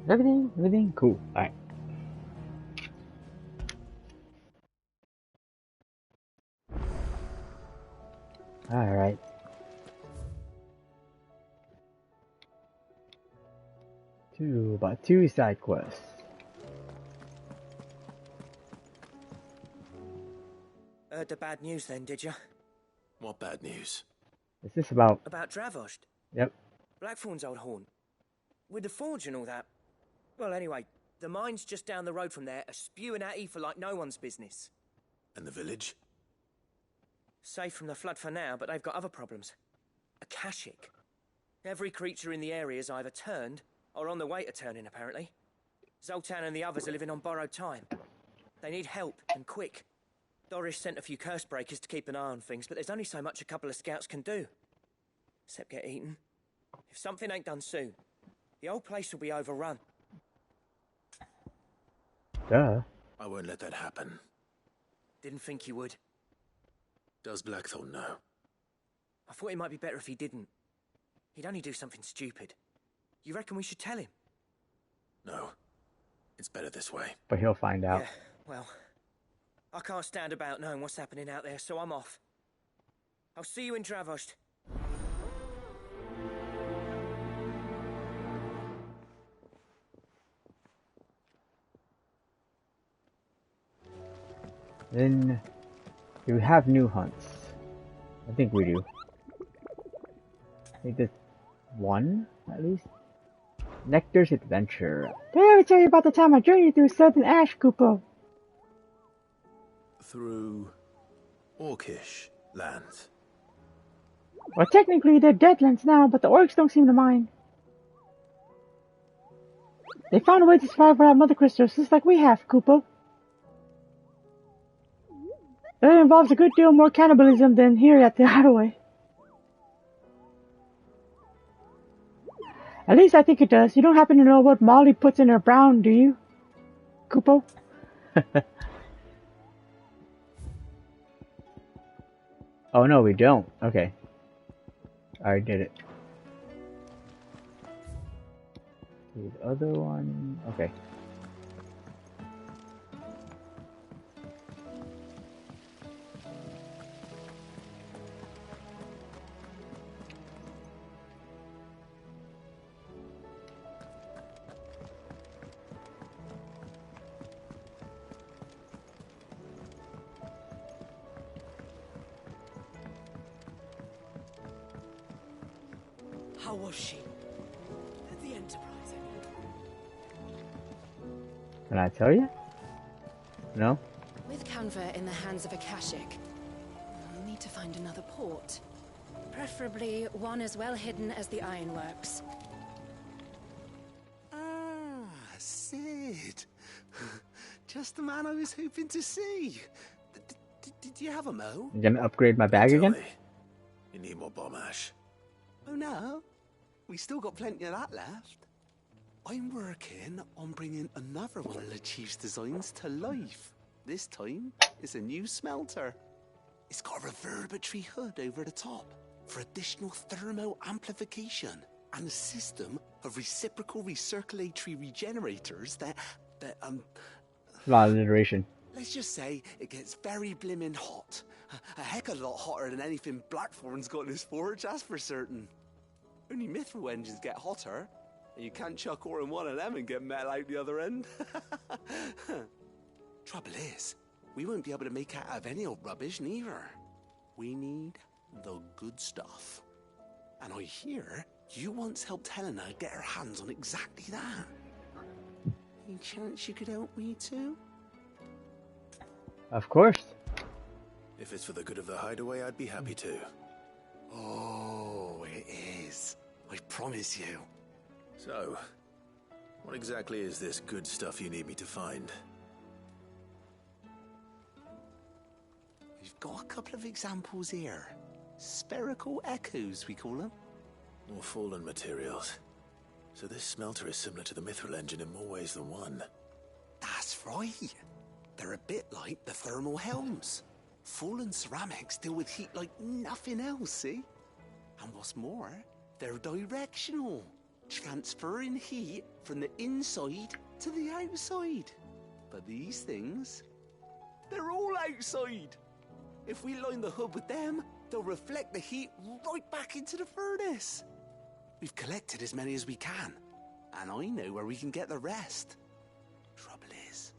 Everything cool. Alright. Alright. About two side quests. Heard the bad news then, did you? What bad news? Is this about... About Dravost? Yep. Blackthorn's old haunt. With the forge and all that. Well, anyway, the mines just down the road from there are spewing out ether like no one's business. And the village? Safe from the flood for now, but they've got other problems. Akashic. Every creature in the area is either turned or on the way to turning, apparently. Zoltan and the others are living on borrowed time. They need help, and quick. Doris sent a few curse breakers to keep an eye on things, but there's only so much a couple of scouts can do. Except get eaten. If something ain't done soon, the whole place will be overrun. Duh. I won't let that happen. Didn't think you would. Does Blackthorn know? I thought it might be better if he didn't. He'd only do something stupid. You reckon we should tell him? No. It's better this way. But he'll find out. Yeah, well, I can't stand about knowing what's happening out there, so I'm off. I'll see you in Dravost. Then, do we have new hunts? I think we do. I think there's one, at least. Nectar's Adventure. Did I ever tell you about the time I journeyed through Southern Ash, Kupo? Through Orcish lands. Well, technically they're Deadlands now, but the orcs don't seem to mind. They found a way to survive without mother crystals, just like we have, Kupo. That involves a good deal more cannibalism than here at the Hideaway. At least I think it does. You don't happen to know what Molly puts in her brown, do you, Kupo? Oh no, we don't. Okay. I did it. The other one... Okay. How was she? At the Enterprise, Can I tell you? No? With Canva in the hands of Akashic, we'll need to find another port. Preferably one as well hidden as the ironworks. Ah, Sid. Just the man I was hoping to see. Did you have a mo? You gonna upgrade my bag again? You need more bomb ash. Oh no, we still got plenty of that left. I'm working on bringing another one of the Chief's designs to life. This time, it's a new smelter. It's got a reverberatory hood over the top for additional thermal amplification and a system of reciprocal recirculatory regenerators that A lot of alliteration. let's just say it gets very blimmin' hot. A heck of a lot hotter than anything Blackthorn's got in his forge, that's for certain. Only mithril engines get hotter, and you can't chuck ore in one of them and get metal out the other end. Trouble is, we won't be able to make out of any old rubbish neither. We need the good stuff. And I hear you once helped Helena get her hands on exactly that. Any chance you could help me too? Of course. If it's for the good of the Hideaway, I'd be happy to. Oh, it is. I promise you. So, what exactly is this good stuff you need me to find? We've got a couple of examples here. Spherical echoes, we call them. More fallen materials. So this smelter is similar to the mithril engine in more ways than one. That's right. They're a bit like the thermal helms. Fallen ceramics deal with heat like nothing else, see? And what's more, they're directional. transferring heat from the inside to the outside. But these things, they're all outside. If we line the hub with them, they'll reflect the heat right back into the furnace. We've collected as many as we can, and I know where we can get the rest. Trouble is,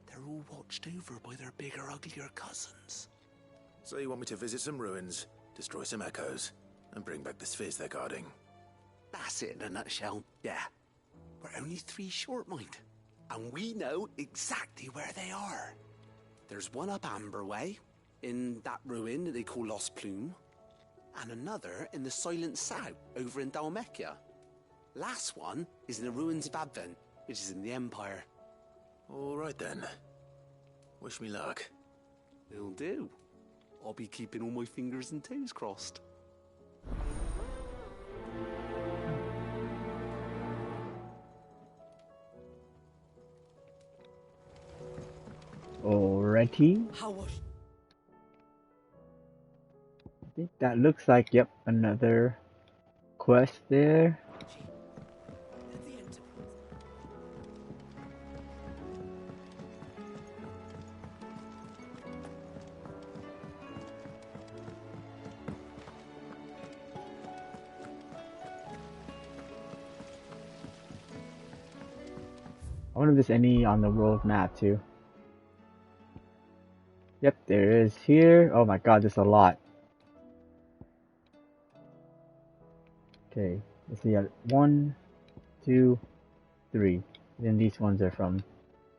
they're all watched over by their bigger, uglier cousins. So you want me to visit some ruins, destroy some echoes, and bring back the spheres they're guarding? That's it in a nutshell, yeah. We're only 3 short, mind, and we know exactly where they are. There's one up Amber Way, in that ruin that they call Lost Plume, and another in the Silent South, over in Dalmekia. Last one is in the ruins of Advent, which is in the Empire. All right then. Wish me luck. It'll do. I'll be keeping all my fingers and toes crossed. Alrighty. How was? I think that looks like, yep, another quest there. I wonder if there's any on the world map too. Yep, there is here. Oh my god, there's a lot. Okay, let's see. 1, 2, 3. Then these ones are from.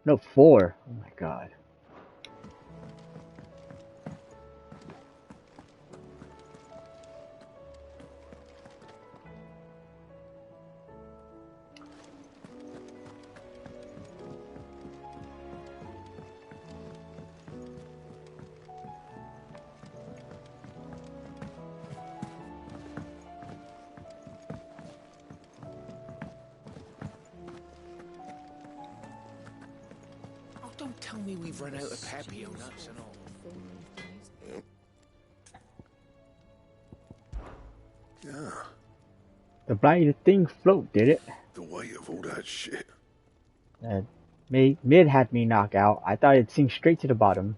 No, 4. Oh my god. Don't tell me we've run out of papio nuts and all. Yeah. The bloody thing float, did it? The weight of all that shit. Mid had me knock out. I thought it'd sink straight to the bottom.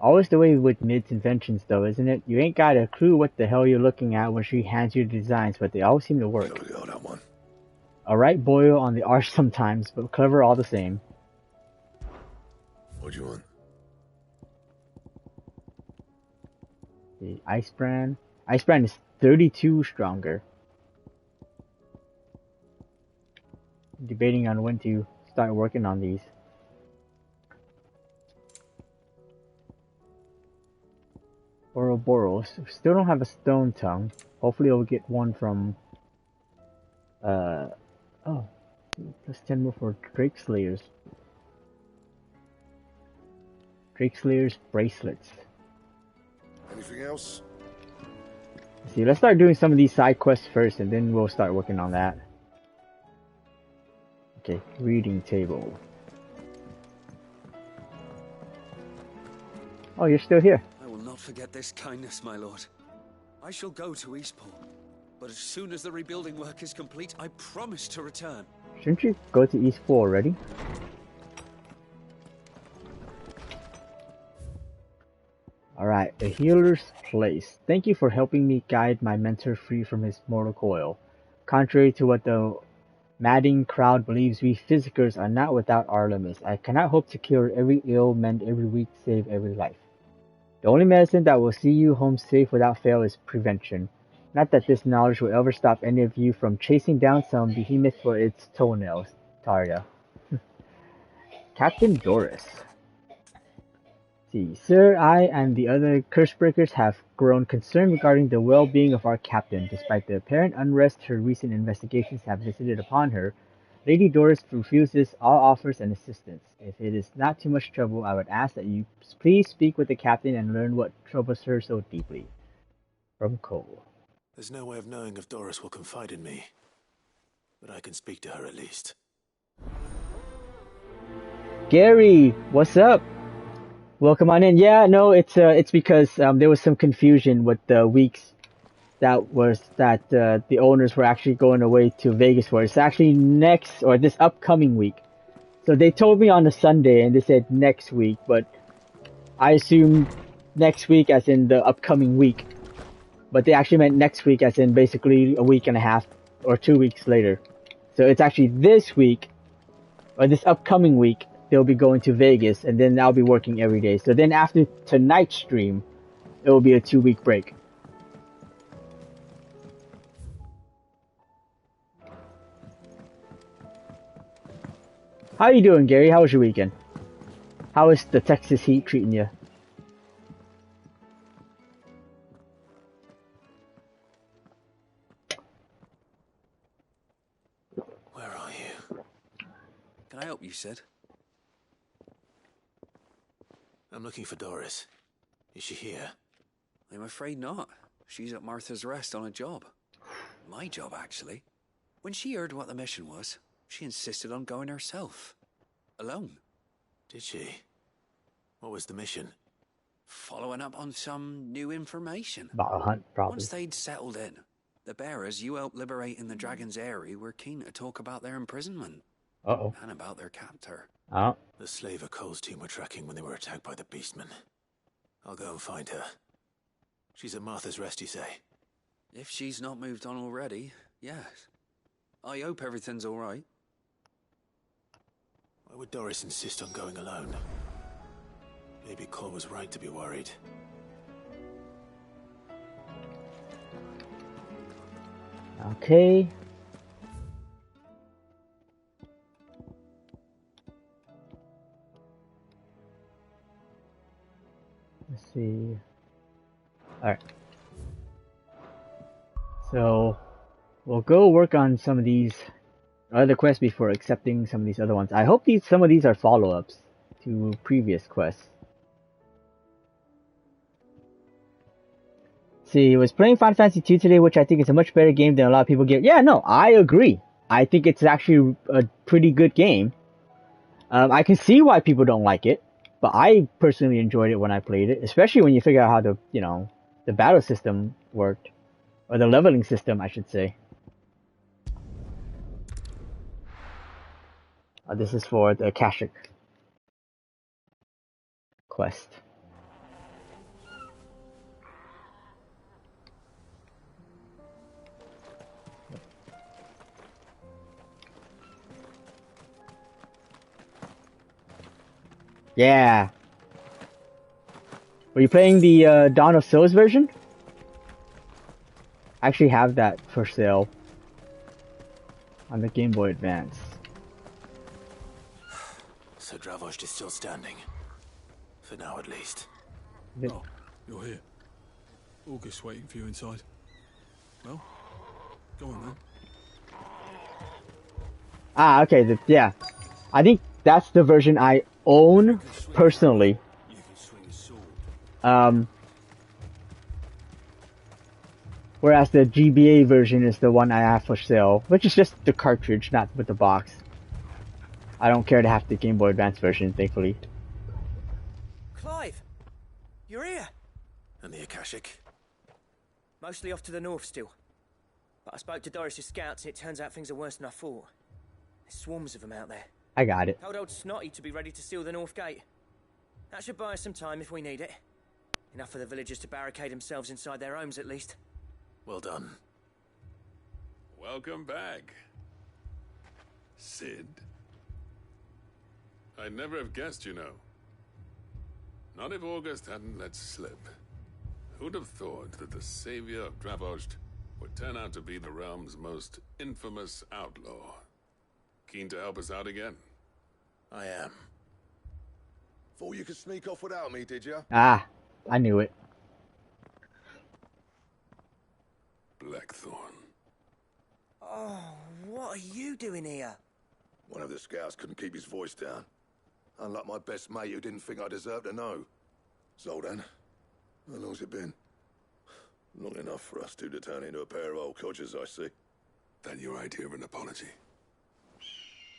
Always the way with Mid's inventions though, isn't it? You ain't got a clue what the hell you're looking at when she hands you the designs, but they always seem to work. Oh, that one. Alright boil on the arse sometimes, but clever all the same. What do you want? The Ice Brand. Ice Brand is 32 stronger. I'm debating on when to start working on these. Ouroboros. Still don't have a stone tongue. Hopefully I'll get one from oh, plus 10 more for Drake Slayers. Drake Slayer's bracelets. Anything else? Let's see, let's start doing some of these side quests first, and then we'll start working on that. Okay, reading table. Oh, you're still here. I will not forget this kindness, my lord. I shall go to Eastport, but as soon as the rebuilding work is complete, I promise to return. Shouldn't you go to East 4 already? Alright, a healer's place. Thank you for helping me guide my mentor free from his mortal coil. Contrary to what the madding crowd believes, we physicers are not without our limits. I cannot hope to cure every ill, mend every weak, save every life. The only medicine that will see you home safe without fail is prevention. Not that this knowledge will ever stop any of you from chasing down some behemoth for its toenails. Tarja. Captain Doris. See, sir, I and the other Cursebreakers have grown concerned regarding the well-being of our captain. Despite the apparent unrest her recent investigations have visited upon her, Lady Doris refuses all offers and assistance. If it is not too much trouble, I would ask that you please speak with the captain and learn what troubles her so deeply. From Cole. There's no way of knowing if Doris will confide in me, but I can speak to her at least. Gary, what's up? Welcome on in. Yeah, no, it's because there was some confusion with the weeks that the owners were actually going away to Vegas for. It's actually next or this upcoming week. So they told me on a Sunday and they said next week, but I assumed next week as in the upcoming week. But they actually meant next week as in basically a week and a half or 2 weeks later. So it's actually this week or this upcoming week they'll be going to Vegas and then I'll be working every day. So then after tonight's stream, it will be a 2-week break. How you doing, Gary? How was your weekend? How is the Texas heat treating you? Where are you? Can I help you, Sid? I'm looking for Doris. Is she here? I'm afraid not. She's at Martha's Rest on a job. My job, actually. When she heard what the mission was, she insisted on going herself. Alone. Did she? What was the mission? Following up on some new information. About a hunt, probably. Once they'd settled in, the bearers you helped liberate in the Dragon's Eyrie were keen to talk about their imprisonment. Uh-oh. And about their captor. Oh. The slaver Cole's team were tracking when they were attacked by the beastmen. I'll go and find her. She's at Martha's Rest, you say? If she's not moved on already, yes. I hope everything's all right. Why would Doris insist on going alone? Maybe Cole was right to be worried. Okay. Let's see. Alright. So, we'll go work on some of these other quests before accepting some of these other ones. I hope some of these are follow-ups to previous quests. See, I was playing Final Fantasy 2 today, which I think is a much better game than a lot of people give. Yeah, no, I agree. I think it's actually a pretty good game. I can see why people don't like it, but I personally enjoyed it when I played it, especially when you figure out how the battle system worked. Or the leveling system, I should say. This is for the Akashic quest. Yeah. Were you playing the Dawn of Souls version? I actually have that for sale on the Game Boy Advance. So Dravost is still standing. For now, at least. Oh, you're here. August waiting for you inside. Well, go on then. Ah, okay, yeah. I think that's the version I own personally. You can swing a sword. Whereas the GBA version is the one I have for sale, which is just the cartridge, not with the box. I don't care to have the Game Boy Advance version, thankfully. Clive! You're here! And the Akashic? Mostly off to the north still. But I spoke to Doris' scouts and it turns out things are worse than I thought. There's swarms of them out there. I got it. Told old Snotty to be ready to seal the north gate. That should buy us some time if we need it. Enough for the villagers to barricade themselves inside their homes at least. Well done. Welcome back, Sid. I'd never have guessed, you know. Not if August hadn't let slip. Who'd have thought that the savior of Dravost would turn out to be the realm's most infamous outlaw? Keen to help us out again? I am. Thought you could sneak off without me, did you? Ah, I knew it. Blackthorn. Oh, what are you doing here? One of the scouts couldn't keep his voice down. Unlike my best mate who didn't think I deserved to know. Zoltan, how long's it been? Long enough for us two to turn into a pair of old codgers, I see. That your idea of an apology?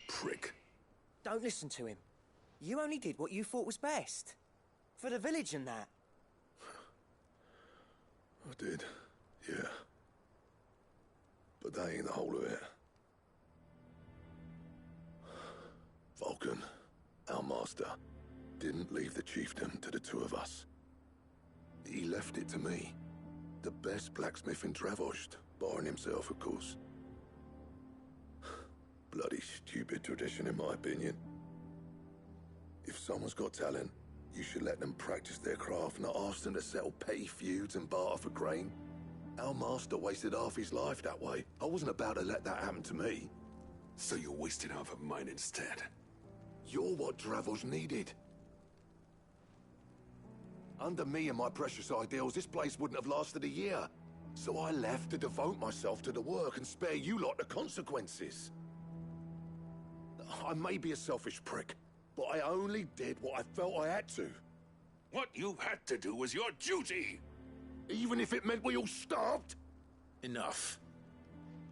Prick. Don't listen to him. You only did what you thought was best. For the village and that. I did, yeah. That ain't the whole of it. Vulcan, our master, didn't leave the chiefdom to the two of us. He left it to me. The best blacksmith in Dravost, barring himself, of course. Bloody stupid tradition, in my opinion. If someone's got talent, you should let them practice their craft, not ask them to settle petty feuds and barter for grain. Our master wasted half his life that way. I wasn't about to let that happen to me. So you wasted half of mine instead. You're what Dravost needed. Under me and my precious ideals, this place wouldn't have lasted a year. So I left to devote myself to the work and spare you lot the consequences. I may be a selfish prick, but I only did what I felt I had to. What you had to do was your duty! Even if it meant we all starved? Enough.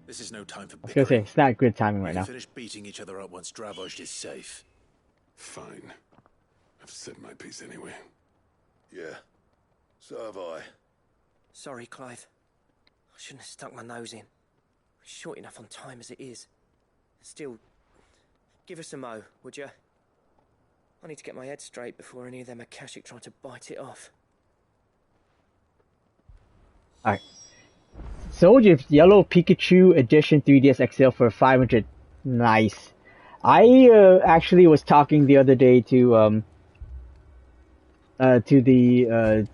This is no time for I was gonna say, bickering. it's not good timing right We now. can finish beating each other up once Dravost is safe. Fine. I've said my piece anyway. Yeah, so have I. Sorry, Clive. I shouldn't have stuck my nose in. We're short enough on time as it is. Still, give us a mo, would you? I need to get my head straight before any of them Akashic try to bite it off. Alright. Sold you Yellow Pikachu Edition 3DS XL for 500. Nice. I actually was talking the other day to the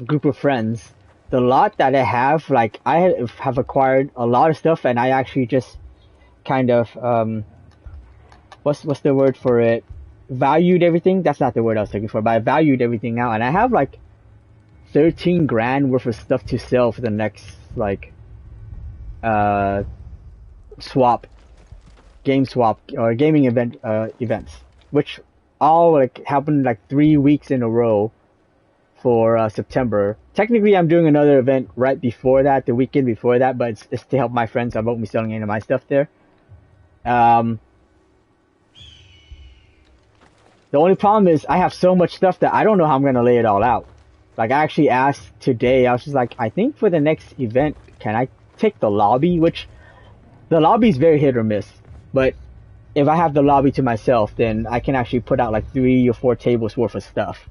group of friends. The lot that I have, like, I have acquired a lot of stuff, and I actually just kind of what's the word for it? Valued everything. That's not the word I was looking for, but I valued everything now, and I have like 13 grand worth of stuff to sell for the next like game swap or gaming events, which all like happened like 3 weeks in a row for September. Technically, I'm doing another event right before that, the weekend before that, but it's to help my friends. I won't be selling any of my stuff there. The only problem is I have so much stuff that I don't know how I'm gonna lay it all out. Like, I actually asked today, I was just like, I think for the next event, can I take the lobby? Which, the lobby is very hit or miss. But if I have the lobby to myself, then I can actually put out like 3 or 4 tables worth of stuff.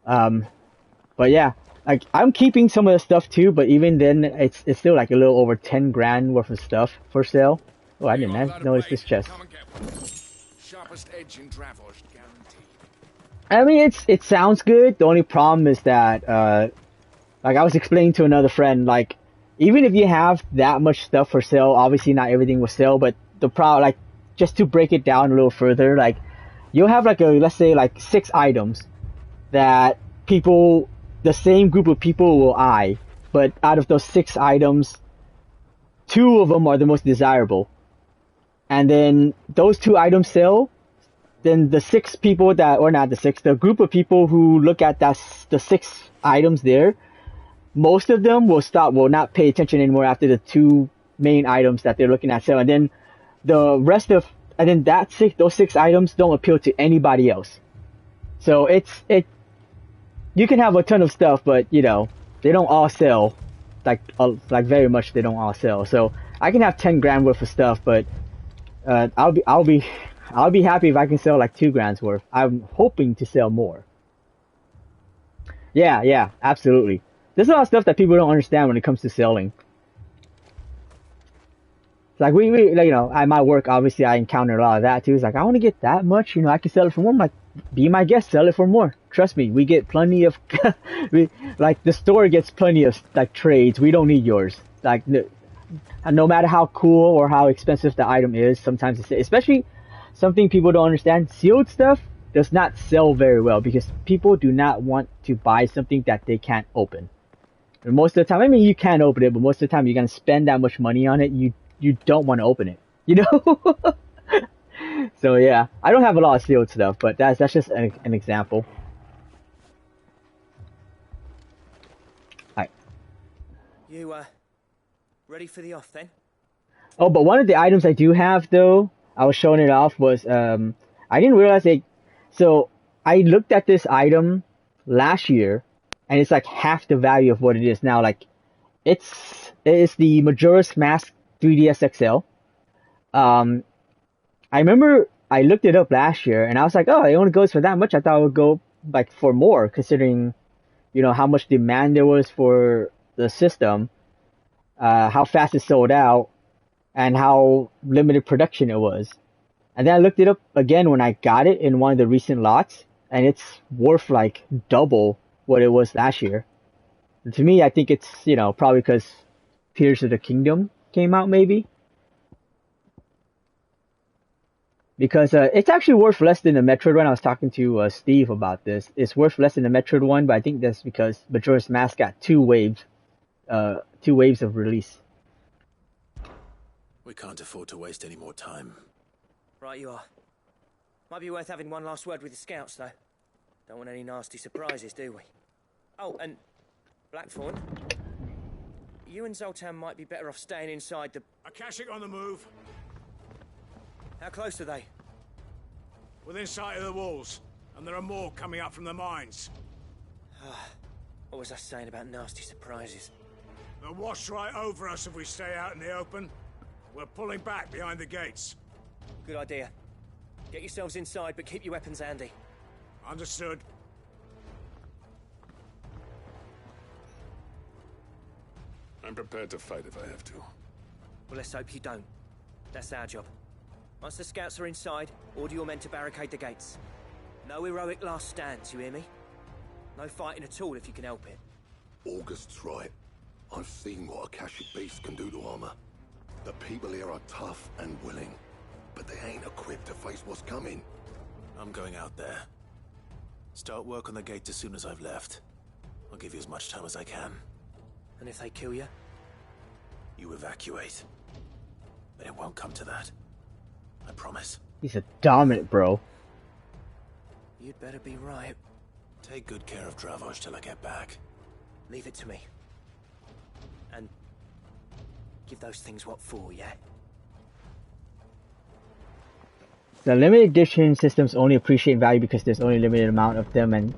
But yeah, like, I'm keeping some of the stuff too, but even then, it's still like a little over 10 grand worth of stuff for sale. Oh, I didn't notice this chest. Sharpest edge in Dravost, guaranteed. I mean, it sounds good. The only problem is that, like I was explaining to another friend, like, even if you have that much stuff for sale, obviously not everything will sell, but the problem, like, just to break it down a little further, like, you'll have like let's say like 6 items that people, the same group of people will eye, but out of those 6 items, 2 of them are the most desirable. And then those 2 items sell, then the 6 people that, or not the 6, the group of people who look at the 6 items there, most of them will not pay attention anymore after the 2 main items that they're looking at sell. And then the rest of, and then those 6 items don't appeal to anybody else. So you can have a ton of stuff, but you know, they don't all sell, like very much they don't all sell. So I can have 10 grand worth of stuff, but I'll be happy if I can sell like 2 grand's worth. I'm hoping to sell more. Yeah, absolutely. There's a lot of stuff that people don't understand when it comes to selling. Like we like, you know, at my work, obviously I encounter a lot of that too. It's like, I want to get that much, you know, I can sell it for more. I'm like, be my guest, sell it for more. Trust me, we get plenty of, like the store gets plenty of like trades. We don't need yours. Like, no matter how cool or how expensive the item is, sometimes it's, especially something people don't understand, sealed stuff does not sell very well because people do not want to buy something that they can't open. And most of the time, I mean, you can open it, but most of the time you're going to spend that much money on it, you don't want to open it, you know? So yeah, I don't have a lot of sealed stuff, but that's just an example. Alright. You, ready for the off then? Oh, but one of the items I do have though, I was showing it off, was, I didn't realize so I looked at this item last year, and it's like half the value of what it is now. Like, it's the Majora's Mask 3DS XL. I remember I looked it up last year and I was like, oh, it only goes for that much. I thought it would go like for more, considering, you know, how much demand there was for the system, how fast it sold out, and how limited production it was. And then I looked it up again when I got it in one of the recent lots, and it's worth like double what it was last year. And to me, I think it's, you know, probably because Tears of the Kingdom came out, maybe. Because it's actually worth less than the Metroid one. I was talking to Steve about this. It's worth less than the Metroid one, but I think that's because Majora's Mask got two waves of release. We can't afford to waste any more time. Right you are. Might be worth having one last word with the scouts, though. Don't want any nasty surprises, do we? Oh, and Blackthorn, you and Zoltan might be better off staying inside the... Akashic on the move. How close are they? Within sight of the walls. And there are more coming up from the mines. What was I saying about nasty surprises? They'll wash right over us if we stay out in the open. We're pulling back behind the gates. Good idea. Get yourselves inside, but keep your weapons handy. Understood. I'm prepared to fight if I have to. Well, let's hope you don't. That's our job. Once the scouts are inside, order your men to barricade the gates. No heroic last stands, you hear me? No fighting at all if you can help it. August's right. I've seen what Akashic beasts can do to armor. The people here are tough and willing, but they ain't equipped to face what's coming. I'm going out there. Start work on the gate as soon as I've left. I'll give you as much time as I can. And if they kill you? You evacuate. But it won't come to that. I promise. He's a dominant bro. You'd better be right. Take good care of Dravosh till I get back. Leave it to me. And give those things what for, yeah? The limited edition systems only appreciate value because there's only a limited amount of them, and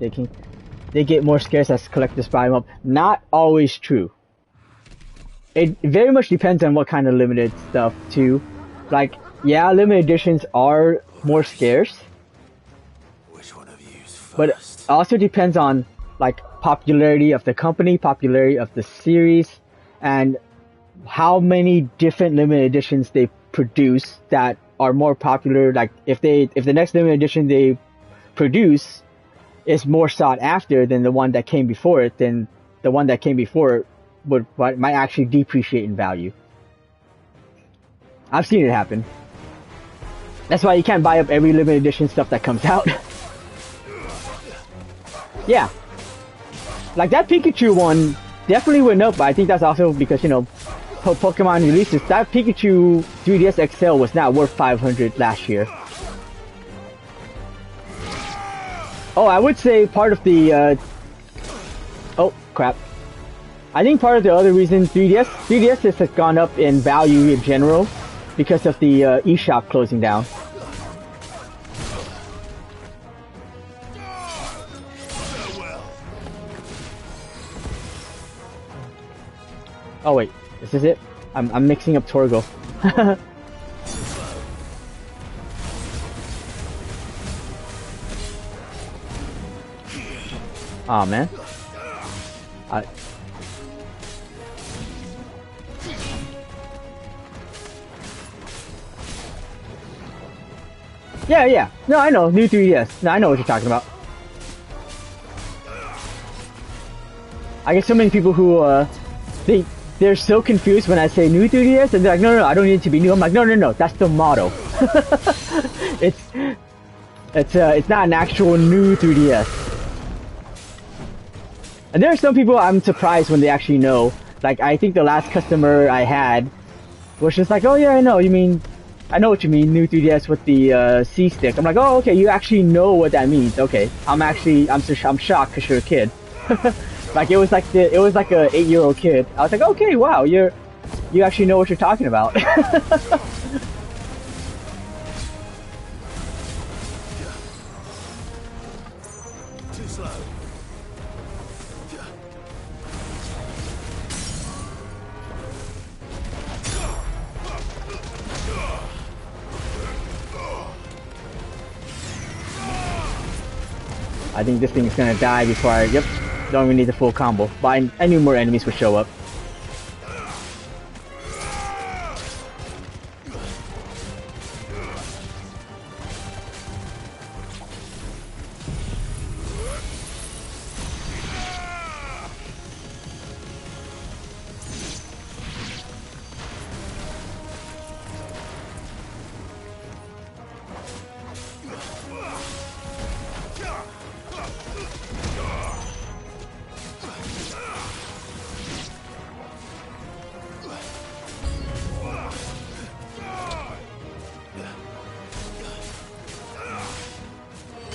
they get more scarce as collectors buy them up. Not always true. It very much depends on what kind of limited stuff too. Like, yeah, limited editions are more scarce. Which one of you's first? But it also depends on like popularity of the company, popularity of the series, and how many different limited editions they produce that are more popular. Like if the next limited edition they produce is more sought after than the one that came before it, then the one that came before it might actually depreciate in value. I've seen it happen. That's why you can't buy up every limited edition stuff that comes out. Yeah. Like that Pikachu one definitely went up, but I think that's also because, you know, Pokemon releases. That Pikachu 3DS XL was not worth 500 last year. Oh, I would say part of the, oh, crap. I think part of the other reason 3DS has gone up in value in general because of the eShop closing down. Oh wait, this is it? I'm mixing up Torgo. Aw, man. Yeah. No, I know. New 3DS. No, I know what you're talking about. I get so many people who, they're so confused when I say new 3DS, and they're like, no, I don't need it to be new. I'm like, no, that's the motto. It's not an actual new 3DS. And there are some people I'm surprised when they actually know. Like, I think the last customer I had was just like, oh yeah, I know what you mean, new 3DS with the C stick. I'm like, oh, okay, you actually know what that means. Okay, I'm shocked because you're a kid. Like it was like a 8-year-old kid. I was like, okay, wow, you actually know what you're talking about. Too slow. I think this thing's gonna die before I... Yep, don't even need the full combo. But I knew more enemies would show up.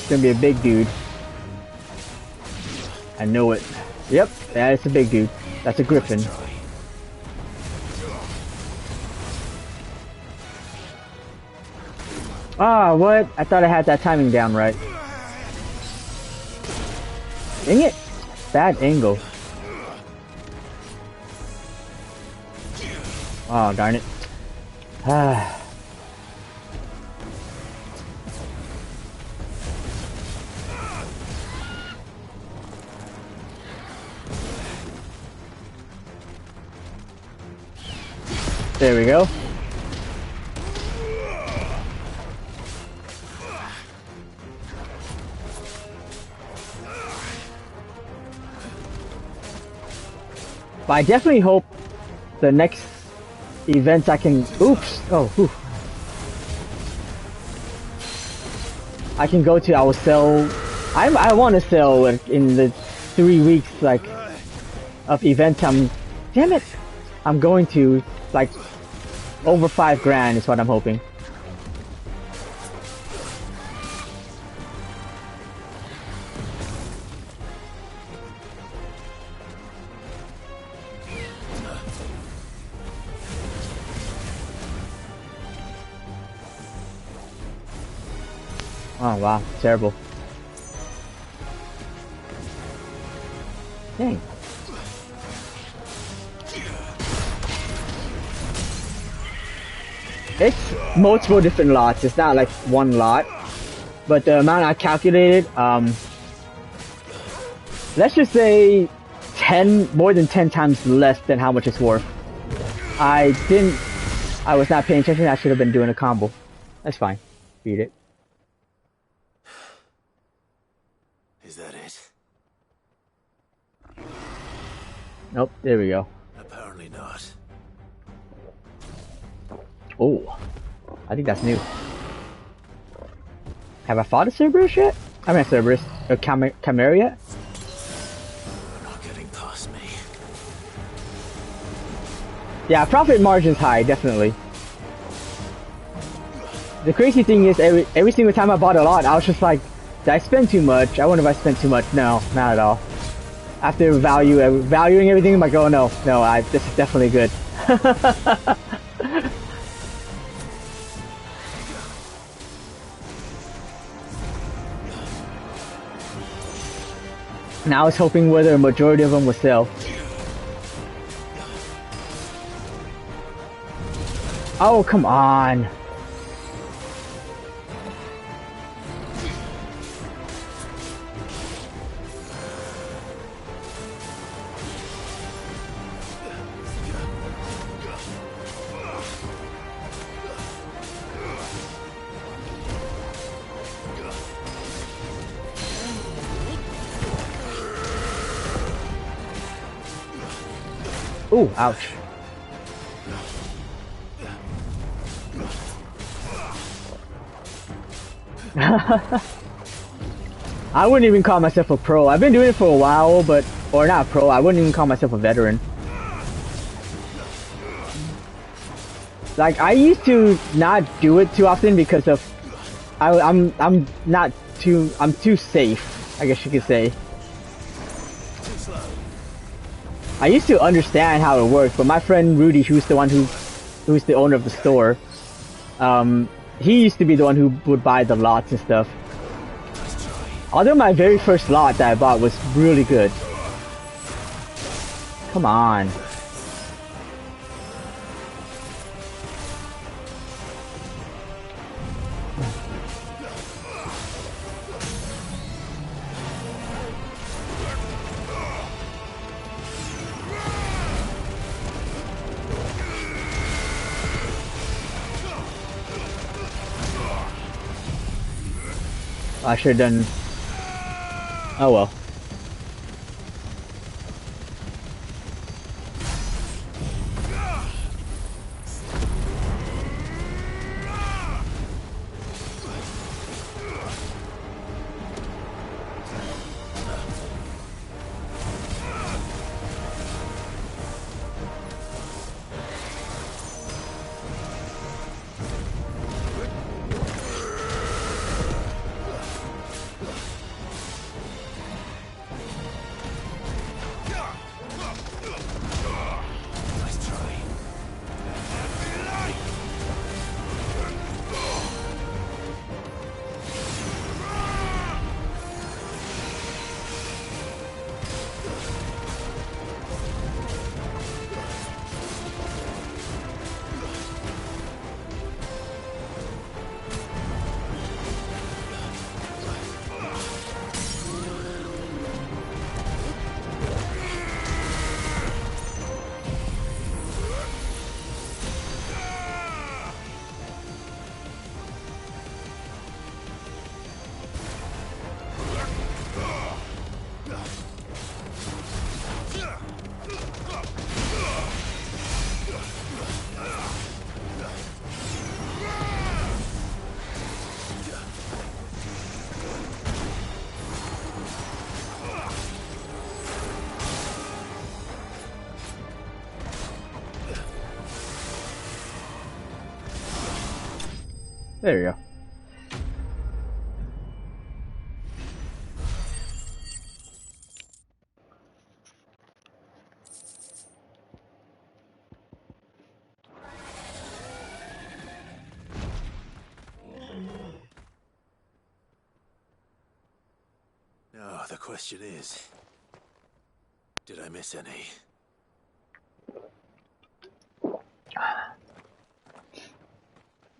Gonna be a big dude. I know it. Yep, yeah, it's a big dude. That's a griffin. Ah, what? I thought I had that timing down right. Dang it! Bad angle. Oh, darn it. Ah. There we go. But I definitely hope the next events I can... Oops! Oh, whew. I can go to, I will sell... I want to sell in the 3 weeks, like, of events damn it! I'm going to, like, over $5,000 is what I'm hoping. Oh wow, terrible. Dang. It's multiple different lots, it's not like one lot. But the amount I calculated, let's just say more than 10 times less than how much it's worth. I was not paying attention, I should have been doing a combo. That's fine. Beat it. Is that it? Nope, there we go. Apparently not. Oh, I think that's new. Have I fought a Cerberus yet? I mean a Cerberus, a Chimera yet? You're not getting past me. Yeah, profit margin's high, definitely. The crazy thing is, every single time I bought a lot, I was just like, did I spend too much? I wonder if I spent too much. No, not at all. After valuing everything, I'm like, oh no, this is definitely good. And I was hoping whether a majority of them would sell. Oh, come on. Ooh, ouch. I wouldn't even call myself a pro. I've been doing it for a while, or not pro, I wouldn't even call myself a veteran. Like, I used to not do it too often because of, I'm too safe, I guess you could say. I used to understand how it worked, but my friend Rudy, who's the owner of the store, he used to be the one who would buy the lots and stuff. Although my very first lot that I bought was really good. Come on. I should have done... Oh well. There you go. Now, the question is, did I miss any?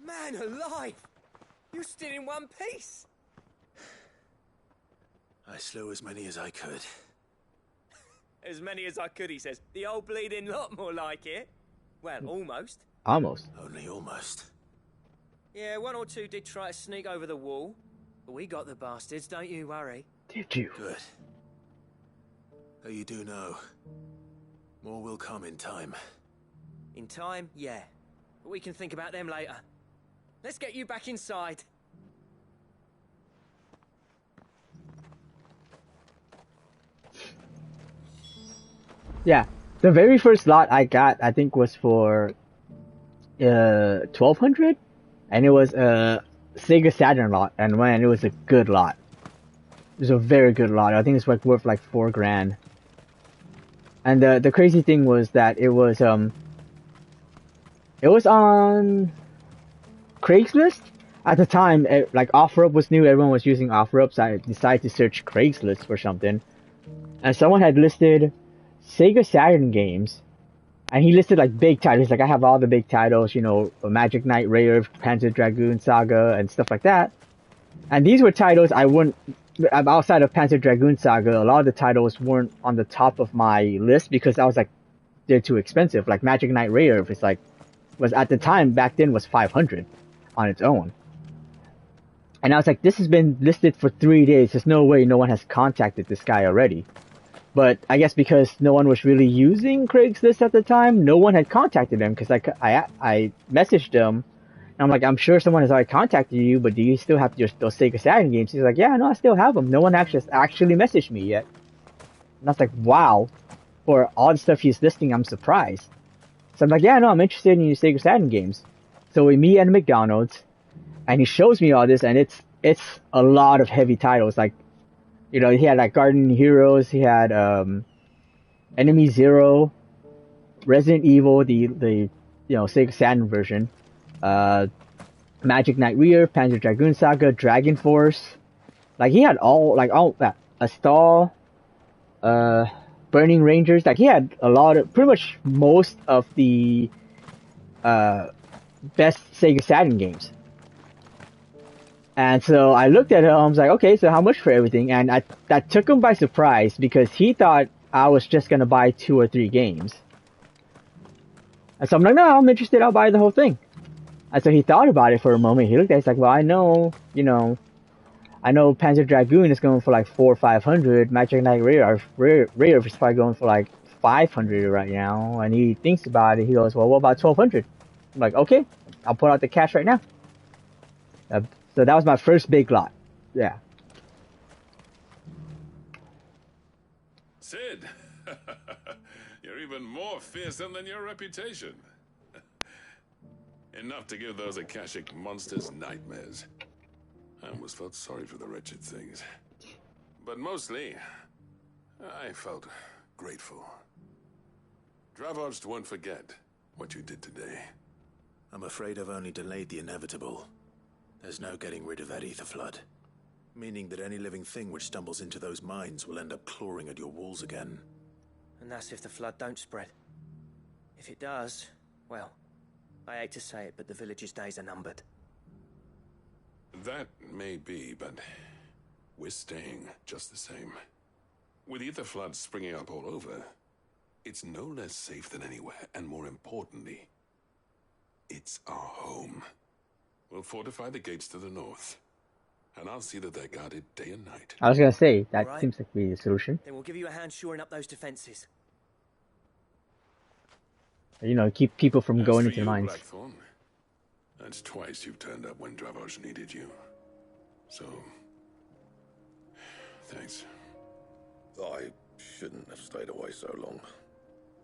Man alive! You're still in one piece! I slew as many as I could. As many as I could, he says. The old bleeding lot, more like it. Well, almost. Almost. Only almost. Yeah, one or two did try to sneak over the wall. But we got the bastards, don't you worry. Did you? Good. Though you do know, more will come in time. In time, yeah. But we can think about them later. Let's get you back inside. Yeah, the very first lot I got, I think, was for 1200, and it was a Sega Saturn lot, and man, it was a good lot. It was a very good lot. I think it's like worth like $4 grand. And the crazy thing was that it was on Craigslist at the time. Like OfferUp was new, everyone was using OfferUp, so I decided to search Craigslist for something, and someone had listed Sega Saturn games, and he listed like big titles. Like I have all the big titles, you know, Magic Knight, Rare, Panzer Dragoon Saga, and stuff like that. And these were titles I wouldn't, outside of Panzer Dragoon Saga, a lot of the titles weren't on the top of my list because I was like, they're too expensive. Like Magic Knight Rare was at the time back then was 500 on its own. And I was like, this has been listed for 3 days. There's no way no one has contacted this guy already. But I guess because no one was really using Craigslist at the time, no one had contacted him because I messaged him. And I'm like, I'm sure someone has already contacted you, but do you still have those Sega Saturn games? He's like, yeah, no, I still have them. No one actually messaged me yet. And I was like, wow. For all the stuff he's listing, I'm surprised. So I'm like, yeah, no, I'm interested in your Sega Saturn games. So we meet at McDonald's, and he shows me all this, and it's a lot of heavy titles. Like, you know, he had like Garden Heroes, he had Enemy Zero, Resident Evil, the Sega Saturn version, Magic Knight Rear, Panzer Dragoon Saga, Dragon Force. Like he had Astral, Burning Rangers. Like he had a lot of, pretty much most of the best Sega Saturn games. And so I looked at it, I was like, okay, so how much for everything? And that took him by surprise because he thought I was just going to buy 2 or 3 games. And so I'm like, no, I'm interested, I'll buy the whole thing. And so he thought about it for a moment. He looked at it, he's like, well, I know, you know, I know Panzer Dragoon is going for like 400 or 500. Magic Knight Rare is probably going for like 500 right now. And he thinks about it. He goes, well, what about 1200? I'm like, okay, I'll put out the cash right now. So that was my first big lot. Yeah. Sid, you're even more fearsome than your reputation. Enough to give those Akashic monsters nightmares. I almost felt sorry for the wretched things. But mostly, I felt grateful. Dravojst won't forget what you did today. I'm afraid I've only delayed the inevitable. There's no getting rid of that ether flood. Meaning that any living thing which stumbles into those mines will end up clawing at your walls again. And that's if the flood don't spread. If it does, well, I hate to say it, but the village's days are numbered. That may be, but we're staying just the same. With ether floods springing up all over, it's no less safe than anywhere, and more importantly, it's our home. We'll fortify the gates to the north, and I'll see that they're guarded day and night. I was gonna say, that Right. seems like the solution. Then we'll give you a hand shoring up those defenses. You know, keep people from As going for into the you, mines. Blackthorn, that's twice you've turned up when Dravoj needed you. So, thanks. I shouldn't have stayed away so long.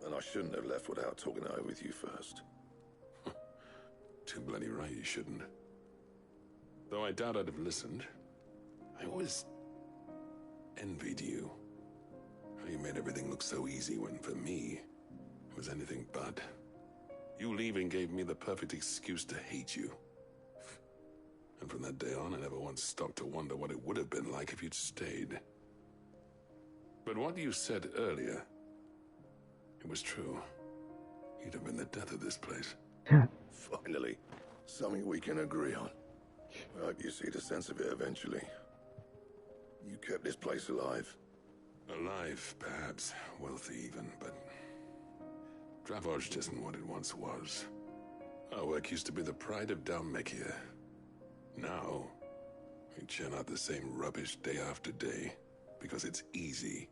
And I shouldn't have left without talking it over with you first. Too bloody right you shouldn't. Though I doubt I'd have listened. I always envied you. How you made everything look so easy when, for me, it was anything but. You leaving gave me the perfect excuse to hate you. And from that day on, I never once stopped to wonder what it would have been like if you'd stayed. But what you said earlier, it was true. You'd have been the death of this place. Finally, something we can agree on. I hope you see the sense of it eventually. You kept this place alive. Alive, perhaps. Wealthy even, but Dravoj isn't what it once was. Our work used to be the pride of Dalmekia. Now, we churn out the same rubbish day after day because it's easy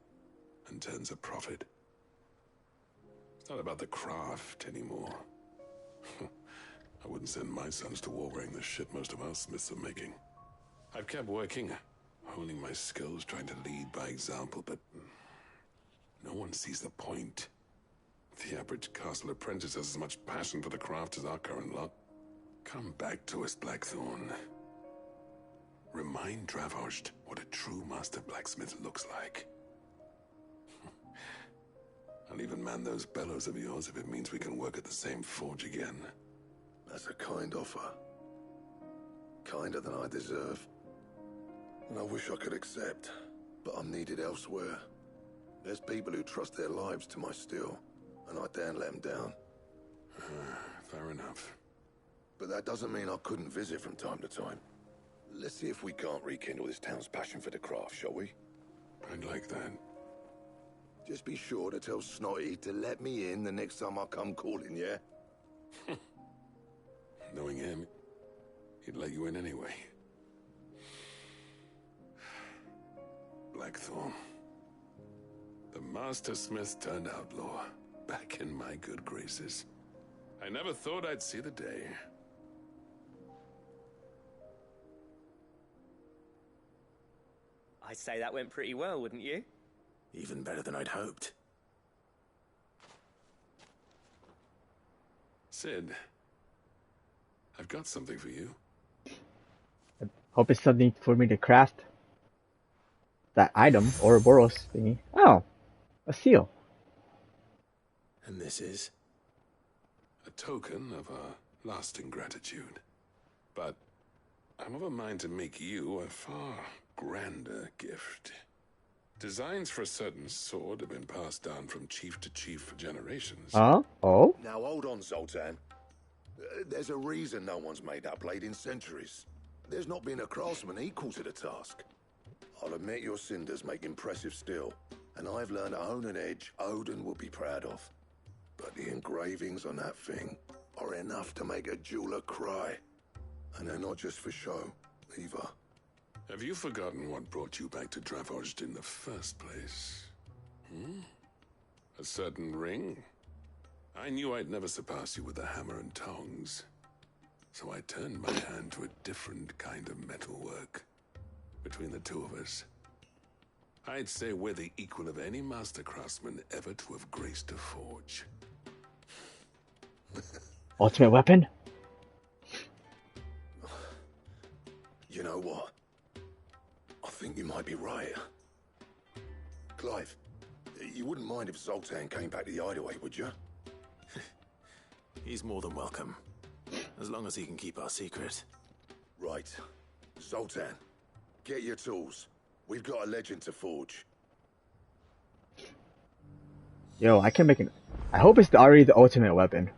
and turns a profit. It's not about the craft anymore. I wouldn't send my sons to war wearing the shit most of our smiths are making. I've kept working, honing my skills, trying to lead by example, but no one sees the point. The average castle apprentice has as much passion for the craft as our current lot. Come back to us, Blackthorn. Remind Dravojst what a true master blacksmith looks like. I'll even man those bellows of yours if it means we can work at the same forge again. That's a kind offer. Kinder than I deserve. And I wish I could accept, but I'm needed elsewhere. There's people who trust their lives to my steel, and I daren't let them down. Fair enough. But that doesn't mean I couldn't visit from time to time. Let's see if we can't rekindle this town's passion for the craft, shall we? I'd like that. Just be sure to tell Snotty to let me in the next time I come calling, yeah? Knowing him, he'd let you in anyway. Blackthorn. The Master Smith turned outlaw, back in my good graces. I never thought I'd see the day. I'd say that went pretty well, wouldn't you? Even better than I'd hoped. Sid, I've got something for you. I hope it's something for me to craft that item, Ouroboros thingy. Oh, a seal. And this is? A token of our lasting gratitude. But I'm of a mind to make you a far grander gift. Designs for a certain sword have been passed down from chief to chief for generations. Oh? Now hold on, Zoltan. There's a reason no one's made that blade in centuries. There's not been a craftsman equal to the task. I'll admit your cinders make impressive steel, and I've learned to own an edge Odin will be proud of. But the engravings on that thing are enough to make a jeweler cry. And they're not just for show, either. Have you forgotten what brought you back to Dravozd in the first place? A certain ring? I knew I'd never surpass you with the hammer and tongs. So I turned my hand to a different kind of metalwork. Between the two of us, I'd say we're the equal of any master craftsman ever to have graced a forge. Ultimate weapon? You know what? I think you might be right. Clive, you wouldn't mind if Zoltan came back to the hideaway, would you? He's more than welcome. As long as he can keep our secret. Right. Zoltan, get your tools. We've got a legend to forge. Yo, I can make an... I hope it's already the ultimate weapon.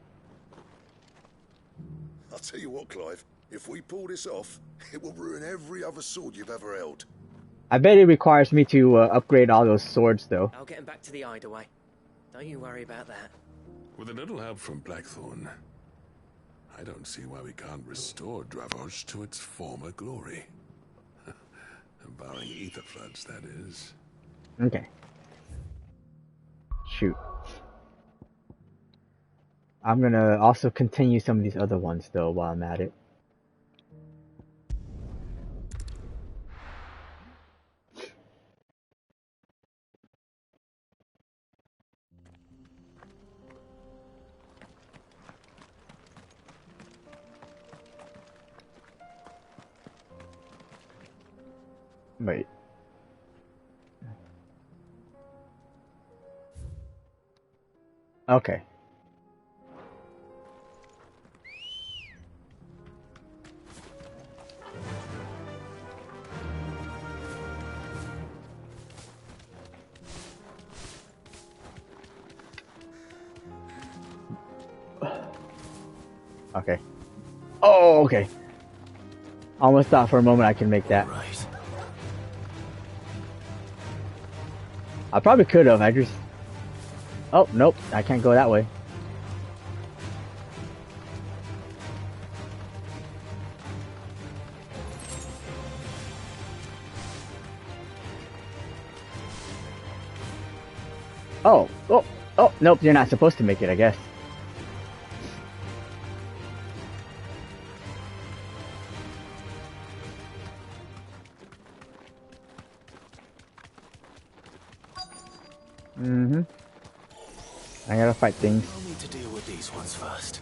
I'll tell you what, Clive. If we pull this off, it will ruin every other sword you've ever held. I bet it requires me to upgrade all those swords, though. I'll get him back to the hideaway. Don't you worry about that. With a little help from Blackthorn, I don't see why we can't restore Dravozd to its former glory. Barring ether floods, that is. Okay. Shoot. I'm gonna also continue some of these other ones, though, while I'm at it. Wait. Okay. Okay. Oh, okay. Almost thought for a moment I can make that. Right. I probably could have. I just... Oh, nope. I can't go that way. Oh, oh, oh, nope. You're not supposed to make it, I guess. I gotta fight things. I'll need to deal with these ones first.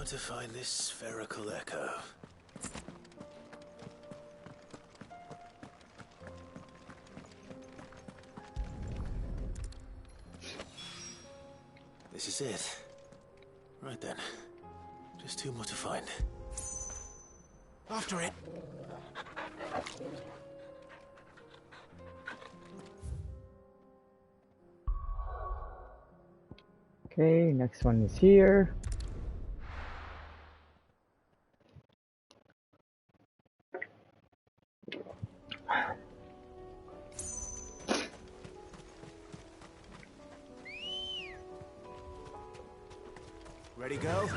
To find this spherical echo. This is it. Right then. Just two more to find. After it. Okay, next one is here. Ready, go?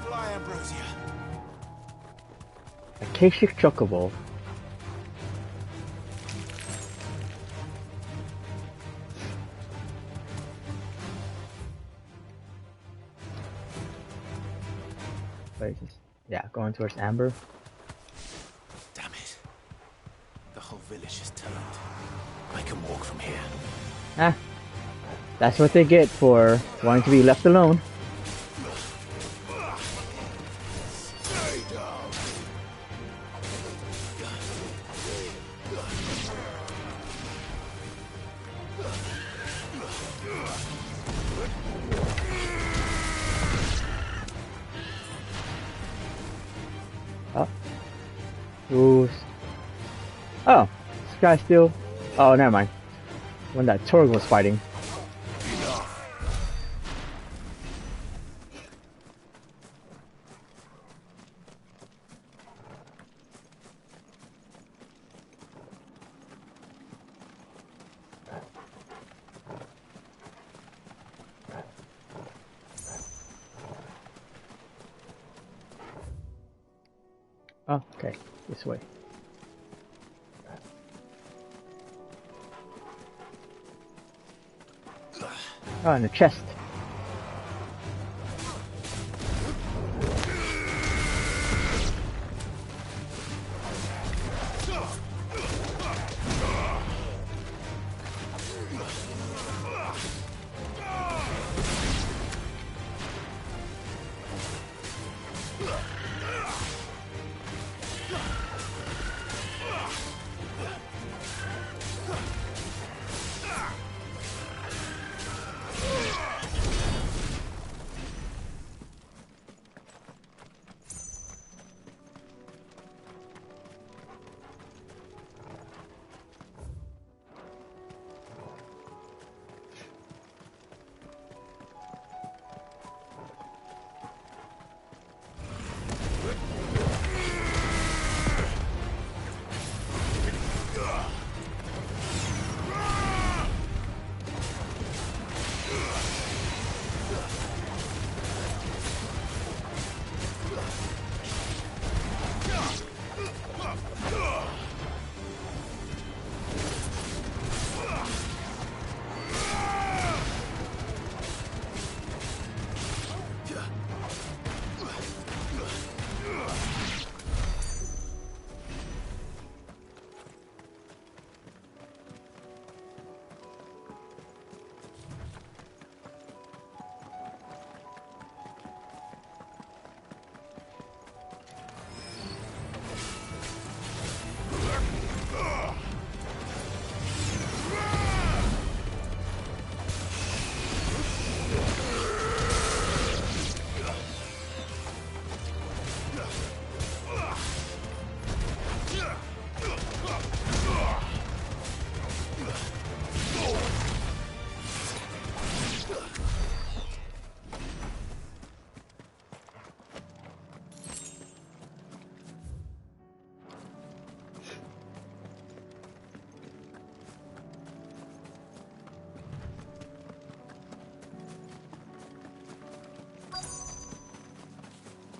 Fly, Ambrosia. Akashic Chocobo. Going towards Amber. Damn it. The whole village is turned. I can walk from here. Ah. That's what they get for wanting to be left alone. Oh. Ooh. Oh. This guy still... Oh, never mind. When that Torg was fighting. Oh, okay. This way. Oh, and a chest.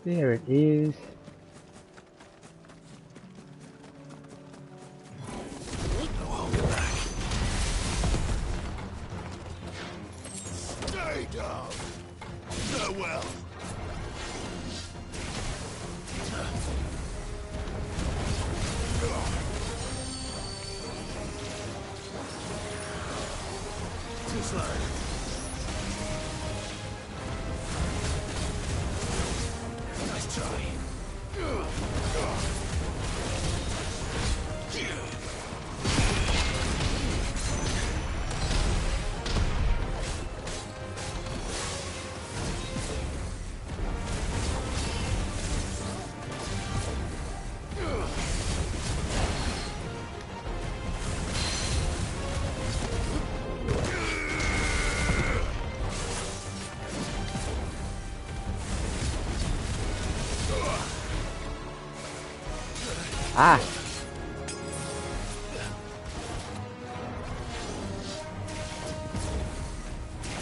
There it is. Stay down. Farewell. Too slow. Nice try. Ah.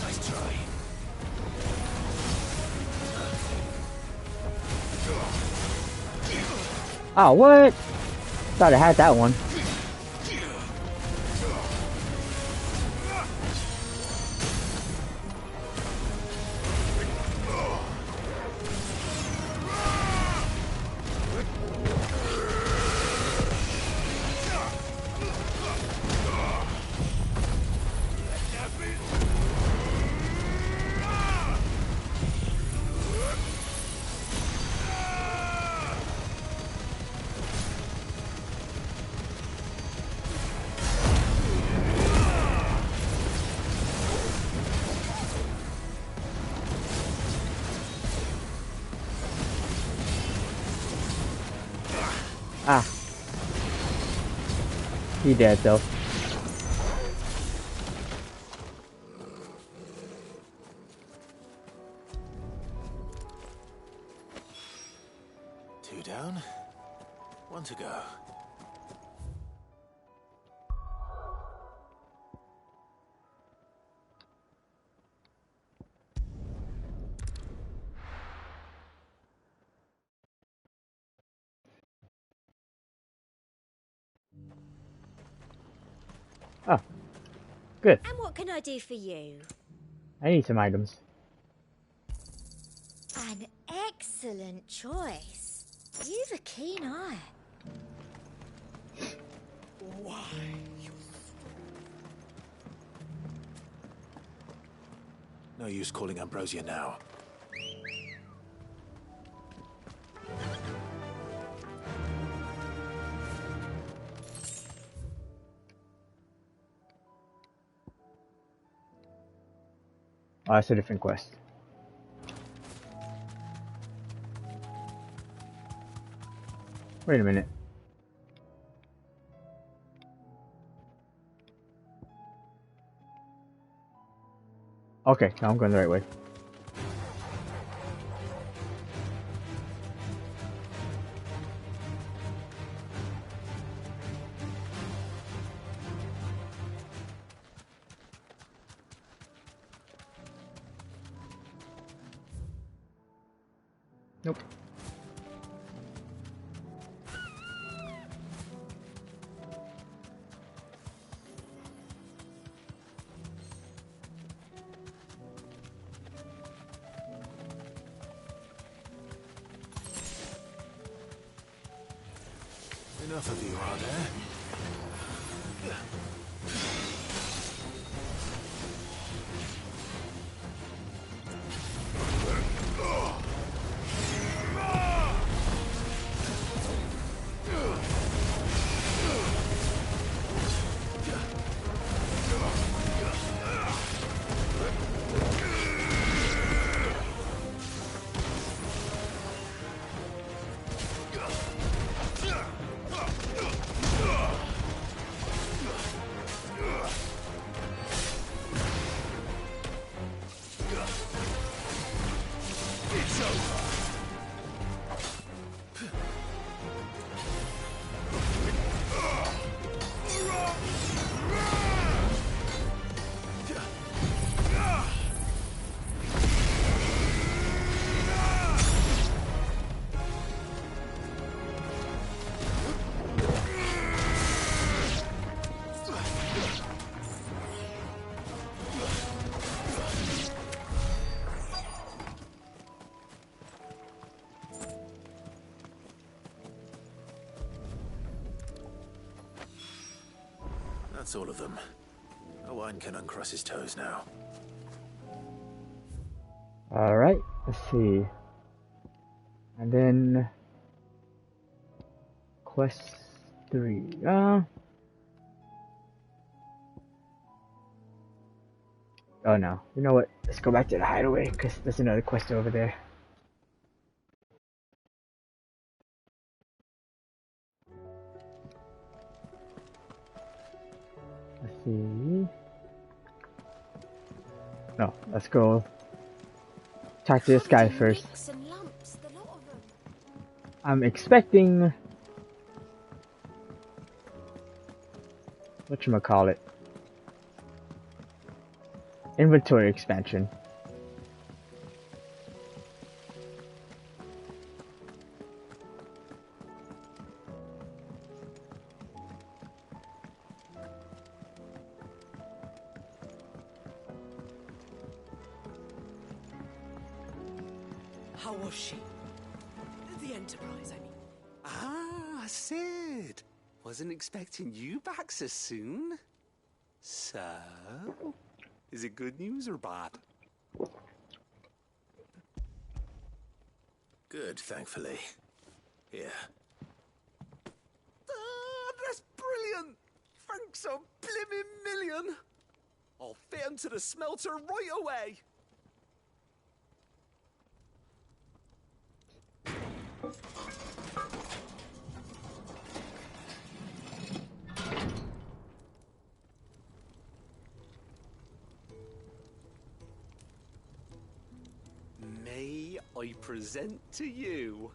Nice try. Oh, what? Thought I had that one. Ah. He dead though. Two down, one to go. Oh, good. And what can I do for you? I need some items. An excellent choice. You've a keen eye. Why? No use calling Ambrosia now. Oh, that's a different quest. Wait a minute. Okay, now I'm going the right way. Nope. Enough of you, are there? That's all of them. Owen can uncross his toes now. Alright, let's see. And then quest 3. Oh no. You know what? Let's go back to the hideaway because there's another quest over there. Let's see. No, let's go talk to this guy first. I'm expecting whatchamacallit? Inventory expansion. How was she? The Enterprise, I mean. Ah, Sid. Wasn't expecting you back so soon. So, is it good news or bad? Good, thankfully. Here. Ah, that's brilliant. Thanks a blimmin' million. I'll fit 'em to the smelter right away. I present to you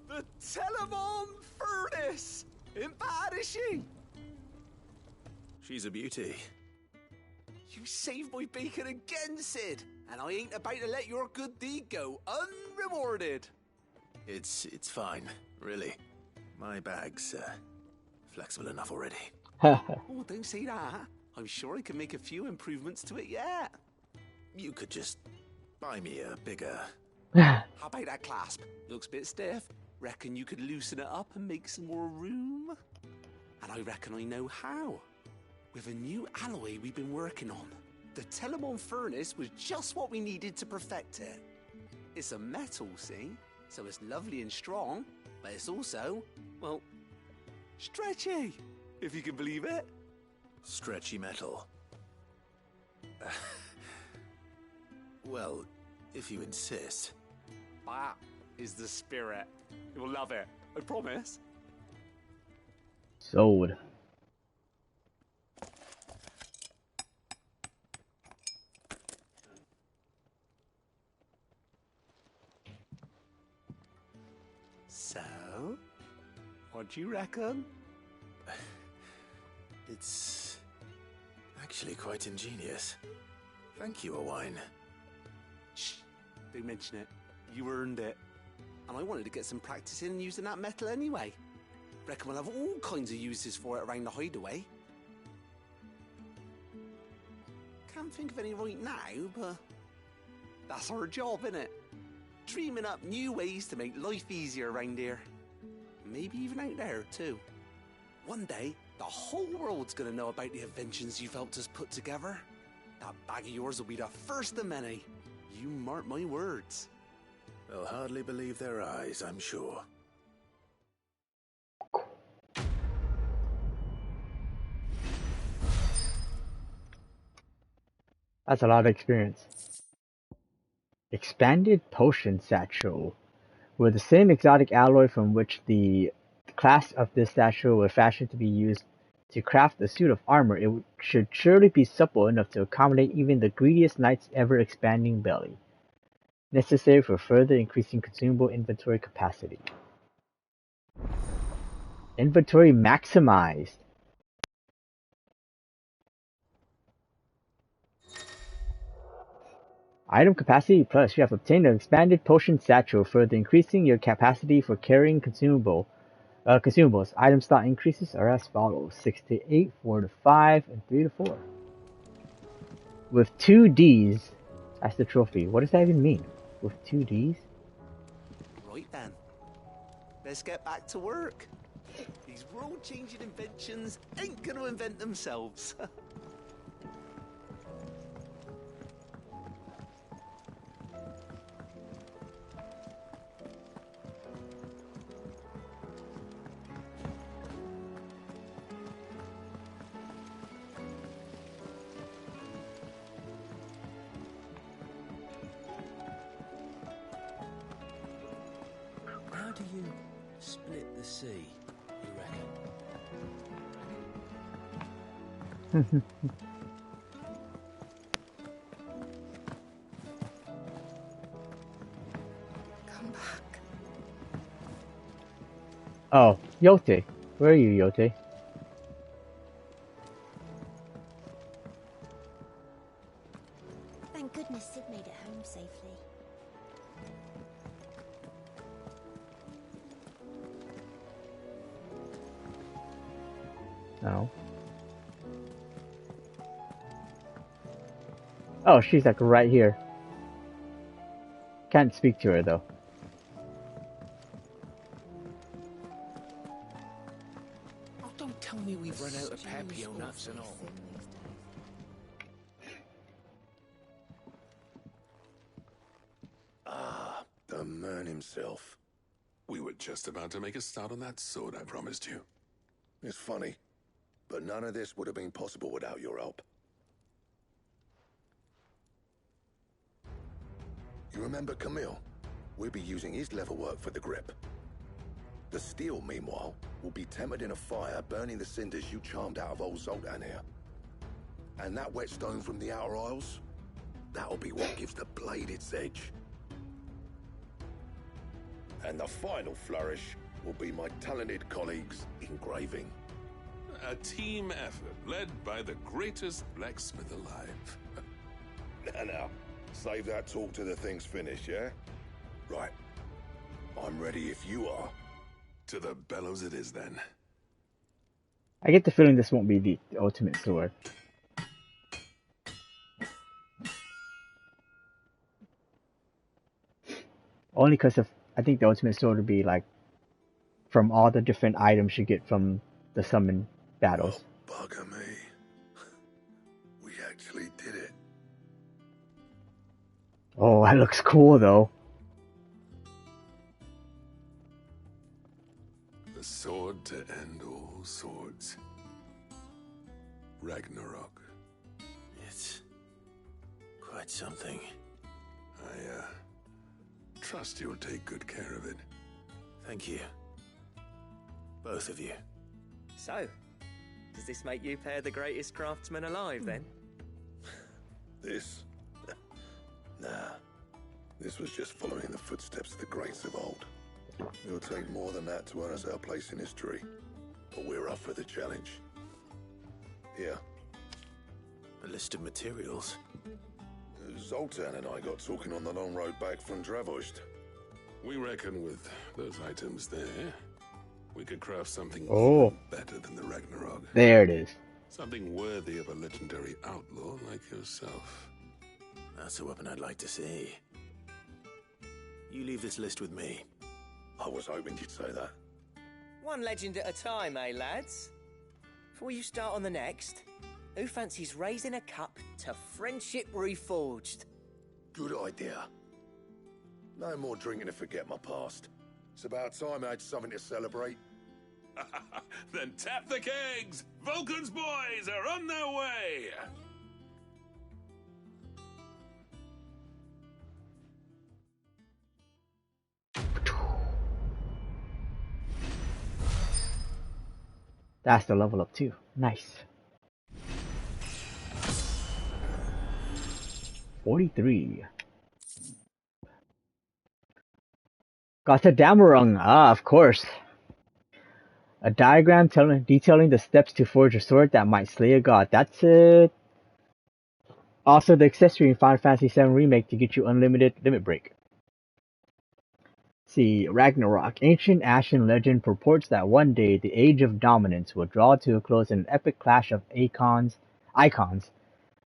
the Telemon Furnace! Ain't bad, is she? She's a beauty. You saved my bacon again, Sid, and I ain't about to let your good deed go unrewarded. It's fine, really. My bag's flexible enough already. Oh, don't say that. I'm sure I can make a few improvements to it yet. You could just buy me a bigger... How about that clasp? Looks a bit stiff. Reckon you could loosen it up and make some more room? And I reckon I know how. With a new alloy we've been working on. The Telemon Furnace was just what we needed to perfect it. It's a metal, see? So it's lovely and strong, but it's also, well, stretchy, if you can believe it. Stretchy metal. Well, if you insist. That is the spirit. You'll love it, I promise. Sold. So, what do you reckon? It's actually quite ingenious. Thank you, Owain. Shh, don't mention it. You earned it. And I wanted to get some practice in using that metal anyway. Reckon we'll have all kinds of uses for it around the hideaway. Can't think of any right now, but that's our job, innit? Dreaming up new ways to make life easier around here. Maybe even out there, too. One day, the whole world's gonna know about the inventions you've helped us put together. That bag of yours will be the first of many. You mark my words. They'll hardly believe their eyes, I'm sure. That's a lot of experience. Expanded potion satchel. With the same exotic alloy from which the class of this satchel was fashioned to be used to craft a suit of armor, it should surely be supple enough to accommodate even the greediest knight's ever-expanding belly. Necessary for further increasing consumable inventory capacity. Inventory maximized. Item capacity plus. You have obtained an expanded potion satchel, further increasing your capacity for carrying consumables. Item slot increases are as follows: 6 to 8, 4 to 5, and 3 to 4. With 2 Ds, that's the trophy. What does that even mean? With 2 Ds? Right then. Let's get back to work. These world-changing inventions ain't gonna invent themselves. How do you split the sea, you reckon? Come back. Oh, Yote. Where are you, Yote? Thank goodness Sid made it home safely. No. Oh, she's like right here. Can't speak to her though. Oh, don't tell me we've run out of Papio nuts and all. Ah, the man himself. We were just about to make a start on that sword I promised you. It's funny, but none of this would have been possible without your help. You remember Camille? We'll be using his leather work for the grip. The steel, meanwhile, will be tempered in a fire, burning the cinders you charmed out of old Zoltan here. And that whetstone from the Outer Isles? That'll be what gives the blade its edge. And the final flourish will be my talented colleagues' engraving. A team effort led by the greatest blacksmith alive. Now, save that talk till the thing's finished, yeah? Right. I'm ready if you are. To the bellows it is, then. I get the feeling this won't be the ultimate sword. Only because I think the ultimate sword would be like from all the different items you get from the summon battles. Oh, bugger me. We actually did it. Oh, that looks cool though. The sword to end all swords. Ragnarok. It's quite something. I trust you'll take good care of it. Thank you. Both of you. So, does this make you pair the greatest craftsman alive, then? This? Nah. This was just following the footsteps of the greats of old. It'll take more than that to earn us our place in history. But we're up for the challenge. Here. A list of materials. Zoltan and I got talking on the long road back from Dravost. We reckon with those items there, we could craft something Oh. better than the Ragnarok. There it is. Something worthy of a legendary outlaw like yourself. That's a weapon I'd like to see. You leave this list with me. I was hoping you'd say that. One legend at a time, eh, lads? Before you start on the next, who fancies raising a cup to friendship reforged? Good idea. No more drinking to forget my past. It's about time I had something to celebrate. Then tap the kegs! Vulcan's boys are on their way! That's the level up too. Nice. 43. Gotterdammerung. Ah, of course. A diagram detailing the steps to forge a sword that might slay a god. That's it. Also, the accessory in Final Fantasy VII Remake to get you unlimited limit break. See, Ragnarok. Ancient Ashen legend purports that one day the Age of Dominance will draw to a close in an epic clash of icons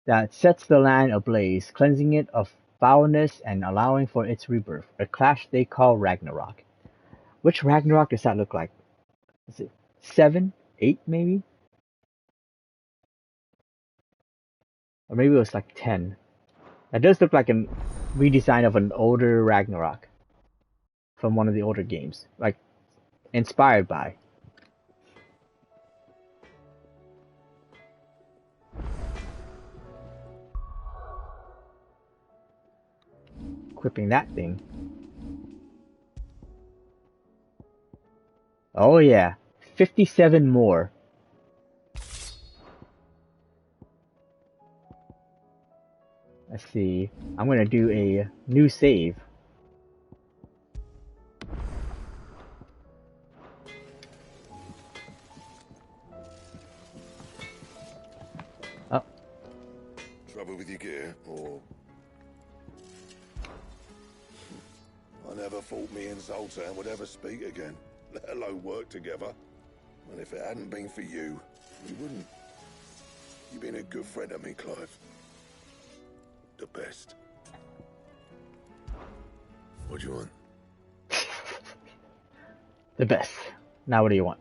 that sets the land ablaze, cleansing it of foulness and allowing for its rebirth. A clash they call Ragnarok. Which Ragnarok does that look like? Is it 7? 8 maybe? Or maybe it was like 10. That does look like a redesign of an older Ragnarok. From one of the older games. Like, inspired by. Equipping that thing. Oh yeah. 57 more. Let's see. I'm gonna do a new save. Oh. Trouble with your gear, or... I never thought me and Zoltan would ever speak again, let alone work together. And if it hadn't been for you, we wouldn't. You've been a good friend to me, Clive. The best. What do you want? The best. Now what do you want?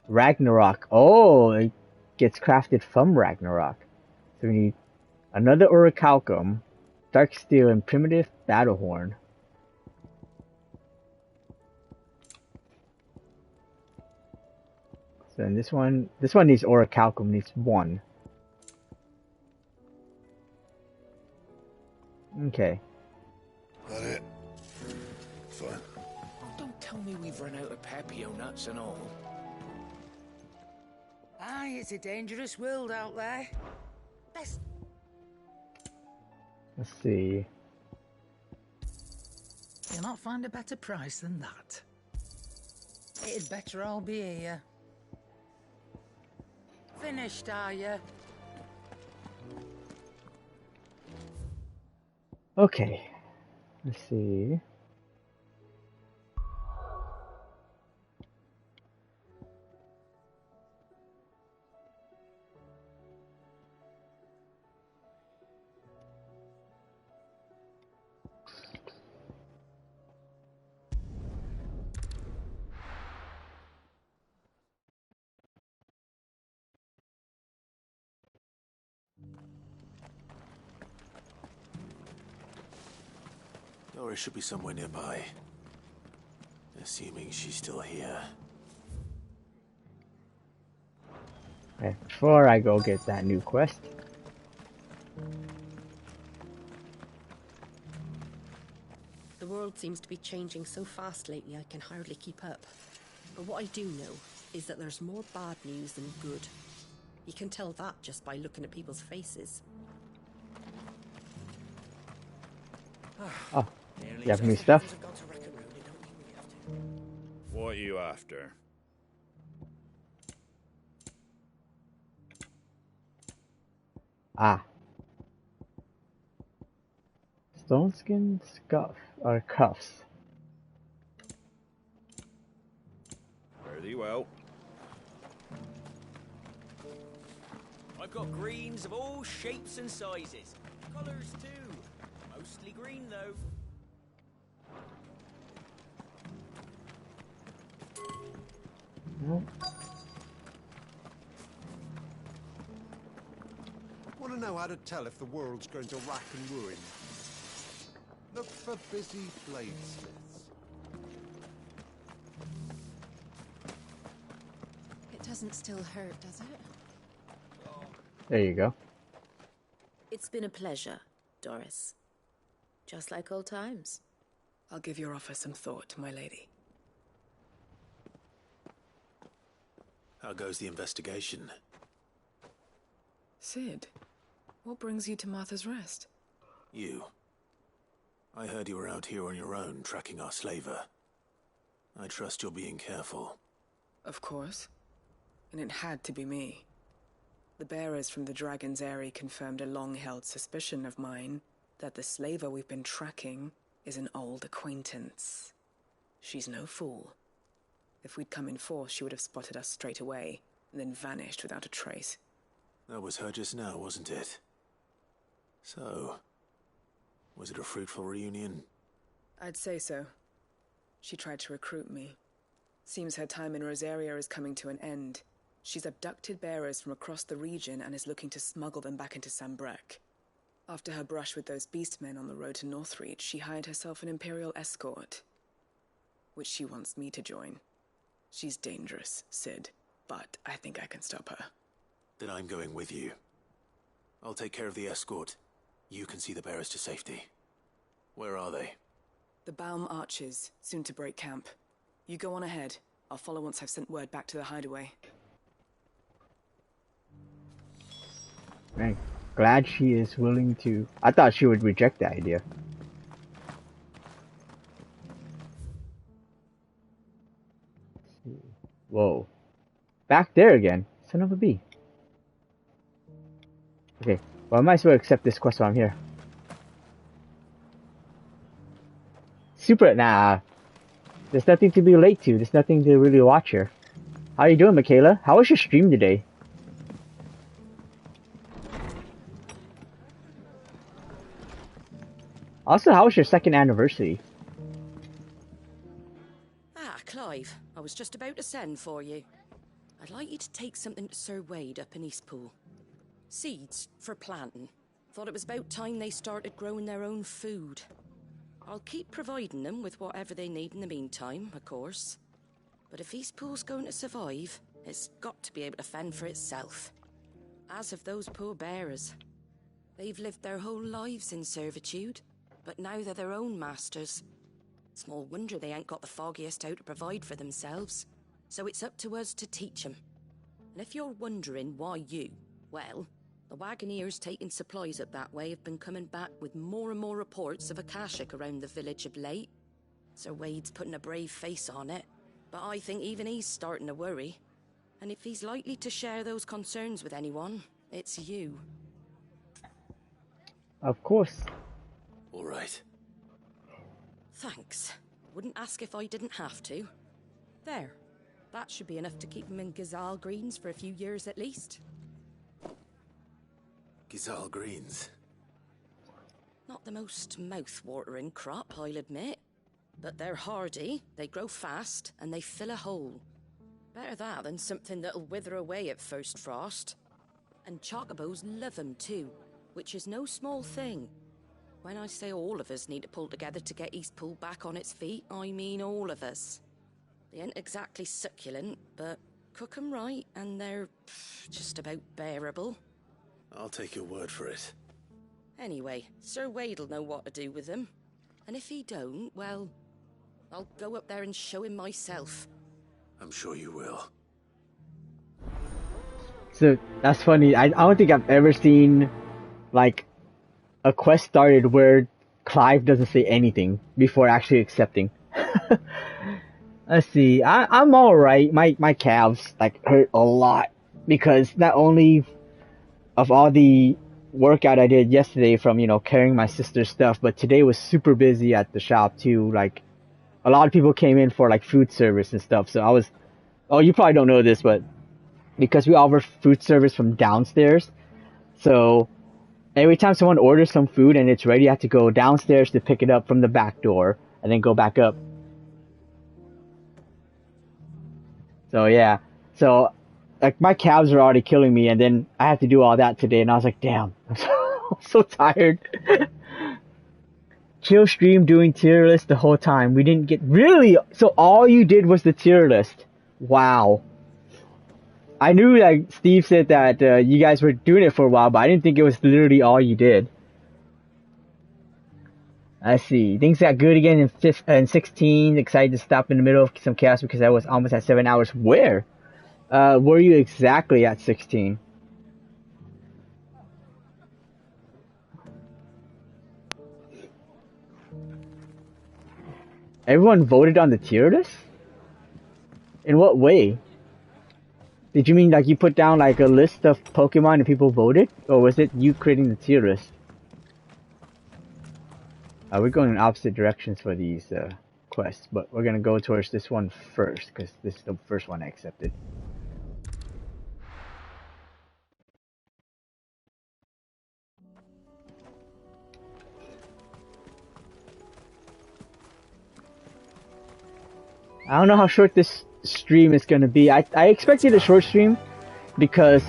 Ragnarok. Oh, it gets crafted from Ragnarok. So we need another orichalcum, dark steel, and primitive battle horn. So then this one needs orichalcum, needs 1. Okay. That it? Fine. Don't tell me we've run out of papio nuts and all. Aye, it's a dangerous world out there. see. You'll not find a better price than that. It'd better all be here. Finished, are you? Okay. Let's see. Dora should be somewhere nearby. Assuming she's still here. Okay, before I go get that new quest. The world seems to be changing so fast lately I can hardly keep up. But what I do know is that there's more bad news than good. You can tell that just by looking at people's faces. Oh, you have new stuff? What are you after? Ah. Stone skin scuff or cuffs. Very well. I've got greens of all shapes and sizes. Colours too. Mostly green though. Want to know how to tell if the world's going to rack and ruin? Look for busy bladesmiths. It doesn't still hurt, does it? There you go. It's been a pleasure, Doris. Just like old times. I'll give your offer some thought, my lady. How goes the investigation? Sid, what brings you to Martha's Rest? You. I heard you were out here on your own, tracking our slaver. I trust you're being careful. Of course. And it had to be me. The bearers from the Dragon's Eyrie confirmed a long-held suspicion of mine that the slaver we've been tracking is an old acquaintance. She's no fool. If we'd come in force, she would have spotted us straight away, and then vanished without a trace. That was her just now, wasn't it? So, was it a fruitful reunion? I'd say so. She tried to recruit me. Seems her time in Rosaria is coming to an end. She's abducted bearers from across the region and is looking to smuggle them back into Sambrek. After her brush with those beastmen on the road to Northreach, she hired herself an Imperial escort, which she wants me to join. She's dangerous, Sid, but I think I can stop her. Then I'm going with you. I'll take care of the escort. You can see the bearers to safety. Where are they? The Baum Archers, soon to break camp. You go on ahead. I'll follow once I've sent word back to the hideaway. Man, glad she is willing to... I thought she would reject the idea. Whoa. Back there again. Son of a bee. Okay, well I might as well accept this quest while I'm here. Super, nah. There's nothing to be late to. There's nothing to really watch here. How you doing, Michaela? How was your stream today? Also, how was your second anniversary? Ah, Clive, I was just about to send for you. I'd like you to take something to Sir Wade up in Eastpool. Seeds for planting. Thought it was about time they started growing their own food. I'll keep providing them with whatever they need in the meantime, of course. But if Eastpool's going to survive, it's got to be able to fend for itself. As of those poor bearers. They've lived their whole lives in servitude, but now they're their own masters. Small wonder they ain't got the foggiest how to provide for themselves. So it's up to us to teach them. And if you're wondering why you, well, The wagoners taking supplies up that way have been coming back with more and more reports of Akashic around the village of late. Sir Wade's putting a brave face on it, but I think even he's starting to worry. And if he's likely to share those concerns with anyone, it's you. Of course. All right. Thanks. Wouldn't ask if I didn't have to. There. That should be enough to keep him in Gazal Greens for a few years at least. Gazal Greens? Not the most mouth-watering crop, I'll admit. But they're hardy, they grow fast, and they fill a hole. Better that than something that'll wither away at first frost. And chocobos love 'em too, which is no small thing. When I say all of us need to pull together to get Eastpool back on its feet, I mean all of us. They ain't exactly succulent, but cook 'em right, and they're just about bearable. I'll take your word for it. Anyway, Sir Wade'll know what to do with them. And if he don't, well, I'll go up there and show him myself. I'm sure you will. So, that's funny. I don't think I've ever seen, like, a quest started where Clive doesn't say anything before actually accepting. Let's see. I'm alright. My calves, like, hurt a lot. Because not only of all the workout I did yesterday from, you know, carrying my sister's stuff, but today was super busy at the shop too. Like, a lot of people came in for, like, food service and stuff. So I was... Oh, you probably don't know this, but because we offer food service from downstairs, so every time someone orders some food and it's ready, I have to go downstairs to pick it up from the back door and then go back up. So yeah, so like my calves are already killing me, and then I have to do all that today, and I was like, damn, I'm so tired. Chill stream doing tier list the whole time. We didn't get really. So all you did was the tier list. Wow. I knew, like Steve said, that you guys were doing it for a while, but I didn't think it was literally all you did. Let's see. Things got good again in 16. Excited to stop in the middle of some chaos because I was almost at 7 hours. Where? Were you exactly at 16? Everyone voted on the tier list? In what way? Did you mean like you put down like a list of Pokemon and people voted? Or was it you creating the tier list? We're going in opposite directions for these quests, but we're gonna go towards this one first because this is the first one I accepted. I don't know how short this stream is gonna be. I expected a short stream because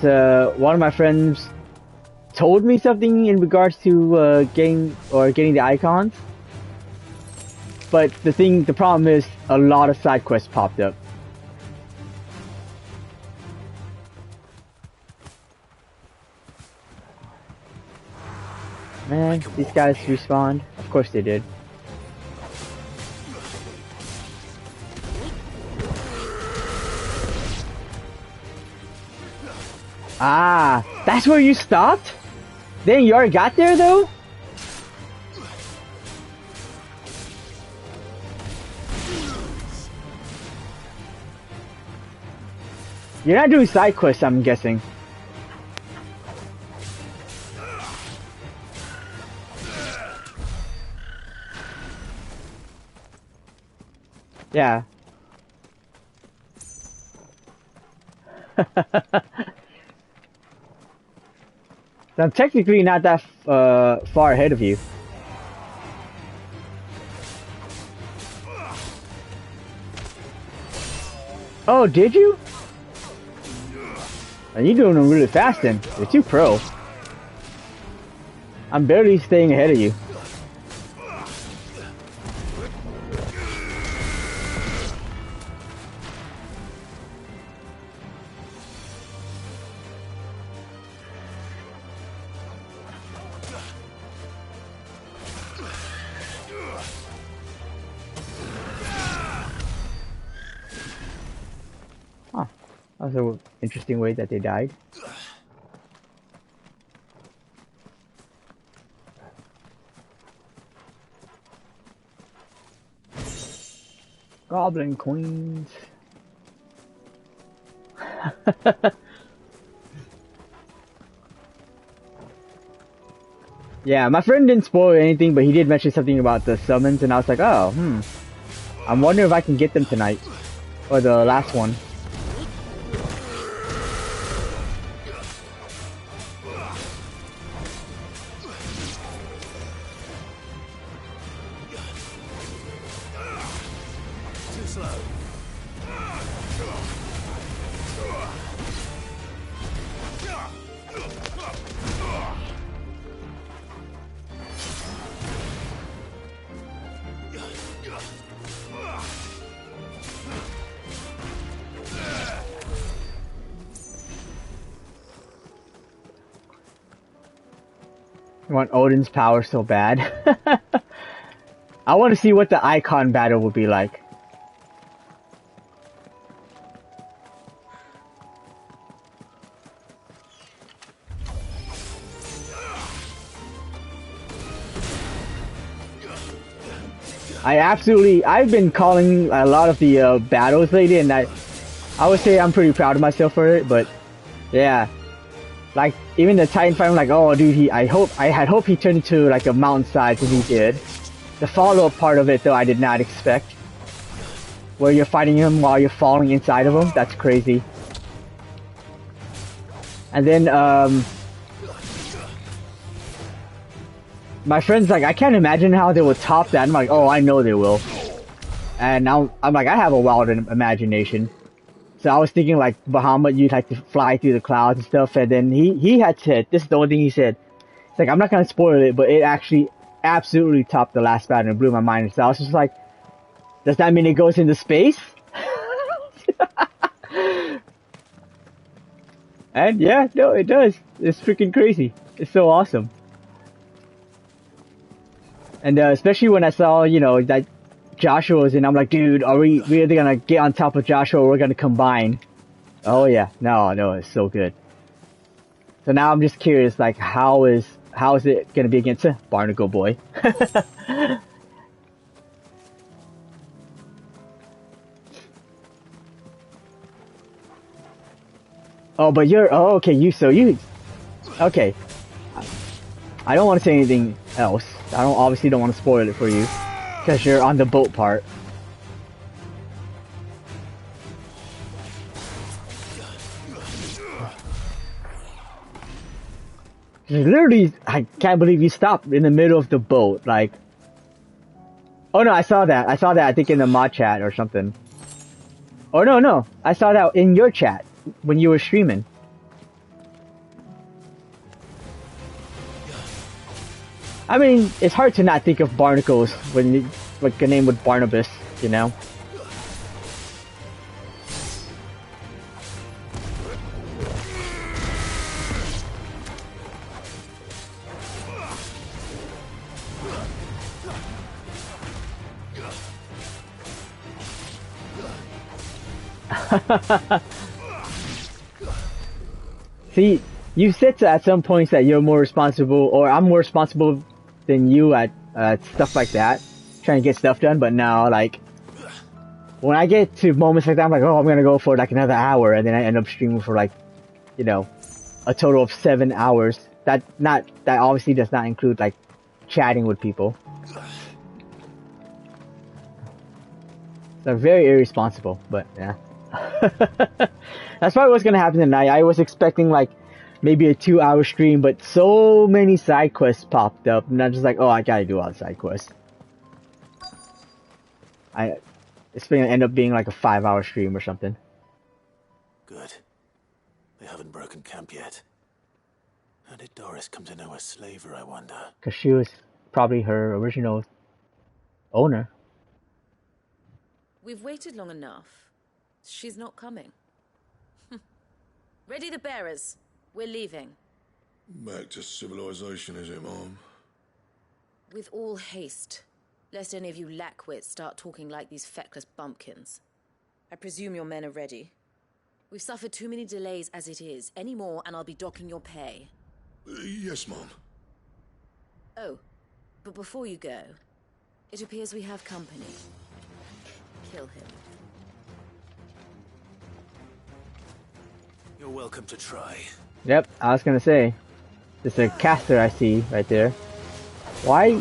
one of my friends told me something in regards to getting the icons. But the problem is a lot of side quests popped up. Man, these guys respawned. Of course they did. Ah, that's where you stopped? Then you already got there though? You're not doing side quests, I'm guessing. Yeah. So I'm technically not that far ahead of you. Oh, did you? And you're doing them really fast then. You're too pro. I'm barely staying ahead of you. That was an interesting way that they died. Goblin Queens. Yeah, my friend didn't spoil anything, but he did mention something about the summons, and I was like, oh, I'm wondering if I can get them tonight. Or the last one. Too slow. I want Odin's power so bad. I want to see what the icon battle would be like. I've been calling a lot of the battles lately, and I would say I'm pretty proud of myself for it, but yeah. Like, even the Titan fight, I'm like, oh dude, I had hoped he turned into like a mountainside, and he did. The follow-up part of it, though, I did not expect. Where you're fighting him while you're falling inside of him, that's crazy. And then, my friend's like, I can't imagine how they will top that. I'm like, oh, I know they will. And now, I'm like, I have a wild imagination. So I was thinking like Bahamut, you'd like to fly through the clouds and stuff, and then he had said, this is the only thing he said. It's like, I'm not gonna spoil it, but it actually absolutely topped the last battle and blew my mind. So I was just like, does that mean it goes into space? And yeah, no, it does. It's freaking crazy. It's so awesome. And especially when I saw, you know, that Joshua was in, I'm like, dude, are we either gonna get on top of Joshua or we're gonna combine? Oh yeah, no, it's so good. So now I'm just curious, like, how is it gonna be against a Barnacle Boy? Oh, but okay, okay. I don't want to say anything else. Obviously don't want to spoil it for you, because you're on the boat part. Literally, I can't believe you stopped in the middle of the boat, like... Oh no, I saw that, I think in the mod chat or something. Oh no, I saw that in your chat, when you were streaming. I mean, it's hard to not think of barnacles when like a name with Barnabas, you know? See, you said at some points that you're more responsible, or I'm more responsible than you at stuff like that, trying to get stuff done, but now, like, when I get to moments like that, I'm like, oh, I'm gonna go for like another hour, and then I end up streaming for like, you know, a total of 7 hours. That obviously does not include like chatting with people. They're very irresponsible, but yeah. That's probably what's gonna happen tonight. I was expecting like maybe a 2-hour stream, but so many side quests popped up, and I'm just like, oh, I gotta do all the side quests. It's gonna end up being like a 5-hour stream or something. Good. They haven't broken camp yet. How did Doris come to know a slaver, I wonder? Because she was probably her original owner. We've waited long enough. She's not coming. Ready the bearers. We're leaving. Back to civilization, is it, Mom? With all haste. Lest any of you lackwits start talking like these feckless bumpkins. I presume your men are ready. We've suffered too many delays as it is. Any more and I'll be docking your pay. Yes, Mom. Oh, but before you go, it appears we have company. kill him. You're welcome to try. Yep, I was gonna say. There's a caster I see right there. Why?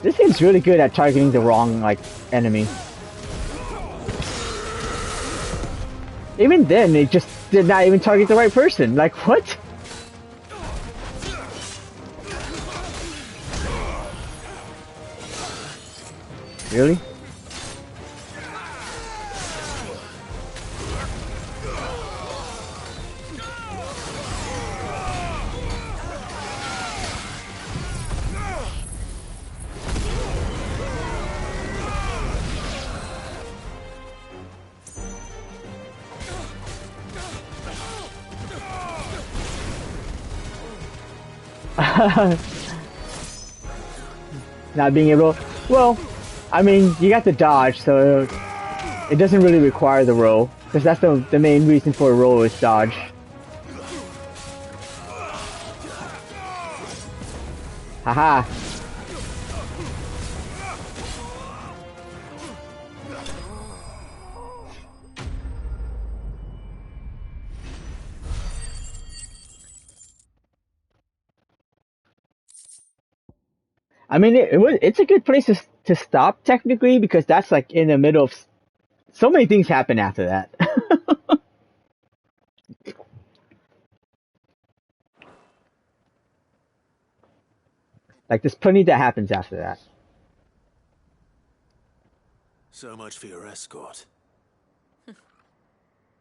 This game's really good at targeting the wrong, like, enemy. Even then, it just did not even target the right person. Like, what? Really? Not being able... Well, I mean, you got the dodge, so it doesn't really require the roll. Because that's the main reason for a roll is dodge. Haha. I mean, it's a good place to stop technically because that's like in the middle of so many things happen after that. Like there's plenty that happens after that. So much for your escort.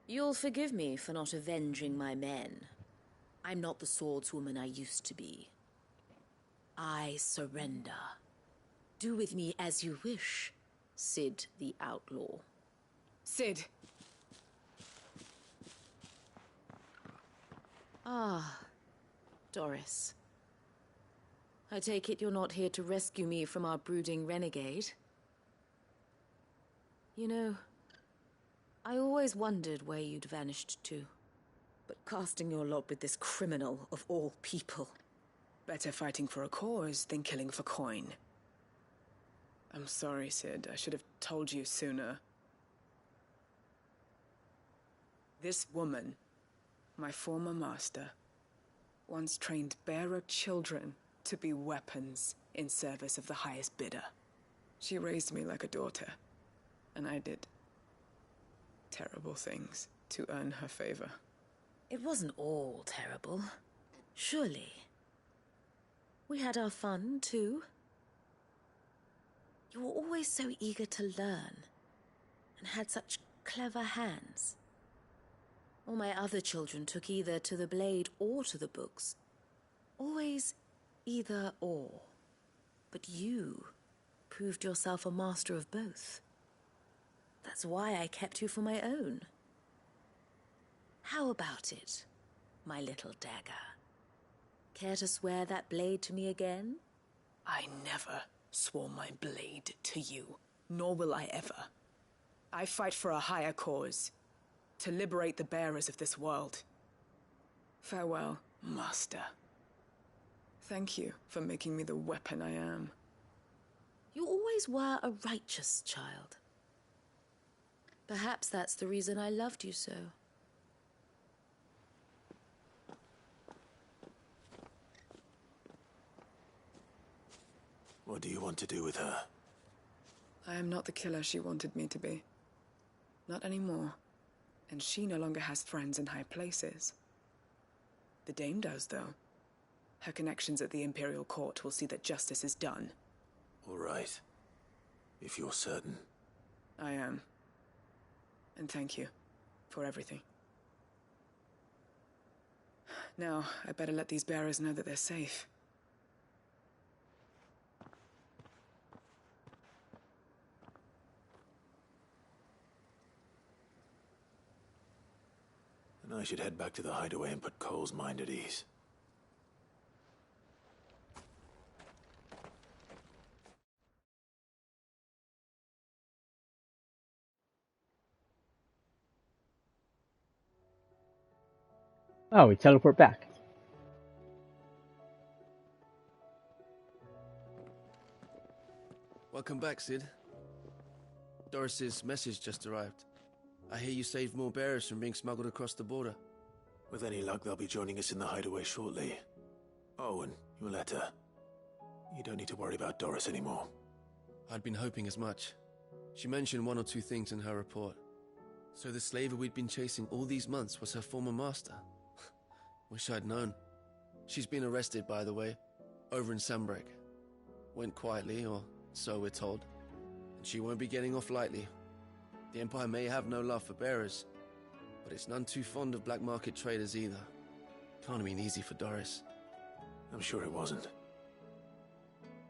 You'll forgive me for not avenging my men. I'm not the swordswoman I used to be. I surrender. Do with me as you wish, Sid the Outlaw. Sid. Ah, Doris. I take it you're not here to rescue me from our brooding renegade? You know, I always wondered where you'd vanished to. But casting your lot with this criminal of all people... Better fighting for a cause than killing for coin. I'm sorry, Sid. I should have told you sooner. This woman, my former master, once trained bearer children to be weapons in service of the highest bidder. She raised me like a daughter, and I did terrible things to earn her favor. It wasn't all terrible, surely. We had our fun, too. You were always so eager to learn, and had such clever hands. All my other children took either to the blade or to the books. Always either or. But you proved yourself a master of both. That's why I kept you for my own. How about it, my little dagger? Care to swear that blade to me again? I never swore my blade to you, nor will I ever. I fight for a higher cause, to liberate the bearers of this world. Farewell, Master. Thank you for making me the weapon I am. You always were a righteous child. Perhaps that's the reason I loved you so. What do you want to do with her? I am not the killer she wanted me to be. Not anymore. And she no longer has friends in high places. The Dame does, though. Her connections at the Imperial Court will see that justice is done. All right. If you're certain. I am. And thank you for everything. Now, I better let these bearers know that they're safe. And I should head back to the hideaway and put Cole's mind at ease. Oh, we teleport back. Welcome back, Sid. Doris's message just arrived. I hear you saved more bearers from being smuggled across the border. With any luck, they'll be joining us in the hideaway shortly. Oh, and your letter. You don't need to worry about Doris anymore. I'd been hoping as much. She mentioned one or two things in her report. So the slaver we'd been chasing all these months was her former master. Wish I'd known. She's been arrested, by the way, over in Sambrek. Went quietly, or so we're told. And she won't be getting off lightly. The Empire may have no love for bearers, but it's none too fond of black market traders either. Can't have been easy for Doris. I'm sure it wasn't.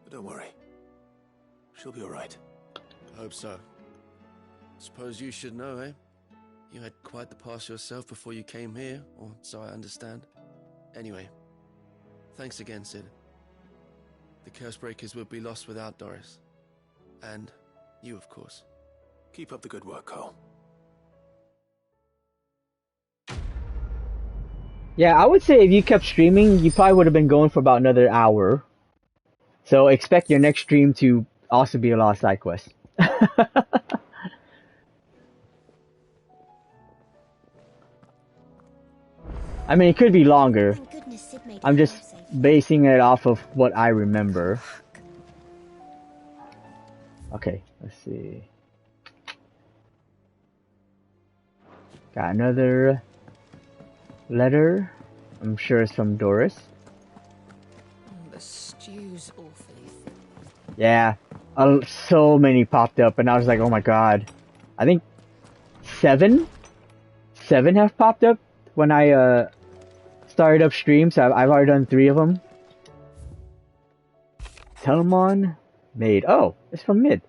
But don't worry. She'll be alright. I hope so. Suppose you should know, eh? You had quite the past yourself before you came here, or so I understand. Anyway, thanks again, Sid. The Cursebreakers would be lost without Doris. And you, of course. Keep up the good work, Cole. Yeah, I would say if you kept streaming, you probably would have been going for about another hour. So expect your next stream to also be a lot of side quests. I mean, it could be longer. I'm just basing it off of what I remember. Okay, let's see. Got another letter. I'm sure it's from Doris. The stew's awfully thick. Yeah, so many popped up, and I was like, oh my god. I think 7 have popped up when I started up stream, so I've already done 3 of them. Telemon made. Oh, it's from Mid.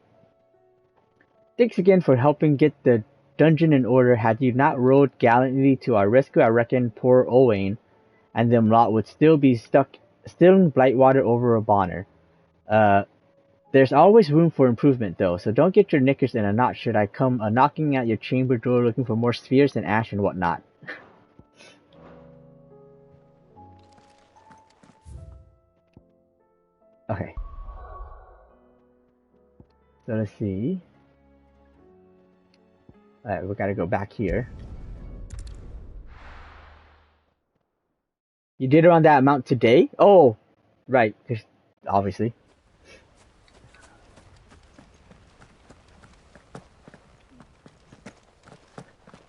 Thanks again for helping get the dungeon in order. Had you not rode gallantly to our rescue, I reckon poor Owain and them lot would still be stuck still in Blightwater over a bonner. There's always room for improvement though, so don't get your knickers in a knot should I come knocking at your chamber door looking for more spheres and ash and whatnot. Okay. So let's see. Alright, we gotta go back here. You did around that amount today? Oh, right, obviously.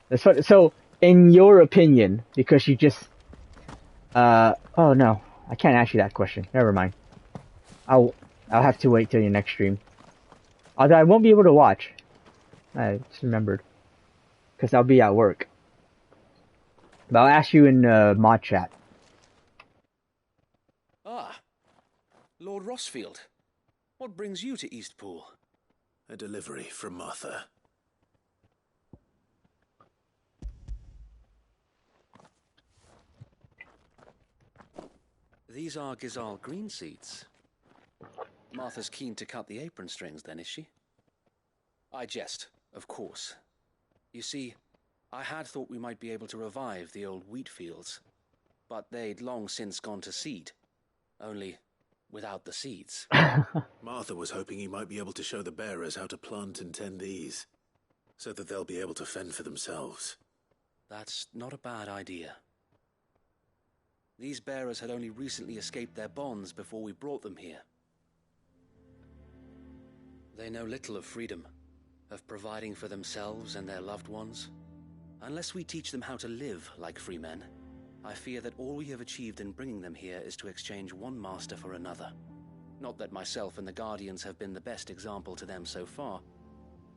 That's what, so, in your opinion, because you just, oh no, I can't ask you that question. Never mind. I'll have to wait till your next stream. Although I won't be able to watch. I just remembered. Because I'll be at work. But I'll ask you in mod chat. Ah, Lord Rossfield. What brings you to Eastpool? A delivery from Martha. These are Gizal green seeds. Martha's keen to cut the apron strings then, is she? I jest, of course. You see, I had thought we might be able to revive the old wheat fields, but they'd long since gone to seed. Only without the seeds. Martha was hoping he might be able to show the bearers how to plant and tend these, so that they'll be able to fend for themselves. That's not a bad idea. These bearers had only recently escaped their bonds before we brought them here. They know little of freedom, of providing for themselves and their loved ones. Unless we teach them how to live like free men, I fear that all we have achieved in bringing them here is to exchange one master for another. Not that myself and the Guardians have been the best example to them so far,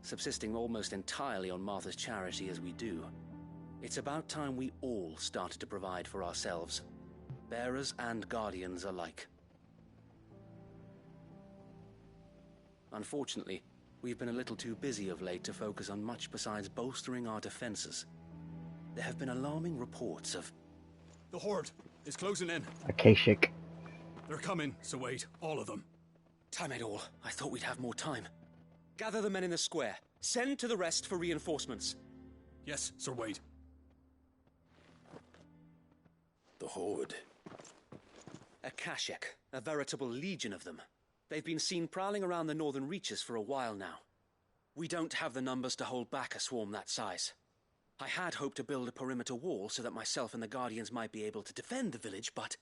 subsisting almost entirely on Martha's charity as we do. It's about time we all started to provide for ourselves, bearers and Guardians alike. Unfortunately, we've been a little too busy of late to focus on much besides bolstering our defenses. There have been alarming reports of... The Horde is closing in. Akashic. They're coming, so wait, all of them. Damn it all, I thought we'd have more time. Gather the men in the square. Send to the rest for reinforcements. Yes, Sir Wade. The Horde. Akashic, a veritable legion of them. They've been seen prowling around the northern reaches for a while now. We don't have the numbers to hold back a swarm that size. I had hoped to build a perimeter wall so that myself and the Guardians might be able to defend the village, but...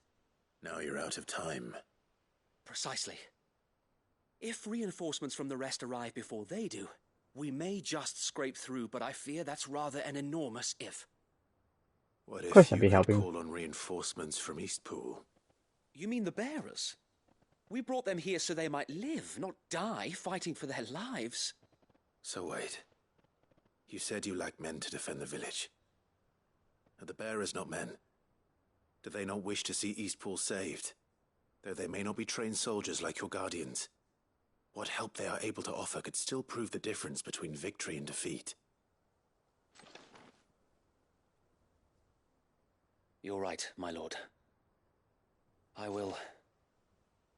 Now you're out of time. Precisely. If reinforcements from the rest arrive before they do, we may just scrape through, but I fear that's rather an enormous if. What Of course if I'd you be could helping. call on reinforcements from Eastpool? You mean the bearers? We brought them here so they might live, not die, fighting for their lives. So wait. You said you lacked men to defend the village. Are the bearers not men? Do they not wish to see Eastpool saved? Though they may not be trained soldiers like your guardians. What help they are able to offer could still prove the difference between victory and defeat. You're right, my lord. I will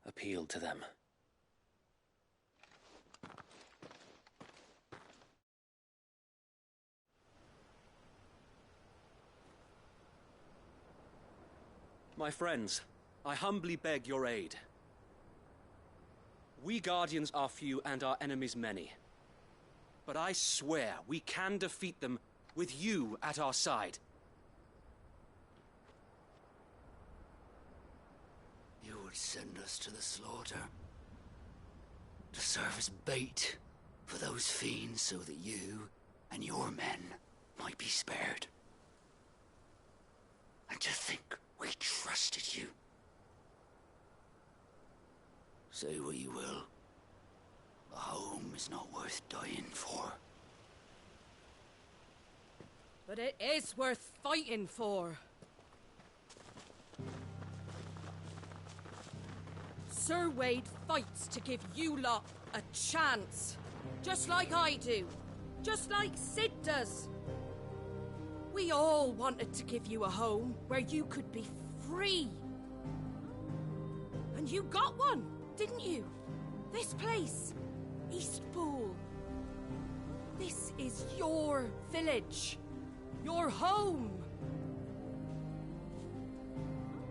appeal to them. My friends, I humbly beg your aid. We Guardians are few and our enemies many. But I swear we can defeat them with you at our side. You would send us to the slaughter, to serve as bait for those fiends so that you and your men might be spared. And to think we trusted you. Say what you will, a home is not worth dying for. But it is worth fighting for. Sir Wade fights to give you lot a chance. Just like I do. Just like Sid does. We all wanted to give you a home where you could be free. And you got one, didn't you? This place, Eastpool. This is your village. Your home.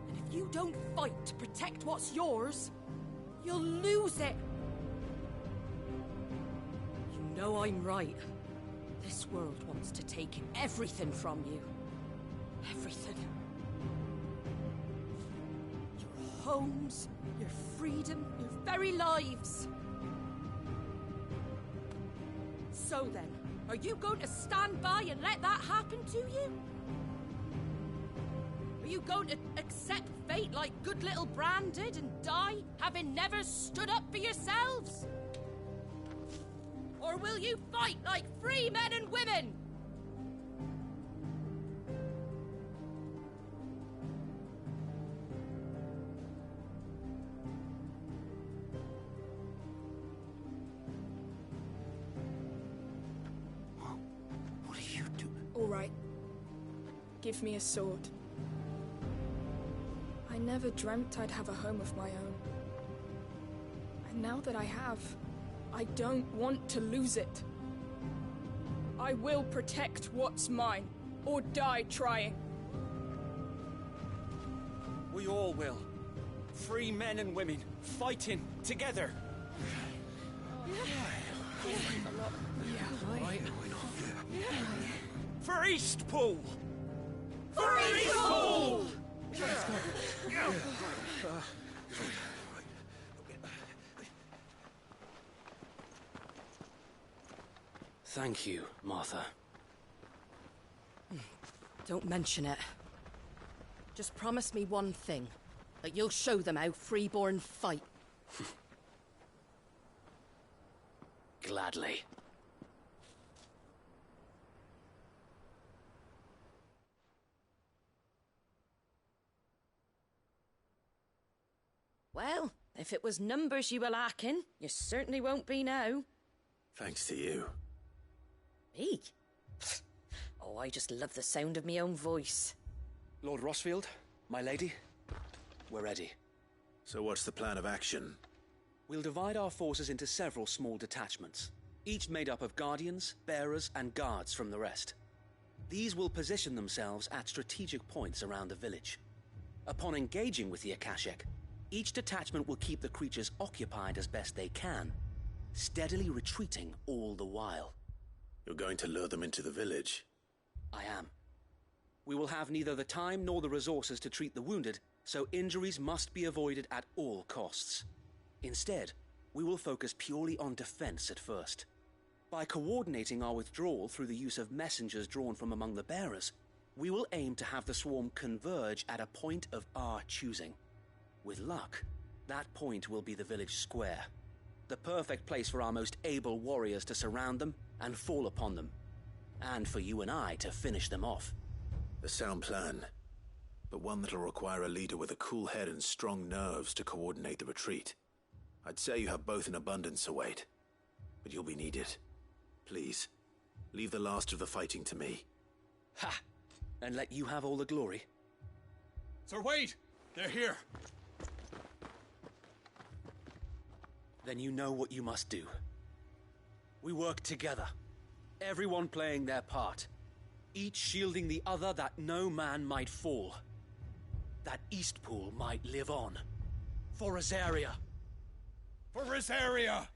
And if you don't fight to protect what's yours, you'll lose it. You know I'm right. This world wants to take everything from you. Everything. Your homes, your freedom, your very lives. So then, are you going to stand by and let that happen to you? Are you going to accept fate like good little Bran did and die, having never stood up for yourselves? Or will you fight like free men and women? What are you doing? All right. Give me a sword. I never dreamt I'd have a home of my own. And now that I have, I don't want to lose it. I will protect what's mine, or die trying. We all will. Free men and women, fighting together. For Eastpool! For Eastpool! Thank you, Martha. Don't mention it. Just promise me one thing. That you'll show them how freeborn fight. Gladly. Well, if it was numbers you were lacking, you certainly won't be now. Thanks to you. Me? Oh, I just love the sound of my own voice. Lord Rossfield, my lady, we're ready. So what's the plan of action? We'll divide our forces into several small detachments, each made up of guardians, bearers, and guards from the rest. These will position themselves at strategic points around the village. Upon engaging with the Akashic, each detachment will keep the creatures occupied as best they can. steadily retreating all the while. You're going to lure them into the village? I am. We will have neither the time nor the resources to treat the wounded, so injuries must be avoided at all costs. Instead, we will focus purely on defense at first. By coordinating our withdrawal through the use of messengers drawn from among the bearers, we will aim to have the swarm converge at a point of our choosing. With luck, that point will be the village square, the perfect place for our most able warriors to surround them and fall upon them, and for you and I to finish them off. A sound plan, but one that'll require a leader with a cool head and strong nerves to coordinate the retreat. I'd say you have both in abundance, Sir Wade, but you'll be needed. Please, leave the last of the fighting to me. Ha! And let you have all the glory. Sir Wade! They're here! Then you know what you must do. We work together, everyone playing their part, each shielding the other that no man might fall, that Eastpool might live on. For Rosaria! For Rosaria!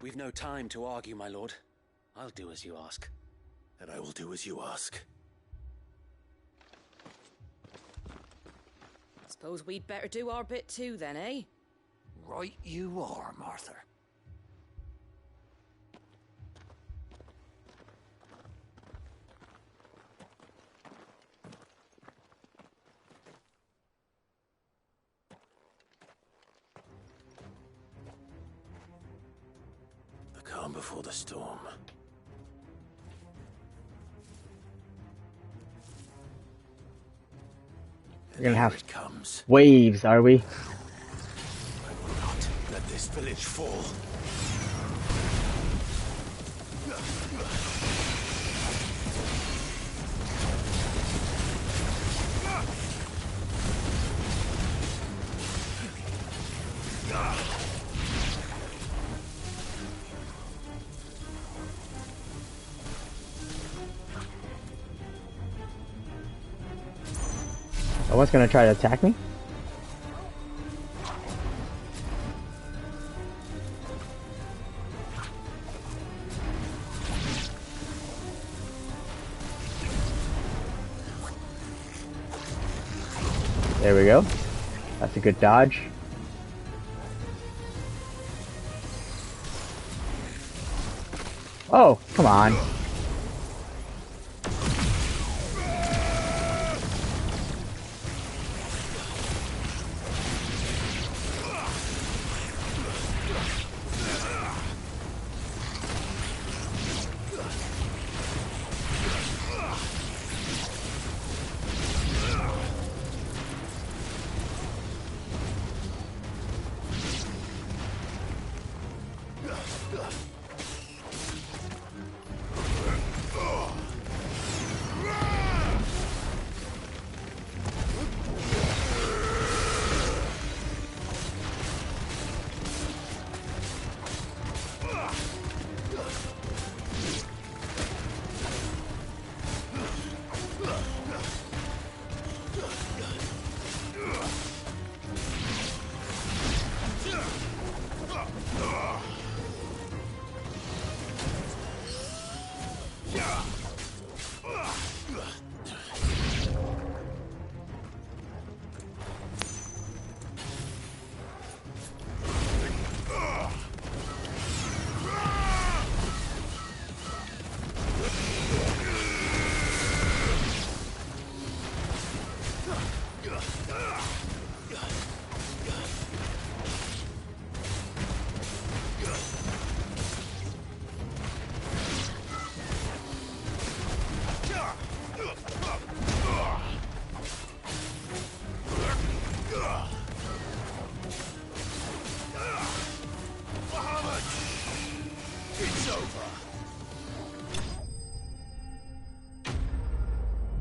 We've no time to argue, my lord. I'll do as you ask. And I will do as you ask. Suppose we'd better do our bit too then, eh? Right you are, Martha. The calm before the storm. We're gonna have Here it comes. waves, are we? I will not let this village fall. Someone's gonna try to attack me? There we go. That's a good dodge. Oh, come on.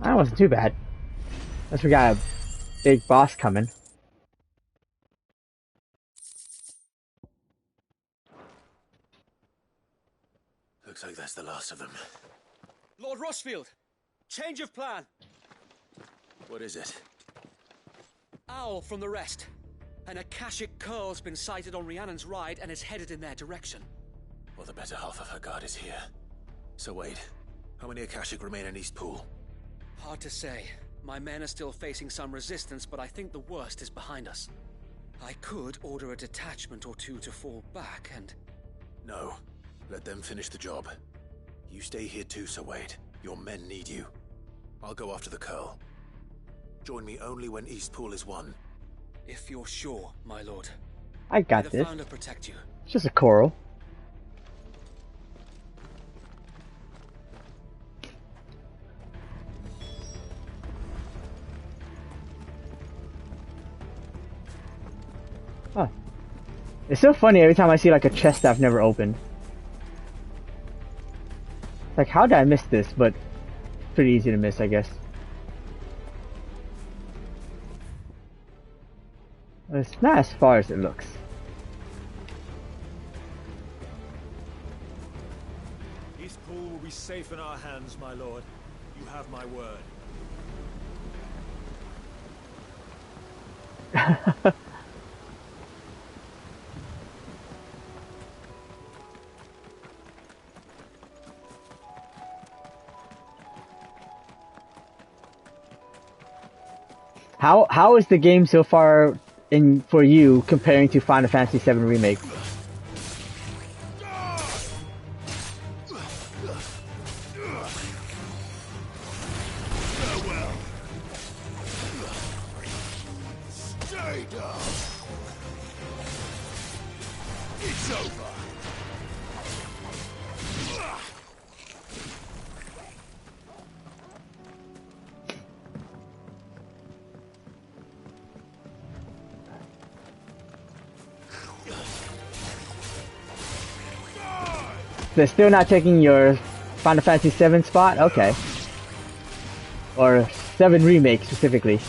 That wasn't too bad. Unless we got a big boss coming. Looks like that's the last of them. Lord Rossfield! Change of plan! What is it? Owl from the rest. An Akashic Curl's been sighted on Rhiannon's ride and is headed in their direction. Well, the better half of her guard is here. So Wade, how many Akashic remain in Eastpool? Hard to say. My men are still facing some resistance, but I think the worst is behind us. I could order a detachment or two to fall back and... No. Let them finish the job. You stay here too, Sir Wade. Your men need you. I'll go after the Curl. Join me only when Eastpool is won. If you're sure, my lord. I got May this. the Founder protect you. It's just a coral. Huh. It's so funny every time I see like a chest I've never opened. Like, how did I miss this? But it's pretty easy to miss, I guess. It's not as far as it looks. Eastpool will be safe in our hands, my lord. You have my word. How is the game so far in for you comparing to Final Fantasy VII Remake? Stay down. It's over. They're still not taking your Final Fantasy VII spot? Okay. Or 7 Remake specifically.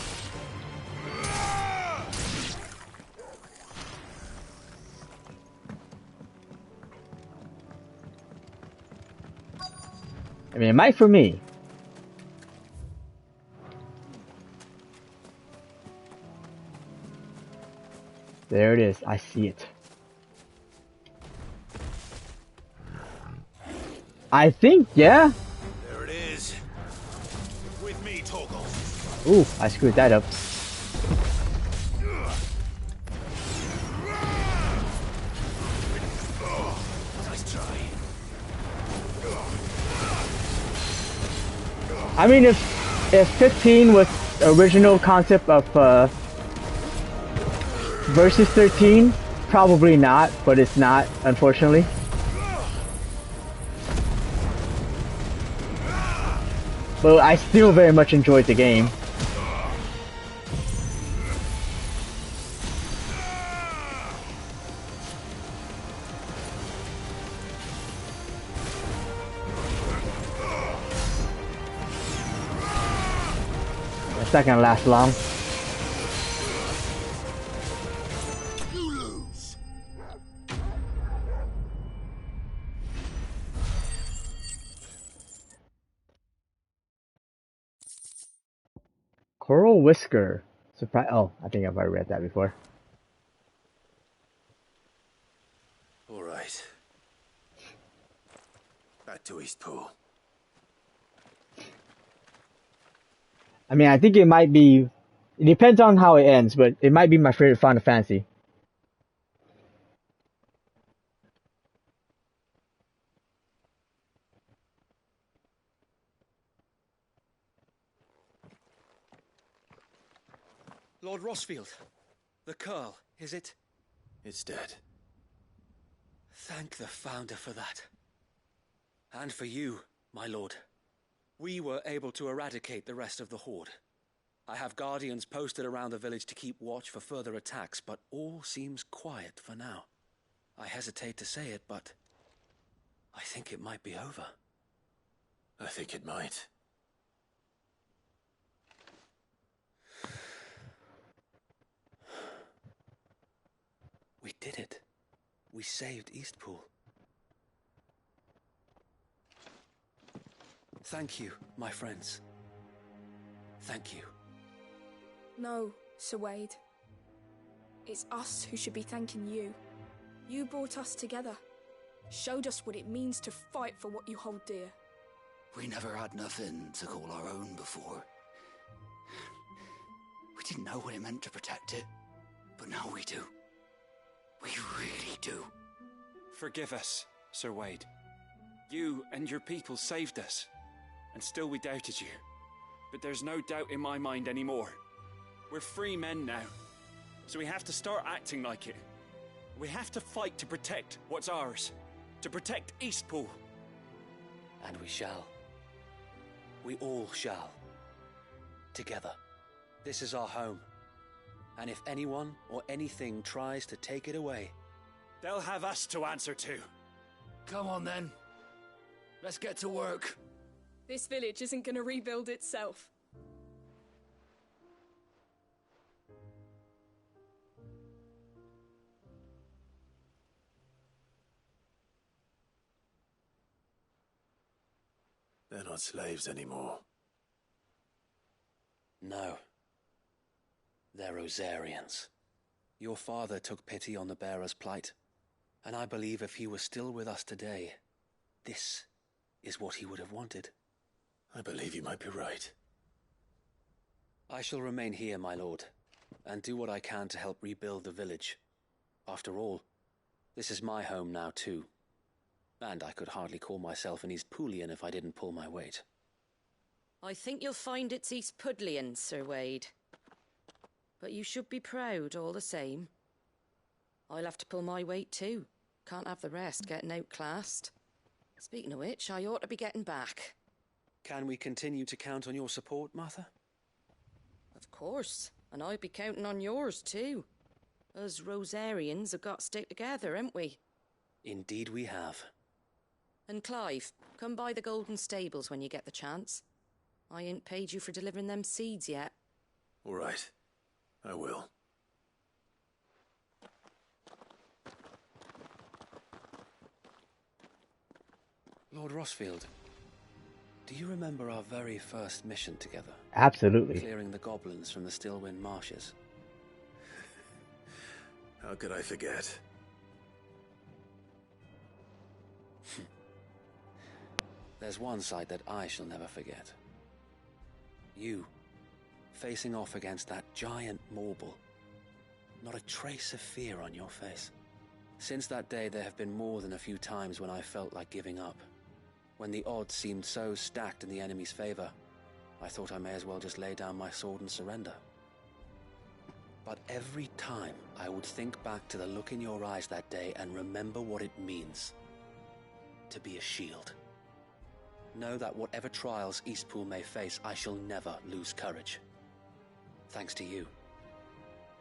I mean, it might for me. There it is. I see it. I think, yeah. There it is. With me, Torgal. Ooh, I screwed that up. Nice try. I mean, if 15 was the original concept of versus 13, probably not, but it's not, unfortunately. But I still very much enjoyed the game. It's not gonna last long. Coral Whisker. Surprise! Oh, I think I've already read that before. All right. Back to Eastpool. I mean, I think it might be. It depends on how it ends, but it might be my favorite Final Fantasy. Lord Rossfield, the Curl, is it? It's dead. Thank the Founder for that. And for you, my lord. We were able to eradicate the rest of the Horde. I have guardians posted around the village to keep watch for further attacks, but all seems quiet for now. I hesitate to say it, but I think it might be over. I think it might. We did it. We saved Eastpool. Thank you, my friends. Thank you. No, Sir Wade. It's us who should be thanking you. You brought us together. Showed us what it means to fight for what you hold dear. We never had nothing to call our own before. We didn't know what it meant to protect it, but now we do. We really do. Forgive us, Sir Wade. You and your people saved us, and still we doubted you. But there's no doubt in my mind anymore. We're free men now, so we have to start acting like it. We have to fight to protect what's ours, to protect Eastpool. And we shall. We all shall. Together. This is our home. And if anyone or anything tries to take it away, they'll have us to answer to. Come on then. Let's get to work. This village isn't going to rebuild itself. They're not slaves anymore. No. They're Rosarians. Your father took pity on the bearer's plight, and I believe if he was still with us today, this is what he would have wanted. I believe you might be right. I shall remain here, my lord, and do what I can to help rebuild the village. After all, this is my home now too, and I could hardly call myself an Eastpoolian if I didn't pull my weight. I think you'll find it's Eastpudlian, Sir Wade. But you should be proud all the same. I'll have to pull my weight too. Can't have the rest getting outclassed. Speaking of which, I ought to be getting back. Can we continue to count on your support, Martha? Of course, and I'll be counting on yours too. Us Rosarians have got to stick together, haven't we? Indeed we have. And Clive, come by the Golden Stables when you get the chance. I ain't paid you for delivering them seeds yet. All right. I will. Lord Rossfield, do you remember our very first mission together? Absolutely. Clearing the goblins from the Stillwind marshes. How could I forget? There's one sight that I shall never forget. You, facing off against that giant Morble. Not a trace of fear on your face. Since that day, there have been more than a few times when I felt like giving up. When the odds seemed so stacked in the enemy's favor, I thought I may as well just lay down my sword and surrender. But every time I would think back to the look in your eyes that day and remember what it means to be a shield. Know that whatever trials Eastpool may face, I shall never lose courage. Thanks to you.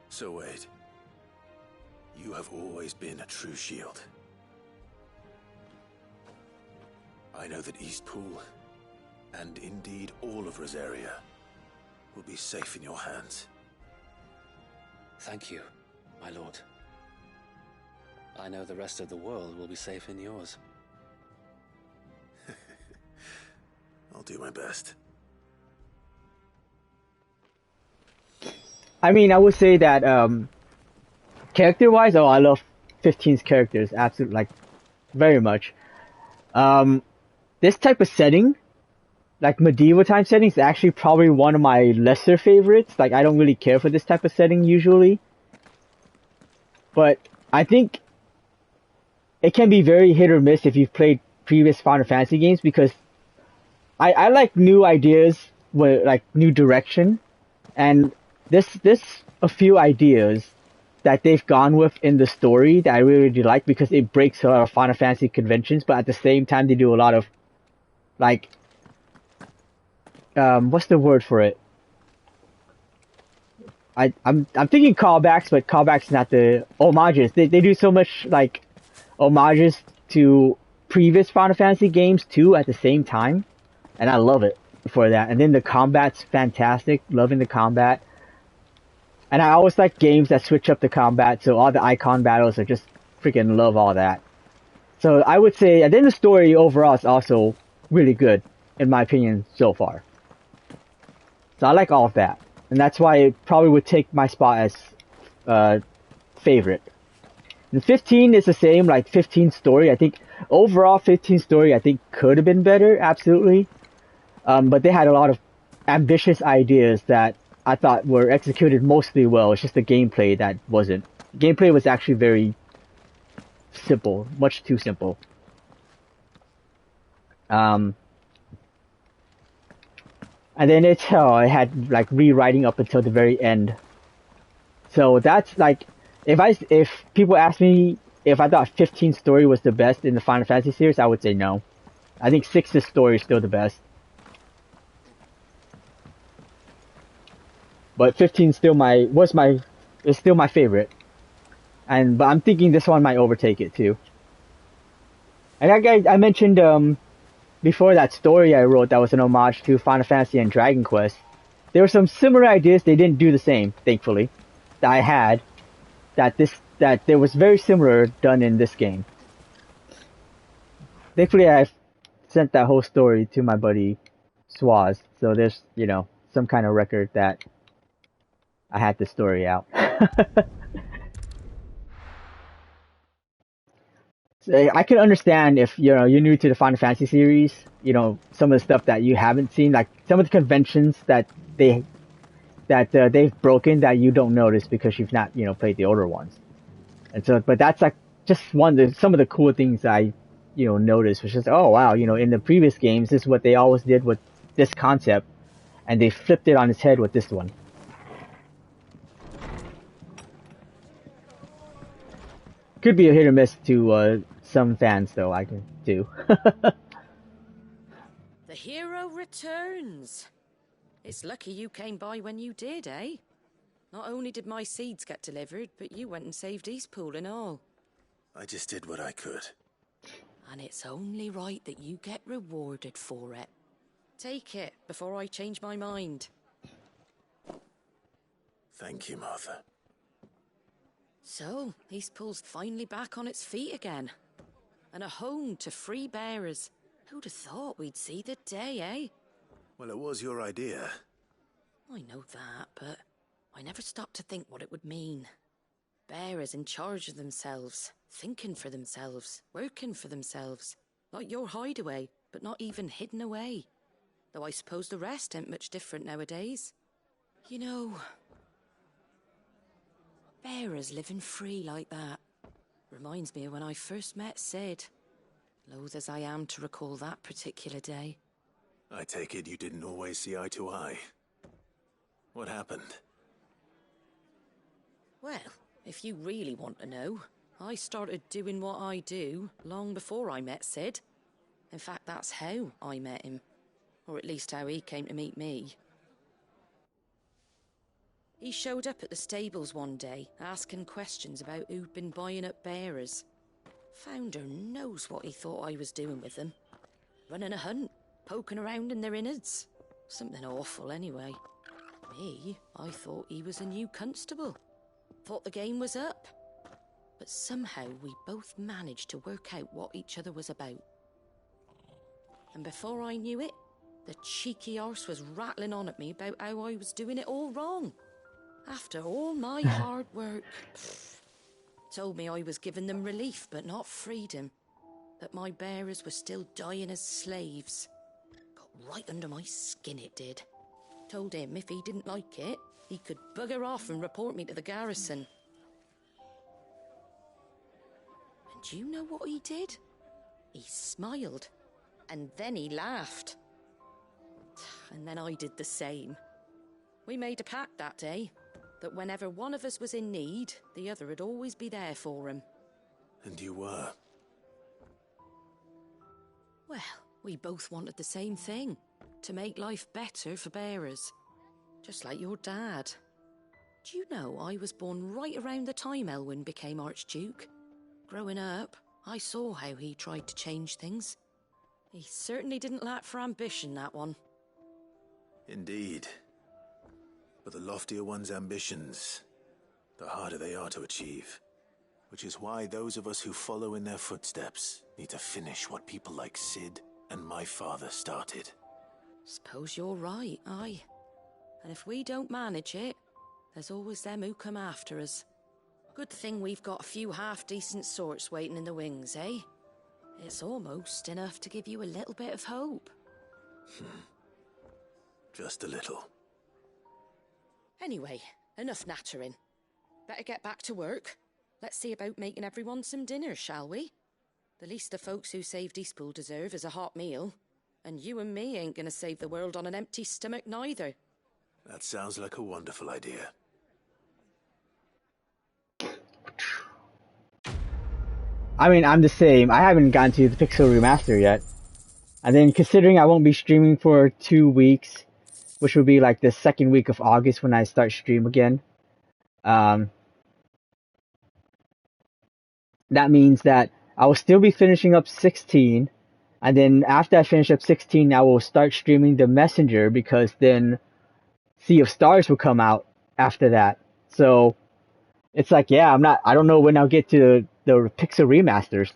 So Wade, you have always been a true shield. I know that Eastpool, and indeed all of Rosaria, will be safe in your hands. Thank you, my lord. I know the rest of the world will be safe in yours. I'll do my best. I mean, I would say that character-wise, I love 15's characters, absolutely, like, very much. This type of setting, like medieval time settings, is actually probably one of my lesser favorites. Like, I don't really care for this type of setting usually. But I think it can be very hit or miss if you've played previous Final Fantasy games, because I like new ideas, like new direction, and there's a few ideas that they've gone with in the story that I really like, because it breaks a lot of Final Fantasy conventions, but at the same time they do a lot of, like, what's the word for it? I'm thinking callbacks, but callbacks not the homages. They do so much, like, homages to previous Final Fantasy games too at the same time, and I love it for that. And then the combat's fantastic, loving the combat. And I always like games that switch up the combat, so all the icon battles are just freaking love all that. So I would say, and then the story overall is also really good, in my opinion, so far. So I like all of that. And that's why it probably would take my spot as favorite. And 15 is the same, like 15 story. I think overall 15 story I think could have been better, absolutely. But they had a lot of ambitious ideas that I thought were executed mostly well. It's just the gameplay that wasn't. Gameplay was actually very simple, much too simple. And then it had like rewriting up until the very end. So that's like, if people ask me if I thought 15 story was the best in the Final Fantasy series, I would say no. I think 6's story is still the best. But 15 is still my favorite. But I'm thinking this one might overtake it too. And I mentioned before that story I wrote that was an homage to Final Fantasy and Dragon Quest. There were some similar ideas. They didn't do the same, thankfully, that I had. That there was very similar done in this game. Thankfully, I sent that whole story to my buddy Swaz, so there's some kind of record that I had the story out. So I can understand if you're new to the Final Fantasy series, some of the stuff that you haven't seen, like some of the conventions that they've broken that you don't notice because you've not played the older ones. And so, but that's like just some of the cool things I noticed, was just, oh wow, in the previous games this is what they always did with this concept, and they flipped it on its head with this one. Could be a hit or miss to some fans, though, I can do. The hero returns. It's lucky you came by when you did, eh? Not only did my seeds get delivered, but you went and saved Eastpool and all. I just did what I could. And it's only right that you get rewarded for it. Take it before I change my mind. Thank you, Martha. So, Eastpool's finally back on its feet again. And a home to free bearers. Who'd have thought we'd see the day, eh? Well, it was your idea. I know that, but I never stopped to think what it would mean. Bearers in charge of themselves, thinking for themselves, working for themselves. Like your hideaway, but not even hidden away. Though I suppose the rest ain't much different nowadays. Bearers living free like that reminds me of when I first met Sid. Loath as I am to recall that particular day. I take it you didn't always see eye to eye. What happened? Well, if you really want to know, I started doing what I do long before I met Sid. In fact, that's how I met him. Or at least how he came to meet me. He showed up at the stables one day, asking questions about who'd been buying up bearers. Founder knows what he thought I was doing with them. Running a hunt, poking around in their innards. Something awful anyway. Me, I thought he was a new constable. Thought the game was up. But somehow we both managed to work out what each other was about. And before I knew it, the cheeky arse was rattling on at me about how I was doing it all wrong. After all my hard work. Told me I was giving them relief, but not freedom. That my bearers were still dying as slaves. Got right under my skin, it did. Told him if he didn't like it, he could bugger off and report me to the garrison. And do you know what he did? He smiled. And then he laughed. And then I did the same. We made a pact that day, that whenever one of us was in need, the other would always be there for him. And you were? Well, we both wanted the same thing. To make life better for bearers. Just like your dad. Do you know I was born right around the time Elwyn became Archduke? Growing up, I saw how he tried to change things. He certainly didn't lack for ambition, that one. Indeed. But the loftier one's ambitions, the harder they are to achieve. Which is why those of us who follow in their footsteps need to finish what people like Sid and my father started. Suppose you're right, aye. And if we don't manage it, there's always them who come after us. Good thing we've got a few half-decent sorts waiting in the wings, eh? It's almost enough to give you a little bit of hope. Just a little. Anyway, enough nattering. Better get back to work. Let's see about making everyone some dinner, shall we? The least the folks who saved Eastpool deserve is a hot meal. And you and me ain't gonna save the world on an empty stomach neither. That sounds like a wonderful idea. I mean, I'm the same. I haven't gotten to the Pixel Remaster yet. And then considering I won't be streaming for 2 weeks, which will be like the second week of August when I start stream again. That means that I will still be finishing up 16. And then after I finish up 16, I will start streaming The Messenger because then Sea of Stars will come out after that. So it's like, yeah, I don't know when I'll get to the Pixel remasters.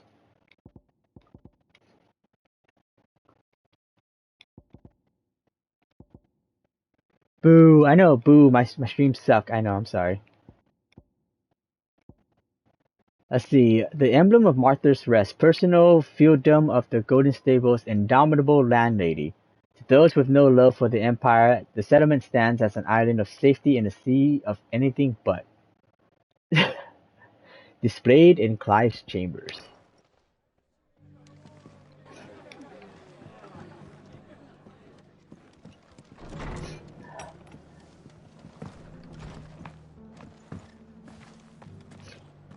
Boo, I know, boo, my streams suck. I know, I'm sorry. Let's see. The emblem of Martha's Rest, personal fieldom of the Golden Stable's indomitable landlady. To those with no love for the Empire, the settlement stands as an island of safety in a sea of anything but. Displayed in Clive's chambers.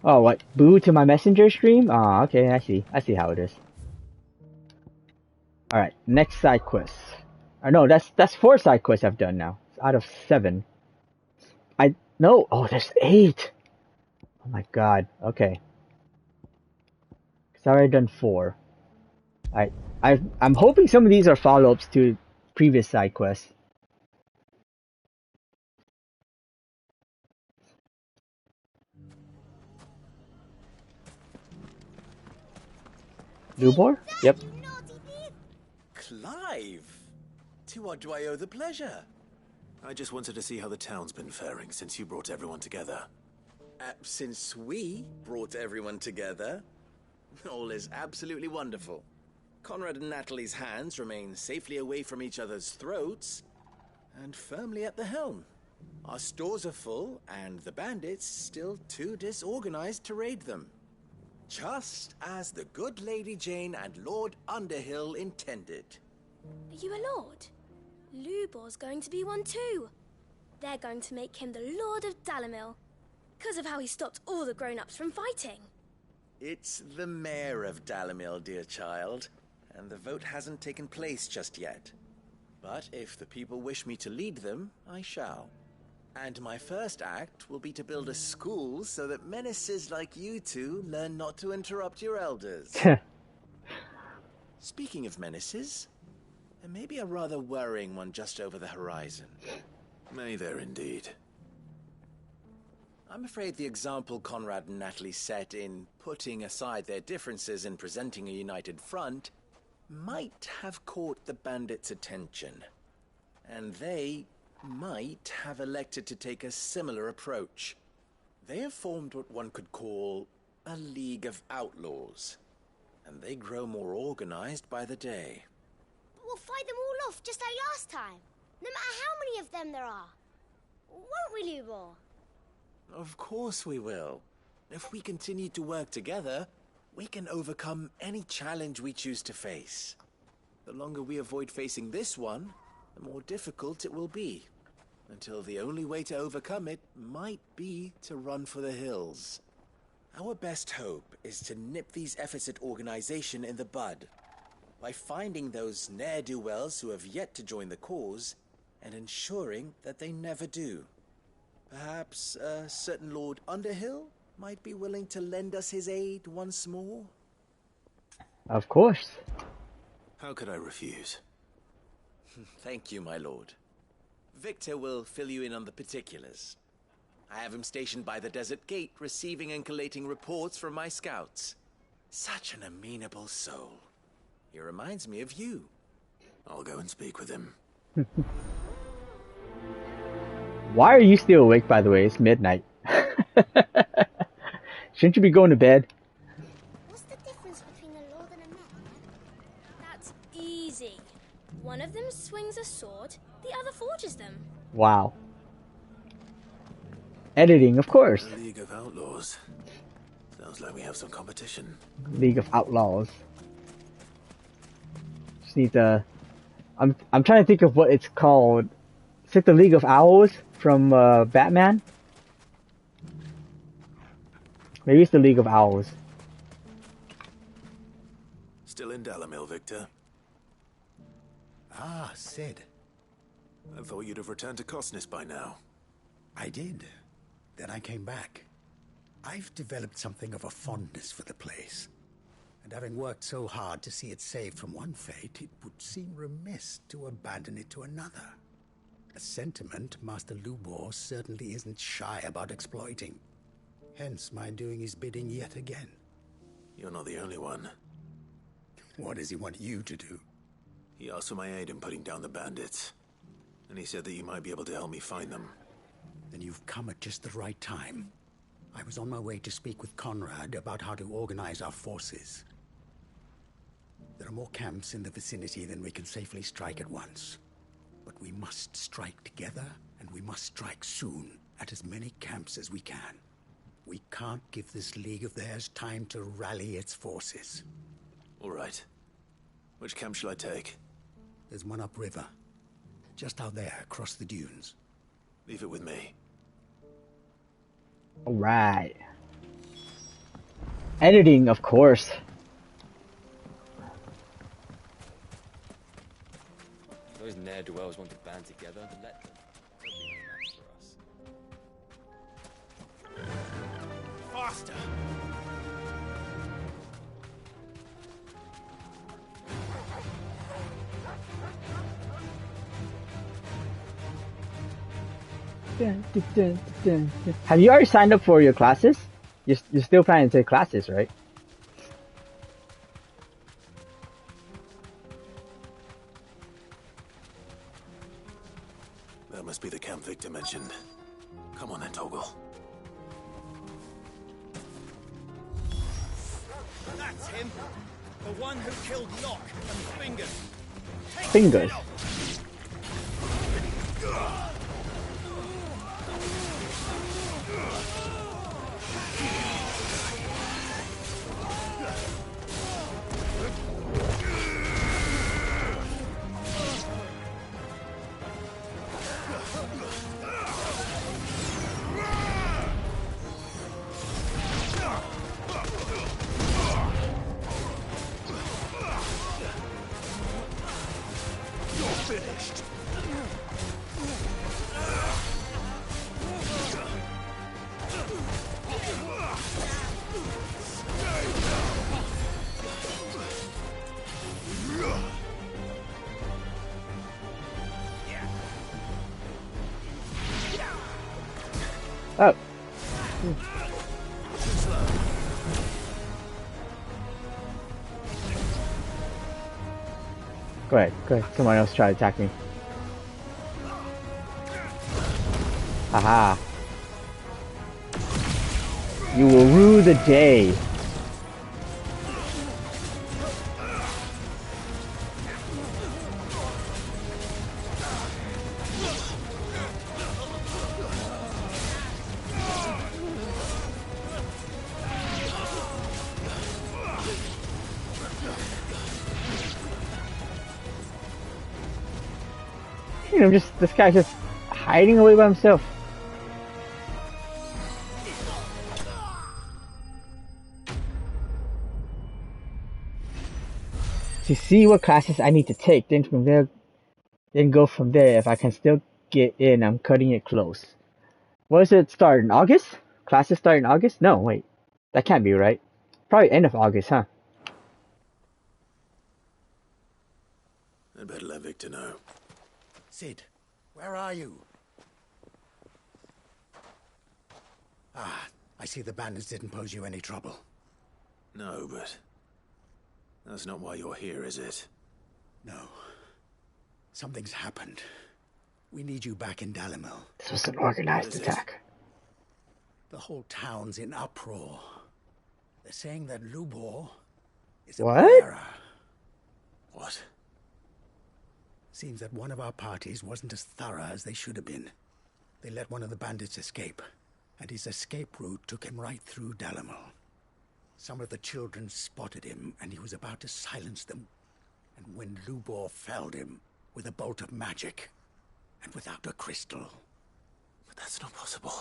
Oh, what? Boo to my Messenger stream? Oh, okay, I see how it is. Alright, next side quest. No, that's 4 side quests I've done now. It's out of 7. No, oh, there's 8! Oh my god, okay. Cause I already done 4. I'm hoping some of these are follow-ups to previous side quests. Lubor? Yep. Clive! To what do I owe the pleasure? I just wanted to see how the town's been faring since you brought everyone together. Since we brought everyone together, all is absolutely wonderful. Conrad and Natalie's hands remain safely away from each other's throats and firmly at the helm. Our stores are full and the bandits still too disorganized to raid them. Just as the good Lady Jane and Lord Underhill intended. Are you a lord? Lubor's going to be one too. They're going to make him the Lord of Dalimil, because of how he stopped all the grown-ups from fighting. It's the mayor of Dalimil, dear child, and the vote hasn't taken place just yet. But if the people wish me to lead them, I shall. And my first act will be to build a school so that menaces like you two learn not to interrupt your elders. Speaking of menaces, there may be a rather worrying one just over the horizon. May there indeed. I'm afraid the example Conrad and Natalie set in putting aside their differences and presenting a united front might have caught the bandits' attention. And they might have elected to take a similar approach. They have formed what one could call a League of Outlaws, and they grow more organized by the day. But we'll fight them all off just like last time, no matter how many of them there are. Won't we, Lubor? Of course we will. If we continue to work together, we can overcome any challenge we choose to face. The longer we avoid facing this one, the more difficult it will be, until the only way to overcome it might be to run for the hills. Our best hope is to nip these efforts at organization in the bud, by finding those ne'er-do-wells who have yet to join the cause, and ensuring that they never do. Perhaps a certain Lord Underhill might be willing to lend us his aid once more? Of course. How could I refuse? Thank you, my lord. Victor will fill you in on the particulars. I have him stationed by the desert gate, receiving and collating reports from my scouts. Such an amenable soul. He reminds me of you. I'll go and speak with him. Why are you still awake, by the way? It's midnight. Shouldn't you be going to bed? What's the difference between a lord and a man? That's easy. One of them swings a sword, the other forges them. Wow. Editing, of course. A League of Outlaws. Sounds like we have some competition. League of Outlaws. Just need to... I'm trying to think of what it's called. Is it the League of Owls from Batman? Maybe it's the League of Owls. Still in Dalamil, Victor? Ah, Sid. I thought you'd have returned to Cosnis by now. I did. Then I came back. I've developed something of a fondness for the place. And having worked so hard to see it saved from one fate, it would seem remiss to abandon it to another. A sentiment Master Lubor certainly isn't shy about exploiting. Hence my doing his bidding yet again. You're not the only one. What does he want you to do? He asked for my aid in putting down the bandits. And he said that you might be able to help me find them. Then you've come at just the right time. I was on my way to speak with Conrad about how to organize our forces. There are more camps in the vicinity than we can safely strike at once. But we must strike together, and we must strike soon at as many camps as we can. We can't give this league of theirs time to rally its forces. All right. Which camp shall I take? There's one upriver. Just out there, across the dunes. Leave it with me. Alright. Editing, of course. Those ne'er-do-wells want to band together, then let them. That would be a match for us. Faster! Have you already signed up for your classes? You're still planning to take classes, right? That must be the camp Victor mentioned. Come on then, Toggle. That's him! The one who killed Locke and Fingers! Fingers. Oh. Go ahead. Someone else try to attack me. Haha. You will rue the day. This guy's just hiding away by himself. To see what classes I need to take, then from there, go from there. If I can still get in, I'm cutting it close. What does it start in August? Classes start in August? No, wait, that can't be right. Probably end of August, huh? I'd better let Victor know. Sid, where are you? Ah, I see the bandits didn't pose you any trouble. No, but that's not why you're here, is it? No. Something's happened. We need you back in Dalamil. This was an organized attack. The whole town's in uproar. They're saying that Lubor is a What? bearer. What? Seems that one of our parties wasn't as thorough as they should have been. They let one of the bandits escape, and his escape route took him right through Dalamil. Some of the children spotted him, and he was about to silence them. And when Lubor felled him with a bolt of magic, and without a crystal. But that's not possible.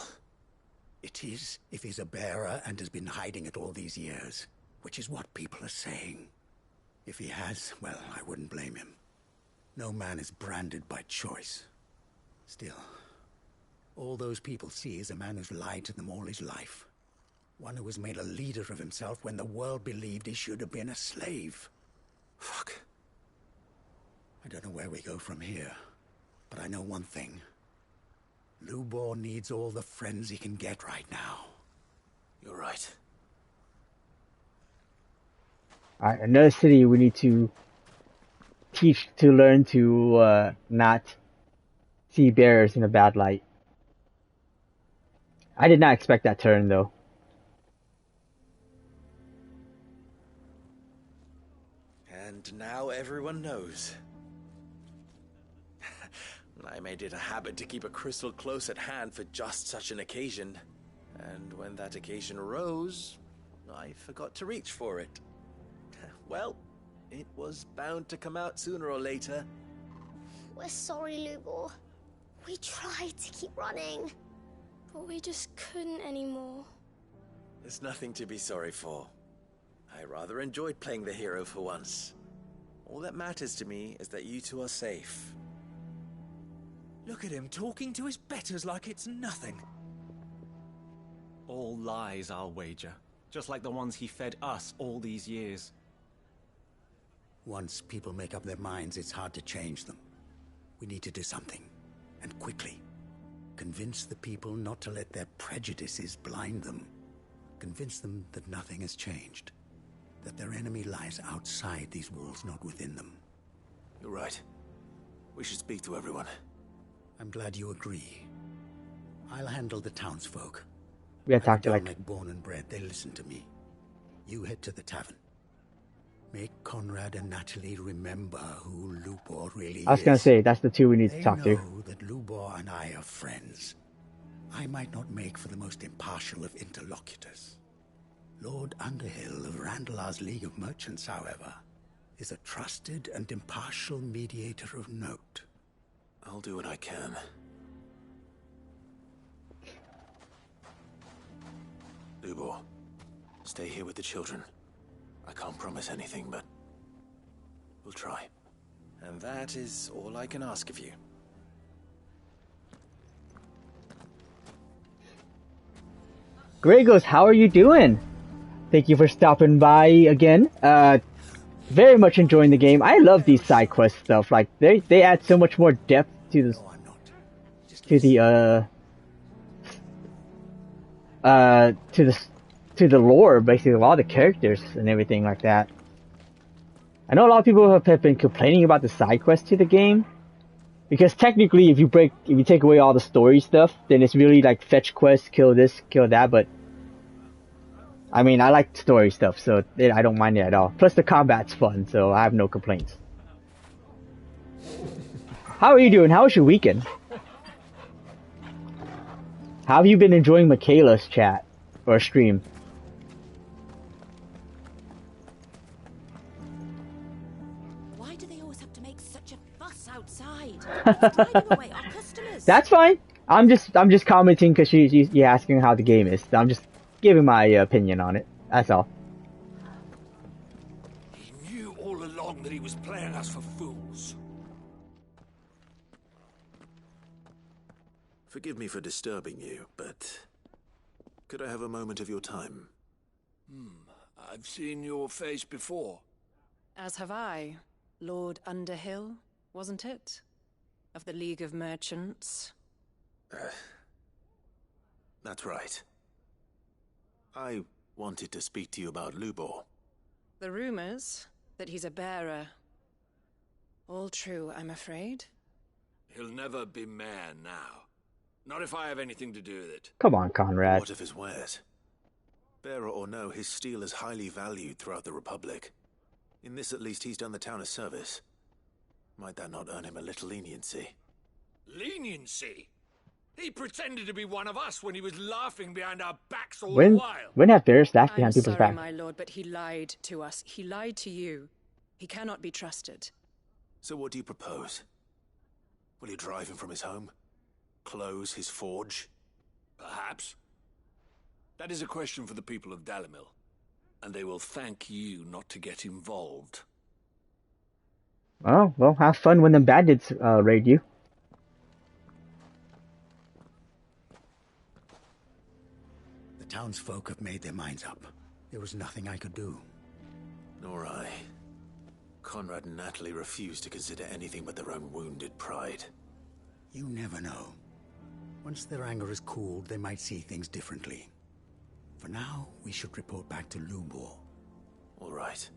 It is, if he's a bearer and has been hiding it all these years, which is what people are saying. If he has, well, I wouldn't blame him. No man is branded by choice. Still, all those people see is a man who's lied to them all his life. One who has made a leader of himself when the world believed he should have been a slave. Fuck. I don't know where we go from here, but I know one thing. Lubor needs all the friends he can get right now. You're right. Alright, another city we need to learn to not see bears in a bad light. I did not expect that turn though. And now everyone knows. I made it a habit to keep a crystal close at hand for just such an occasion. And when that occasion arose, I forgot to reach for it. Well, it was bound to come out sooner or later. We're sorry, Lubor. We tried to keep running. But we just couldn't anymore. There's nothing to be sorry for. I rather enjoyed playing the hero for once. All that matters to me is that you two are safe. Look at him talking to his betters like it's nothing. All lies, I'll wager. Just like the ones he fed us all these years. Once people make up their minds, it's hard to change them. We need to do something, and quickly. Convince the people not to let their prejudices blind them. Convince them that nothing has changed. That their enemy lies outside these walls, not within them. You're right. We should speak to everyone. I'm glad you agree. I'll handle the townsfolk. We gotta talk to like born and bred, they listen to me. You head to the tavern. Make Conrad and Natalie remember who Lubor really is. I was gonna say, that's the two we need to talk to. They know that Lubor and I are friends. I might not make for the most impartial of interlocutors. Lord Underhill of Randalar's League of Merchants, however, is a trusted and impartial mediator of note. I'll do what I can. Lubor, stay here with the children. I can't promise anything, but we'll try. And that is all I can ask of you. Gregos, how are you doing? Thank you for stopping by again. Very much enjoying the game. I love these side quest stuff. Like they add so much more depth to the lore, basically, of all the characters and everything like that. I know a lot of people have been complaining about the side quests to the game, because technically, if you take away all the story stuff, then it's really like fetch quests, kill this, kill that. But I mean, I like story stuff, so I don't mind it at all. Plus, the combat's fun, so I have no complaints. How are you doing? How was your weekend? How have you been enjoying Michaela's chat or stream? Why do they always have to make such a fuss outside? It's driving away our customers. That's fine. I'm just commenting because she's asking how the game is. So I'm just giving my opinion on it. That's all. He knew all along that he was playing us for fools. Forgive me for disturbing you, but could I have a moment of your time? I've seen your face before. As have I. Lord Underhill, wasn't it? Of the League of Merchants. That's right. I wanted to speak to you about Lubor. The rumors that he's a bearer. All true, I'm afraid. He'll never be mayor now. Not if I have anything to do with it. Come on, Conrad. What of his wares? Bearer or no, his steel is highly valued throughout the Republic. In this, at least, he's done the town a service. Might that not earn him a little leniency? Leniency? He pretended to be one of us when he was laughing behind our backs all the When while. have bears laughed I'm behind people's sorry, back? my lord, but he lied to us. He lied to you. He cannot be trusted. So what do you propose? Will you drive him from his home? Close his forge? Perhaps. That is a question for the people of Dalimil, and they will thank you not to get involved. Oh, well, have fun when the bandits raid you. The townsfolk have made their minds up. There was nothing I could do. Nor I. Conrad and Natalie refused to consider anything but their own wounded pride. You never know. Once their anger is cooled, they might see things differently. For now, we should report back to Lubor. All right.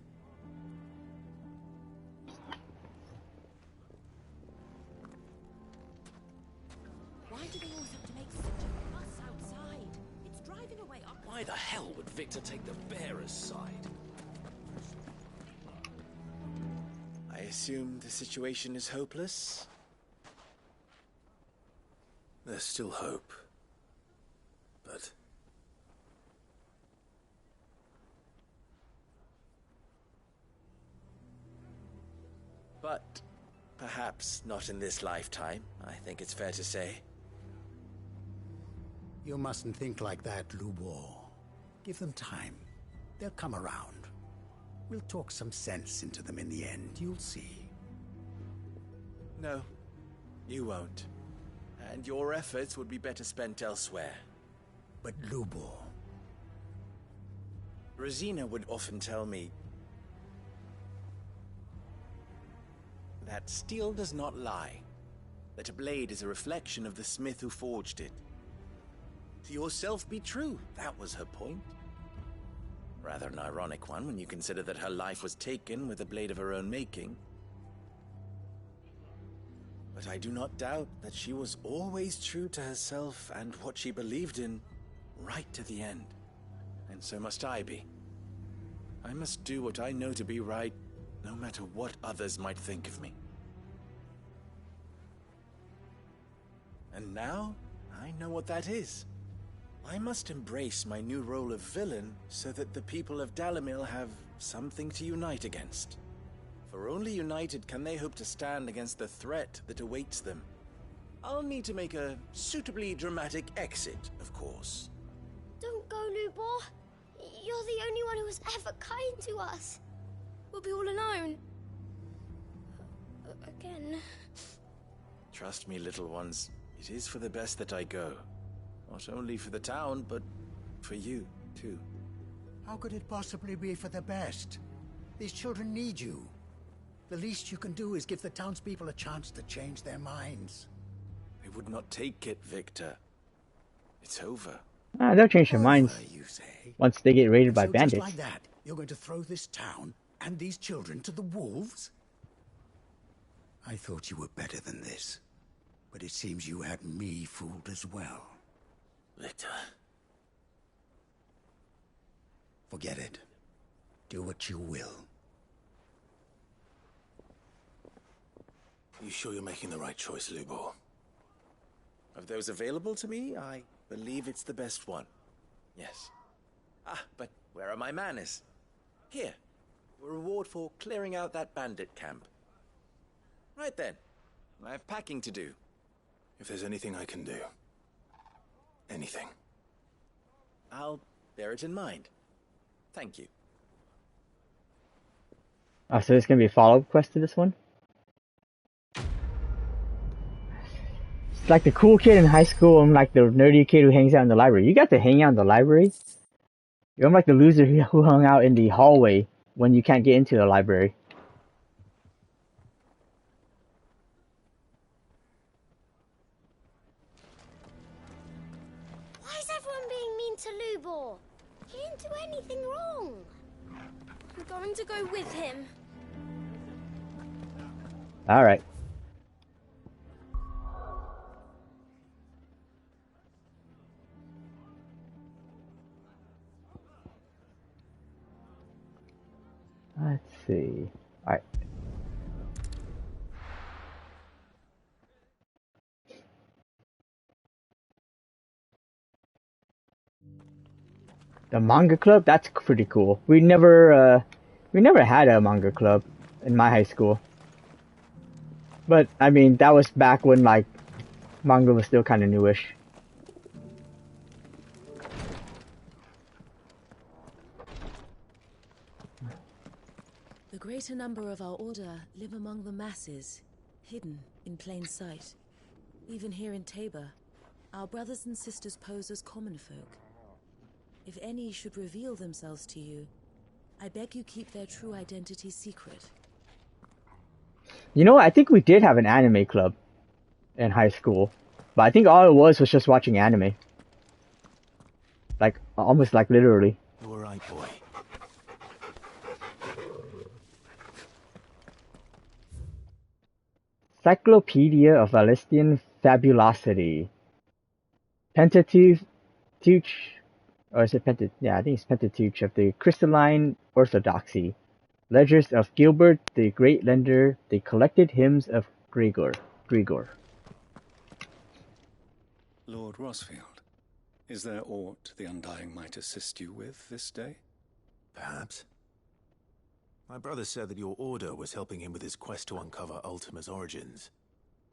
Why do they always have to make such a fuss outside? It's driving away our... Why the hell would Victor take the bearer's side? I assume the situation is hopeless? There's still hope. But... But perhaps not in this lifetime, I think it's fair to say. You mustn't think like that, Lubor. Give them time. They'll come around. We'll talk some sense into them in the end, you'll see. No, you won't. And your efforts would be better spent elsewhere. But Lubor... Rosina would often tell me that steel does not lie, that a blade is a reflection of the smith who forged it. To yourself be true, that was her point. Rather an ironic one when you consider that her life was taken with a blade of her own making. But I do not doubt that she was always true to herself and what she believed in, right to the end. And so must I be. I must do what I know to be right, no matter what others might think of me. And now, I know what that is. I must embrace my new role of villain so that the people of Dalimil have something to unite against. For only united can they hope to stand against the threat that awaits them. I'll need to make a suitably dramatic exit, of course. Don't go, Lubor. You're the only one who was ever kind to us. We'll be all alone. Again. Trust me, little ones. It is for the best that I go. Not only for the town, but for you, too. How could it possibly be for the best? These children need you. The least you can do is give the townspeople a chance to change their minds. They would not take it, Victor. It's over. They'll change their minds You say? once they get raided by So bandits. just like that, you're going to throw this town and these children to the wolves? I thought you were better than this. But it seems you had me fooled as well. Victor. Forget it. Do what you will. You sure you're making the right choice, Lubor? Of those available to me, I believe it's the best one. Yes. Ah, but where are my manners? Here. A reward for clearing out that bandit camp. Right then. I have packing to do. If there's anything I can do. Anything. I'll bear it in mind. Thank you. Oh, so there's gonna be a follow-up quest to this one? It's like the cool kid in high school and like the nerdy kid who hangs out in the library. You got to hang out in the library? You're like the loser who hung out in the hallway when you can't get into the library. Why is everyone being mean to Lubor? He didn't do anything wrong. I'm going to go with him. Alright. see. Alright. The manga club? That's pretty cool. We never had a manga club in my high school. But, I mean, that was back when, like, manga was still kind of newish. The greater number of our order live among the masses, hidden in plain sight. Even here in Tabor, our brothers and sisters pose as common folk. If any should reveal themselves to you, I beg you keep their true identity secret. You know what? I think we did have an anime club in high school. But I think all it was just watching anime. Like, almost like literally. You're right, boy. Cyclopedia of Valestian Fabulosity. Pentateuch, or is it Pentateuch? Yeah, I think it's Pentateuch of the Crystalline Orthodoxy. Ledgers of Gilbert the Great Lender, the collected hymns of Gregor. Lord Rosfield, is there aught the Undying might assist you with this day? Perhaps. My brother said that your order was helping him with his quest to uncover Ultima's origins.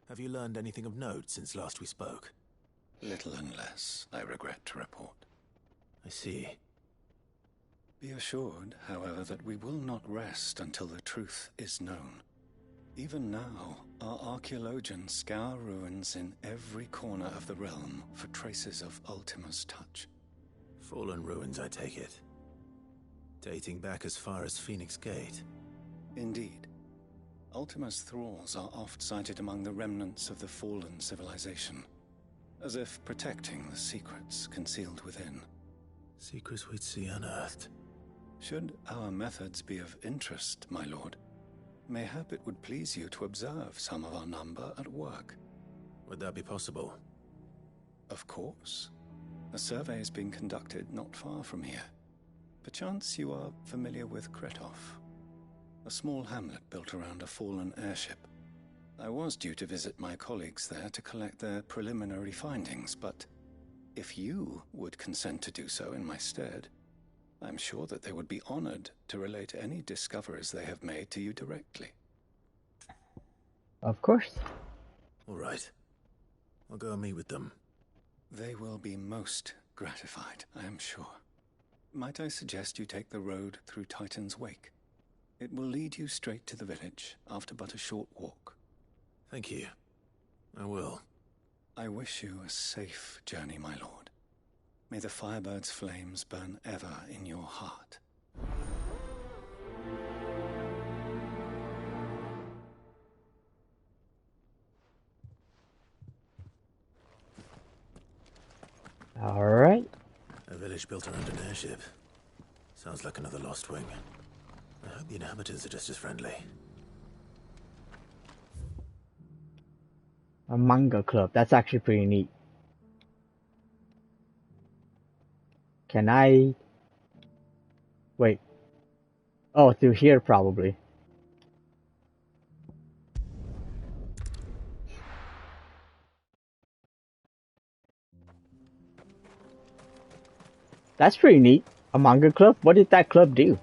Have you learned anything of note since last we spoke? Little and less, I regret to report. I see. Be assured, however, that we will not rest until the truth is known. Even now, our archaeologians scour ruins in every corner of the realm for traces of Ultima's touch. Fallen ruins, I take it. Dating back as far as Phoenix Gate. Indeed. Ultima's thralls are oft sighted among the remnants of the fallen civilization, as if protecting the secrets concealed within. Secrets we'd see unearthed. Should our methods be of interest, my lord, mayhap it would please you to observe some of our number at work. Would that be possible? Of course. A survey is being conducted not far from here. Perchance you are familiar with Kretov, a small hamlet built around a fallen airship. I was due to visit my colleagues there to collect their preliminary findings, but if you would consent to do so in my stead, I'm sure that they would be honored to relate any discoveries they have made to you directly. Of course. All right. I'll go and meet with them. They will be most gratified, I am sure. Might I suggest you take the road through Titan's Wake? It will lead you straight to the village after but a short walk. Thank you. I will. I wish you a safe journey, my lord. May the Firebird's flames burn ever in your heart. Alright. A village built around an airship. Sounds like another Lost Wing. I hope the inhabitants are just as friendly. A manga club. That's actually pretty neat. Can I... Wait. Oh, through here probably. That's pretty neat. A manga club? What did that club do?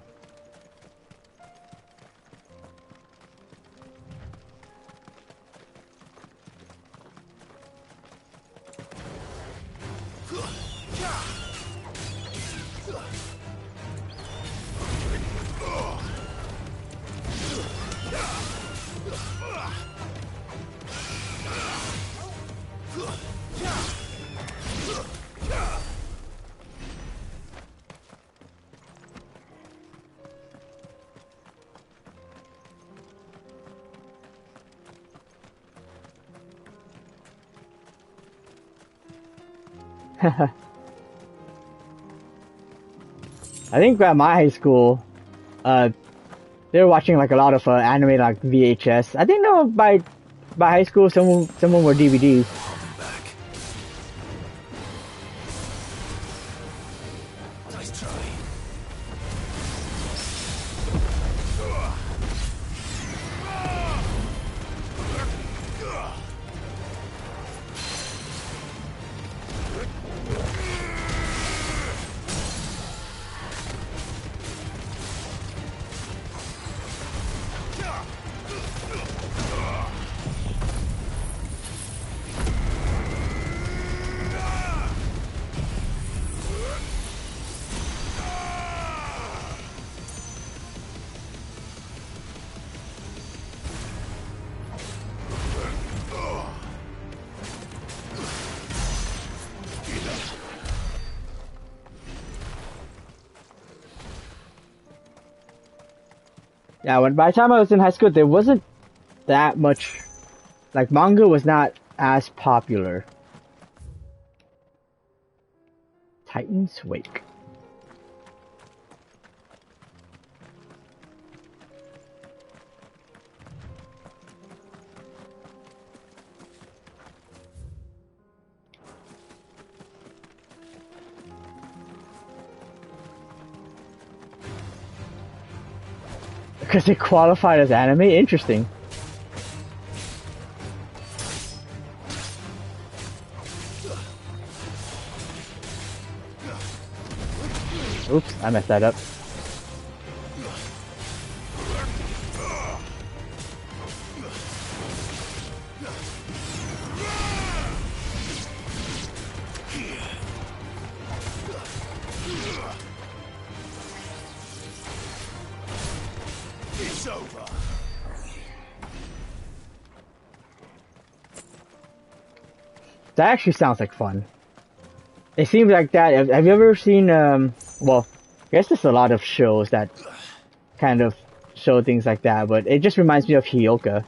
I think at my high school, they were watching like a lot of anime like VHS. I think no, by high school, some were DVDs. Nice try. Yeah, by the time I was in high school, there wasn't that much, like, manga was not as popular. Titan's Wake. Because it qualified as anime? Interesting. Oops, I messed that up. It's over. That actually sounds like fun. It seems like that. Have you ever seen, well, I guess there's a lot of shows that kind of show things like that, but it just reminds me of Hyoka.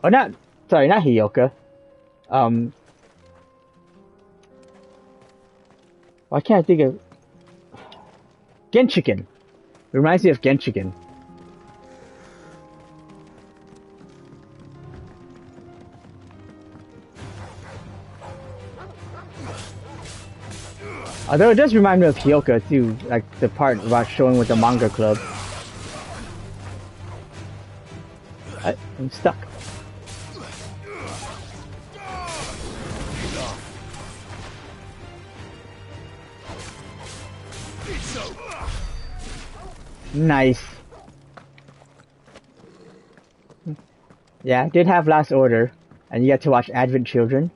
Or not, sorry, not Hyoka. Why can't I think of... Genshiken. It reminds me of Genshiken. Although it does remind me of Hyoka too, like the part about showing with the manga club. I'm stuck. Nice. Yeah, I did have Last Order, and you get to watch Advent Children.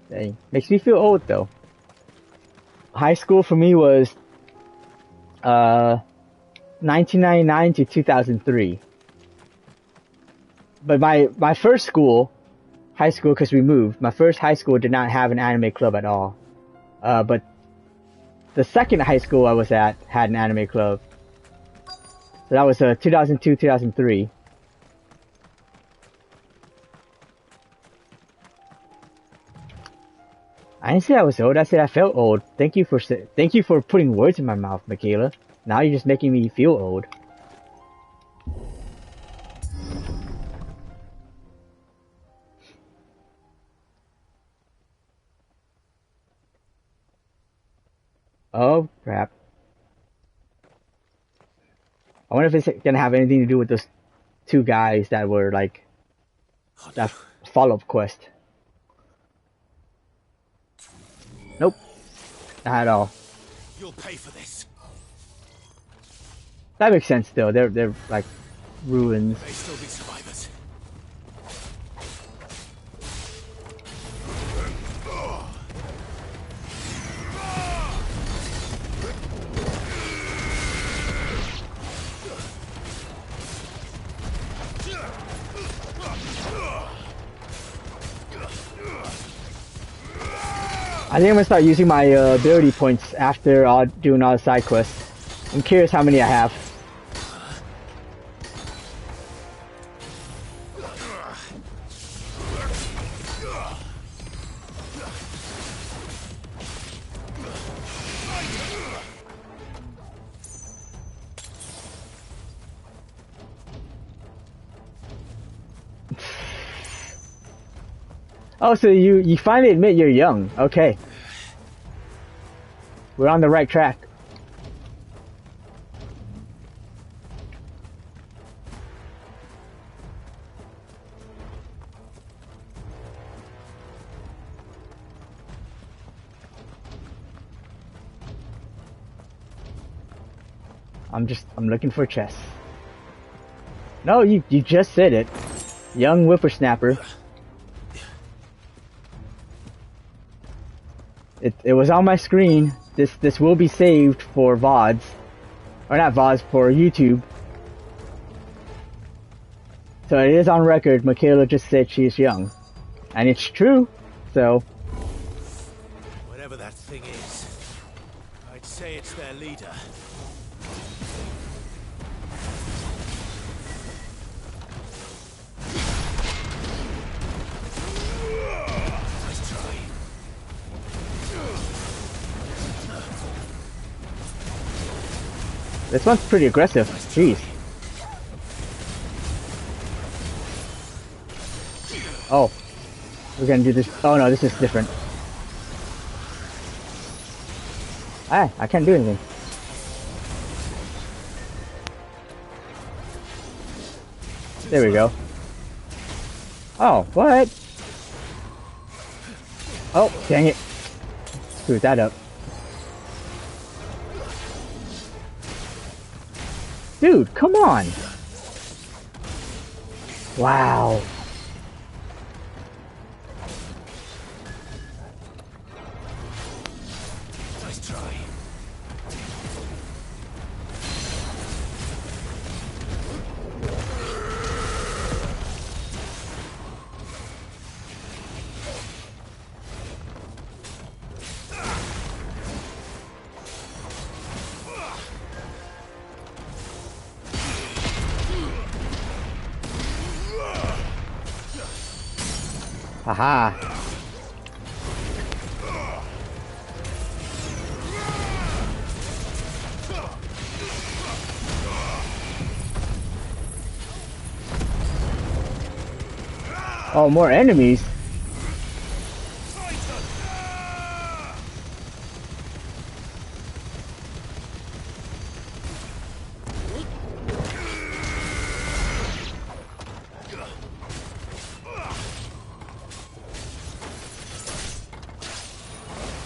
Dang. Makes me feel old though. High school for me was 1999 to 2003. But my first school, high school, because we moved, my first high school did not have an anime club at all. But the second high school I was at had an anime club. So that was 2002, 2003. I didn't say I was old. I said I felt old. Thank you for putting words in my mouth, Michaela. Now you're just making me feel old. Oh crap! I wonder if it's gonna have anything to do with those two guys that were like that follow-up quest. Nope. Not at all. You'll pay for this. That makes sense though. They're like ruins. May still be survivors. I think I'm gonna start using my ability points after doing all the side quests. I'm curious how many I have. Oh, so you finally admit you're young. Okay. We're on the right track. I'm looking for chests. No, you just said it. Young whippersnapper. It was on my screen. This will be saved for VODs. Or not VODs, for YouTube. So it is on record. Michaela just said she's young. And it's true, so... Whatever that thing is, say it's their leader. Nice try. This one's pretty aggressive. Jeez. Oh. We're gonna do this. Oh no, this is different. Ah, I can't do anything. There we go. Oh, what? Oh, dang it. Screwed that up. Dude, come on! Wow. Nice try. Haha. Oh, more enemies.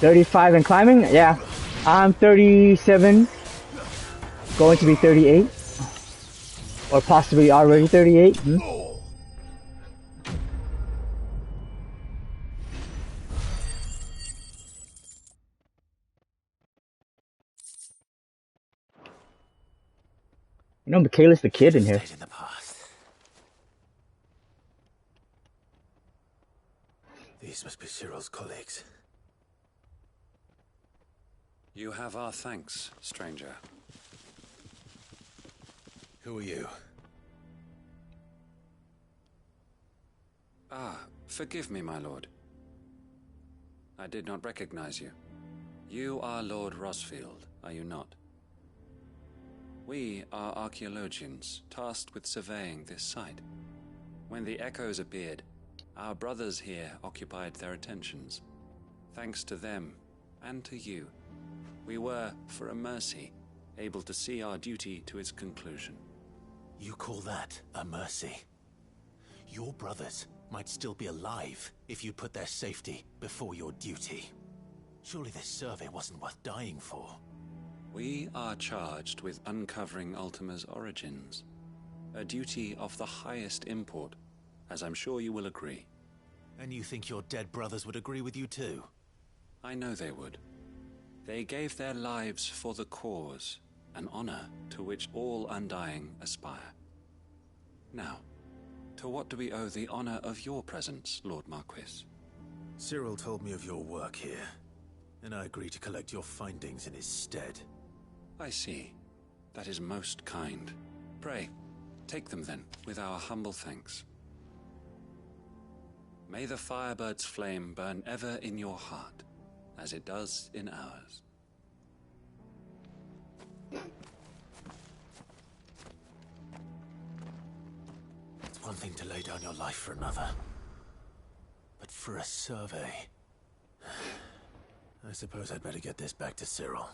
$35 and climbing? Yeah. I'm 37. Going to be 38. Or possibly already 38. Hmm? You know, Michaela's the kid in here. In the past. These must be Cyril's colleagues. You have our thanks, stranger. Who are you? Ah, forgive me, my lord. I did not recognize you. You are Lord Rosfield, are you not? We are archaeologians, tasked with surveying this site. When the echoes appeared, our brothers here occupied their attentions. Thanks to them, and to you, we were, for a mercy, able to see our duty to its conclusion. You call that a mercy? Your brothers might still be alive if you put their safety before your duty. Surely this survey wasn't worth dying for. We are charged with uncovering Ultima's origins, a duty of the highest import, as I'm sure you will agree. And you think your dead brothers would agree with you too? I know they would. They gave their lives for the cause, an honor to which all undying aspire. Now, to what do we owe the honor of your presence, Lord Marquis? Cyril told me of your work here, and I agreed to collect your findings in his stead. I see. That is most kind. Pray, take them then, with our humble thanks. May the Firebird's flame burn ever in your heart, as it does in ours. It's one thing to lay down your life for another, but for a survey... I suppose I'd better get this back to Cyril.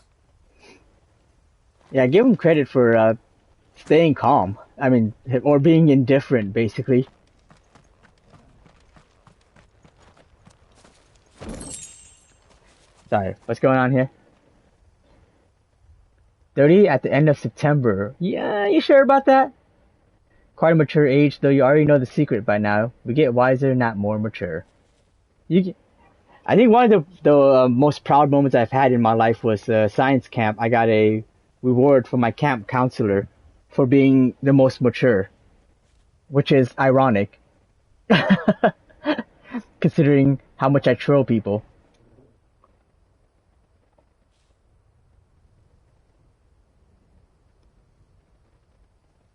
Yeah, give him credit for staying calm. I mean, or being indifferent, basically. Sorry, what's going on here? 30 at the end of September. Yeah, you sure about that? Quite a mature age, though you already know the secret by now. We get wiser, not more mature. I think one of the most proud moments I've had in my life was science camp. I got a reward from my camp counselor for being the most mature, which is ironic, considering how much I troll people.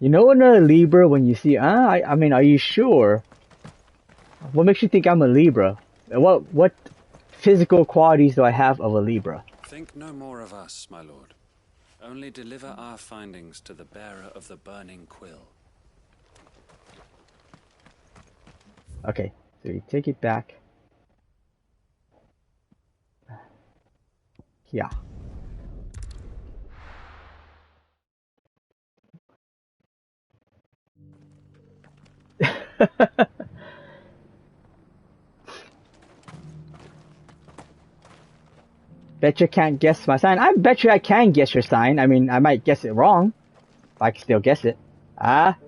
You know another Libra when you see, I mean, are you sure? What makes you think I'm a Libra? What physical qualities do I have of a Libra? Think no more of us, my lord. Only deliver our findings to the bearer of the burning quill. Okay, so you take it back. Yeah. Bet you can't guess my sign. I bet you I can guess your sign. I mean, I might guess it wrong, but I can still guess it. Ah.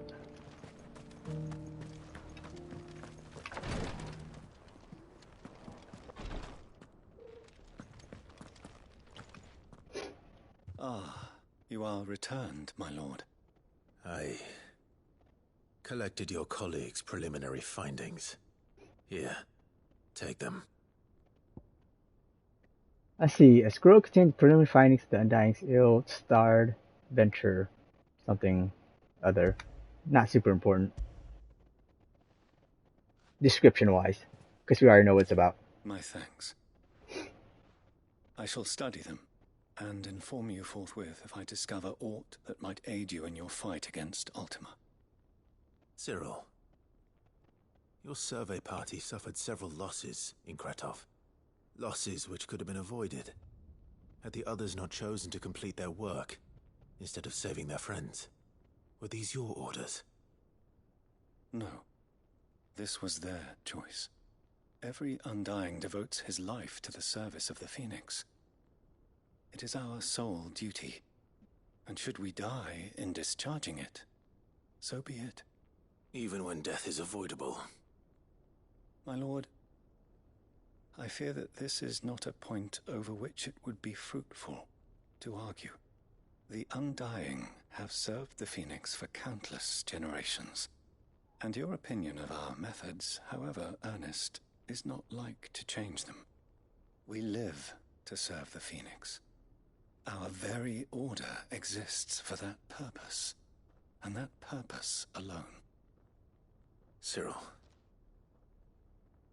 Ah, you are returned, my lord. I collected your colleagues' preliminary findings. Here, take them. Let's see. A scroll contains preliminary findings of the Undying's ill-starred venture. Something other. Not super important. Description-wise. Because we already know what it's about. My thanks. I shall study them, and inform you forthwith if I discover aught that might aid you in your fight against Ultima. Cyril, your survey party suffered several losses in Kretov. Losses which could have been avoided, had the others not chosen to complete their work, instead of saving their friends. Were these your orders? No. This was their choice. Every Undying devotes his life to the service of the Phoenix. It is our sole duty, and should we die in discharging it, so be it. Even when death is avoidable. My lord, I fear that this is not a point over which it would be fruitful to argue. The Undying have served the Phoenix for countless generations, and your opinion of our methods, however earnest, is not like to change them. We live to serve the Phoenix. Our very order exists for that purpose, and that purpose alone. Cyril,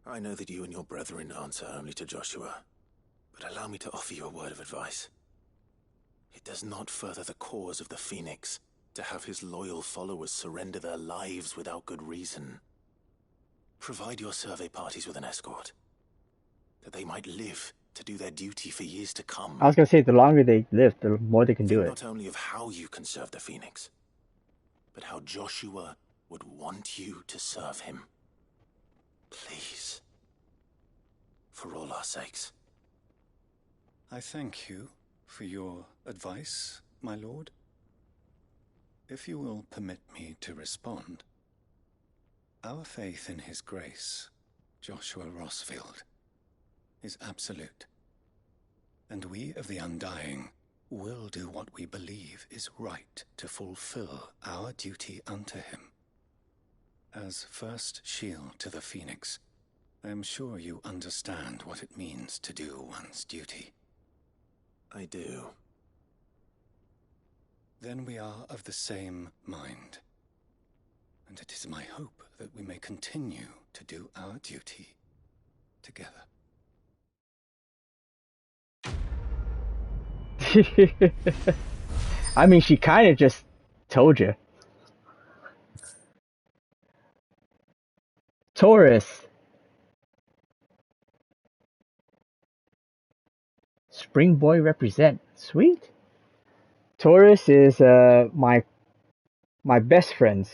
I know that you and your brethren answer only to Joshua, but allow me to offer you a word of advice. It does not further the cause of the Phoenix to have his loyal followers surrender their lives without good reason. Provide your survey parties with an escort, that they might live to do their duty for years to come. I was gonna say, the longer they live, the more they can do it. Not only of how you can serve the Phoenix, but how Joshua would want you to serve him. Please. For all our sakes. I thank you for your advice, my lord. If you will permit me to respond, our faith in his grace, Joshua Rossfield, is absolute, and we of the Undying will do what we believe is right to fulfill our duty unto him. As first shield to the Phoenix, I am sure you understand what it means to do one's duty. I do. Then we are of the same mind, and it is my hope that we may continue to do our duty together. I mean, she kind of just told you. Taurus. Spring Boy represent. Sweet. Taurus is my best friend's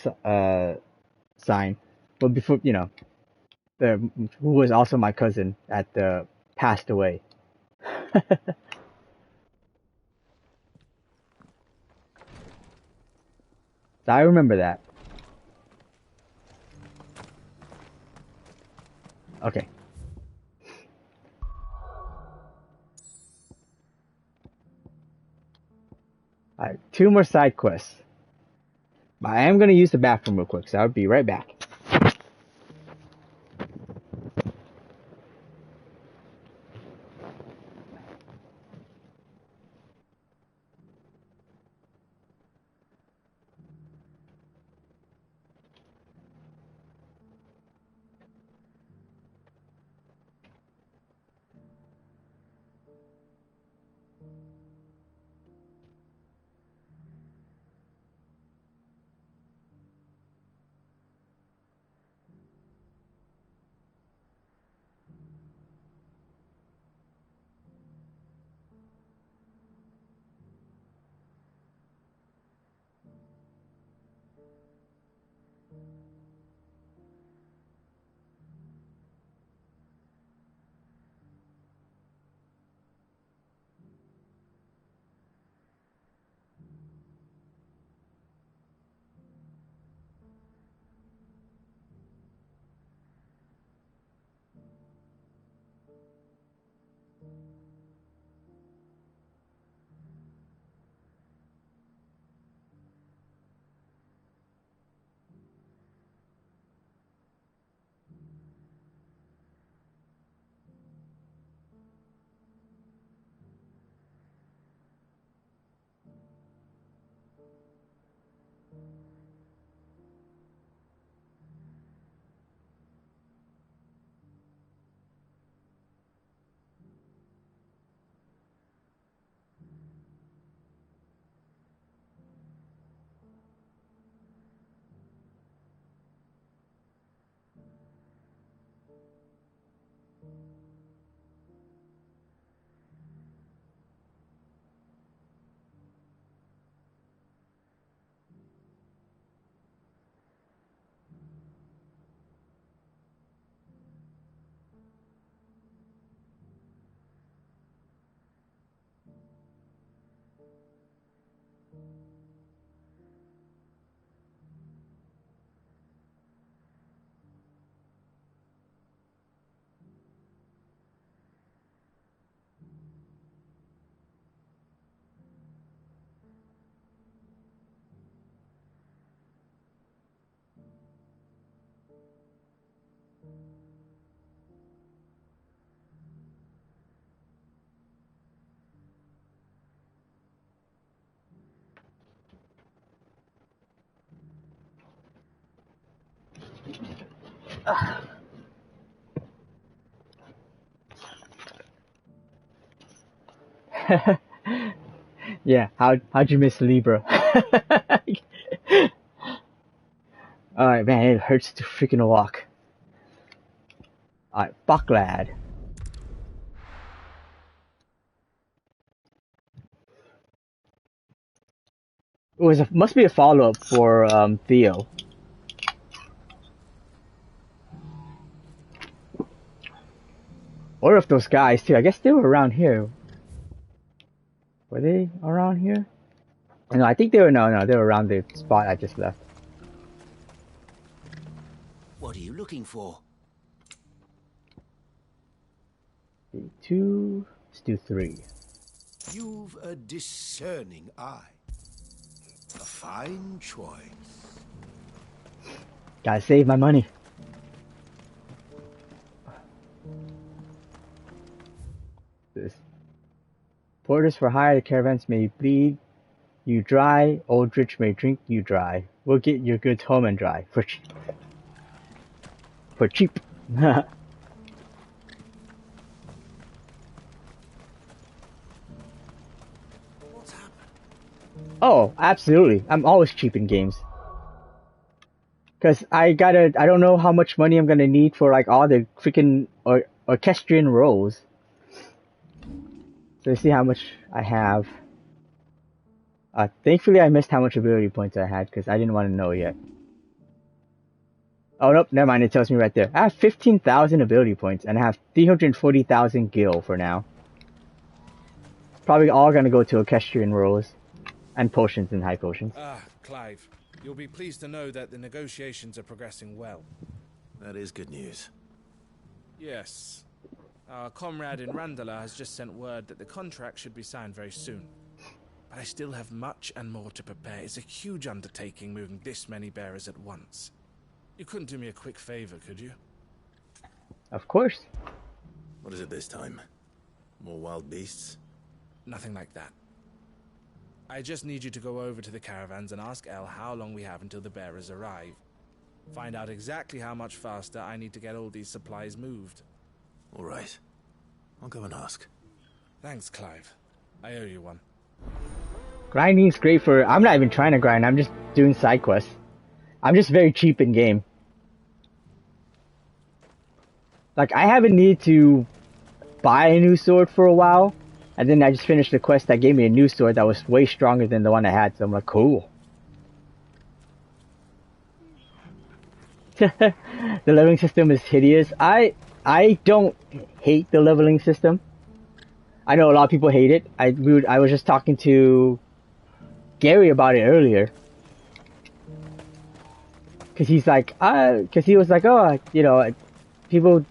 sign. But before, you know, who was also my cousin at the passed away. So I remember that. Okay. Alright, 2 more side quests. But I am going to use the bathroom real quick, so I'll be right back. Yeah, how'd you miss Libra? Alright, man, it hurts to freaking walk. Alright, fuck lad. Must be a follow-up for Theo. Or if those guys too. I guess they were around here. Were they around here? No, I think they were no, they were around the spot I just left. What are you looking for? 2, let's do 3. You've a discerning eye. A fine choice. Gotta save my money. This. Porters for hire, the caravans may bleed you dry, old rich may drink you dry. We'll get your goods home and dry. For cheap. For cheap. Oh, absolutely. I'm always cheap in games. Cause I don't know how much money I'm gonna need for like all the freaking orchestrion roles. So let's see how much I have. Thankfully I missed how much ability points I had because I didn't want to know yet. Oh nope, never mind, it tells me right there. I have 15,000 ability points and I have 340,000 gil for now. Probably all gonna go to orchestrion roles. And potions and high potions. Ah, Clive. You'll be pleased to know that the negotiations are progressing well. That is good news. Yes. Our comrade in Randala has just sent word that the contract should be signed very soon. But I still have much and more to prepare. It's a huge undertaking moving this many bearers at once. You couldn't do me a quick favor, could you? Of course. What is it this time? More wild beasts? Nothing like that. I just need you to go over to the caravans and ask El how long we have until the bearers arrive. Find out exactly how much faster I need to get all these supplies moved. All right. I'll go and ask. Thanks, Clive. I owe you one. Grinding is great for... I'm not even trying to grind, I'm just doing side quests. I'm just very cheap in game. Like, I haven't needed to buy a new sword for a while. And then I just finished the quest that gave me a new sword that was way stronger than the one I had. So I'm like, cool. The leveling system is hideous. I don't hate the leveling system. I know a lot of people hate it. I was just talking to Gary about it earlier. Cause he's like, cause he was like, oh, you know, people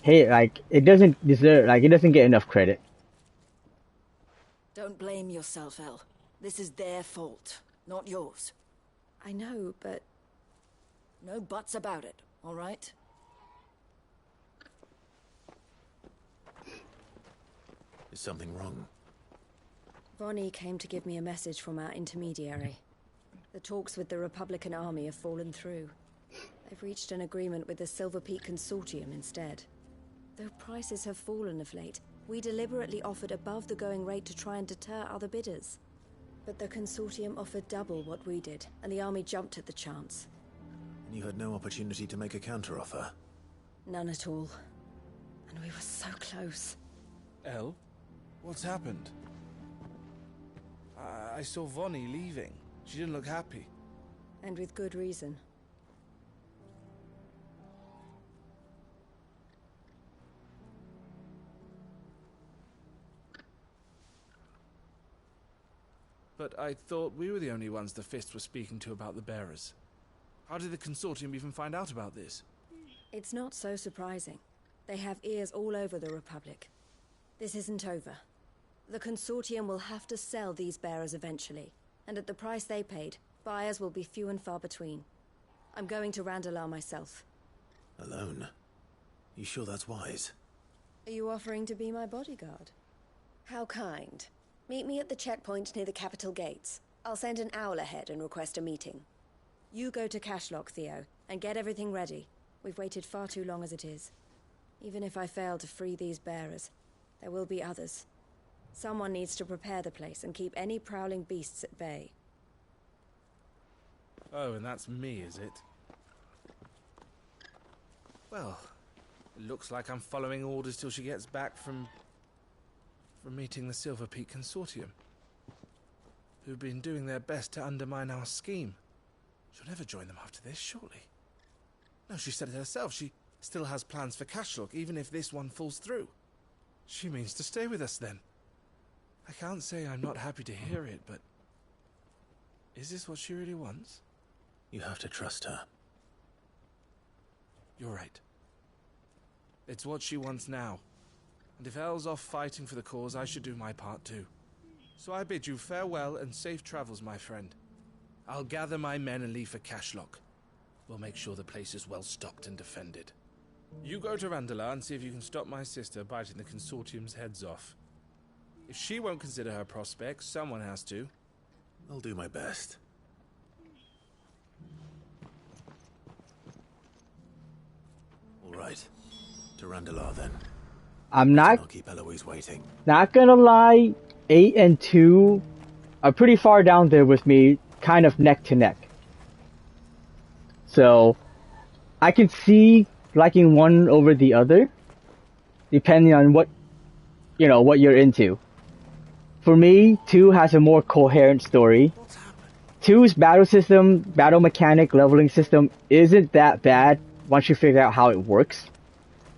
hate, like, it doesn't deserve, like, it doesn't get enough credit. Don't blame yourself, El. This is their fault, not yours. I know, but... No buts about it, all right? Is something wrong? Vonnie came to give me a message from our intermediary. The talks with the Republican army have fallen through. They've reached an agreement with the Silver Peak Consortium instead. Though prices have fallen of late, we deliberately offered above the going rate to try and deter other bidders. But the Consortium offered double what we did, and the army jumped at the chance. And you had no opportunity to make a counteroffer? None at all. And we were so close. El? What's happened? I saw Vonnie leaving. She didn't look happy. And with good reason. But I thought we were the only ones the Fist was speaking to about the bearers. How did the Consortium even find out about this? It's not so surprising. They have ears all over the Republic. This isn't over. The Consortium will have to sell these bearers eventually, and at the price they paid, buyers will be few and far between. I'm going to Randalar myself. Alone? You sure that's wise? Are you offering to be my bodyguard? How kind. Meet me at the checkpoint near the capital gates. I'll send an owl ahead and request a meeting. You go to Cashlock, Theo, and get everything ready. We've waited far too long as it is. Even if I fail to free these bearers, there will be others. Someone needs to prepare the place and keep any prowling beasts at bay. Oh, and that's me, is it? Well, it looks like I'm following orders till she gets back from meeting the Silver Peak Consortium, who've been doing their best to undermine our scheme. She'll never join them after this, surely. No, she said it herself. She still has plans for Cashlock, even if this one falls through. She means to stay with us, then. I can't say I'm not happy to hear it, but... is this what she really wants? You have to trust her. You're right. It's what she wants now. And if Elle's off fighting for the cause, I should do my part too. So I bid you farewell and safe travels, my friend. I'll gather my men and leave for Cashlock. We'll make sure the place is well stocked and defended. You go to Randala and see if you can stop my sister biting the Consortium's heads off. If she won't consider her prospects, someone has to. I'll do my best. All right. To Randala, then. I'm not... I'll keep Eloise waiting. Not gonna lie, 8 and 2 are pretty far down there with me, kind of neck to neck. So, I can see liking one over the other, depending on what, you know, what you're into. For me, 2 has a more coherent story. 2's battle system, battle mechanic, leveling system isn't that bad once you figure out how it works.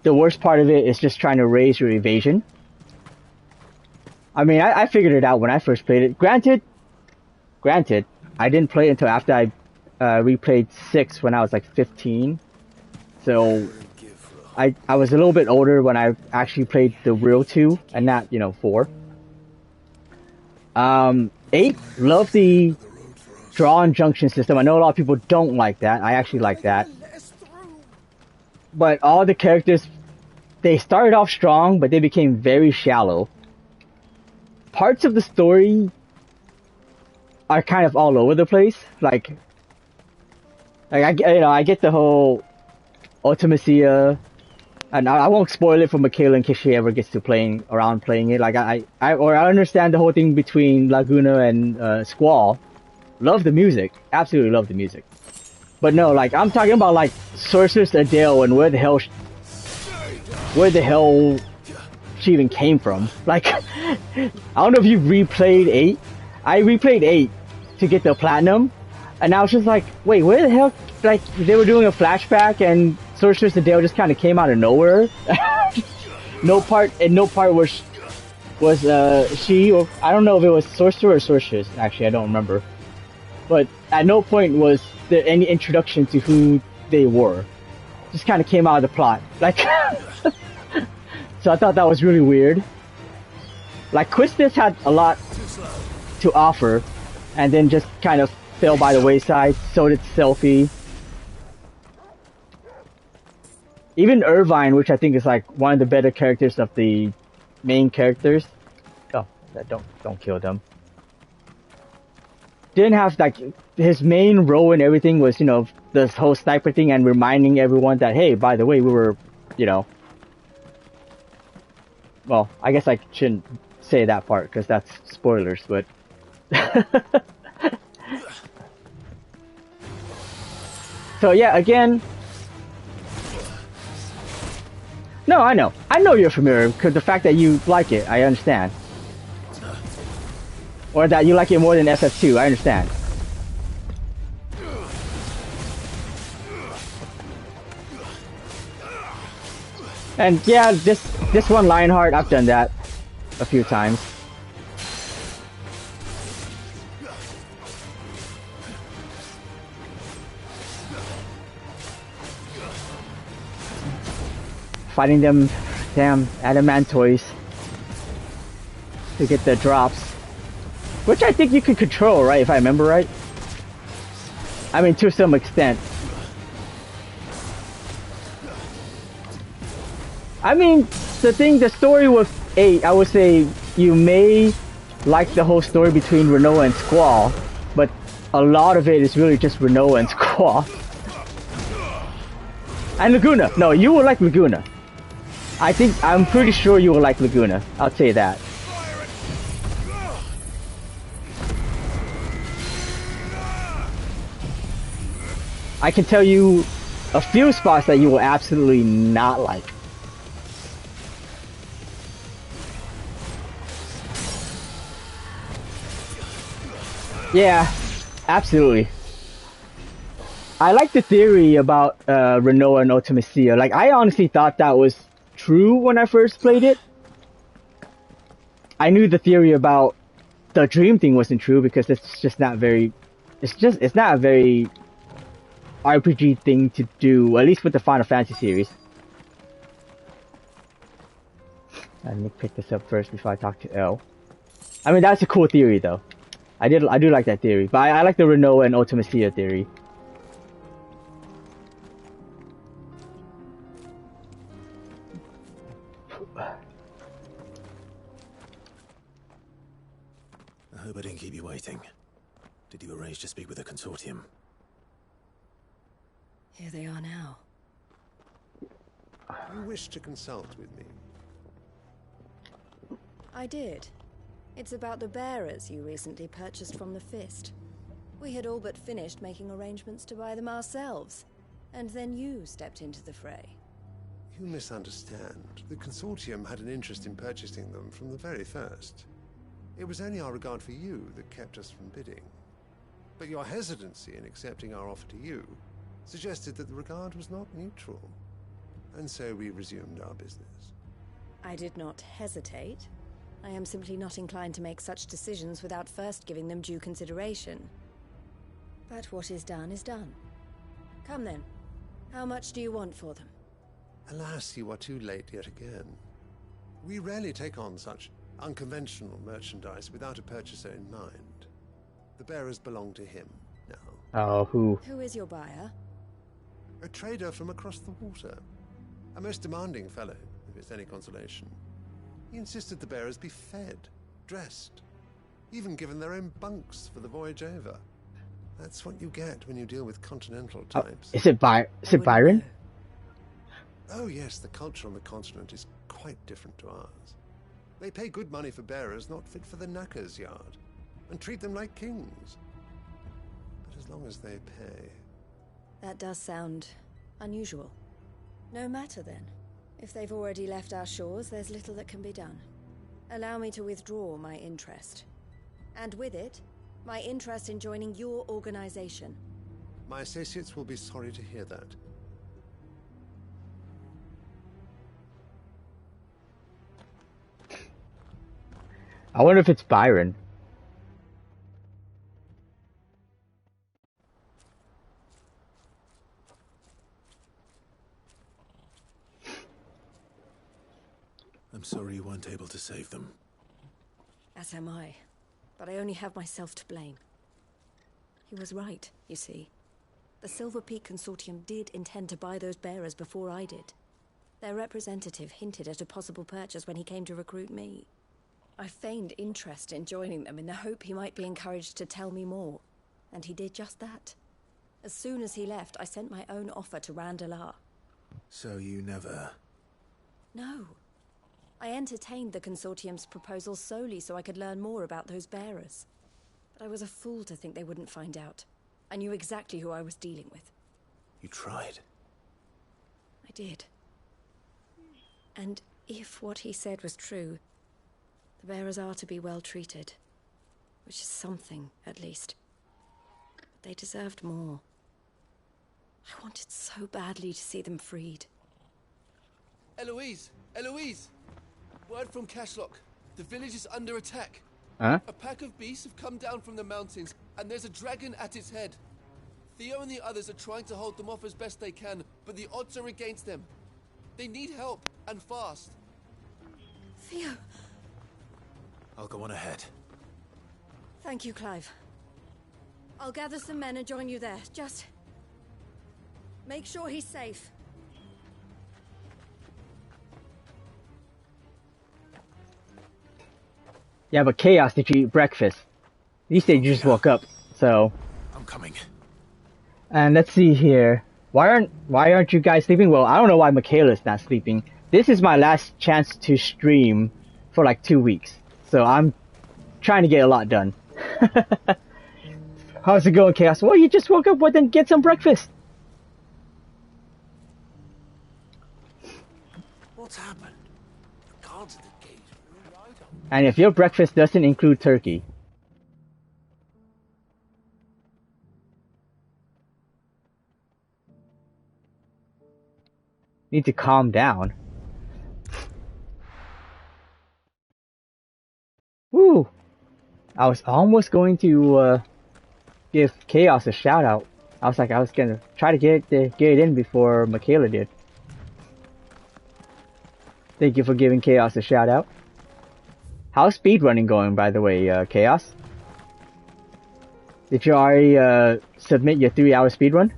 The worst part of it is just trying to raise your evasion. I mean, I figured it out when I first played it. Granted, I didn't play it until after I replayed 6 when I was like 15. So, I was a little bit older when I actually played the real 2 and not, you know, 4. 8, love the drawn junction system. I know a lot of people don't like that. I actually like that. But all the characters, they started off strong, but they became very shallow. Parts of the story are kind of all over the place. Like I get the whole Ultimacia, and I won't spoil it for Michaela in case she ever gets to playing it. Like I understand the whole thing between Laguna and Squall. Love the music, absolutely love the music. But no, like I'm talking about like Sorceress Adele and where the hell she even came from. Like I don't know if you replayed 8. I replayed 8 to get the platinum, and I was just like, wait, where the hell? Like they were doing a flashback and Sorceress Adele just kind of came out of nowhere. no part was she, or I don't know if it was Sorcerer or Sorceress. Actually, I don't remember. But at no point was there any introduction to who they were. Just kind of came out of the plot. Like, so I thought that was really weird. Like, Quistis had a lot to offer, and then just kind of fell by the wayside. So did Selphie. Even Irvine, which I think is like one of the better characters of the main characters. Oh, don't kill them. Didn't have like his main role in everything was, you know, this whole sniper thing and reminding everyone that, hey, by the way, we were, you know, well, I guess I shouldn't say that part because that's spoilers, but so yeah, again, no, I know you're familiar because the fact that you like it, I understand. Or that you like it more than FF2, I understand. And yeah, this one Lionheart, I've done that a few times. Fighting them damn adamantoids to get the drops. Which I think you can control, right? If I remember right. I mean, to some extent. I mean, the story with 8, I would say you may like the whole story between Renoa and Squall, but a lot of it is really just Renoa and Squall. And Laguna. No, you will like Laguna. I'm pretty sure you will like Laguna. I'll say that. I can tell you a few spots that you will absolutely not like. Yeah, absolutely. I like the theory about Renoa and Ultimacia. Like, I honestly thought that was true when I first played it. I knew the theory about the dream thing wasn't true because it's just not very... It's not a very RPG thing to do, at least with the Final Fantasy series. Let me pick this up first before I talk to Elle. I mean, that's a cool theory, though. I do like that theory, but I like the Renoa and Ultimacia theory. I hope I didn't keep you waiting. Did you arrange to speak with the consortium? Here they are now. You wish to consult with me? I did. It's about the bearers you recently purchased from the Fist. We had all but finished making arrangements to buy them ourselves, and then you stepped into the fray. You misunderstand. The consortium had an interest in purchasing them from the very first. It was only our regard for you that kept us from bidding. But your hesitancy in accepting our offer to you suggested that the regard was not mutual. And so we resumed our business. I did not hesitate. I am simply not inclined to make such decisions without first giving them due consideration. But what is done is done. Come then. How much do you want for them? Alas, you are too late yet again. We rarely take on such unconventional merchandise without a purchaser in mind. The bearers belong to him now. Oh, who? Who is your buyer? A trader from across the water. A most demanding fellow, if it's any consolation. He insisted the bearers be fed, dressed, even given their own bunks for the voyage over. That's what you get when you deal with continental types. Is it Byron? Oh yes, the culture on the continent is quite different to ours. They pay good money for bearers not fit for the knacker's yard, and treat them like kings. But as long as they pay... That does sound unusual. No matter then. If they've already left our shores, there's little that can be done. Allow me to withdraw my interest. And with it, my interest in joining your organization. My associates will be sorry to hear that. I wonder if it's Byron. I'm sorry you weren't able to save them. As am I. But I only have myself to blame. He was right, you see. The Silver Peak Consortium did intend to buy those bearers before I did. Their representative hinted at a possible purchase when he came to recruit me. I feigned interest in joining them in the hope he might be encouraged to tell me more. And he did just that. As soon as he left, I sent my own offer to Randalar. So you never... No. I entertained the Consortium's proposal solely so I could learn more about those bearers. But I was a fool to think they wouldn't find out. I knew exactly who I was dealing with. You tried. I did. And if what he said was true, the bearers are to be well treated. Which is something, at least. But they deserved more. I wanted so badly to see them freed. Eloise! Eloise! Word from Cashlock. The village is under attack. Huh? A pack of beasts have come down from the mountains, and there's a dragon at its head. Theo and the others are trying to hold them off as best they can, but the odds are against them. They need help, and fast. Theo! I'll go on ahead. Thank you, Clive. I'll gather some men and join you there. Just... make sure he's safe. Yeah, but Chaos, did you eat breakfast? These days you just woke up, so... I'm coming. And let's see here. Why aren't you guys sleeping? Well, I don't know why Michaela's not sleeping. This is my last chance to stream for like 2 weeks, so I'm trying to get a lot done. How's it going, Chaos? Well, you just woke up. Well, then get some breakfast. What's happened? The guards at the gate. And if your breakfast doesn't include turkey, need to calm down. Woo! I was almost going to give Chaos a shout out. I was gonna try to get it in before Michaela did. Thank you for giving Chaos a shout out. How's speedrunning going, by the way, Chaos? Did you already submit your 3-hour speedrun?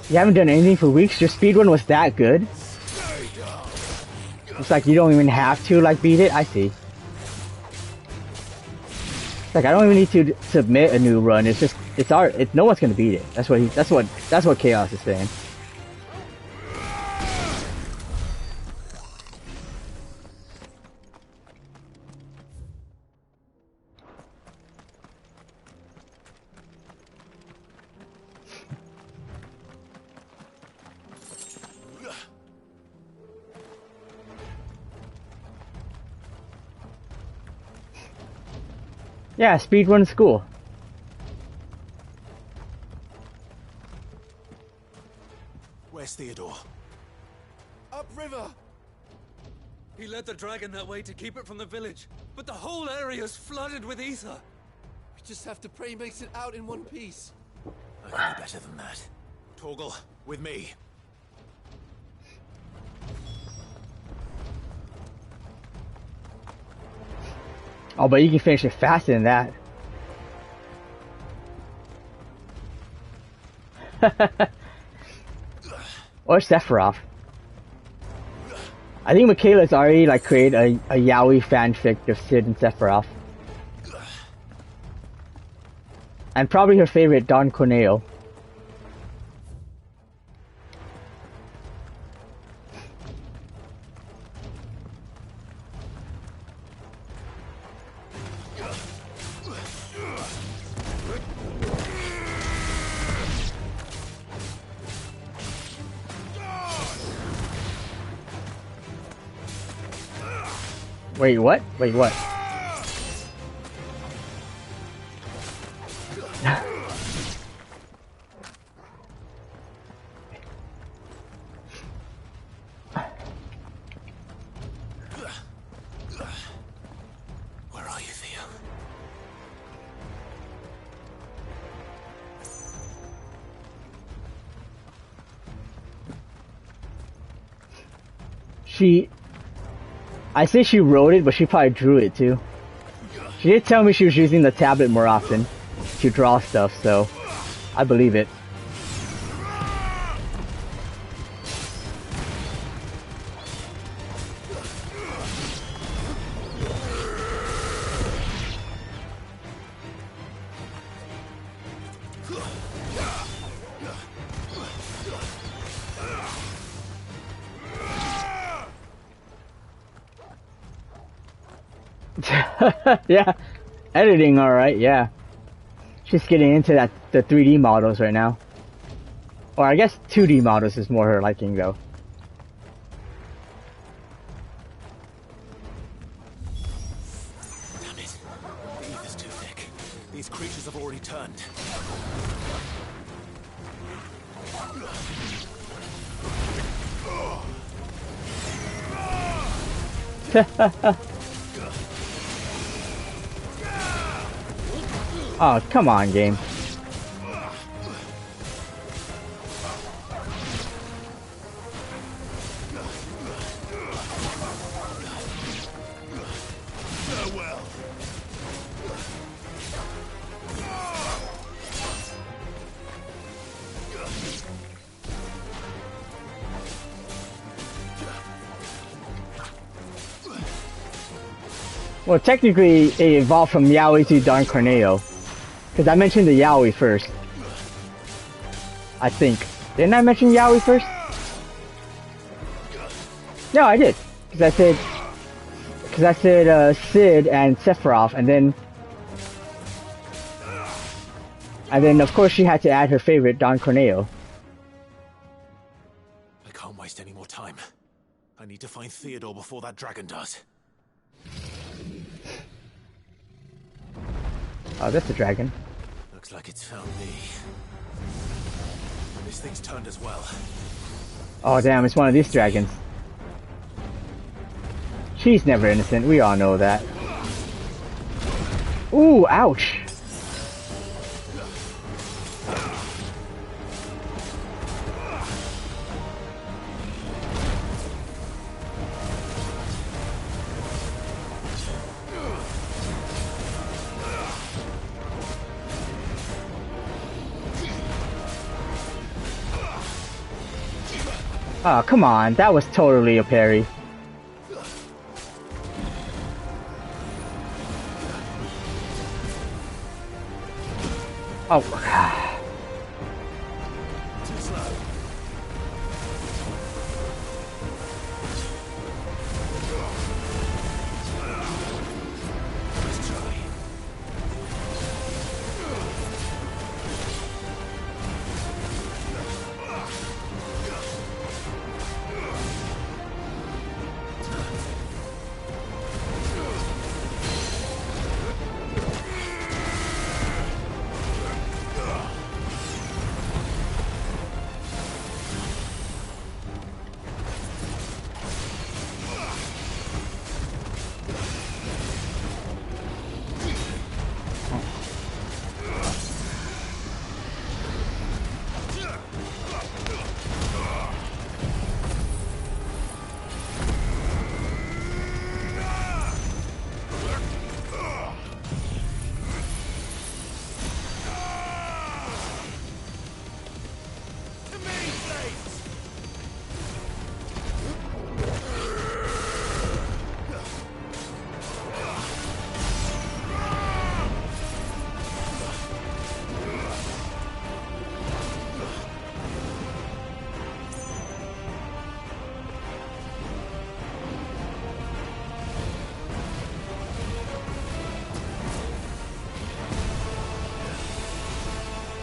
You haven't done anything for weeks? Your speedrun was that good? It's like you don't even have to like beat it? I see. It's like I don't even need to submit a new run. It's just no one's gonna beat it. That's what Chaos is saying. Yeah, speedrun school. Where's Theodore? Upriver! He led the dragon that way to keep it from the village, but the whole area is flooded with ether. We just have to pray he makes it out in one piece. I can do better than that. Torgal, with me. Oh, but you can finish it faster than that. Or Sephiroth. I think Michaela's already like created a yaoi fanfic of Sid and Sephiroth. And probably her favorite, Don Corneo. Wait, what? Wait, what? Where are you, Theo? I say she wrote it, but she probably drew it too. She did tell me she was using the tablet more often to draw stuff, so I believe it. Yeah, editing alright, yeah. She's getting into the 3D models right now. Or I guess 2D models is more her liking though. Damn it. The ether's too thick. These creatures have already turned. Oh, come on, game. Well, technically, it evolved from Yaoi to Don Corneo. Because I mentioned the Yaoi first. I think. Didn't I mention Yaoi first? No, I did. Because I said Sid and Sephiroth, and then of course she had to add her favorite, Don Corneo. I can't waste any more time. I need to find Theodore before that dragon does. Oh, that's the dragon. Looks like it's found me. This thing's turned as well. Oh damn, it's one of these dragons. She's never innocent, we all know that. Ooh, ouch! Oh, come on, that was totally a parry. Oh. Too slow. Let's try.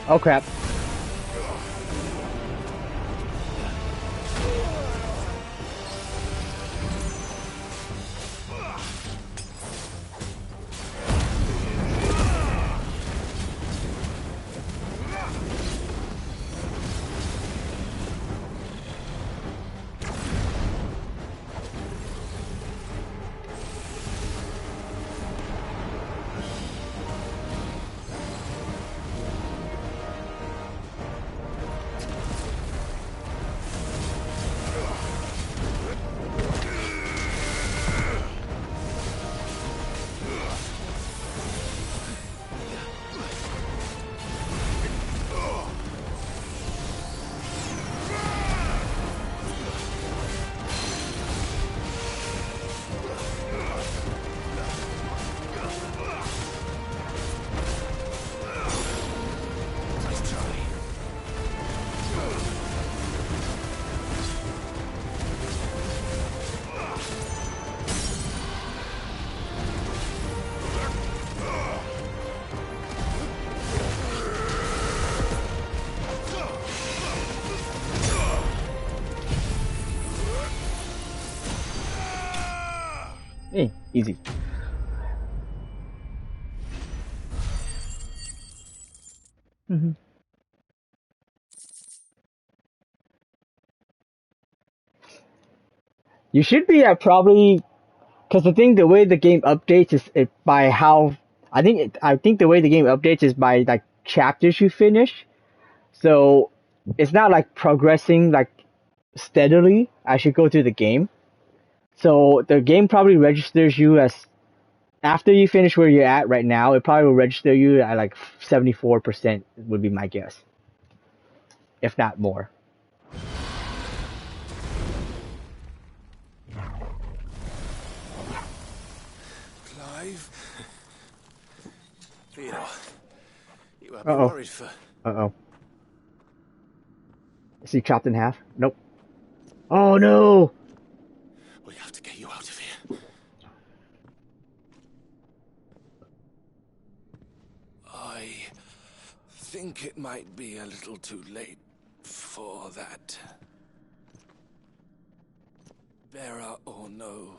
Oh crap. Easy. You should be at probably, because the way the game updates is by how I think the way the game updates is by like chapters you finish. So it's not like progressing like steadily as you go through the game. So the game probably registers you as, after you finish where you're at right now, it probably will register you at like 74% would be my guess. If not more. You have me worried for... Uh-oh. Is he chopped in half? Nope. Oh, no! We have to get you out of here. I think it might be a little too late for that. Bearer or no,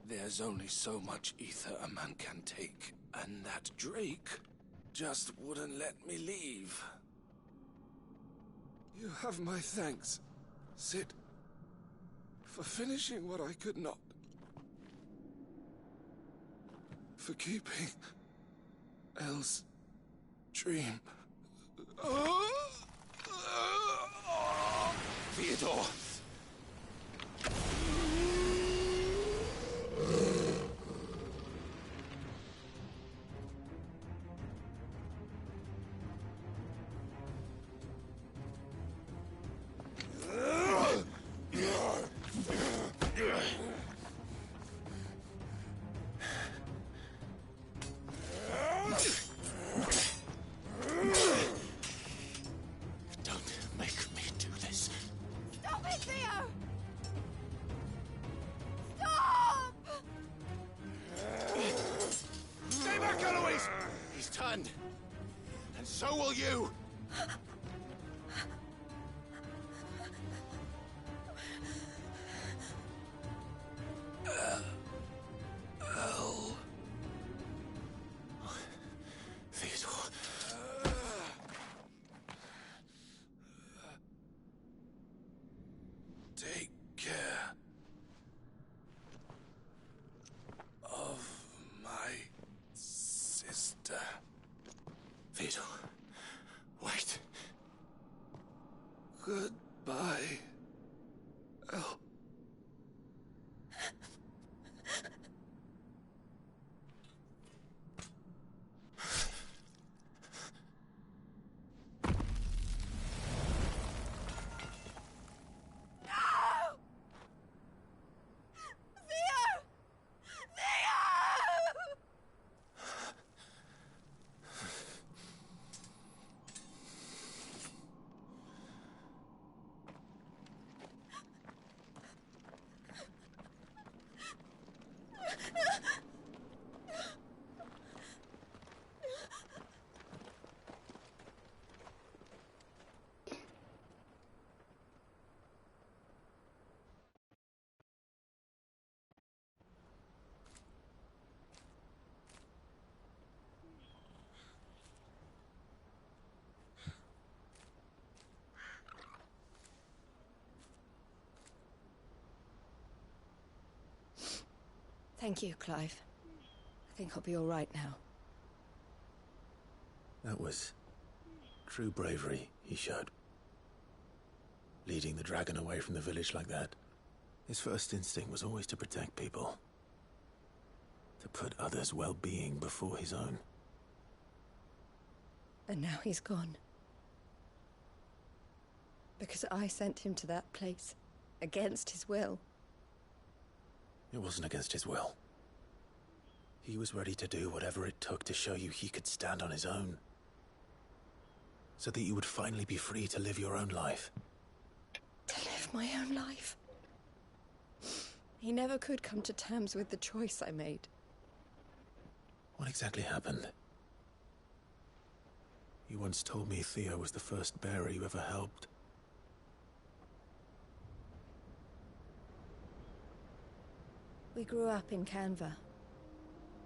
there's only so much ether a man can take, and that Drake just wouldn't let me leave. You have my thanks, Sid, for finishing what I could not. For keeping Elle's dream. Theodore! And so will you! Elle. Theodore. Take care of my sister. Theodore, wait. Goodbye, Elle. Thank you, Clive. I think I'll be all right now. That was true bravery he showed. Leading the dragon away from the village like that. His first instinct was always to protect people. To put others' well-being before his own. And now he's gone. Because I sent him to that place, against his will. It wasn't against his will. He was ready to do whatever it took to show you he could stand on his own. So that you would finally be free to live your own life. To live my own life? He never could come to terms with the choice I made. What exactly happened? You once told me Theo was the first bearer you ever helped. We grew up in Canva.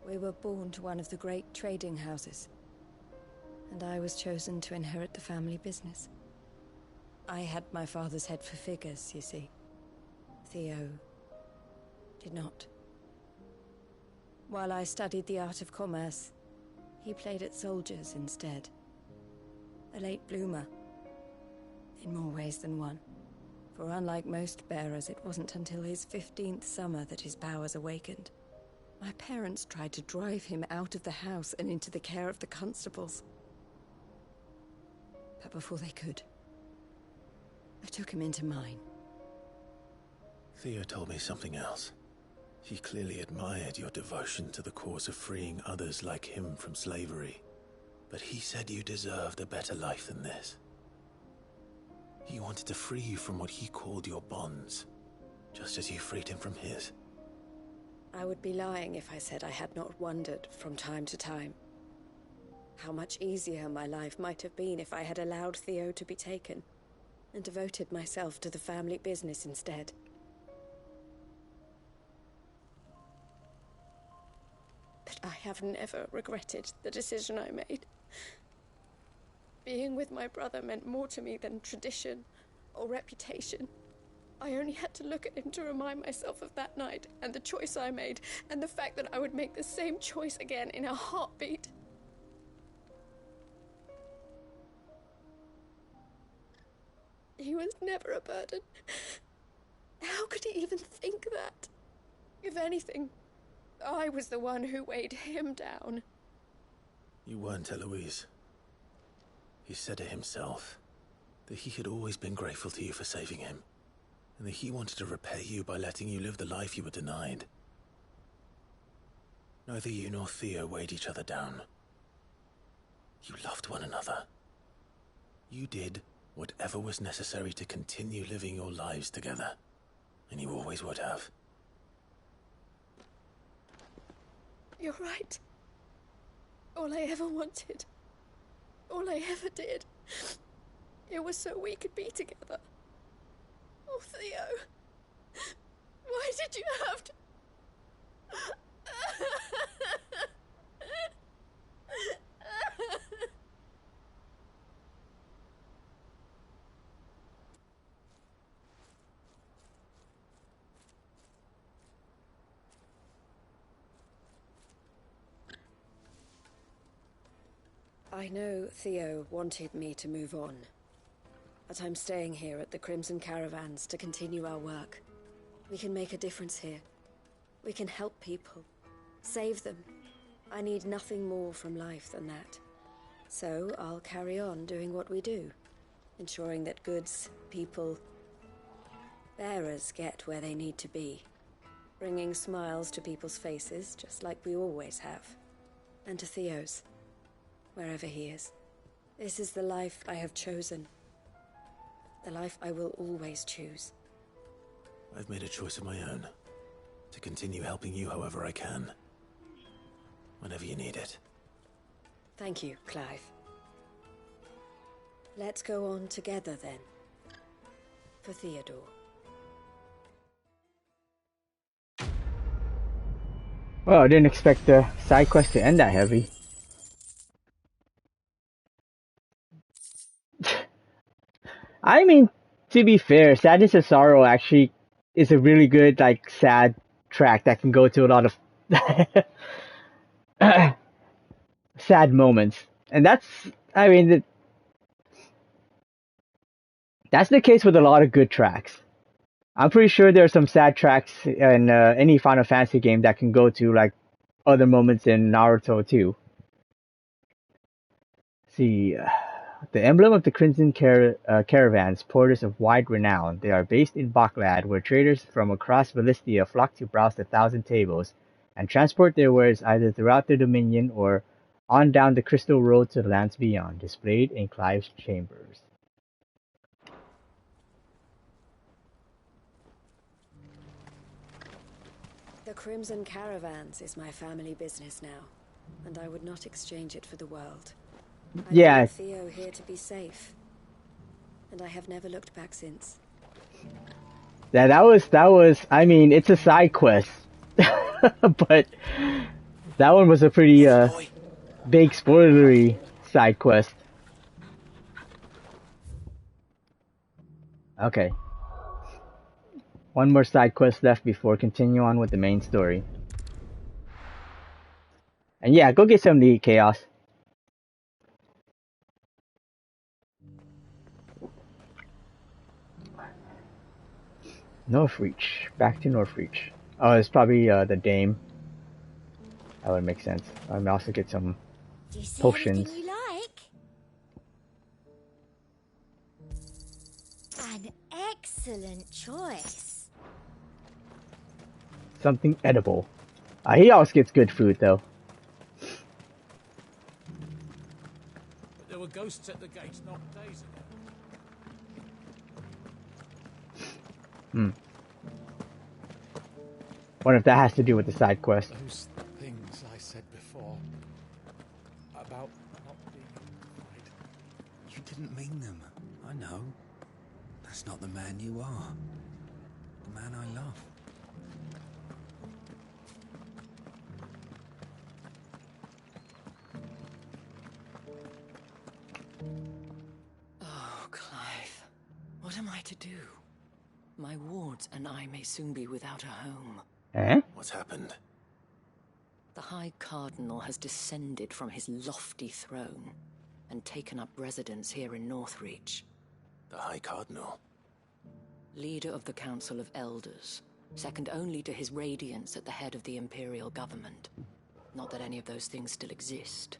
We were born to one of the great trading houses. And I was chosen to inherit the family business. I had my father's head for figures, you see. Theo did not. While I studied the art of commerce, he played at soldiers instead. A late bloomer, in more ways than one. For unlike most bearers, it wasn't until his 15th summer that his powers awakened. My parents tried to drive him out of the house and into the care of the constables. But before they could, I took him into mine. Theo told me something else. He clearly admired your devotion to the cause of freeing others like him from slavery. But he said you deserved a better life than this. He wanted to free you from what he called your bonds, just as you freed him from his. I would be lying if I said I had not wondered from time to time how much easier my life might have been if I had allowed Theo to be taken and devoted myself to the family business instead. But I have never regretted the decision I made. Being with my brother meant more to me than tradition or reputation. I only had to look at him to remind myself of that night and the choice I made and the fact that I would make the same choice again in a heartbeat. He was never a burden. How could he even think that? If anything, I was the one who weighed him down. You weren't, Eloise. He said it himself, that he had always been grateful to you for saving him, and that he wanted to repay you by letting you live the life you were denied. Neither you nor Theo weighed each other down. You loved one another. You did whatever was necessary to continue living your lives together, and you always would have. You're right. All I ever wanted, all I ever did, it was so we could be together. Oh, Theo, why did you have to... I know Theo wanted me to move on, but I'm staying here at the Crimson Caravans to continue our work. We can make a difference here. We can help people, save them. I need nothing more from life than that. So I'll carry on doing what we do, ensuring that goods, people, bearers get where they need to be, bringing smiles to people's faces just like we always have, and to Theo's, wherever he is. This is the life I have chosen. The life I will always choose. I've made a choice of my own, to continue helping you however I can, whenever you need it. Thank you, Clive. Let's go on together then. For Theodore. Well, I didn't expect the side quest to end that heavy. I mean, to be fair, Sadness and Sorrow actually is a really good, like, sad track that can go to a lot of sad moments. And that's, I mean, that's the case with a lot of good tracks. I'm pretty sure there are some sad tracks in any Final Fantasy game that can go to, like, other moments in Naruto too. See, the emblem of the Crimson Caravans, porters of wide renown. They are based in Baklad, where traders from across Valistia flock to browse the 1,000 tables and transport their wares either throughout their dominion or on down the crystal road to the lands beyond, displayed in Clive's chambers. The Crimson Caravans is my family business now, and I would not exchange it for the world. I brought Theo here to be safe, and I have never looked back since. Yeah, that was, I mean, it's a side quest, but that one was a pretty, big spoilery side quest. Okay. One more side quest left before continue on with the main story. And yeah, go get some of the chaos. Northreach. Back to Northreach. Oh, it's probably the Dame. That would make sense. I may also get some potions. You like? An excellent choice. Something edible. He always gets good food though. There were ghosts at the gate not days ago. Wonder if that has to do with the side quest. Those things I said before about not being right. You didn't mean them. I know. That's not the man you are. The man I love. Oh, Clive. What am I to do? My wards and I may soon be without a home. Eh? What's happened? The High Cardinal has descended from his lofty throne and taken up residence here in Northreach. The High Cardinal? Leader of the Council of Elders, second only to his Radiance at the head of the Imperial government. Not that any of those things still exist.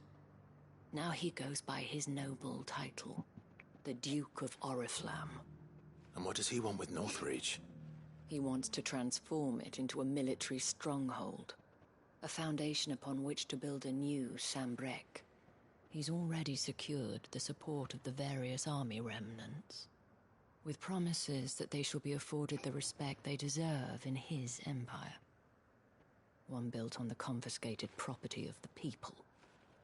Now he goes by his noble title, the Duke of Oriflamme. And what does he want with Northreach? He wants to transform it into a military stronghold, a foundation upon which to build a new Sambrec. He's already secured the support of the various army remnants, with promises that they shall be afforded the respect they deserve in his empire. One built on the confiscated property of the people.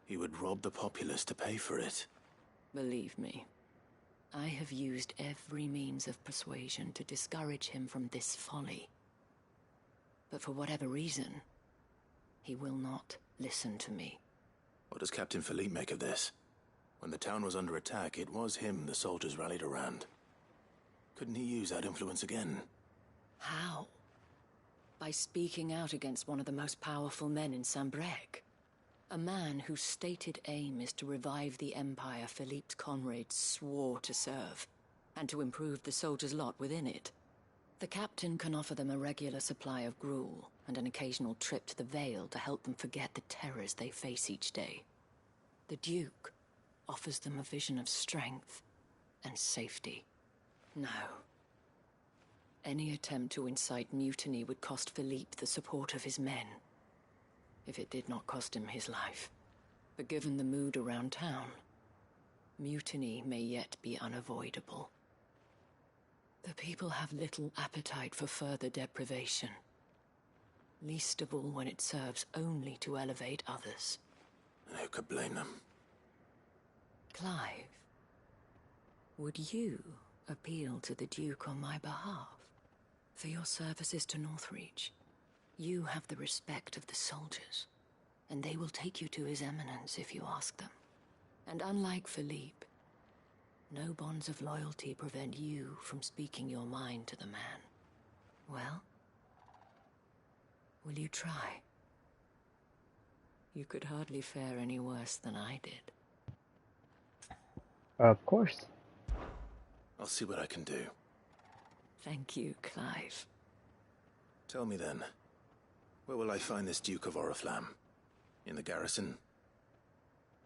He would rob the populace to pay for it. Believe me, I have used every means of persuasion to discourage him from this folly. But for whatever reason, he will not listen to me. What does Captain Philippe make of this? When the town was under attack, it was him the soldiers rallied around. Couldn't he use that influence again? How? By speaking out against one of the most powerful men in Sambrec. A man whose stated aim is to revive the empire Philippe's comrades swore to serve, and to improve the soldiers' lot within it. The captain can offer them a regular supply of gruel, and an occasional trip to the Vale to help them forget the terrors they face each day. The Duke offers them a vision of strength and safety. No. Any attempt to incite mutiny would cost Philippe the support of his men, if it did not cost him his life. But given the mood around town, mutiny may yet be unavoidable. The people have little appetite for further deprivation, least of all when it serves only to elevate others. And who could blame them? Clive, would you appeal to the Duke on my behalf? For your services to Northreach, you have the respect of the soldiers, and they will take you to His Eminence if you ask them. And unlike Philippe, no bonds of loyalty prevent you from speaking your mind to the man. Well, will you try? You could hardly fare any worse than I did. Of course. I'll see what I can do. Thank you, Clive. Tell me then, where will I find this Duke of Oriflamme? In the garrison?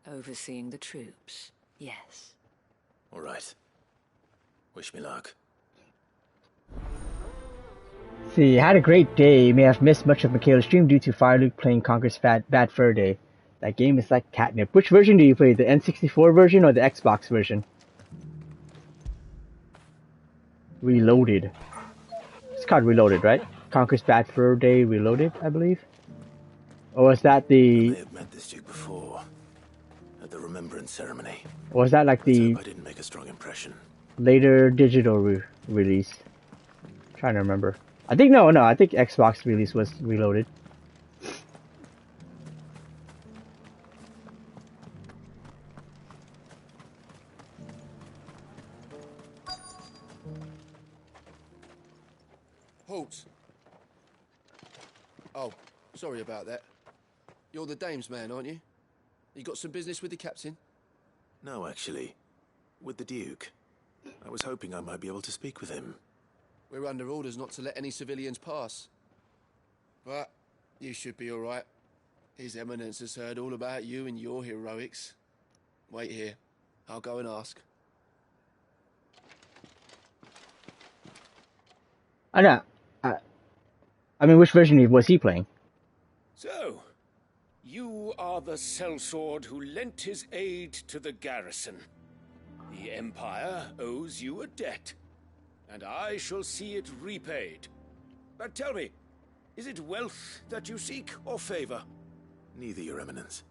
Overseeing the troops, yes. All right. Wish me luck. See, I had a great day. You may have missed much of Michaela's stream due to Fire Luke playing Conker's Bad Fur Day. That game is like catnip. Which version do you play? The N64 version or the Xbox version? Reloaded. It's called Reloaded, right? Conker's Bad Fur Day Reloaded, I believe. Or was that the... I may have met this Duke before, at the Remembrance Ceremony. Or was that like the... I didn't make a strong impression. Later digital release? Trying to remember. I think, no, I think Xbox release was Reloaded. Halt! Oh, sorry about that. You're the dame's man, aren't you? You got some business with the captain? No, actually. With the Duke. I was hoping I might be able to speak with him. We're under orders not to let any civilians pass. But you should be all right. His Eminence has heard all about you and your heroics. Wait here. I'll go and ask. I know. I mean, which version was he playing? So, You are the sellsword who lent his aid to the garrison. The Empire owes you a debt, and I shall see it repaid. But tell me, is it wealth that you seek, or favor? Neither, Your Eminence.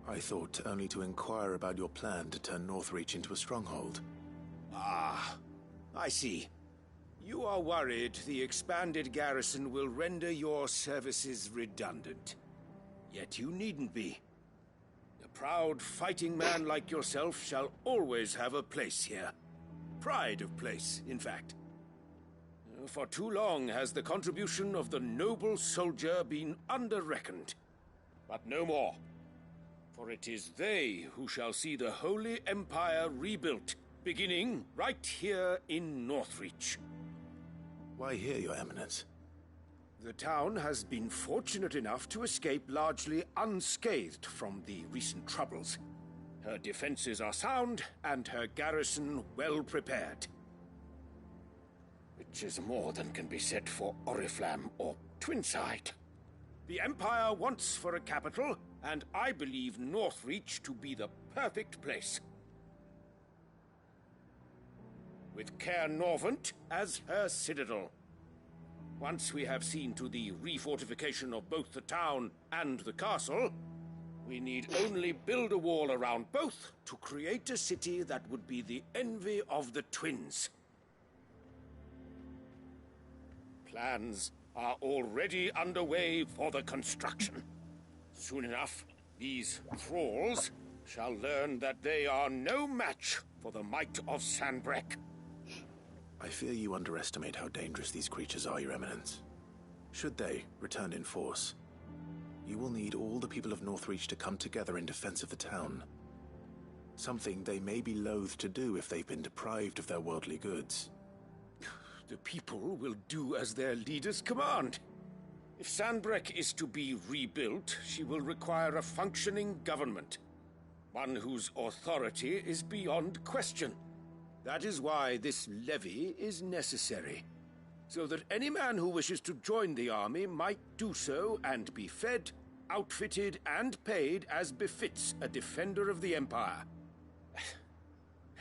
I thought only to inquire about your plan to turn Northreach into a stronghold. Ah, I see. You are worried the expanded garrison will render your services redundant. Yet you needn't be. A proud fighting man like yourself shall always have a place here. Pride of place, in fact. For too long has the contribution of the noble soldier been under-reckoned. But no more. For it is they who shall see the Holy Empire rebuilt, beginning right here in Northreach. Why here, Your Eminence? The town has been fortunate enough to escape largely unscathed from the recent troubles. Her defenses are sound, and her garrison well prepared. Which is more than can be said for Oriflamme or Twinside. The Empire wants for a capital, and I believe Northreach to be the perfect place. With Caer Norvent as her citadel. Once we have seen to the refortification of both the town and the castle, we need only build a wall around both to create a city that would be the envy of the twins. Plans are already underway for the construction. Soon enough, these thralls shall learn that they are no match for the might of Sanbreque. I fear you underestimate how dangerous these creatures are, Your Eminence. Should they return in force, you will need all the people of Northreach to come together in defense of the town. Something they may be loath to do if they've been deprived of their worldly goods. The people will do as their leaders command. If Sanbreque is to be rebuilt, she will require a functioning government. One whose authority is beyond question. That is why this levy is necessary. So that any man who wishes to join the army might do so and be fed, outfitted, and paid as befits a defender of the Empire.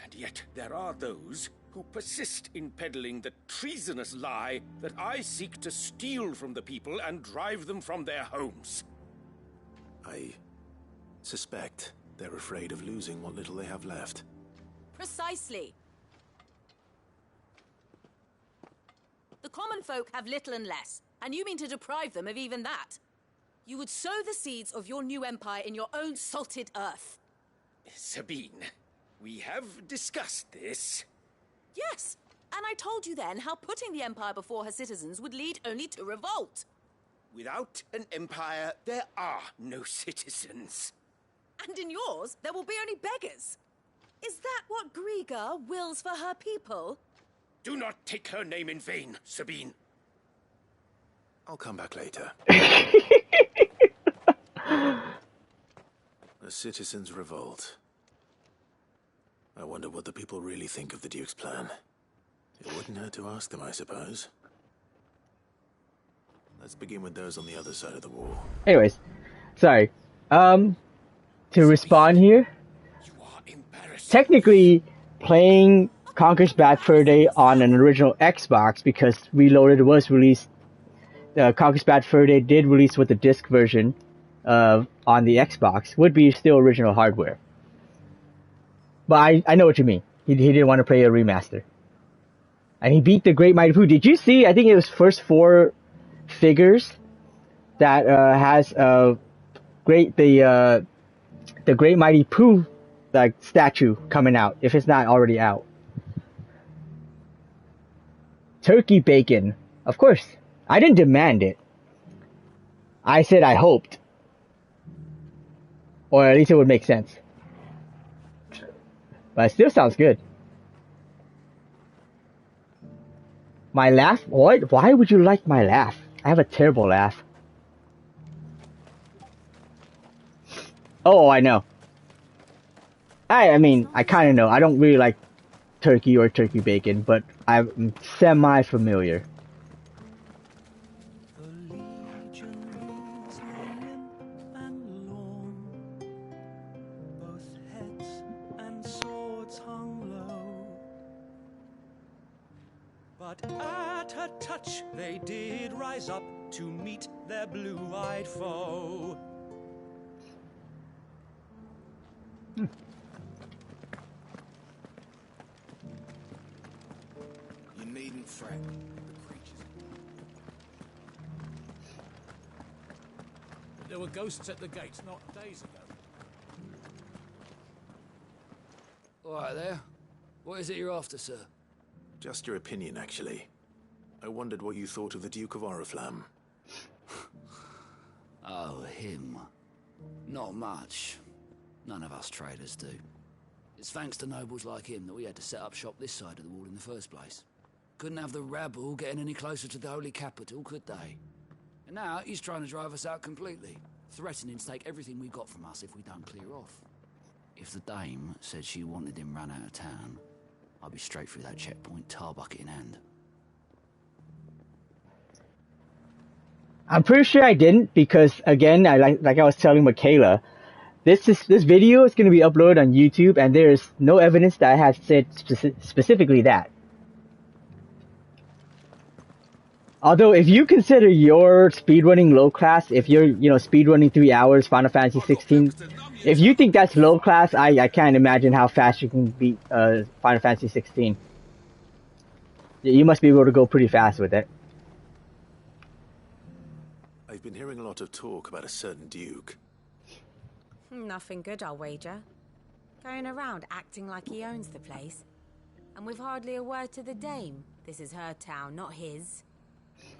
And yet there are those who persist in peddling the treasonous lie that I seek to steal from the people and drive them from their homes. I suspect they're afraid of losing what little they have left. Precisely. The common folk have little and less, and you mean to deprive them of even that. You would sow the seeds of your new empire in your own salted earth. Sabine, we have discussed this. Yes, and I told you then how putting the empire before her citizens would lead only to revolt. Without an empire, there are no citizens. And in yours, there will be only beggars. Is that what Griga wills for her people? Do not take her name in vain, Sabine. I'll come back later. The citizens revolt. I wonder what the people really think of the Duke's plan. It wouldn't hurt to ask them, I suppose. Let's begin with those on the other side of the wall. Anyways, sorry. To respond here. Technically, playing Conker's Bad Fur Day on an original Xbox, because Reloaded was released. Conker's Bad Fur Day did release with the disc version on the Xbox, would be still original hardware. But I know what you mean. He didn't want to play a remaster. And he beat the Great Mighty Pooh. Did you see? I think it was first 4 figures that has the Great Mighty Pooh like statue coming out, if it's not already out. Turkey bacon. Of course. I didn't demand it. I said I hoped. Or at least it would make sense. But it still sounds good. My laugh? What? Why would you like my laugh? I have a terrible laugh. Oh, I know. I mean, I kind of know. I don't really like turkey or turkey bacon, but I'm semi-familiar. But at her touch, they did rise up to meet their blue-eyed foe. You needn't fret. There were ghosts at the gates not days ago. All right there. What is it you're after, sir? Just your opinion, actually. I wondered what you thought of the Duke of Oriflamme. Oh, him. Not much. None of us traders do. It's thanks to nobles like him that we had to set up shop this side of the wall in the first place. Couldn't have the rabble getting any closer to the holy capital, could they? And now he's trying to drive us out completely, threatening to take everything we got from us if we don't clear off. If the dame said she wanted him run out of town, I'd be straight through that checkpoint, tar bucket in hand. I'm pretty sure I didn't because, again, like I was telling Michaela, this video is going to be uploaded on YouTube, and there is no evidence that I have said specifically that. Although, if you consider your speedrunning low class, if you're, speedrunning 3 hours, Final Fantasy 16, if you think that's low class, I can't imagine how fast you can beat Final Fantasy 16. You must be able to go pretty fast with it. I've been hearing a lot of talk about a certain duke. Nothing good, I'll wager. Going around acting like he owns the place. And with hardly a word to the dame. This is her town, not his.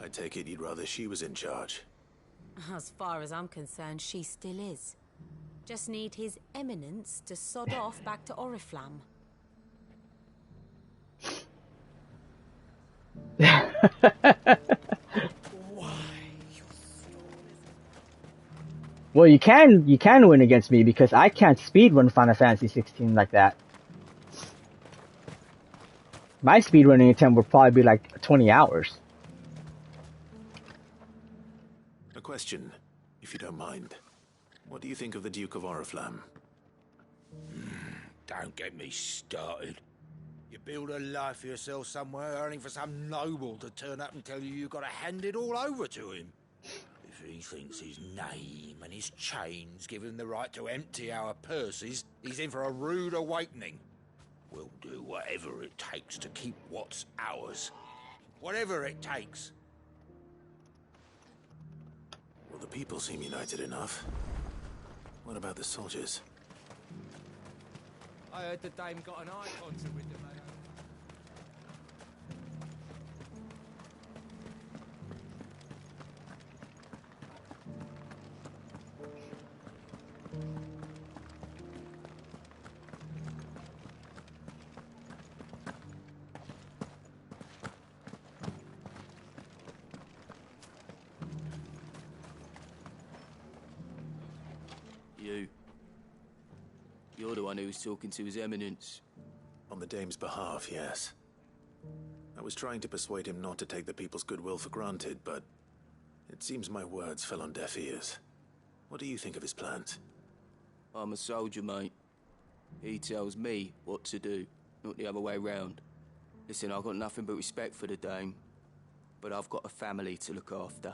I take it you'd rather she was in charge. As far as I'm concerned, she still is. Just need His Eminence to sod off back to Oriflamme. Well, you can win against me because I can't speedrun Final Fantasy 16 like that. My speedrunning attempt would probably be like 20 hours. A question, if you don't mind. What do you think of the Duke of Oriflamme? Don't get me started. You build a life for yourself somewhere, earning for some noble to turn up and tell you you've got to hand it all over to him. If he thinks his name and his chains give him the right to empty our purses, he's in for a rude awakening. We'll do whatever it takes to keep what's ours. Whatever it takes. Well, the people seem united enough. What about the soldiers? I heard the dame got an Eikon-centric with them, mate. You're the one who was talking to His Eminence. On the dame's behalf, yes. I was trying to persuade him not to take the people's goodwill for granted, but it seems my words fell on deaf ears. What do you think of his plans? I'm a soldier, mate. He tells me what to do, not the other way round. Listen, I've got nothing but respect for the dame, but I've got a family to look after.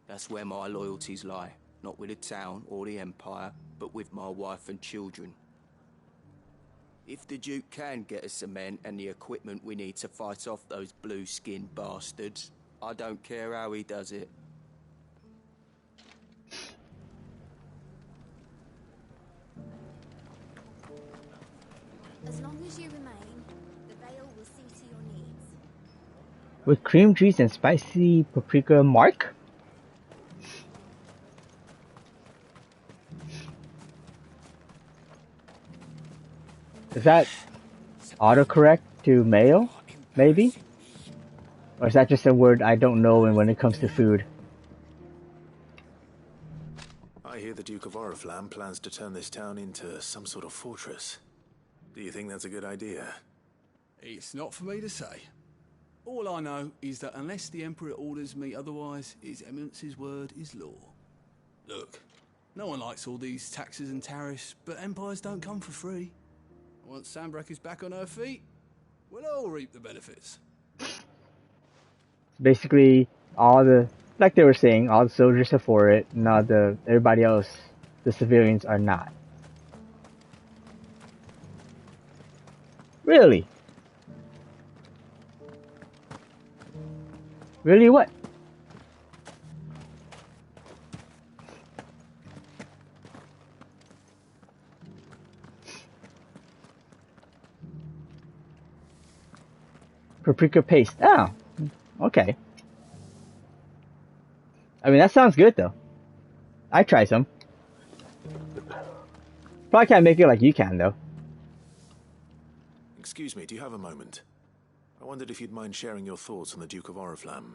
That's where my loyalties lie. Not with the town or the Empire, but with my wife and children. If the Duke can get us some men and the equipment we need to fight off those blue-skinned bastards, I don't care how he does it. As long as you remain, the Vale will see to your needs. With cream cheese and spicy paprika, Mark? Is that autocorrect to male, maybe? Or is that just a word I don't know when it comes to food? I hear the Duke of Oriflamme plans to turn this town into some sort of fortress. Do you think that's a good idea? It's not for me to say. All I know is that unless the Emperor orders me otherwise, His Eminence's word is law. Look, no one likes all these taxes and tariffs, but empires don't come for free. Once Sanbreque is back on her feet, we'll all reap the benefits. Basically, all the, like they were saying, all the soldiers are for it, not everybody else, the civilians are not. Really? Really what? Paprika paste. Oh, okay. I mean, that sounds good though. I'd try some. Probably can't make it like you can though. Excuse me, do you have a moment? I wondered if you'd mind sharing your thoughts on the Duke of Oriflamme.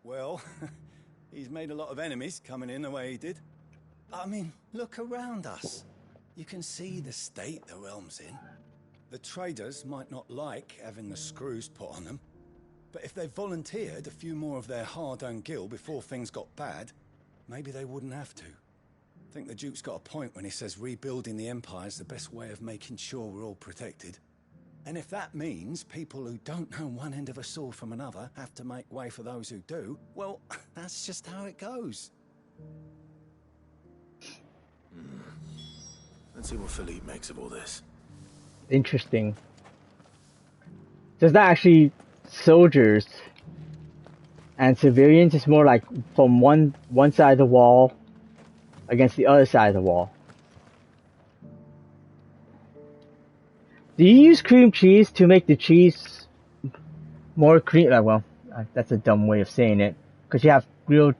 Well, he's made a lot of enemies coming in the way he did. I mean, look around us. You can see the state the realm's in. The traders might not like having the screws put on them, but if they volunteered a few more of their hard-earned gil before things got bad, maybe they wouldn't have to. I think the Duke's got a point when he says rebuilding the Empire's the best way of making sure we're all protected. And if that means people who don't know one end of a sword from another have to make way for those who do, well, that's just how it goes. Let's see what Philippe makes of all this. Interesting. There's not actually soldiers and civilians. It's more like from one side of the wall against the other side of the wall. Do you use cream cheese to make the cheese more cream? Well, that's a dumb way of saying it, because you have real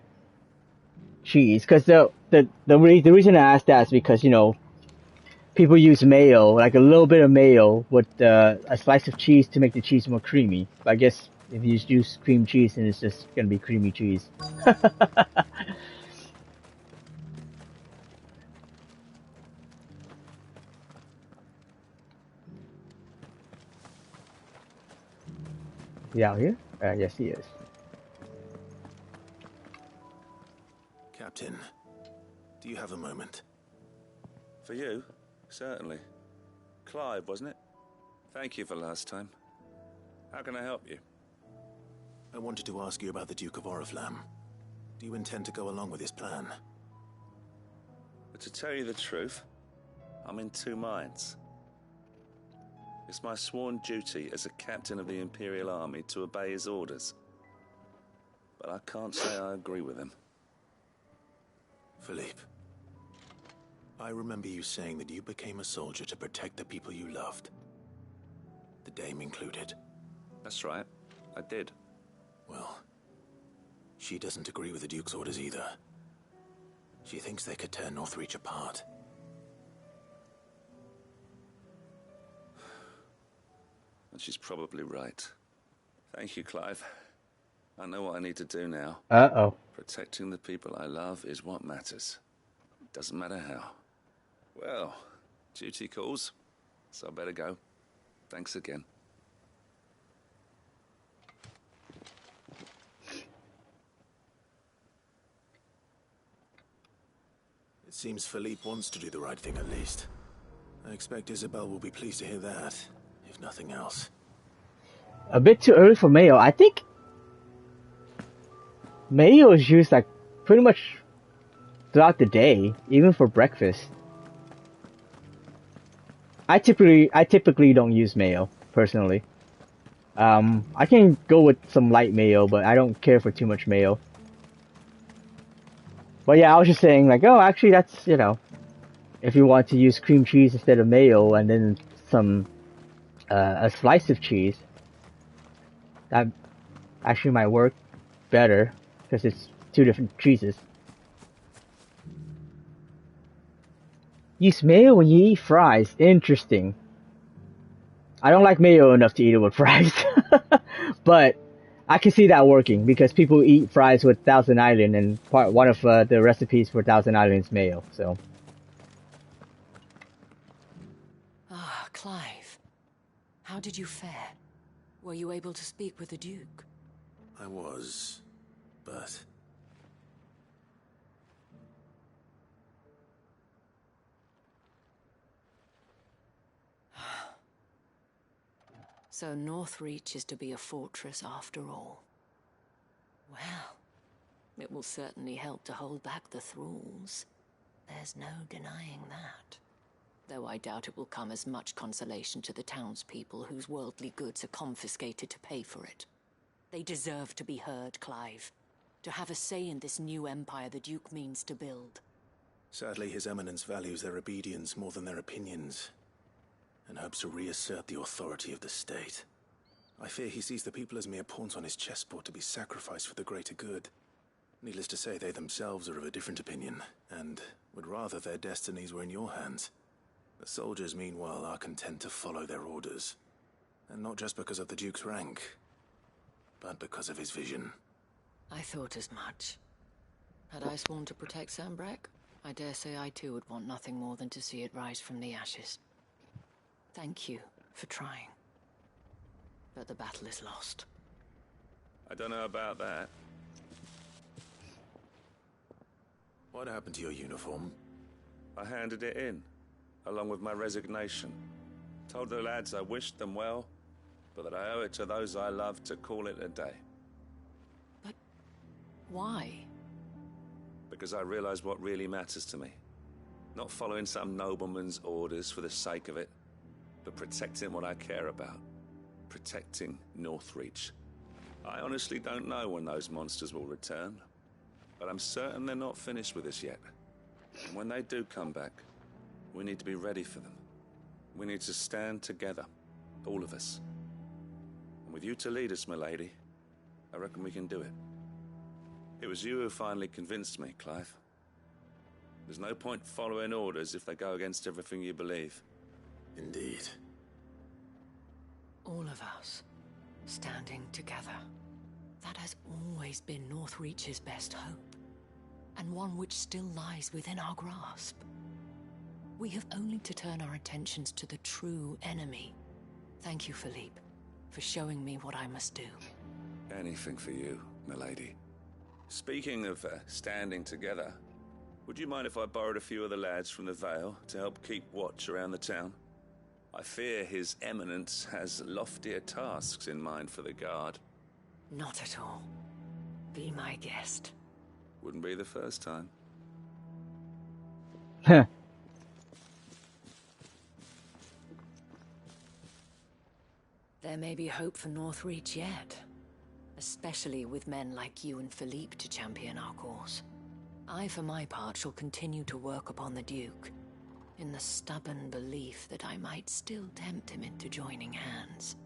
cheese. Because the reason I asked that is because, you know, people use mayo, like a little bit of mayo with a slice of cheese to make the cheese more creamy. But I guess if you use cream cheese, then it's just gonna be creamy cheese. Is he out here? Yes, he is. Captain, do you have a moment? For you? Certainly. Clive, wasn't it? Thank you for last time. How can I help you? I wanted to ask you about the Duke of Oriflamme. Do you intend to go along with his plan? But to tell you the truth, I'm in two minds. It's my sworn duty as a captain of the Imperial Army to obey his orders. But I can't say I agree with him. Philippe, I remember you saying that you became a soldier to protect the people you loved. The Dame included. That's right, I did. Well, she doesn't agree with the Duke's orders either. She thinks they could tear Northreach apart. And she's probably right. Thank you, Clive. I know what I need to do now. Uh-oh. Protecting the people I love is what matters. Doesn't matter how. Well, duty calls, so I better go. Thanks again. It seems Philippe wants to do the right thing at least. I expect Isabel will be pleased to hear that, if nothing else. A bit too early for mayo. I think mayo is used like pretty much throughout the day, even for breakfast. I typically don't use mayo personally. I can go with some light mayo, but I don't care for too much mayo. But yeah, I was just saying like, oh, actually that's, you know, if you want to use cream cheese instead of mayo and then some a slice of cheese, that actually might work better because it's two different cheeses. Use mayo when you eat fries. Interesting. I don't like mayo enough to eat it with fries. But I can see that working because people eat fries with Thousand Island, and one of the recipes for Thousand Island is mayo, so. Ah, Clive. How did you fare? Were you able to speak with the Duke? I was, but... So Northreach is to be a fortress after all. Well, it will certainly help to hold back the thralls. There's no denying that. Though I doubt it will come as much consolation to the townspeople whose worldly goods are confiscated to pay for it. They deserve to be heard, Clive. To have a say in this new empire the Duke means to build. Sadly, His Eminence values their obedience more than their opinions, and hopes to reassert the authority of the state. I fear he sees the people as mere pawns on his chessboard to be sacrificed for the greater good. Needless to say, they themselves are of a different opinion, and would rather their destinies were in your hands. The soldiers, meanwhile, are content to follow their orders. And not just because of the Duke's rank, but because of his vision. I thought as much. Had I sworn to protect Sanbreque, I dare say I too would want nothing more than to see it rise from the ashes. Thank you for trying. But the battle is lost. I don't know about that. What happened to your uniform? I handed it in, along with my resignation. Told the lads I wished them well, but that I owe it to those I love to call it a day. But why? Because I realize what really matters to me. Not following some nobleman's orders for the sake of it, but protecting what I care about. Protecting Northreach. I honestly don't know when those monsters will return, but I'm certain they're not finished with us yet. And when they do come back, we need to be ready for them. We need to stand together, all of us. And with you to lead us, milady, I reckon we can do it. It was you who finally convinced me, Clive. There's no point following orders if they go against everything you believe. Indeed. All of us, standing together. That has always been Northreach's best hope, and one which still lies within our grasp. We have only to turn our attentions to the true enemy. Thank you, Philippe, for showing me what I must do. Anything for you, milady. Speaking of standing together, would you mind if I borrowed a few of the lads from the Vale to help keep watch around the town? I fear His Eminence has loftier tasks in mind for the guard. Not at all. Be my guest. Wouldn't be the first time. There may be hope for Northreach yet. Especially with men like you and Philippe to champion our cause. I, for my part, shall continue to work upon the Duke, in the stubborn belief that I might still tempt him into joining hands.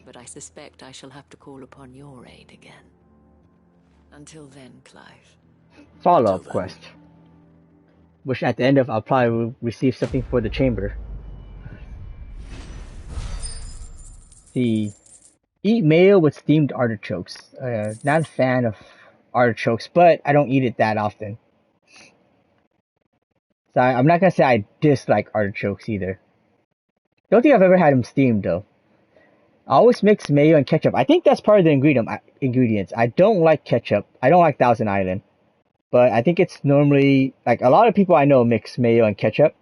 But I suspect I shall have to call upon your aid again. Until then, Clive. Follow-up quest. Which at the end of I'll probably receive something for the chamber. See. Eat mayo with steamed artichokes. Not a fan of artichokes, but I don't eat it that often. So I'm not gonna say I dislike artichokes either. Don't think I've ever had them steamed though. I always mix mayo and ketchup. I think that's part of the ingredients. I don't like ketchup. I don't like Thousand Island. But I think it's normally, like, a lot of people I know mix mayo and ketchup.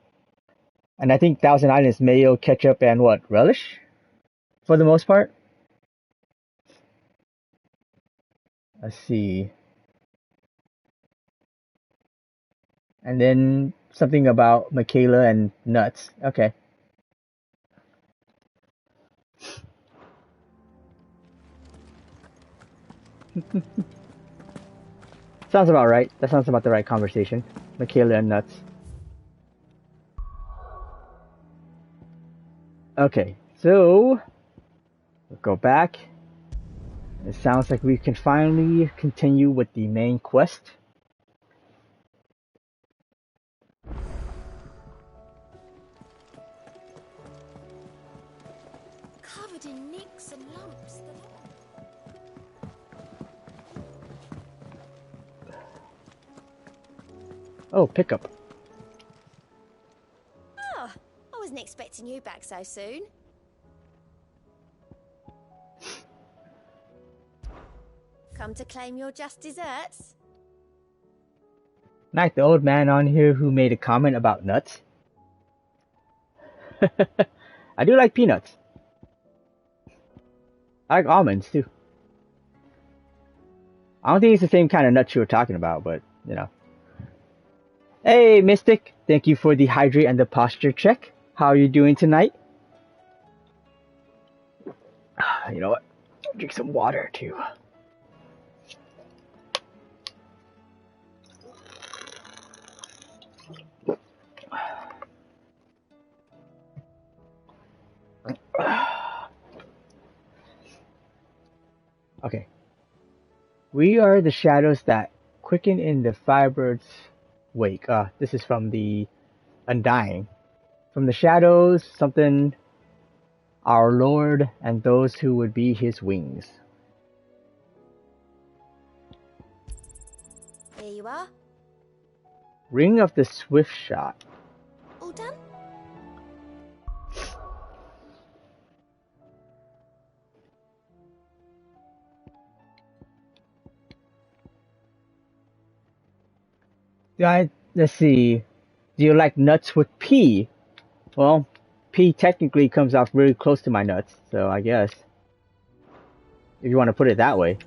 And I think Thousand Island is mayo, ketchup, and what? Relish? For the most part. Let's see. And then something about Michaela and nuts. Okay. Sounds about right. That sounds about the right conversation. Michaela and nuts. Okay, so we'll go back. It sounds like we can finally continue with the main quest. Covered in nicks and lumps. Oh, pickup. Oh, I wasn't expecting you back so soon. Come to claim your just desserts? Like the old man on here who made a comment about nuts. I do like peanuts. I like almonds too. I don't think it's the same kind of nuts you were talking about, but you know. Hey, Mystic. Thank you for the hydrate and the posture check. How are you doing tonight? You know what? Drink some water too. Okay. We are the shadows that quicken in the firebird's wake. This is from the Undying. From the shadows, something, our Lord, and those who would be his wings. Here you are. Ring of the Swift Shot. All done? Let's see. Do you like nuts with pea? Well, pea technically comes off really close to my nuts, so I guess. If you want to put it that way.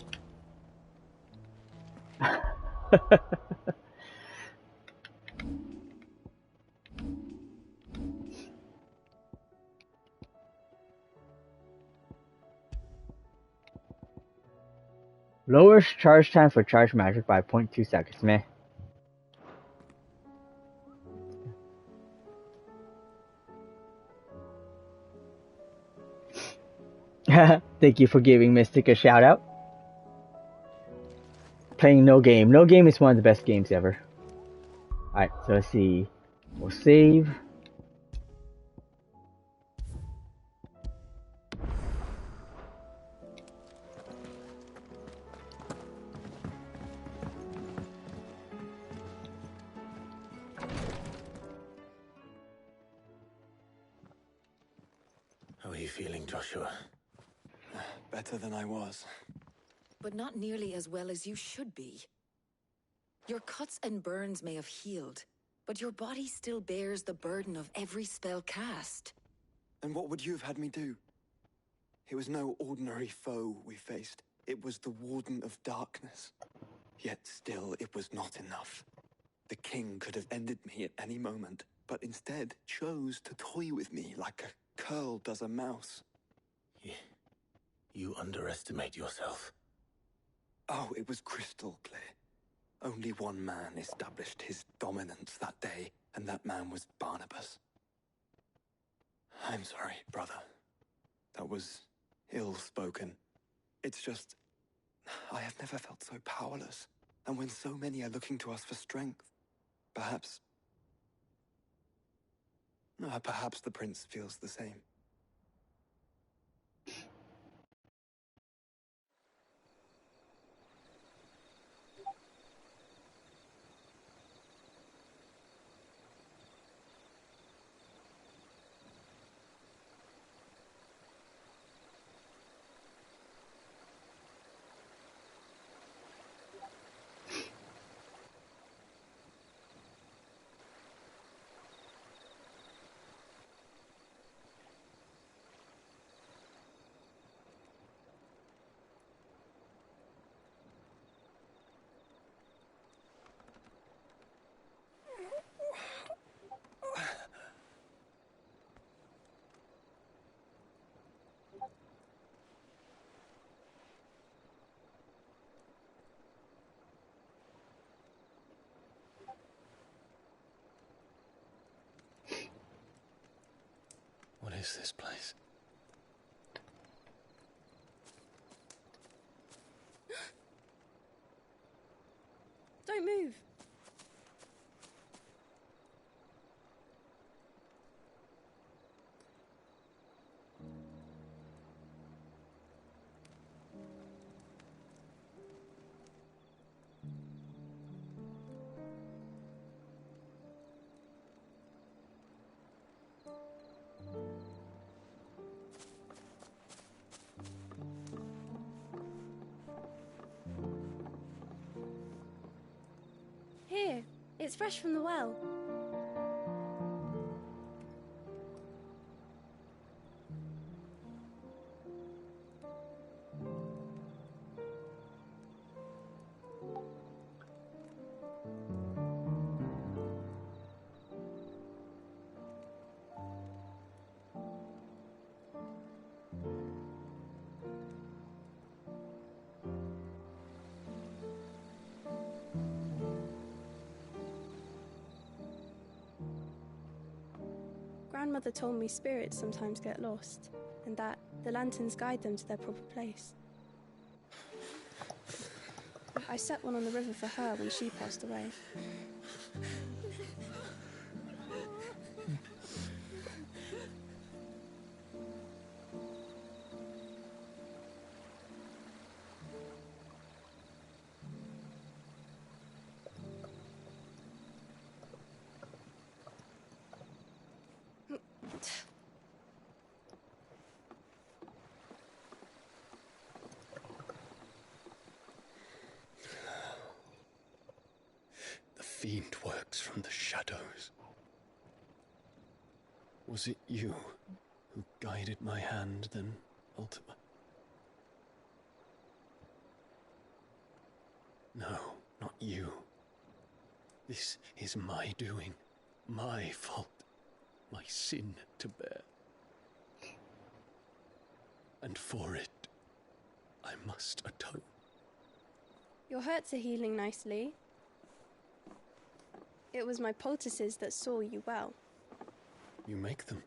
Lowers charge time for charge magic by 0.2 seconds, meh. Thank you for giving Mystic a shout out. Playing No Game. No Game is one of the best games ever. Alright, so let's see. We'll save. How are you feeling, Joshua? Better than I was. But not nearly as well as you should be. Your cuts and burns may have healed, but your body still bears the burden of every spell cast. And what would you have had me do? It was no ordinary foe we faced. It was the Warden of Darkness. Yet still, it was not enough. The king could have ended me at any moment, but instead chose to toy with me like a curl does a mouse. You underestimate yourself. Oh, it was crystal clear. Only one man established his dominance that day, and that man was Barnabas. I'm sorry, brother. That was ill-spoken. It's just, I have never felt so powerless. And when so many are looking to us for strength, perhaps the prince feels the same. What is this place? Don't move. Here, it's fresh from the well. Grandmother told me spirits sometimes get lost, and that the lanterns guide them to their proper place. I set one on the river for her when she passed away. The fiend works from the shadows. Was it you who guided my hand then, Ultima? No, not you. This is my doing, my fault, my sin to bear. And for it, I must atone. Your hurts are healing nicely. It was my poultices that saw you well. You make them?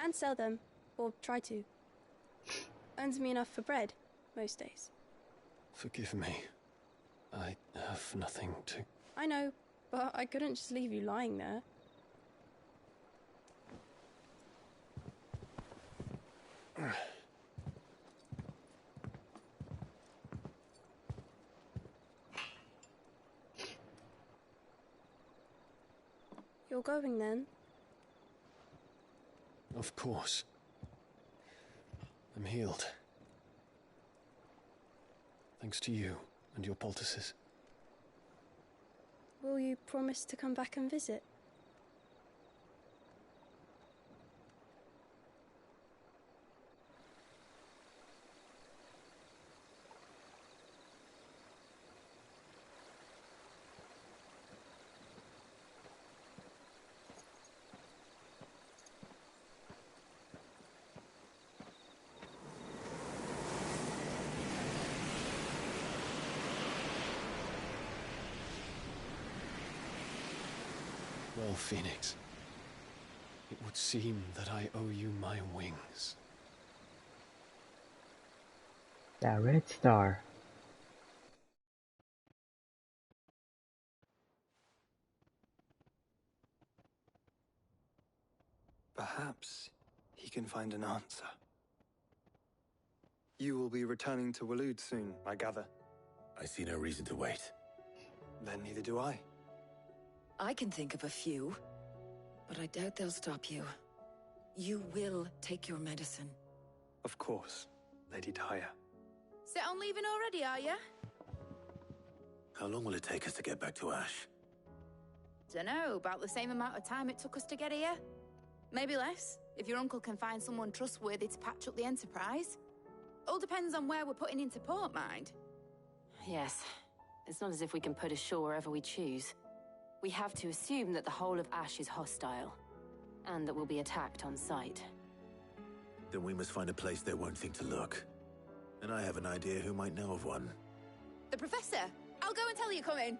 And sell them, or try to. Earns me enough for bread, most days. Forgive me. I have nothing to... I know, but I couldn't just leave you lying there. You're going then? Of course. I'm healed. Thanks to you and your poultices. Will you promise to come back and visit? Well, Phoenix, it would seem that I owe you my wings. That red star. Perhaps he can find an answer. You will be returning to Waloed soon, I gather. I see no reason to wait. Then neither do I. I can think of a few, but I doubt they'll stop you. You will take your medicine. Of course, Lady Daya. Set on leaving already, are ya? How long will it take us to get back to Ash? Dunno, about the same amount of time it took us to get here. Maybe less, if your uncle can find someone trustworthy to patch up the Enterprise. All depends on where we're putting into port, mind. Yes. It's not as if we can put ashore wherever we choose. We have to assume that the whole of Ash is hostile, and that we'll be attacked on sight. Then we must find a place they won't think to look. And I have an idea who might know of one. The Professor! I'll go and tell you coming.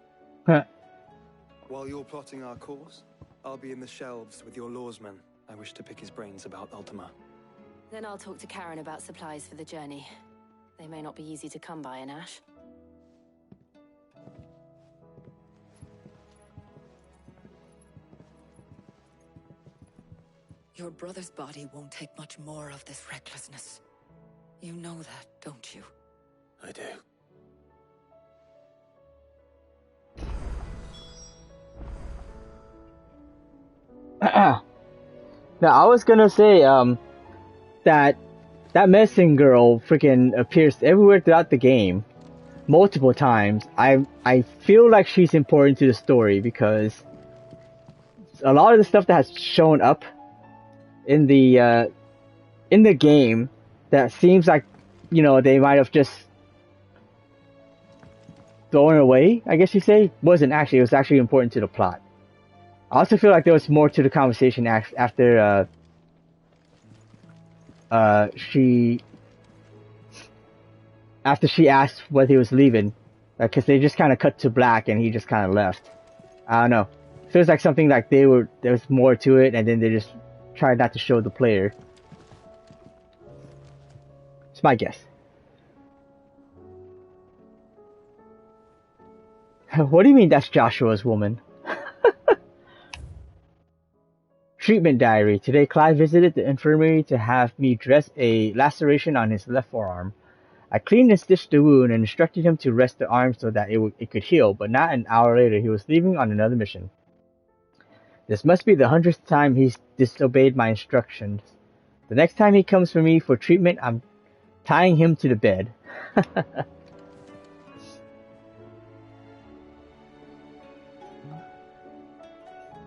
While you're plotting our course, I'll be in the shelves with your lawsman. I wish to pick his brains about Ultima. Then I'll talk to Karen about supplies for the journey. They may not be easy to come by in Ash. Your brother's body won't take much more of this recklessness. You know that, don't you? I do. Now, I was gonna say, that medicine girl freaking appears everywhere throughout the game, multiple times. I feel like she's important to the story because a lot of the stuff that has shown up in the game that seems like, you know, they might have just thrown away, I guess you say, wasn't actually. It was actually important to the plot. I also feel like there was more to the conversation after she asked whether he was leaving, because they just kind of cut to black and he just kind of left. I don't know. Feels like something like there was more to it, and then they just try not to show the player. It's my guess. What do you mean that's Joshua's woman? Treatment diary. Today, Clive visited the infirmary to have me dress a laceration on his left forearm. I cleaned and stitched the wound and instructed him to rest the arm so that it could heal, but not an hour later he was leaving on another mission. This must be the 100th time he's disobeyed my instructions. The next time he comes for me for treatment, I'm tying him to the bed.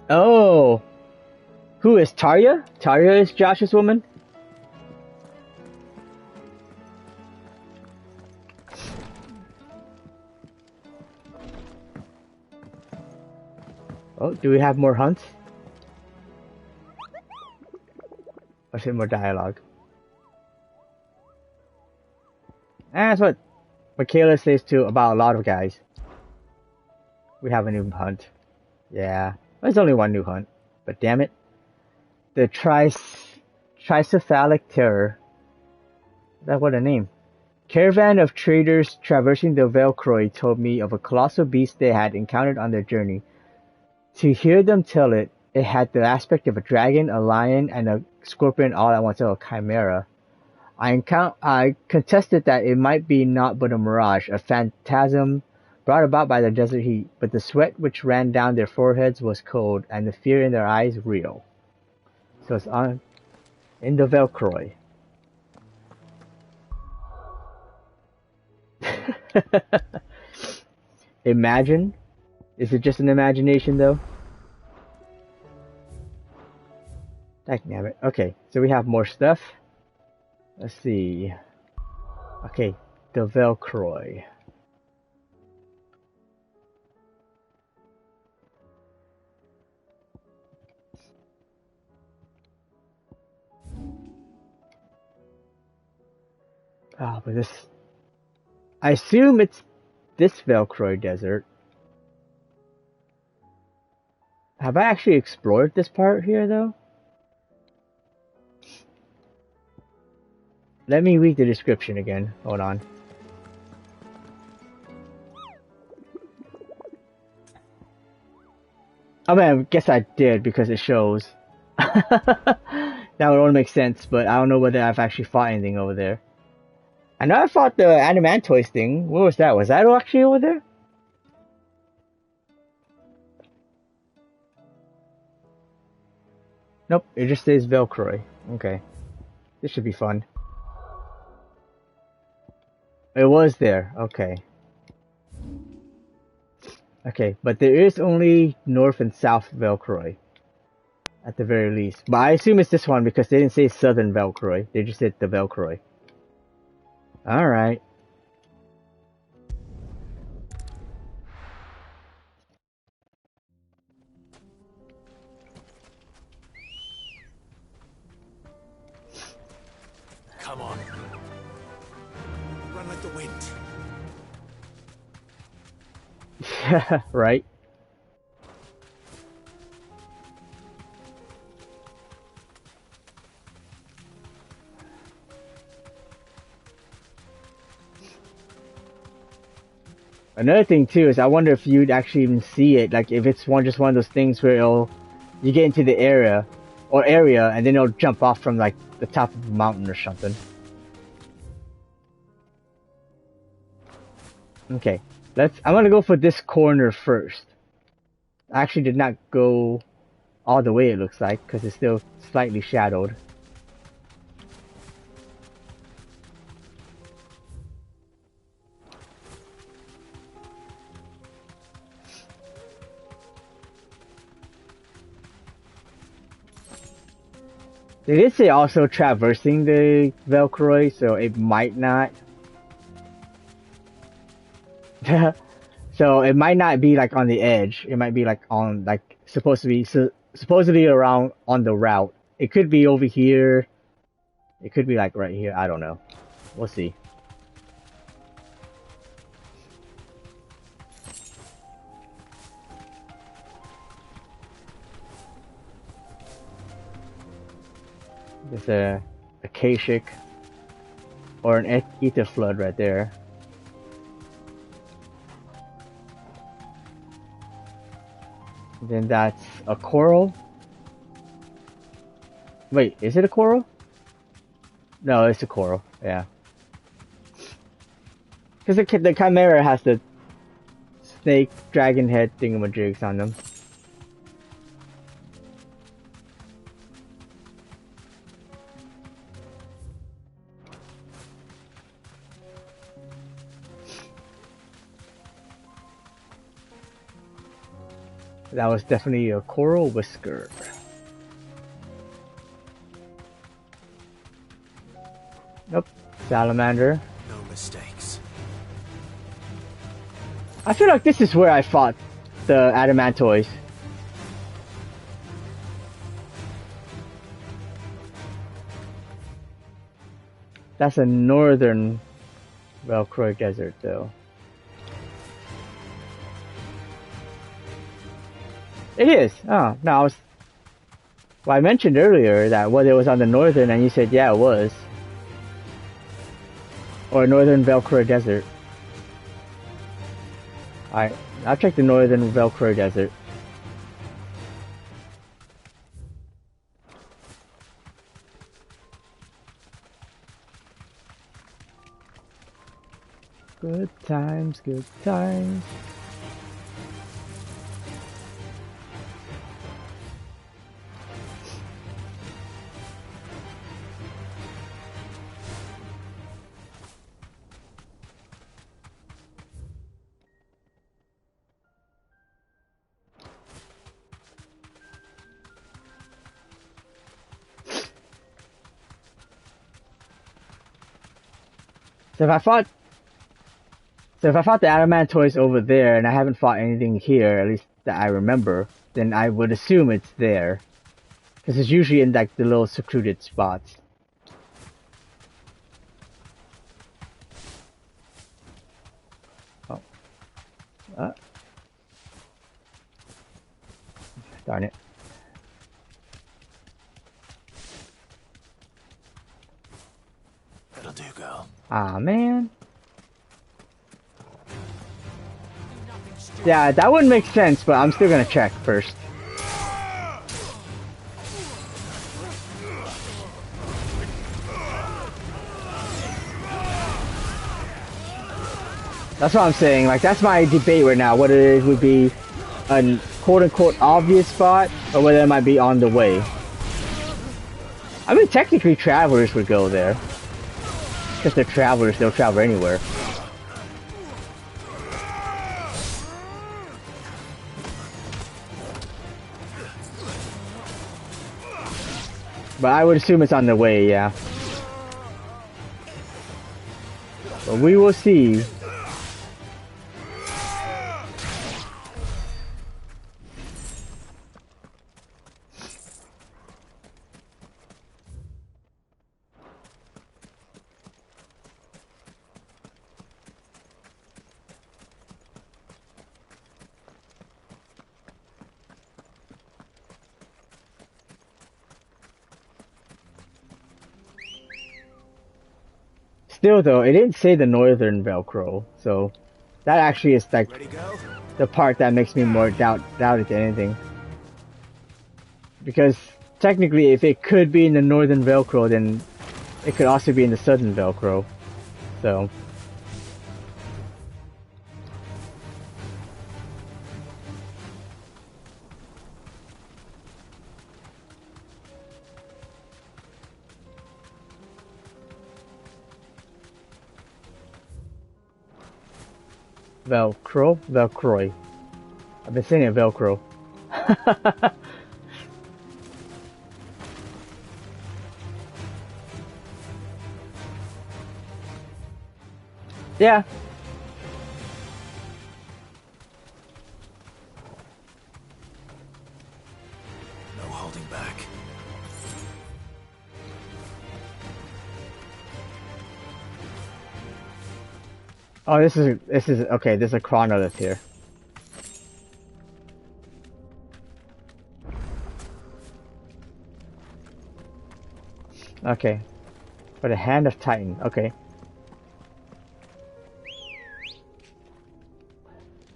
Oh! Who is Tarya? Tarya is Josh's woman? Oh, do we have more hunts? Or is it more dialogue? That's what Michaela says too about a lot of guys. We have a new hunt. Yeah, there's only one new hunt. But damn it. The tricephalic terror. That's what a name. Caravan of traders traversing the Velcroy told me of a colossal beast they had encountered on their journey. To hear them tell it, it had the aspect of a dragon, a lion, and a scorpion all at once, a chimera. I contested that it might be naught but a mirage, a phantasm brought about by the desert heat, but the sweat which ran down their foreheads was cold, and the fear in their eyes real. So it's on in the Velcroy. Imagine? Is it just an imagination though? Damn it. Okay, so we have more stuff. Let's see. Okay, the Velcroy. Oh, but this... I assume it's this Velcroy desert. Have I actually explored this part here, though? Let me read the description again. Hold on. I mean, I guess I did because it shows. That would only make sense, but I don't know whether I've actually fought anything over there. I know I fought the Animantoys thing. What was that? Was that actually over there? Nope, it just says Velcroy. Okay. This should be fun. It was there. Okay. Okay, but there is only North and South Velcroy. At the very least. But I assume it's this one because they didn't say Southern Velcroy. They just said the Velcroy. Alright. Come on. Run like the wind. Yeah, right. Another thing too is I wonder if you'd actually even see it, like if it's just one of those things where you get into the area and then it'll jump off from like the top of a mountain or something. Okay, I'm gonna go for this corner first. I actually did not go all the way, it looks like, because it's still slightly shadowed. They did say also traversing the Velcroy, so it might not. So it might not be like on the edge. It might be like on supposedly around on the route. It could be over here. It could be like right here. I don't know. We'll see. There's a Akashic or an ether flood right there. Then that's a coral. Wait, is it a coral? No, it's a coral. Yeah. Because the Chimera has the snake dragon head thingamajigs on them. That was definitely a coral whisker. Nope. Salamander. No mistakes. I feel like this is where I fought the Adamantoids. That's a northern Velcroy desert, though. It is. Oh, no, well, I mentioned earlier that whether it was on the northern, and you said, yeah, it was. Or northern Velcroy desert. Alright, I'll check the northern Velcroy desert. Good times, good times. So if I fought the Adamantoids over there and I haven't fought anything here, at least that I remember, then I would assume it's there. Because it's usually in like the little secluded spots. Oh. Darn it. That'll do, girl. Ah, man. Yeah, that wouldn't make sense, but I'm still gonna check first. That's what I'm saying, like, that's my debate right now, whether it would be a quote-unquote obvious spot, or whether it might be on the way. I mean, technically travelers would go there. Because they're travelers, they'll travel anywhere. But I would assume it's on the way, yeah. But we will see. Still though, it didn't say the northern Velcro, so that actually is like the part that makes me more doubt it than anything. Because technically if it could be in the northern Velcro, then it could also be in the southern Velcro. So Velcro? Velcroy. I've been saying it Velcro. Yeah. No holding back. Oh, this is okay. There's a chronolith here. Okay. For the Hand of Titan. Okay.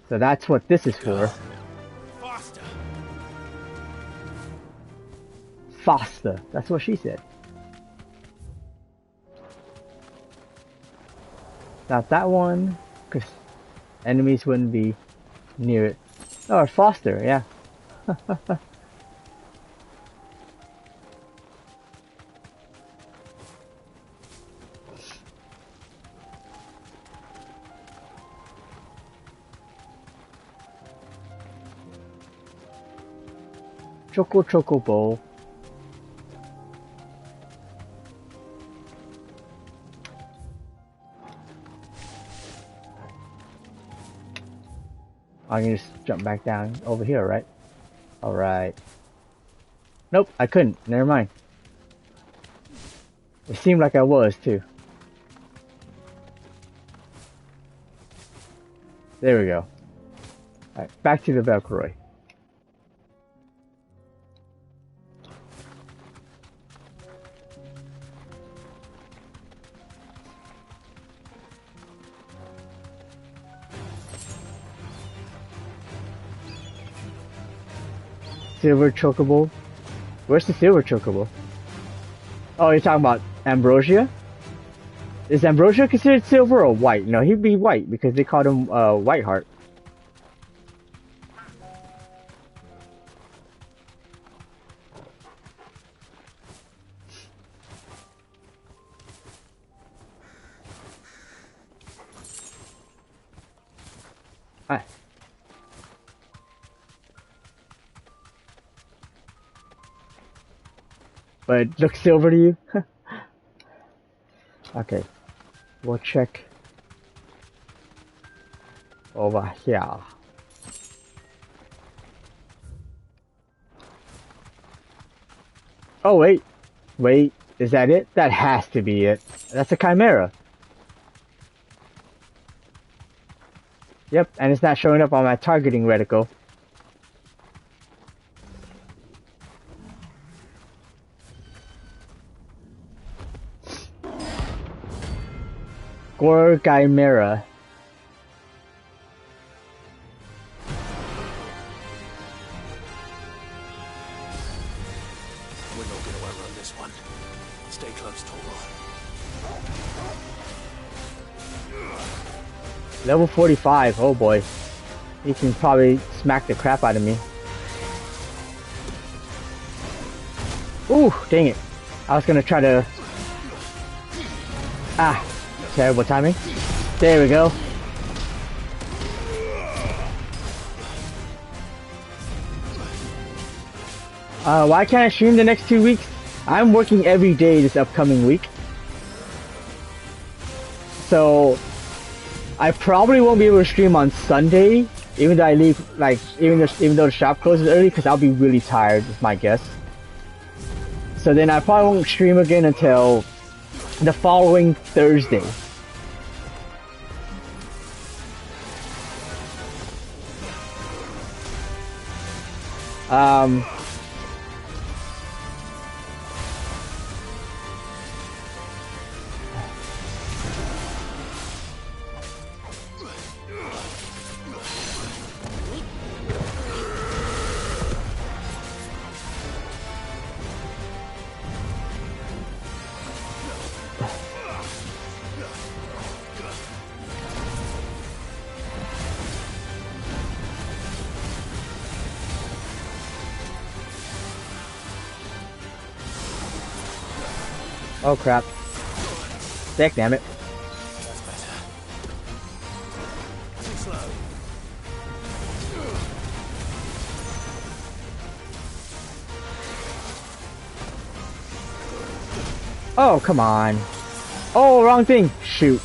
So that's what this is for. Faster. Faster. That's what she said. Not that one, because enemies wouldn't be near it. Oh, Foster, yeah. Choco Bowl. I can just jump back down over here, right? Alright. Nope, I couldn't. Never mind. It seemed like I was, too. There we go. Alright, back to the Valkyrie. Silver Chocobo. Where's the Silver Chocobo? Oh, you're talking about Ambrosia? Is Ambrosia considered silver or white? No, he'd be white because they called him Whiteheart. Ah. But it looks silver to you? Okay. We'll check over here. Oh, wait. Wait. Is that it? That has to be it. That's a Chimera. Yep, and it's not showing up on my targeting reticle. Chimera. We're not gonna outrun this one. Stay close, Toro. Level 45. Oh boy. He can probably smack the crap out of me. Ooh, dang it. I was gonna try to... Ah. Terrible timing. There we go. Why can't I stream the next 2 weeks? I'm working every day this upcoming week. So, I probably won't be able to stream on Sunday, even though I leave, like, even though the shop closes early, because I'll be really tired, is my guess. So then I probably won't stream again until the following Thursday. Oh crap. Heck damn it. That's better. Too slow. Oh, come on. Oh, wrong thing. Shoot.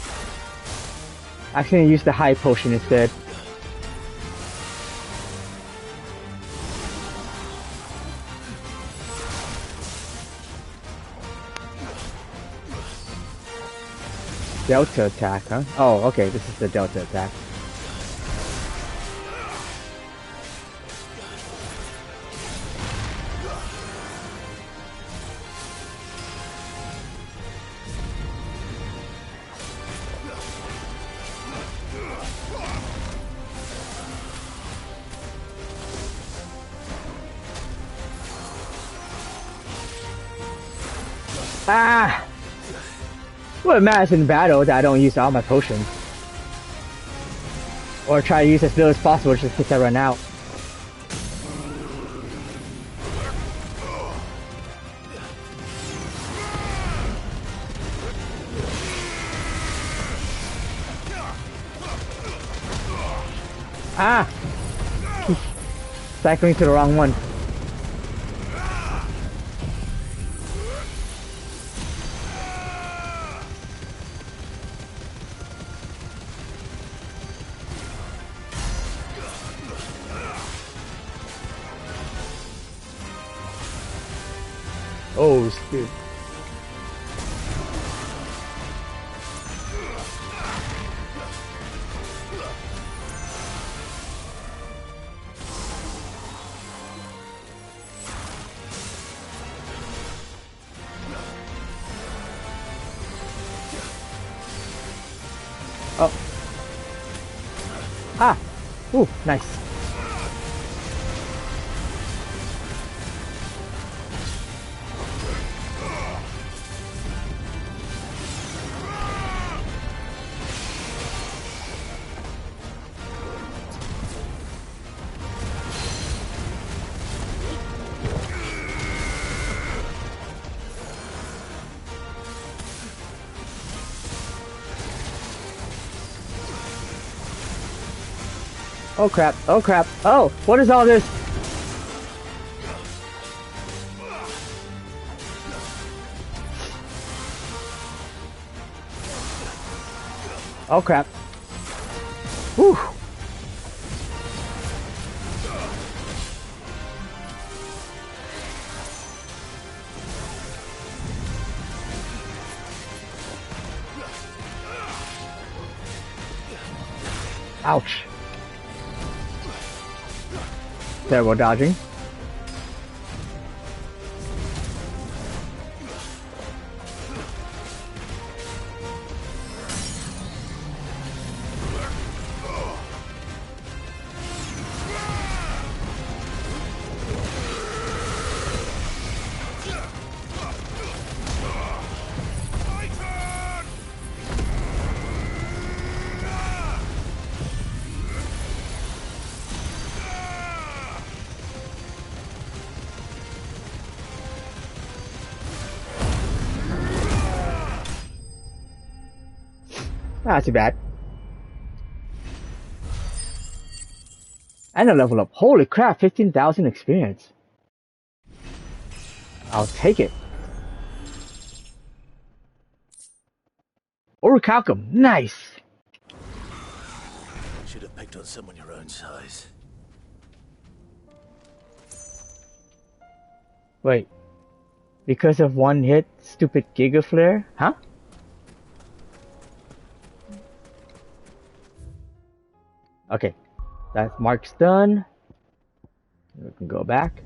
I accidentally used the high potion instead. Delta attack, huh? Oh, okay, this is the Delta attack. Ah! Well, it matters in battle that I don't use all my potions. Or try to use as little as possible just in case I run out. Ah! Cycling to the wrong one. Oh, dude. Oh. Ah. Ooh, nice. Oh crap, oh crap, oh, what is all this? Oh crap. Whew. Ouch. Terrible dodging. Not too bad. And a level up. Holy crap, 15,000 experience. I'll take it. Orichalcum, nice. Should have picked on someone your own size. Wait. Because of one hit, stupid Giga Flare? Huh? Okay. That mark's done. We can go back.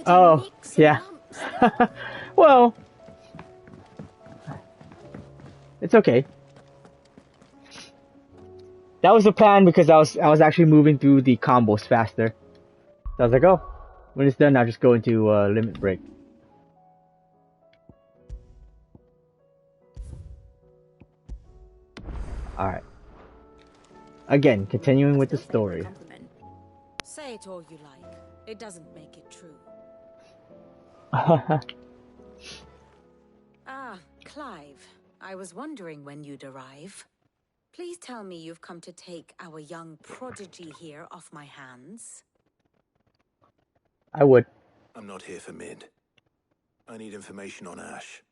Oh, yeah. Well, it's okay. That was the plan because I was actually moving through the combos faster. So I was like, oh, when it's done, I'll just go into limit break. All right. Again, continuing with the story. Say it all you like. It doesn't make it true. Ah, Clive. I was wondering when you'd arrive. Please tell me you've come to take our young prodigy here off my hands. I would. I'm not here for Mid. I need information on Ash.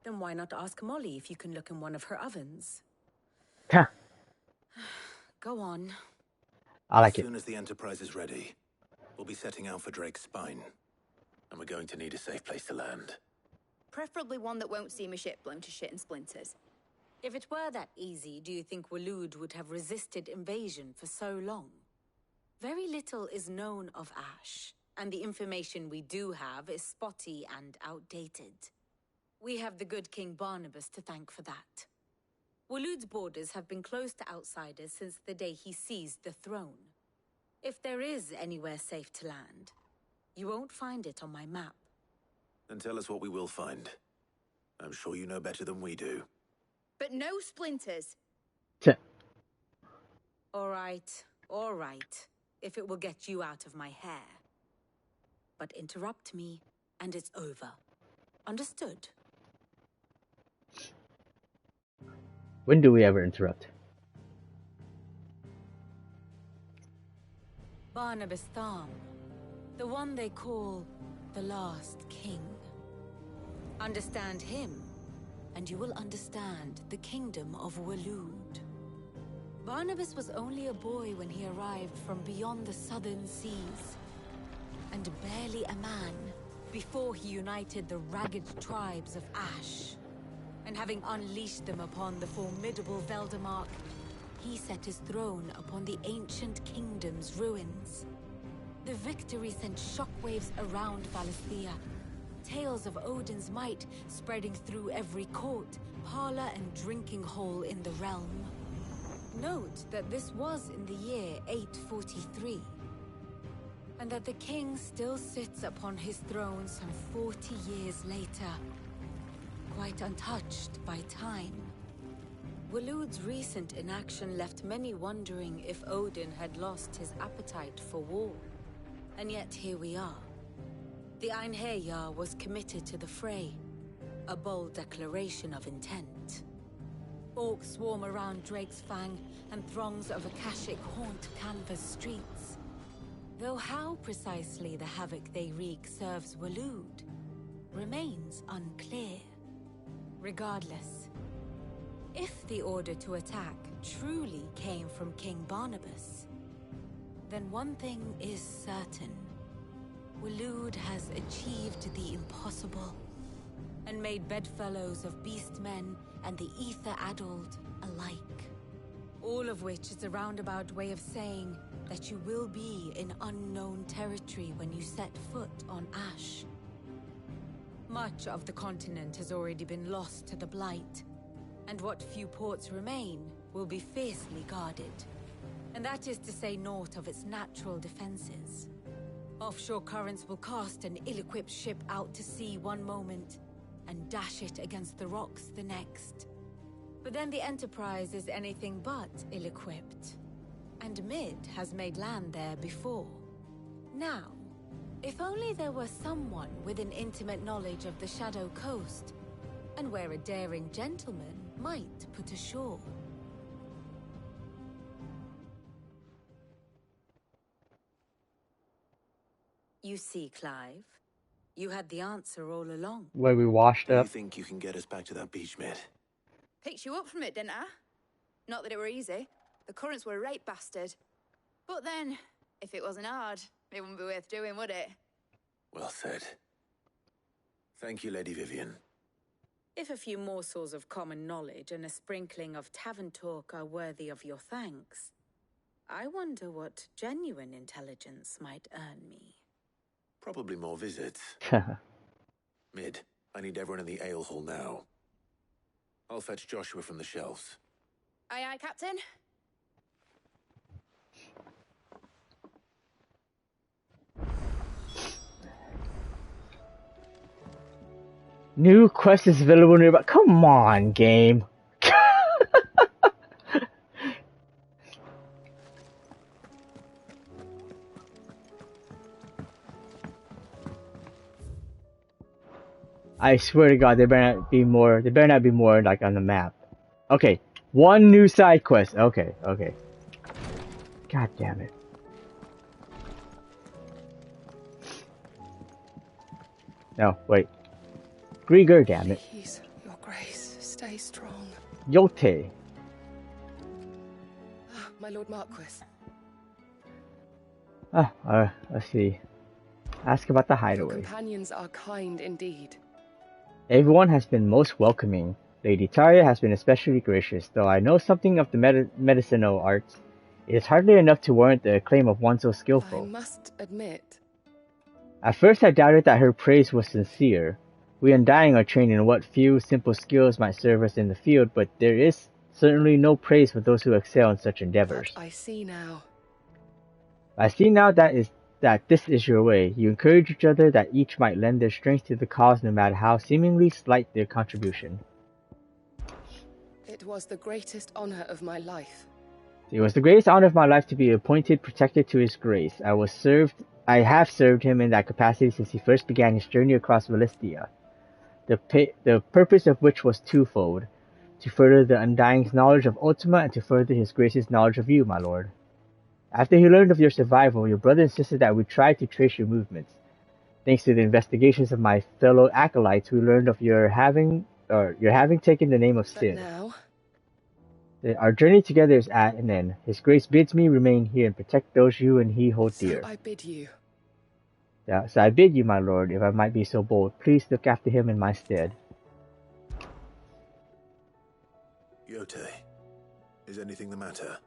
Then why not ask Molly if you can look in one of her ovens? Huh. Go on. I like it. As soon as the Enterprise is ready, we'll be setting out for Drake's Spine. And we're going to need a safe place to land. Preferably one that won't see my ship blown to shit and splinters. If it were that easy, do you think Waloed would have resisted invasion for so long? Very little is known of Ash, and the information we do have is spotty and outdated. We have the good King Barnabas to thank for that. Waloed's borders have been closed to outsiders since the day he seized the throne. If there is anywhere safe to land, you won't find it on my map. Then tell us what we will find. I'm sure you know better than we do. But no splinters. All right, if it will get you out of my hair. But interrupt me, and it's over. Understood? When do we ever interrupt? Barnabas Tharm, the one they call the Last King. Understand him, and you will understand the kingdom of Waloed. Barnabas was only a boy when he arrived from beyond the southern seas, and barely a man before he united the ragged tribes of Ash. And having unleashed them upon the formidable Veldemark, he set his throne upon the ancient kingdom's ruins. The victory sent shockwaves around Valisthea, tales of Odin's might spreading through every court, parlor, and drinking hole in the realm. Note that this was in the year 843, and that the king still sits upon his throne some 40 years later, quite untouched by time. Waloed's recent inaction left many wondering if Odin had lost his appetite for war. And yet here we are. The Einherjar was committed to the fray, a bold declaration of intent. Orcs swarm around Drake's Fang, and throngs of Akashic haunt Canvas streets. Though how precisely the havoc they wreak serves Waloed remains unclear. Regardless, if the order to attack truly came from King Barnabas, then one thing is certain. Waloed has achieved the impossible, and made bedfellows of beastmen and the ether-addled alike. All of which is a roundabout way of saying that you will be in unknown territory when you set foot on Ash. Much of the continent has already been lost to the Blight, and what few ports remain will be fiercely guarded. And that is to say naught of its natural defenses. Offshore currents will cast an ill-equipped ship out to sea one moment, and dash it against the rocks the next. But then the Enterprise is anything but ill-equipped, and Mid has made land there before. Now, if only there were someone with an intimate knowledge of the Shadow Coast, and where a daring gentleman might put ashore. You see, Clive, you had the answer all along. Where we washed Do up. you think you can get us back to that beach, Mid? Picked you up from it, didn't I? Not that it were easy. The currents were a right bastard. But then, if it wasn't hard, it wouldn't be worth doing, would it? Well said. Thank you, Lady Vivian. If a few morsels of common knowledge and a sprinkling of tavern talk are worthy of your thanks, I wonder what genuine intelligence might earn me. Probably more visits. Mid, I need everyone in the ale hall now. I'll fetch Joshua from the shelves. Aye, aye, Captain. New quest is available nearby. Come on, game. I swear to God, there better not be more. There better not be more like on the map. Okay, one new side quest. Okay. God damn it. No, wait. Grieger, damn it. Please, Your Grace, stay strong. Yote. My Lord Marquis. Let's see. Ask about the Your hideaway. companions are kind indeed. Everyone has been most welcoming. Lady Taria has been especially gracious. Though I know something of the medicinal arts, it is hardly enough to warrant the acclaim of one so I skillful. must admit, At first I doubted that her praise was sincere. We Undying are trained in what few simple skills might serve us in the field, but there is Certainly no praise for those who excel in such endeavors. But I see now. I see now that this is your way. You encourage each other that each might lend their strength to the cause no matter how seemingly slight their contribution. It was the greatest honor of my life. It was the greatest honor of my life to be appointed protector to his grace. I have served him in that capacity since he first began his journey across Valistia. The purpose of which was twofold: to further the Undying's knowledge of Ultima and to further his grace's knowledge of you, my lord. After he learned of your survival, your brother insisted that we try to trace your movements. Thanks to the investigations of my fellow acolytes, we learned of your having taken the name of Sid. But now? Our journey together is at an end. His grace bids me remain here and protect those you and he hold dear. So I bid you. Yeah, so I bid you, my lord, if I might be so bold, please look after him in my stead. Yote, is anything the matter?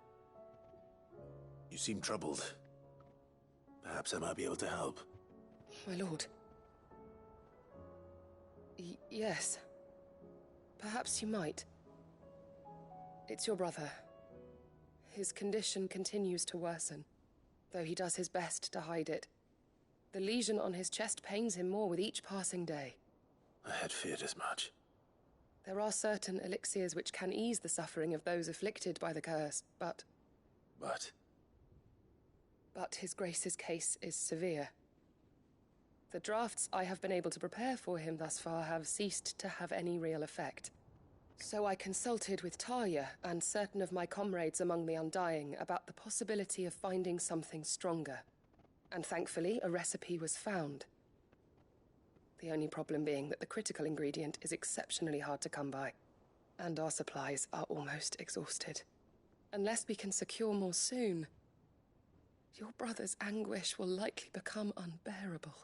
You seem troubled. Perhaps I might be able to help. My lord. Yes. Perhaps you might. It's your brother. His condition continues to worsen, though he does his best to hide it. The lesion on his chest pains him more with each passing day. I had feared as much. There are certain elixirs which can ease the suffering of those afflicted by the curse, but his grace's case is severe. The drafts I have been able to prepare for him thus far have ceased to have any real effect. So I consulted with Tarja and certain of my comrades among the Undying about the possibility of finding something stronger. And thankfully, a recipe was found. The only problem being that the critical ingredient is exceptionally hard to come by, and our supplies are almost exhausted. Unless we can secure more soon, your brother's anguish will likely become unbearable.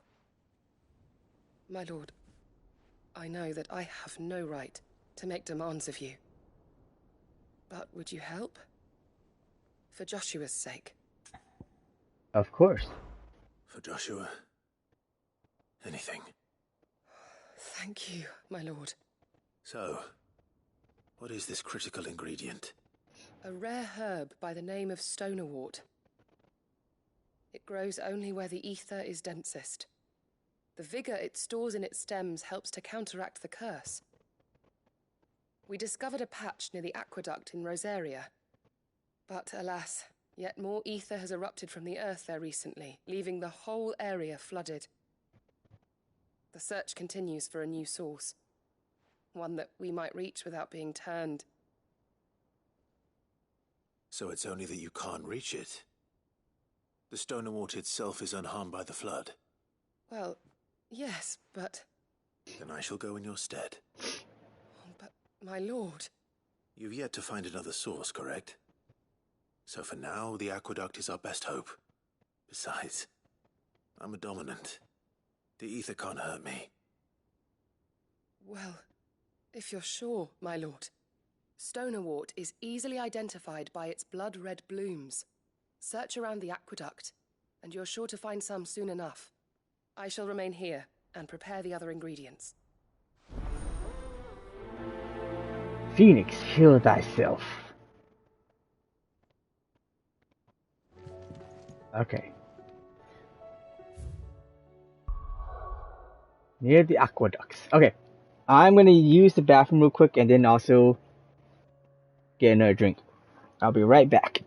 My lord, I know that I have no right to make demands of you. But would you help? For Joshua's sake. Of course. For Joshua? Anything. Thank you, my lord. So, what is this critical ingredient? A rare herb by the name of stonerwort. It grows only where the ether is densest. The vigor it stores in its stems helps to counteract the curse. We discovered a patch near the aqueduct in Rosaria. But alas, yet more ether has erupted from the earth there recently, leaving the whole area flooded. The search continues for a new source. One that we might reach without being turned. So it's only that you can't reach it? The Stonerwort itself is unharmed by the flood? Well, yes, but... Then I shall go in your stead. But, my lord... You've yet to find another source, correct? So for now, the aqueduct is our best hope. Besides, I'm a dominant. The ether can't hurt me. Well, if you're sure, my lord. Stonerwort is easily identified by its blood-red blooms. Search around the aqueduct, and you're sure to find some soon enough. I shall remain here and prepare the other ingredients. Phoenix, heal thyself. Okay. Near the aqueducts. Okay. I'm gonna use the bathroom real quick and then also get another drink. I'll be right back.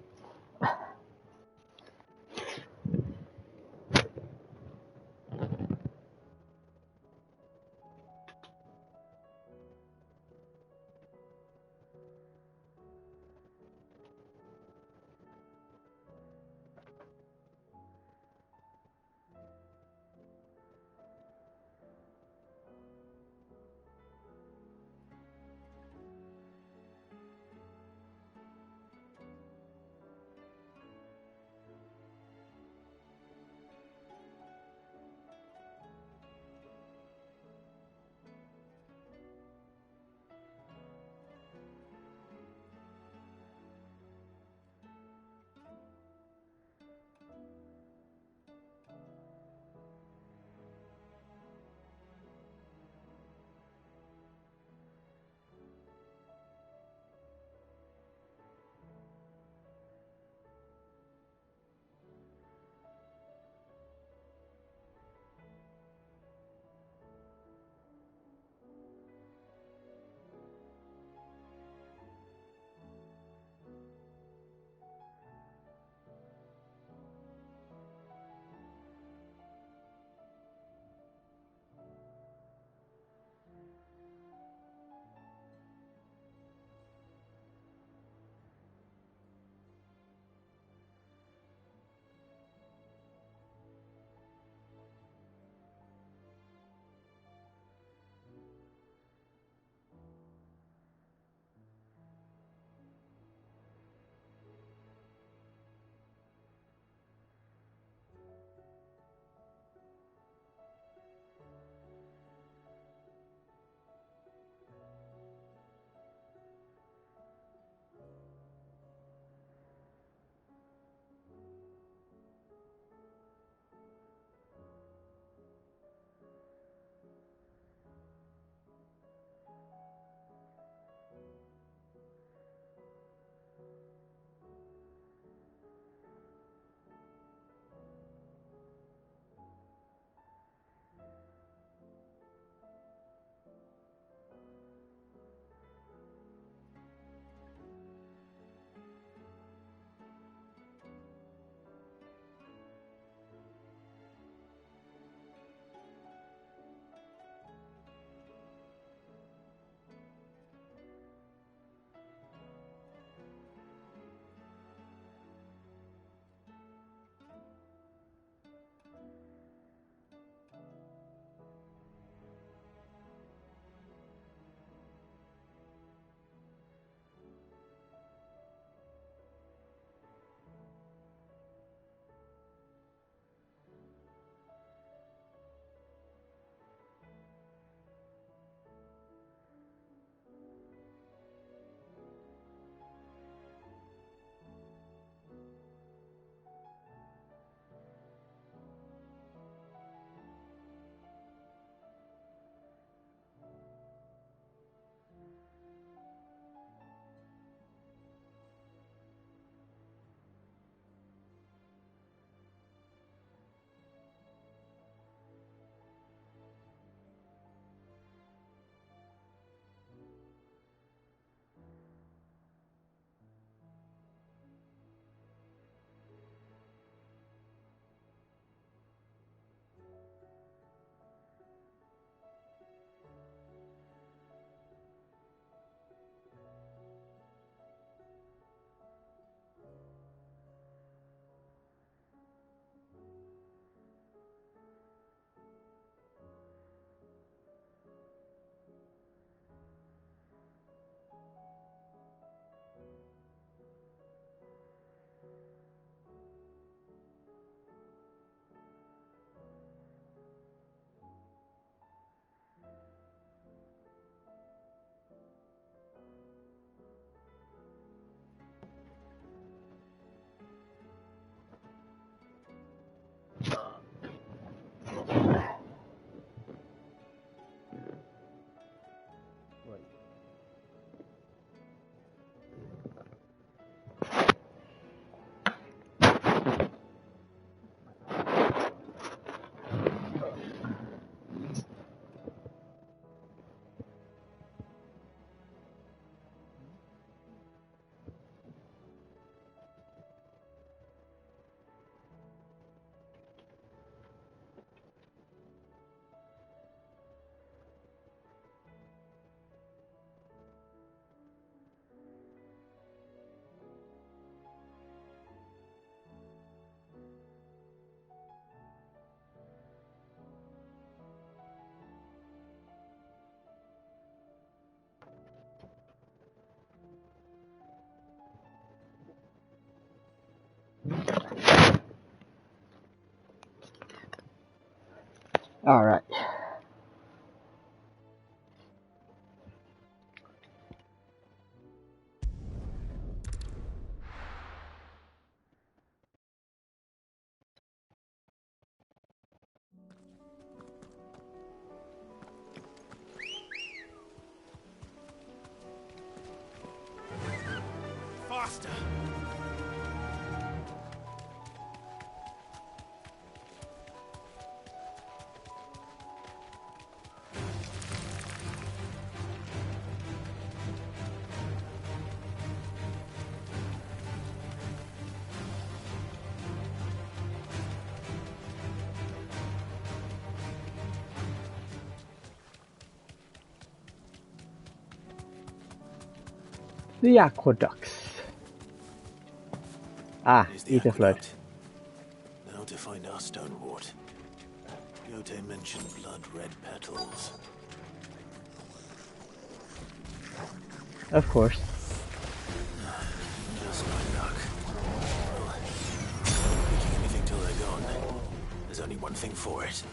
Alright. Faster! The aqueducts. Ah, Here's the Ether Flood. aqueduct. Now to find our stonewort. Yote mentioned blood-red petals. Of course. Just my luck. Well, not making anything till they're gone. There's only one thing for it.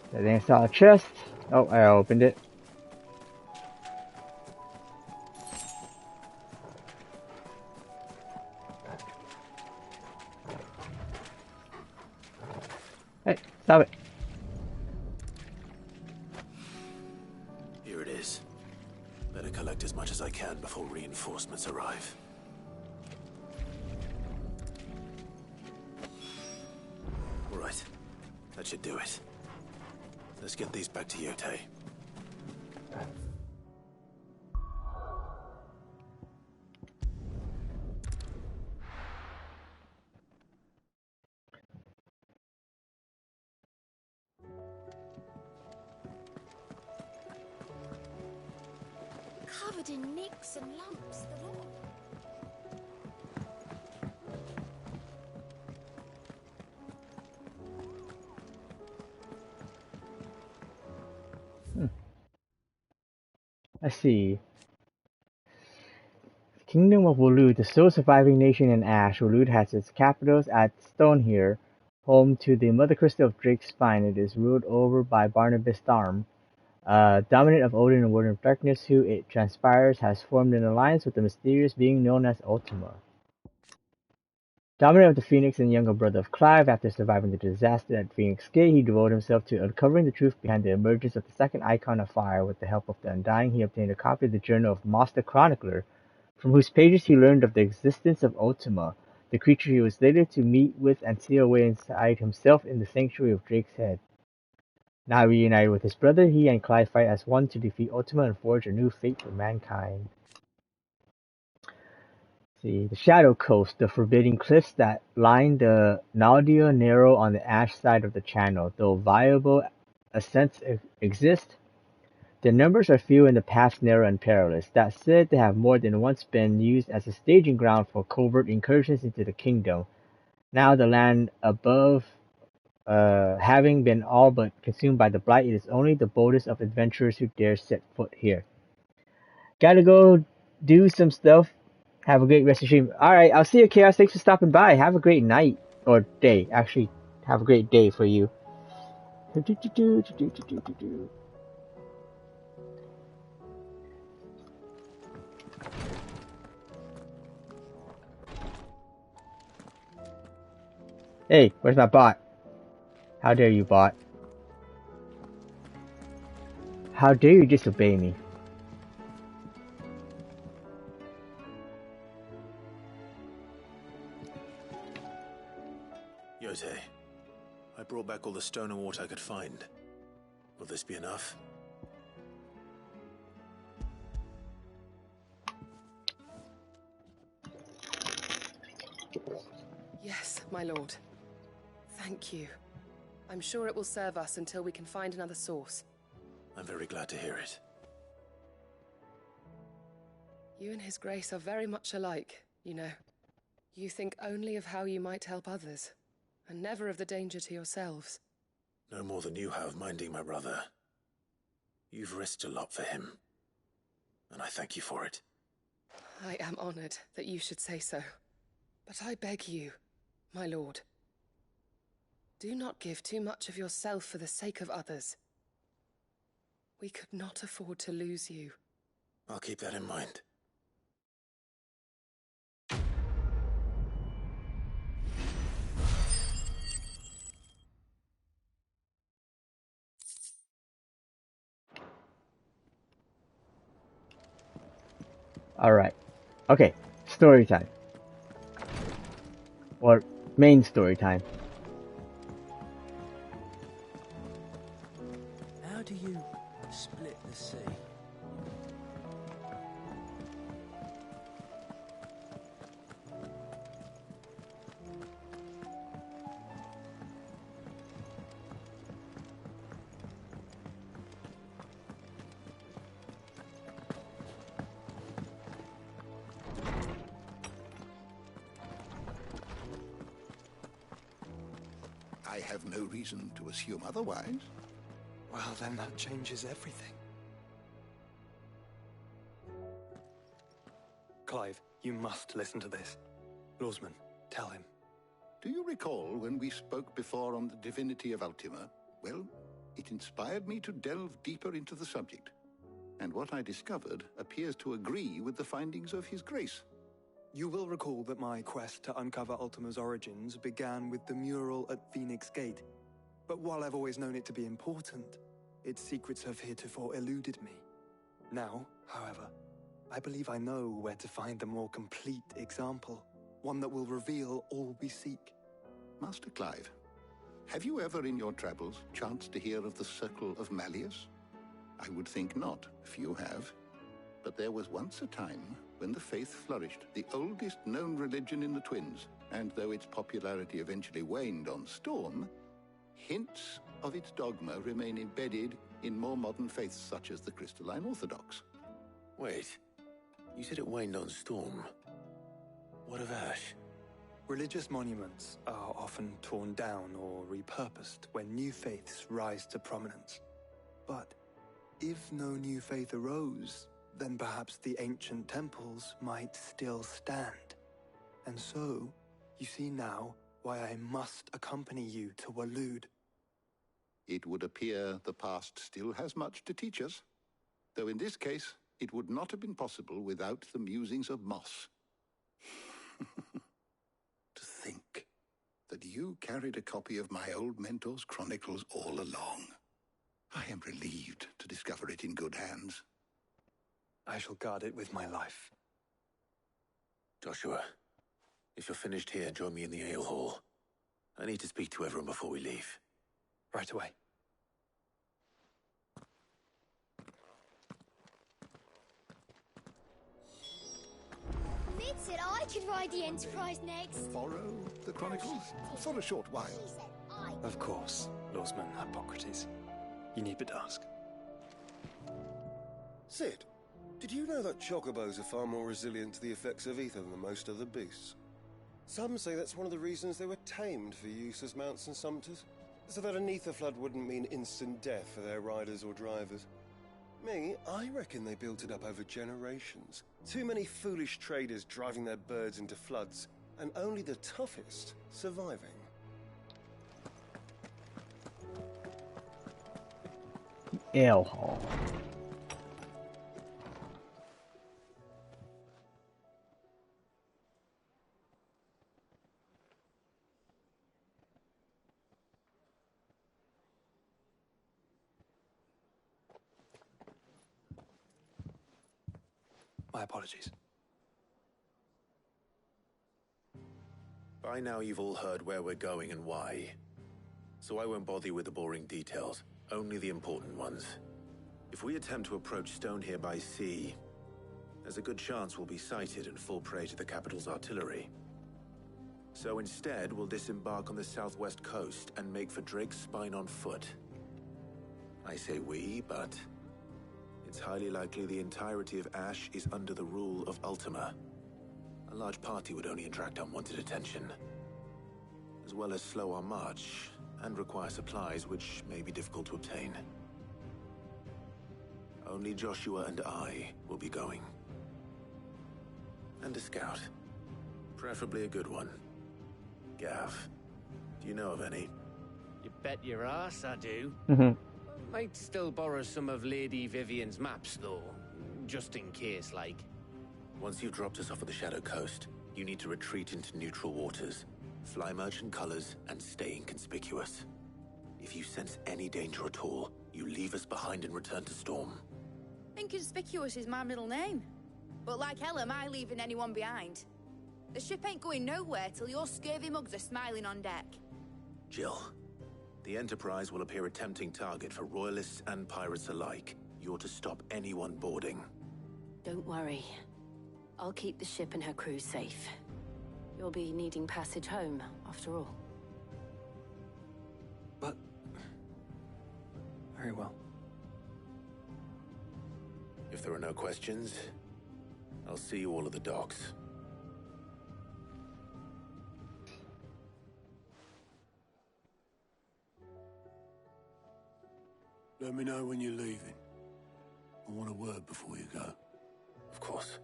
I think I saw a chest. Oh, I opened it. Hey, stop it. Here it is. Better collect as much as I can before reinforcements arrive. All right. That should do it. Let's get these back to Yote. Covered in nicks and lumps, the lot. Let's see. Kingdom of Waloed, the sole surviving nation in Ash. Waloed has its capitals at Stonehere, home to the Mother Crystal of Drake's Spine. It is ruled over by Barnabas Tharm, dominant of Odin and Warden of Darkness, who, it transpires, has formed an alliance with the mysterious being known as Ultima. Dominant of the Phoenix and younger brother of Clive, after surviving the disaster at Phoenix Gate, he devoted himself to uncovering the truth behind the emergence of the second Icon of Fire. With the help of the Undying, he obtained a copy of the Journal of Moss the Chronicler, from whose pages he learned of the existence of Ultima, the creature he was later to meet with and seal away inside himself in the sanctuary of Drake's Head. Now reunited with his brother, he and Clive fight as one to defeat Ultima and forge a new fate for mankind. see, the Shadow Coast, the forbidding cliffs that line the Naldia narrow on the ash side of the channel. Though viable ascents exist, their numbers are few and the paths narrow and perilous. That said, they have more than once been used as a staging ground for covert incursions into the kingdom. Now the land above, having been all but consumed by the blight, it is only the boldest of adventurers who dare set foot here. Gotta go do some stuff. Have a great rest of the stream. Alright, I'll see you, Chaos. Thanks for stopping by. Have a great night. Or day. Actually, have a great day for you. Hey, where's my bot? How dare you, bot? How dare you disobey me? Yotei, I brought back all the stone and water I could find. Will this be enough? Yes, my lord. Thank you. I'm sure it will serve us until we can find another source. I'm very glad to hear it. You and His Grace are very much alike, you know. You think only of how you might help others, and never of the danger to yourselves. No more than you have minding my brother. You've risked a lot for him, and I thank you for it. I am honored that you should say so. But I beg you, my lord, do not give too much of yourself for the sake of others. We could not afford to lose you. I'll keep that in mind. Alright. Okay, story time. Or main story time. How do you split the sea? I have no reason to assume otherwise. Well, then that changes everything. Clive, you must listen to this. Lawsman, tell him. Do you recall when we spoke before on the divinity of Ultima? Well, it inspired me to delve deeper into the subject. And what I discovered appears to agree with the findings of His Grace. You will recall that my quest to uncover Ultima's origins began with the mural at Phoenix Gate. But while I've always known it to be important, its secrets have heretofore eluded me. Now, however, I believe I know where to find the more complete example, one that will reveal all we seek. Master Clive, have you ever in your travels chanced to hear of the Circle of Malleus? I would think not, few have. But there was once a time when the faith flourished, the oldest known religion in the Twins, and though its popularity eventually waned on Storm, hints of its dogma remain embedded in more modern faiths such as the Crystalline Orthodox. Wait, you said it waned on Storm. What of Ash? Religious monuments are often torn down or repurposed when new faiths rise to prominence. But if no new faith arose, then perhaps the ancient temples might still stand. And so, you see now why I must accompany you to Waloed. It would appear the past still has much to teach us, though in this case, it would not have been possible without the musings of Moss. To think that you carried a copy of my old mentor's chronicles all along. I am relieved to discover it in good hands. I shall guard it with my life. Joshua, if you're finished here, join me in the ale hall. I need to speak to everyone before we leave. Right away. This Sid said I could ride the Enterprise next. Borrow the Chronicles for a short while. Of course, Lawsman Hippocrates. You need but ask. Sid, did you know that chocobos are far more resilient to the effects of ether than most other beasts? Some say that's one of the reasons they were tamed for use as mounts and sumpters, so that an ether flood wouldn't mean instant death for their riders or drivers. Me, I reckon they built it up over generations. Too many foolish traders driving their birds into floods, and only the toughest surviving. Ale hall. My apologies. By now you've all heard where we're going and why. So I won't bother you with the boring details, only the important ones. If we attempt to approach Stone here by sea, there's a good chance we'll be sighted and fall prey to the capital's artillery. So instead, we'll disembark on the southwest coast and make for Drake's Spine on foot. I say we, but it's highly likely the entirety of Ash is under the rule of Ultima. A large party would only attract unwanted attention, as well as slow our march and require supplies which may be difficult to obtain. Only Joshua and I will be going. And a scout. Preferably a good one. Gav, do you know of any? You bet your ass I do. Might still borrow some of Lady Vivian's maps, though. Just in case, like. Once you've dropped us off at the Shadow Coast, you need to retreat into neutral waters, fly merchant colors, and stay inconspicuous. If you sense any danger at all, you leave us behind and return to Storm. Inconspicuous is my middle name. But like hell am I leaving anyone behind. The ship ain't going nowhere till your scurvy mugs are smiling on deck. Jill, the Enterprise will appear a tempting target for royalists and pirates alike. You're to stop anyone boarding. Don't worry. I'll keep the ship and her crew safe. You'll be needing passage home, after all. But... very well. If there are no questions, I'll see you all at the docks. Let me know when you're leaving. I want a word before you go. Of course.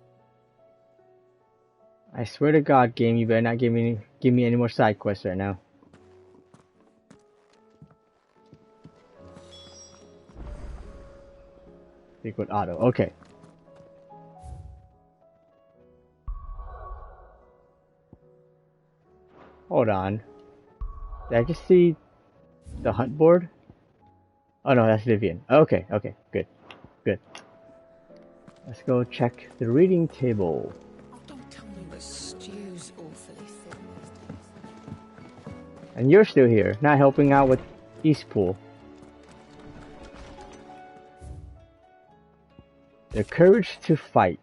I swear to God, game, you better not give me any more side quests right now. Speak with Otto. Okay. Hold on. Did I just see the hunt board? Oh no, that's Vivian. Okay, okay, good. Good. Let's go check the reading table. The stew's awfully thin these days. And you're still here, not helping out with Eastpool. The courage to fight.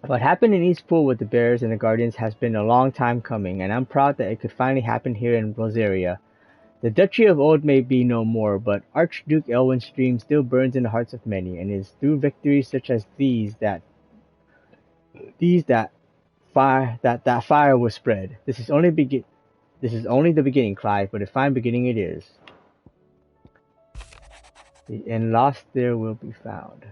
What happened in Eastpool with the Bears and the Guardians has been a long time coming, and I'm proud that it could finally happen here in Rosaria. The Duchy of Old may be no more, but Archduke Elwin's dream still burns in the hearts of many, and it is through victories such as these that fire was spread. This is only the beginning, Clive, but a fine beginning it is. And lost there will be found.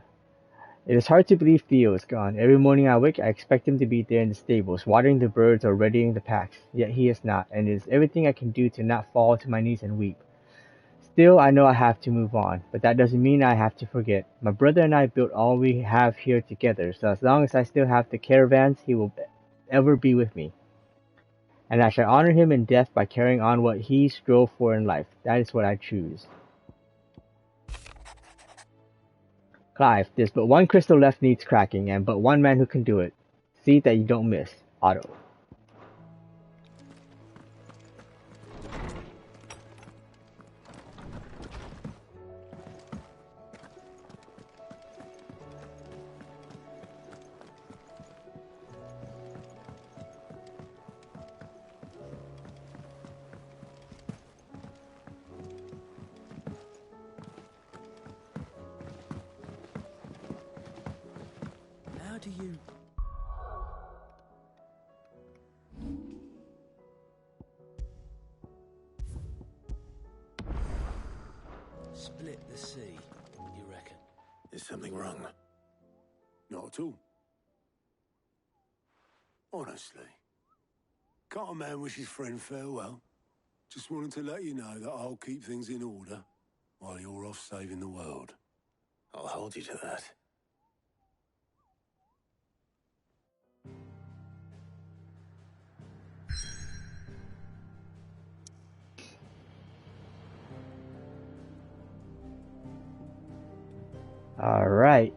It is hard to believe Theo is gone. Every morning I wake, I expect him to be there in the stables, watering the birds or readying the packs. Yet he is not, and it is everything I can do to not fall to my knees and weep. Still, I know I have to move on, but that doesn't mean I have to forget. My brother and I built all we have here together, so as long as I still have the caravans, he will ever be with me. And I shall honor him in death by carrying on what he strove for in life. That is what I choose. Clive, there's but one crystal left needs cracking, and but one man who can do it. See that you don't miss. Otto. split the sea, you reckon? Is something wrong? Not at all. Honestly. Can't a man wish his friend farewell? Just wanted to let you know that I'll keep things in order while you're off saving the world. I'll hold you to that. All right.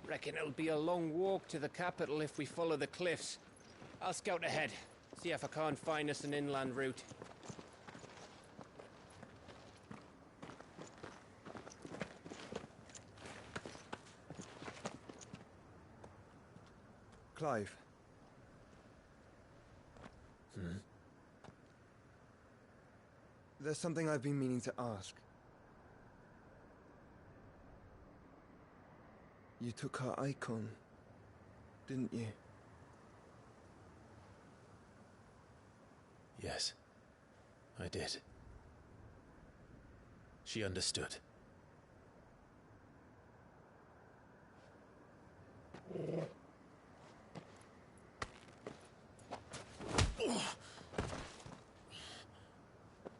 Reckon it'll be a long walk to the capital if we follow the cliffs. I'll scout ahead, see if I can't find us an inland route. Clive. There's something I've been meaning to ask. You took her icon, didn't you? Yes, I did. She understood.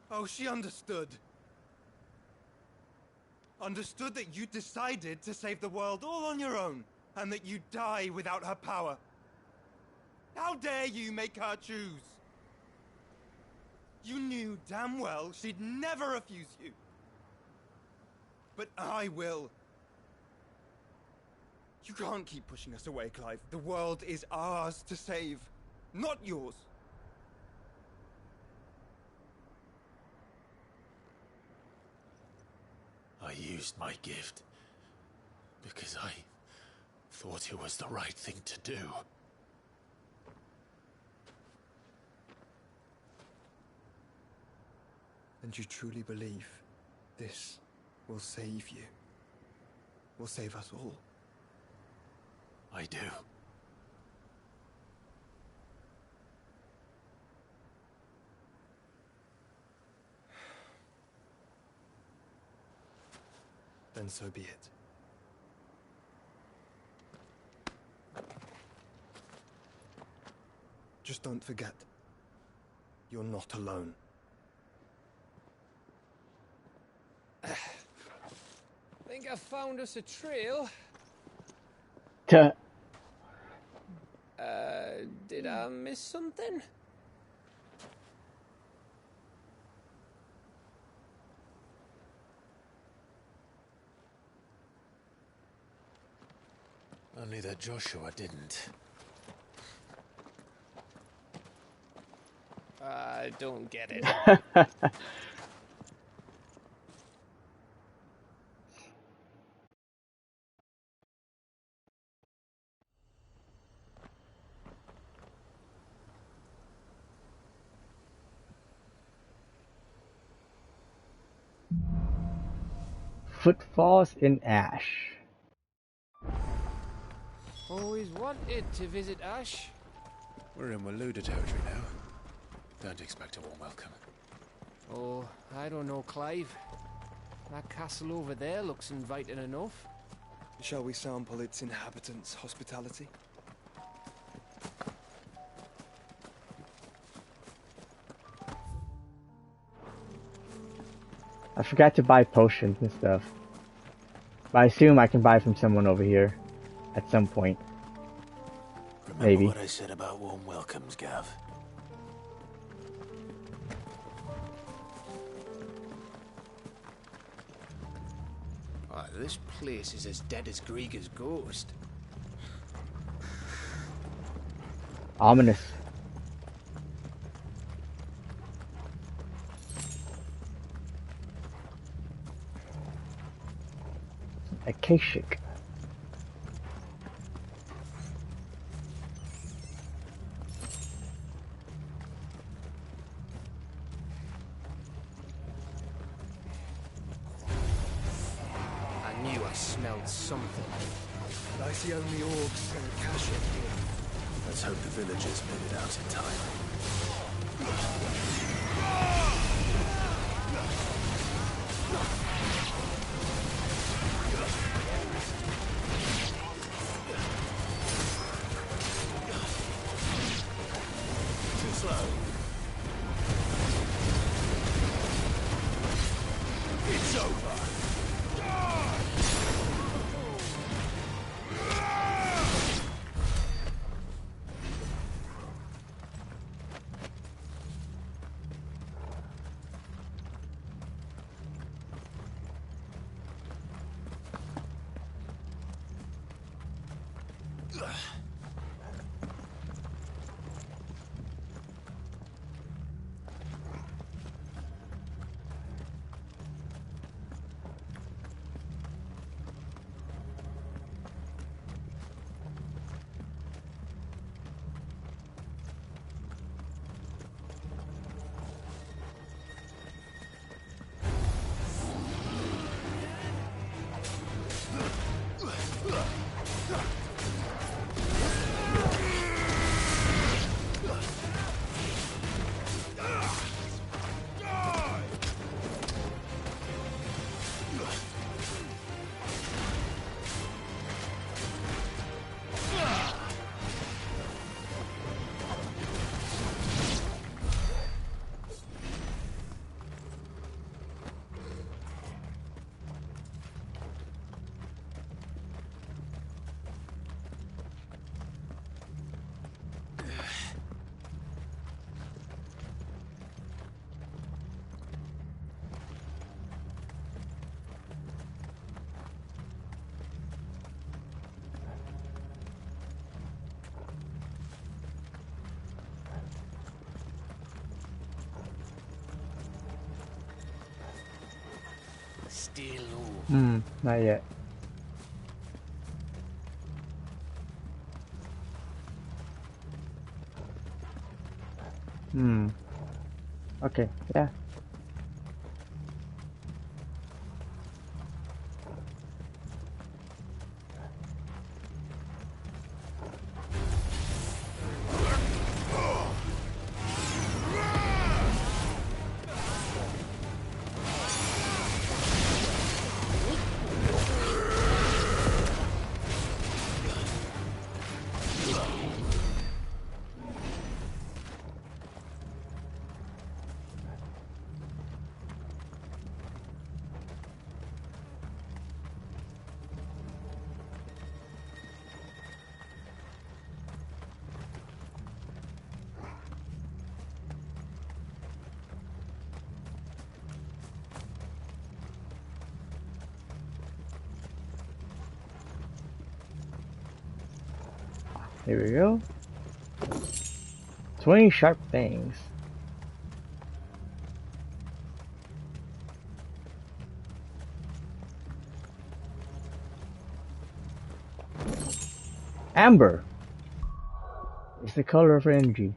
Oh, she understood. Understood that you decided to save the world all on your own, and that you'd die without her power. How dare you make her choose? You knew damn well she'd never refuse you. But I will. You can't keep pushing us away, Clive. The world is ours to save, not yours. I used my gift because I thought it was the right thing to do. And you truly believe this will save you? Will save us all? I do. Then so be it. Just don't forget, you're not alone. Think I found us a trail. Did I miss something? Only that Joshua didn't. I don't get it. Footfalls in Ash. Always wanted to visit Ash. We're in Waluda territory now. Don't expect a warm welcome. Oh, I don't know, Clive. That castle over there looks inviting enough. Shall we sample its inhabitants' hospitality? I forgot to buy potions and stuff. But I assume I can buy from someone over here at some point. Remember Maybe. what I said about warm welcomes, Gav? Oh, this place is as dead as Grieger's ghost. Ominous. Akashic. I knew I smelled something. But I see only orcs and Akashic here. Let's hope the villagers made it out in time. Too slow. It's over. Still low. Not yet. Okay, yeah. Here we go. 20 sharp fangs. Amber is the color of energy.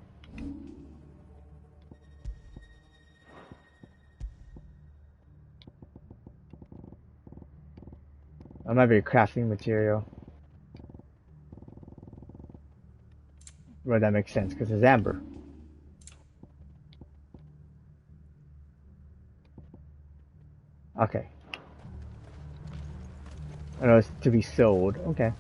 That might be a crafting material. Well, that makes sense because it's amber. Okay. I know it's to be sold. Okay.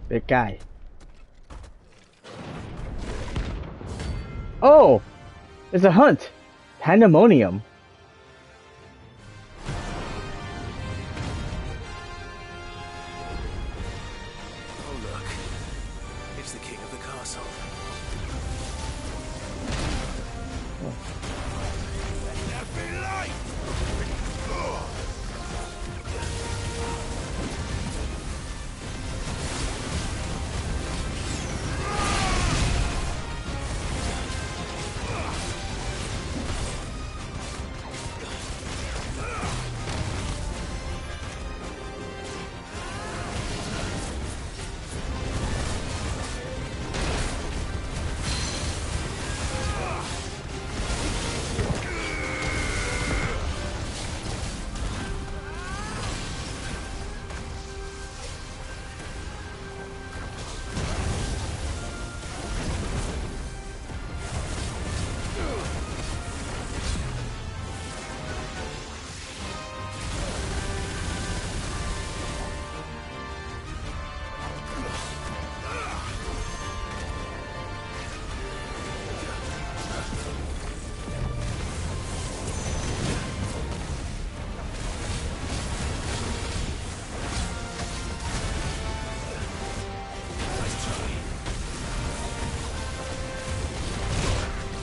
Big guy. Oh! It's a hunt! Pandemonium. Oh look, it's the king of the castle. Let there be light!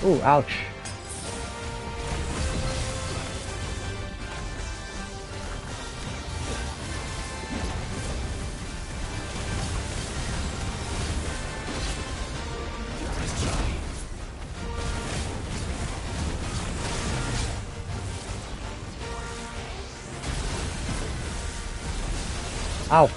Ooh, ouch. Ow.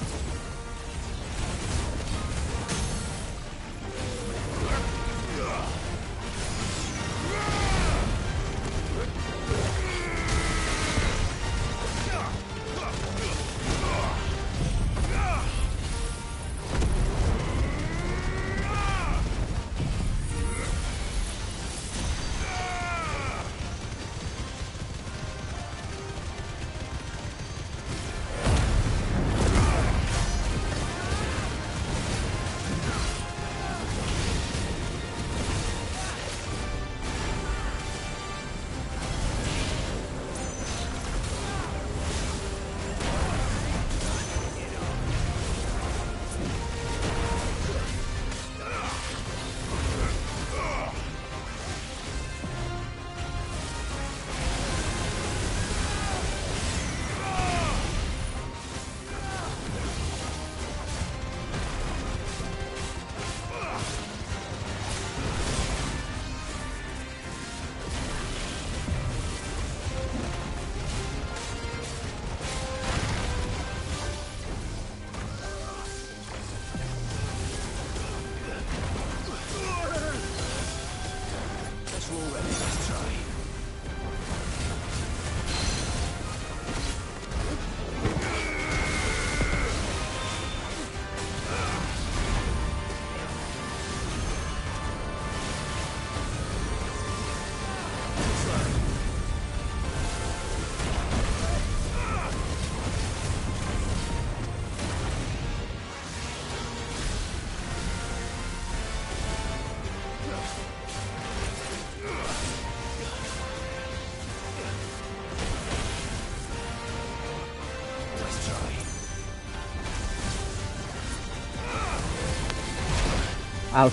Ouch.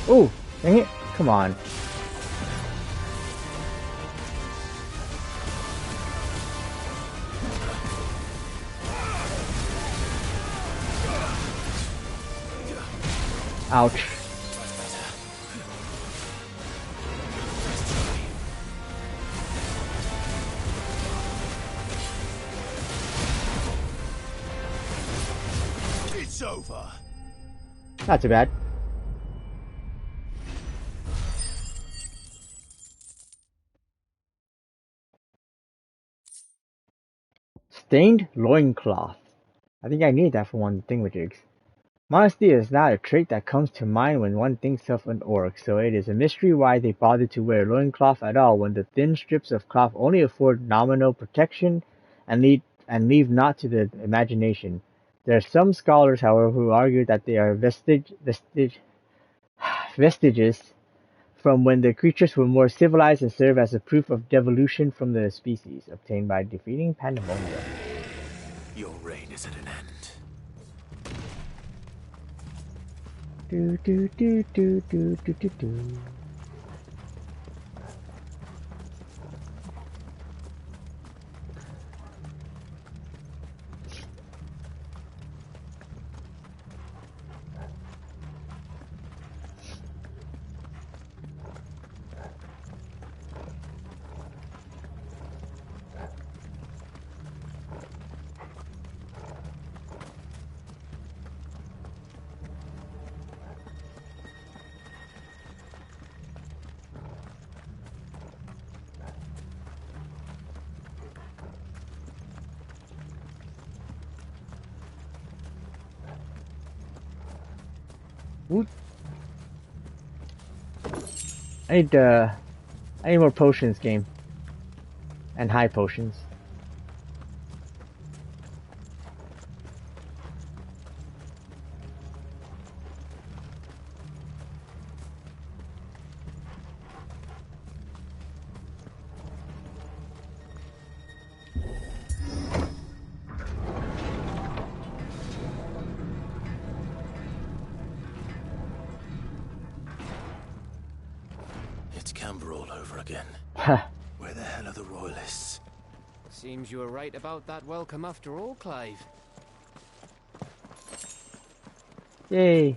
Oh, dang it. Come on. Ouch. It's over. Not too bad. Stained loincloth. I think I need that for one thingamajigs. Modesty is not a trait that comes to mind when one thinks of an orc, so it is a mystery why they bother to wear loincloth at all when the thin strips of cloth only afford nominal protection and leave naught to the imagination. There are some scholars, however, who argue that they are vestiges from when the creatures were more civilized and serve as a proof of devolution from the species, obtained by defeating Pandemonium. Your reign is at an end. Do do do do do do do do. Woot. I need more potions, game. And high potions. It's Camber all over again. Where the hell are the royalists? Seems you were right about that welcome after all, Clive. Yay.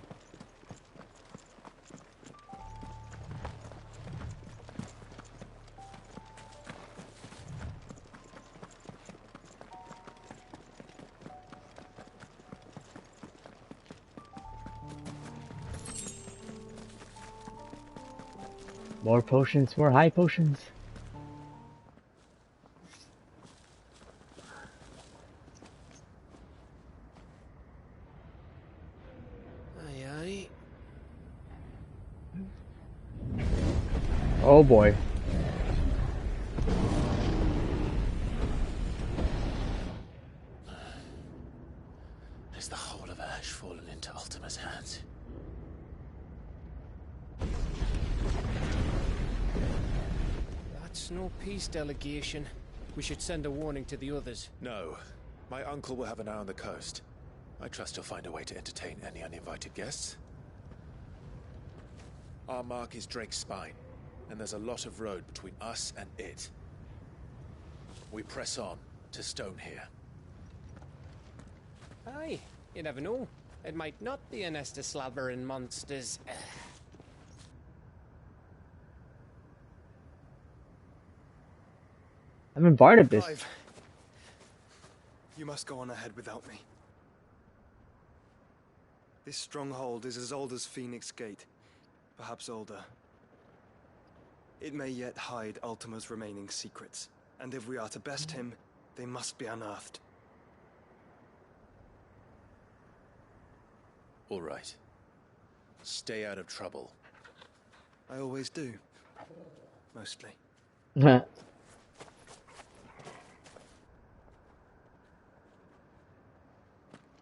More potions, more high potions. Aye, aye. Oh boy. Is the whole of Ash fallen into Ultima's hands? That's no peace delegation. We should send a warning to the others. No. My uncle will have an eye on the coast. I trust he'll find a way to entertain any uninvited guests. Our mark is Drake's Spine, and there's a lot of road between us and it. We press on to Stonehere. Aye, you never know. It might not be a nest of slabbering monsters. I'm in Barnabas. Clive, you must go on ahead without me. This stronghold is as old as Phoenix Gate, perhaps older. It may yet hide Ultima's remaining secrets, and if we are to best him, they must be unearthed. All right. Stay out of trouble. I always do. Mostly. You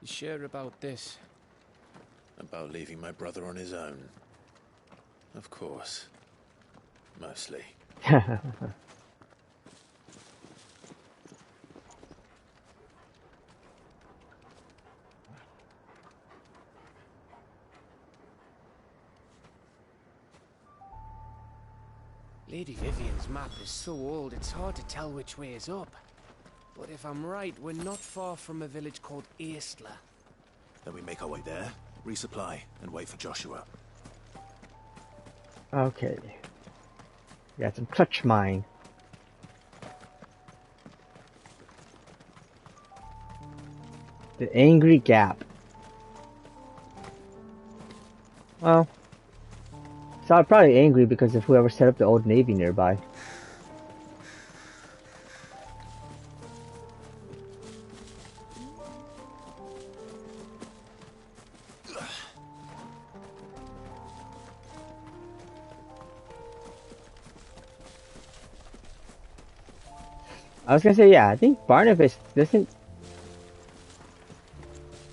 sure about this? About leaving my brother on his own. Of course. Mostly. Lady Vivian's map is so old it's hard to tell which way is up. But if I'm right, we're not far from a village called Eastla. Then we make our way there, resupply, and wait for Joshua. Okay. Got some clutch mine. The Angry Gap. Well, so I'm probably angry because of whoever set up the old navy nearby. I was gonna say, yeah, I think Barnabas doesn't.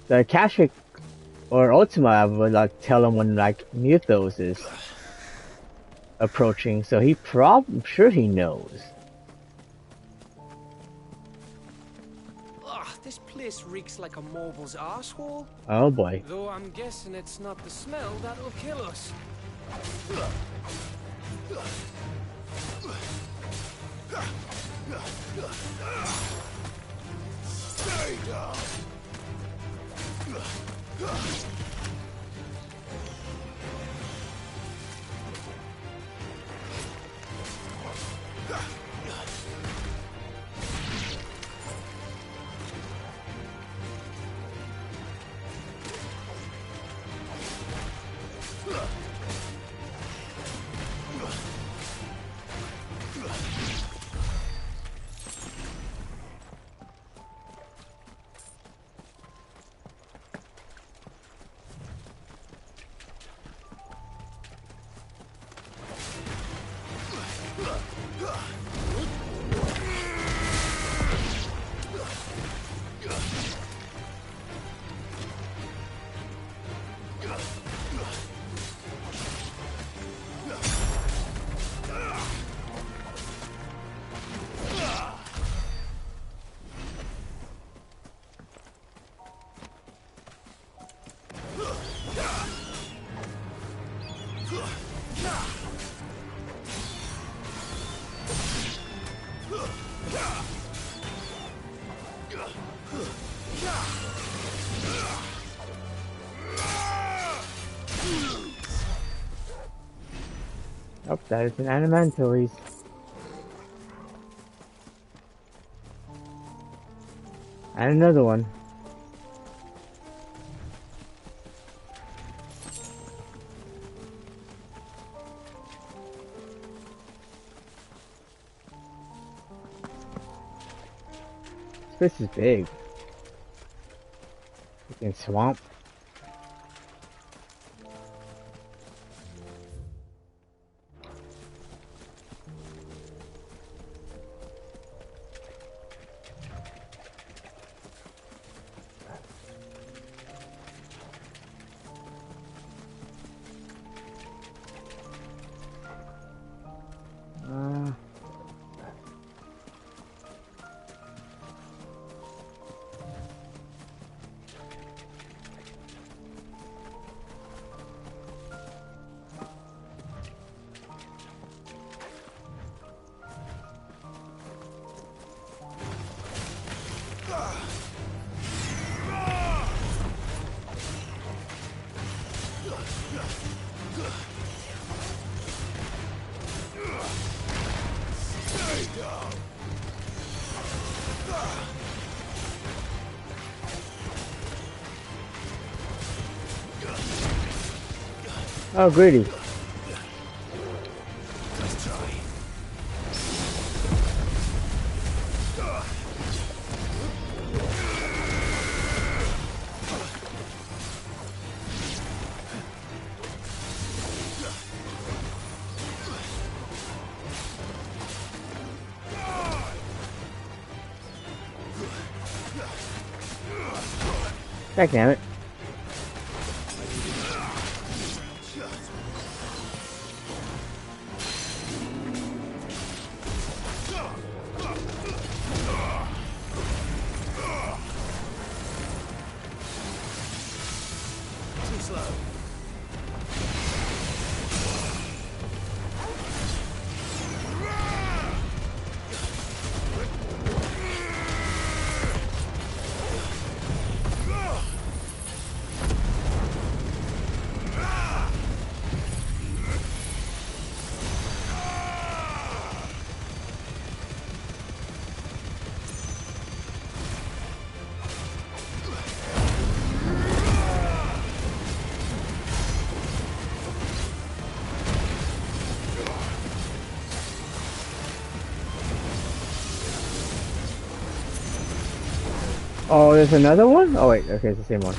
The Kashrik or Ultima would like tell him when like Mythos is approaching, so I'm sure he knows. Ugh, this place reeks like a moble's arsehole. Oh boy. Though I'm guessing it's not the smell that'll kill us. Stay down. Oh, that is an Animantories. And another one. This is big. Freaking swamp. Oh, greedy. Let's try. Heck damn it. Oh, there's another one? Oh wait, okay, it's the same one.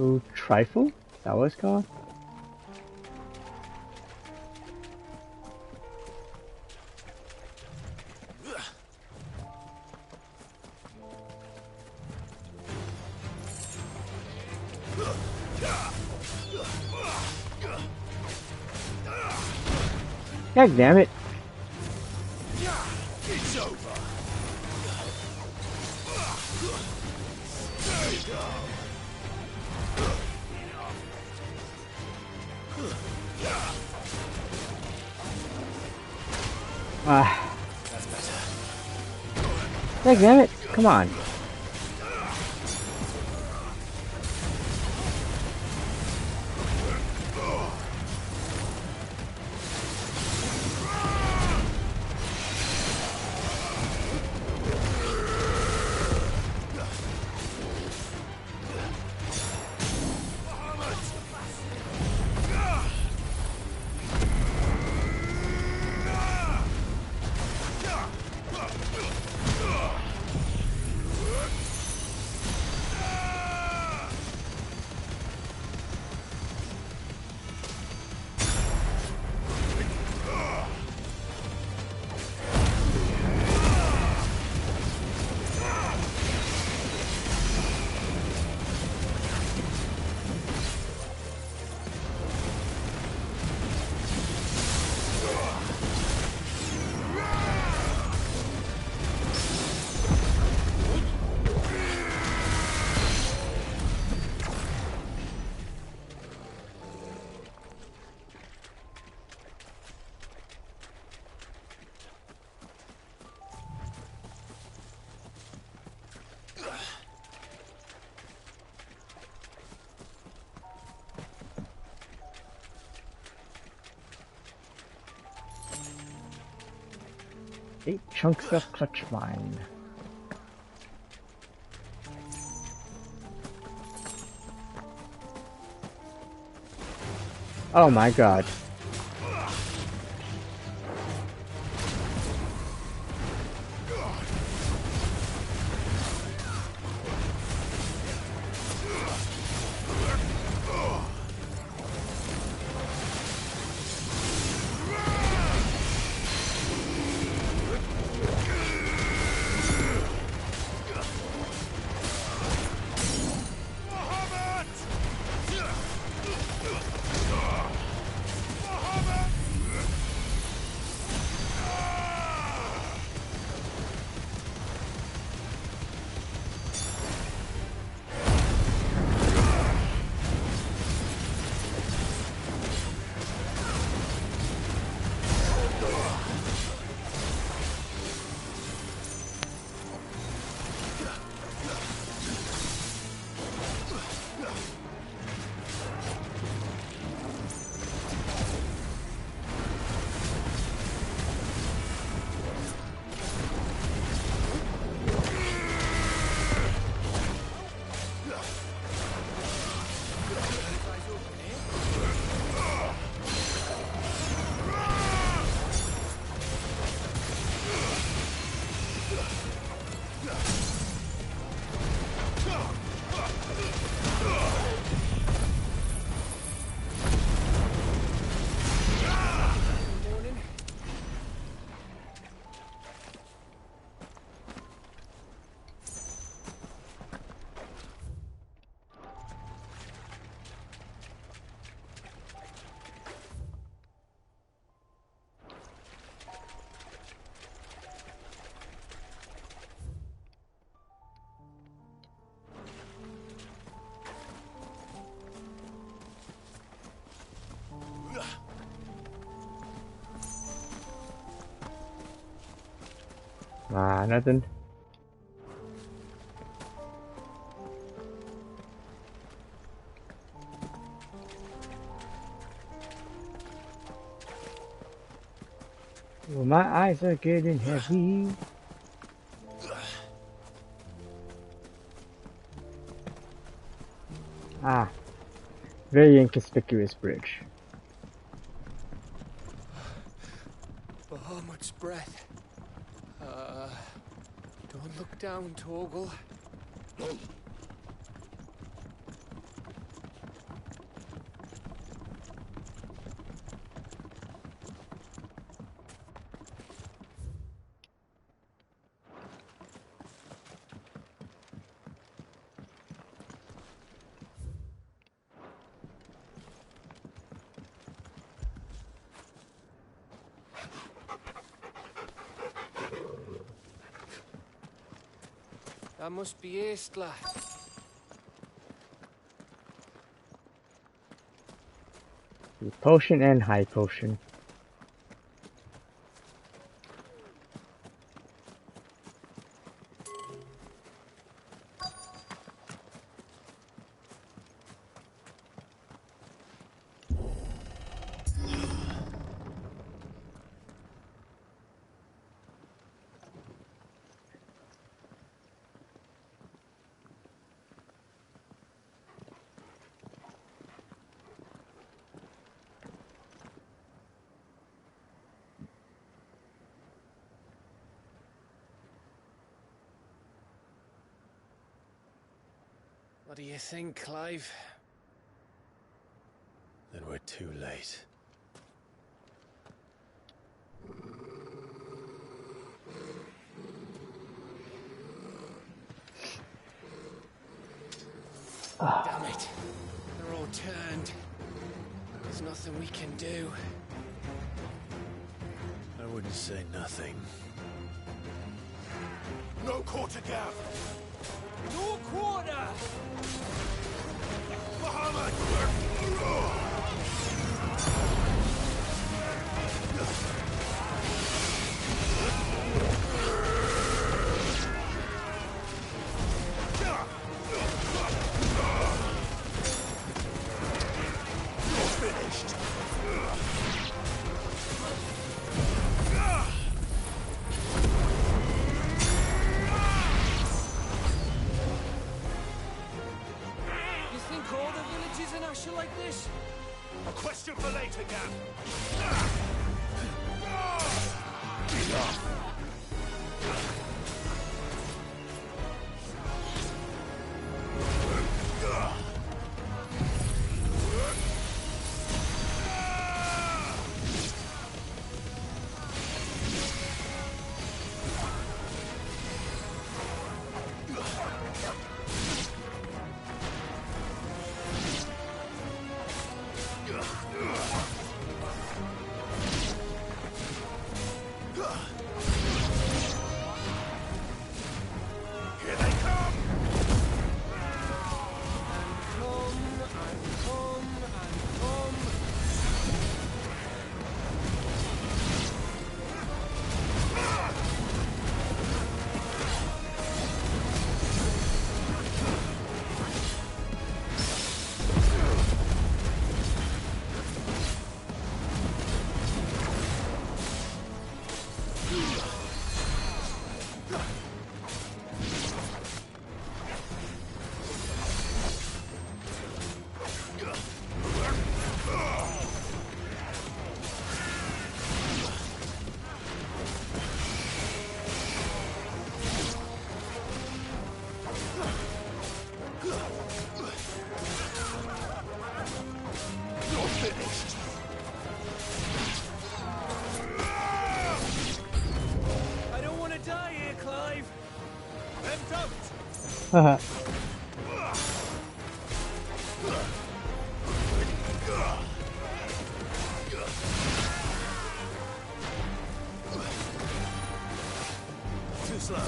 Oh, trifle? Is that what it's called? God damn it. It's over. There you go. Ah. That's better. God damn it. Come on. Eight chunks of clutch mine. Oh my god. Nah, nothing. Well, my eyes are getting heavy. Ah, very inconspicuous bridge. Bahamut's breath. Don't look down, Torgal. That must be Aistla. Potion and high potion. What do you think, Clive? Then we're too late. Damn it. They're all turned. There's nothing we can do. I wouldn't say nothing. No quarter gap! No quarter! Bahamut! Finished. You think all the villages in Ash are like this? A question for later, Gap. Haha. Too slow.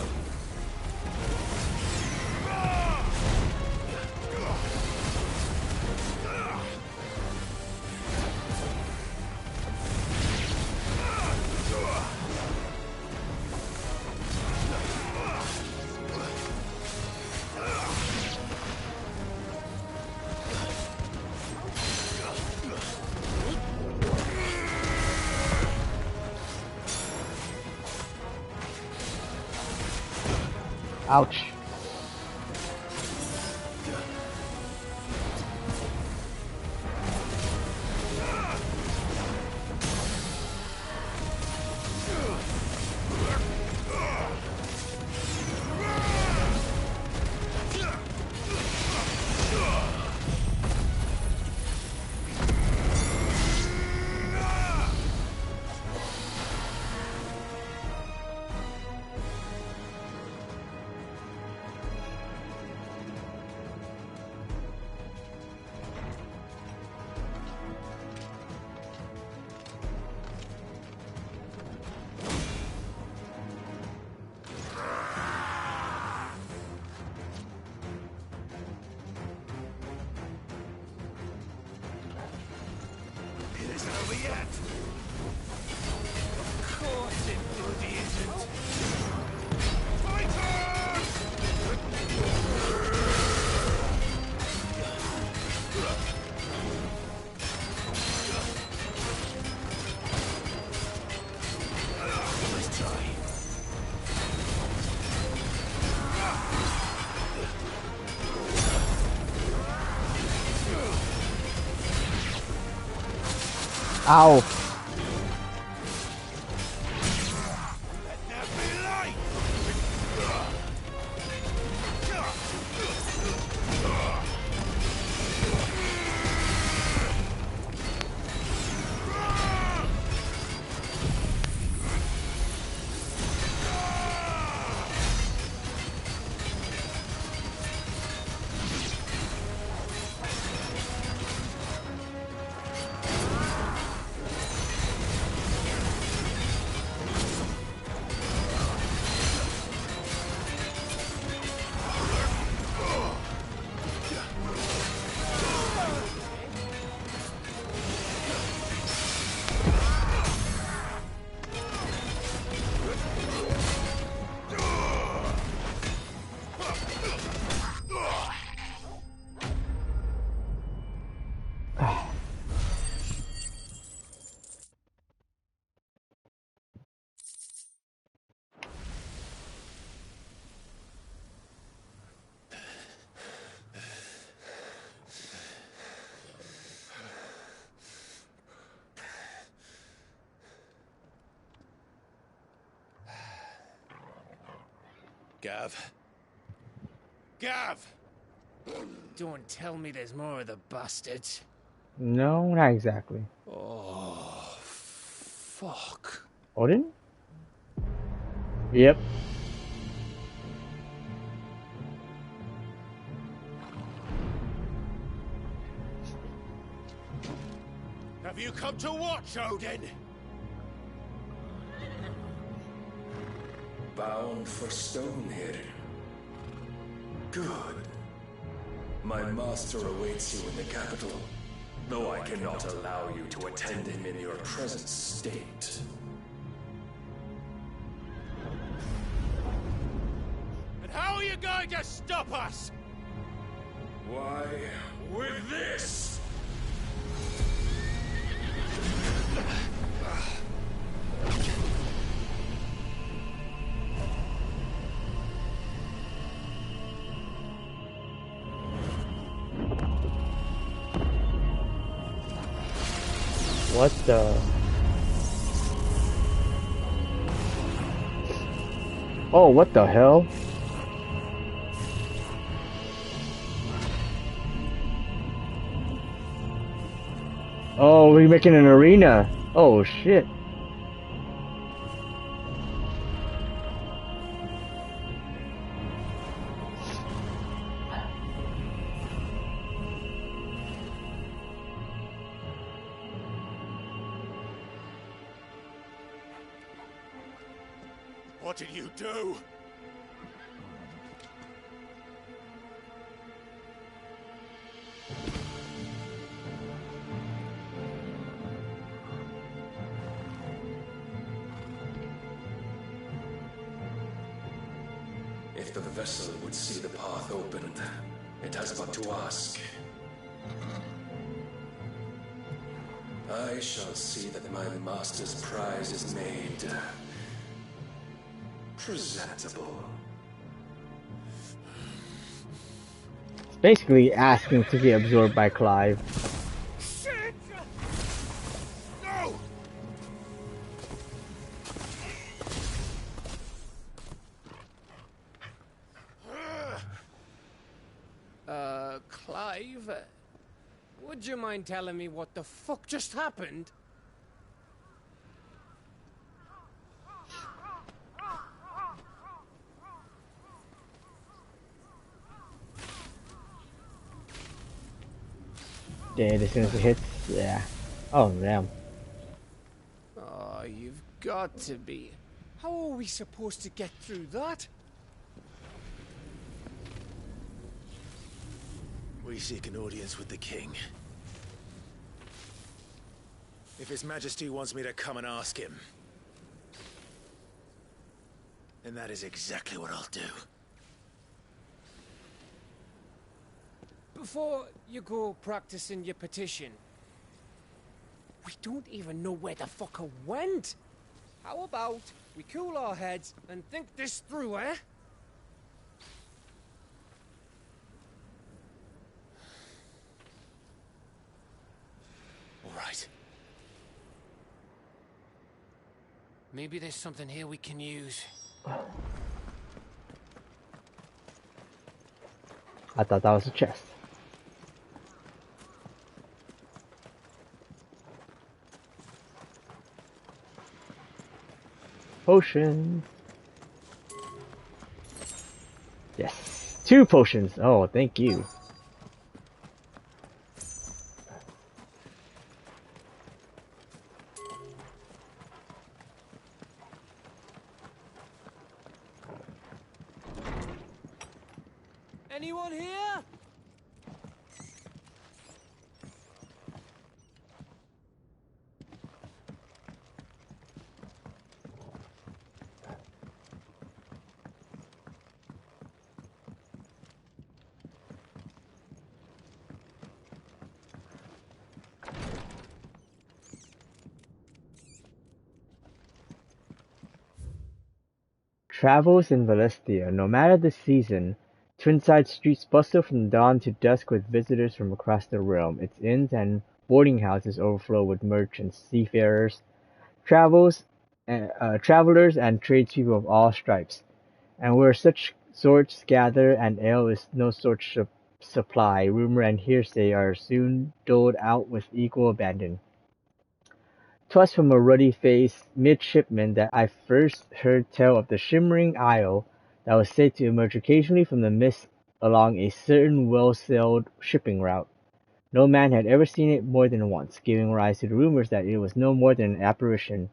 Ouch. Ow. Gav. Gav! Don't tell me there's more of the bastards. No, not exactly. Oh, fuck. Odin? Yep. Have you come to watch, Odin? Bound for Stonehill. Good. My master awaits you in the capital, though I cannot allow you to attend him in your present state. And how are you going to stop us? Why, with this! What the? Oh, what the hell? Oh, we're making an arena. Oh, shit. What did you do? If the vessel would see the path opened, it has but to ask. I shall see that my master's prize is made presentable. basically asking to be absorbed by Clive. Shit! No! Clive, would you mind telling me what the fuck just happened? Dead as soon as it hits. Yeah. Oh damn. Oh, you've got to be. How are we supposed to get through that? We seek an audience with the king. If His Majesty wants me to come and ask him, then that is exactly what I'll do. Before you go practicing your petition, we don't even know where the fucker went. How about we cool our heads and think this through, eh? All right. Maybe there's something here we can use. I thought that was a chest. Potion. Yes. 2 potions. Oh, thank you. Anyone here? Travels in Valestia. No matter the season, Twinside streets bustle from dawn to dusk with visitors from across the realm. Its inns and boarding houses overflow with merchants, seafarers, travelers, and tradespeople of all stripes. And where such sorts gather and ale is no such supply, rumor and hearsay are soon doled out with equal abandon. 'Twas from a ruddy-faced midshipman that I first heard tell of the Shimmering Isle that was said to emerge occasionally from the mist along a certain well-sailed shipping route. No man had ever seen it more than once, giving rise to the rumors that it was no more than an apparition,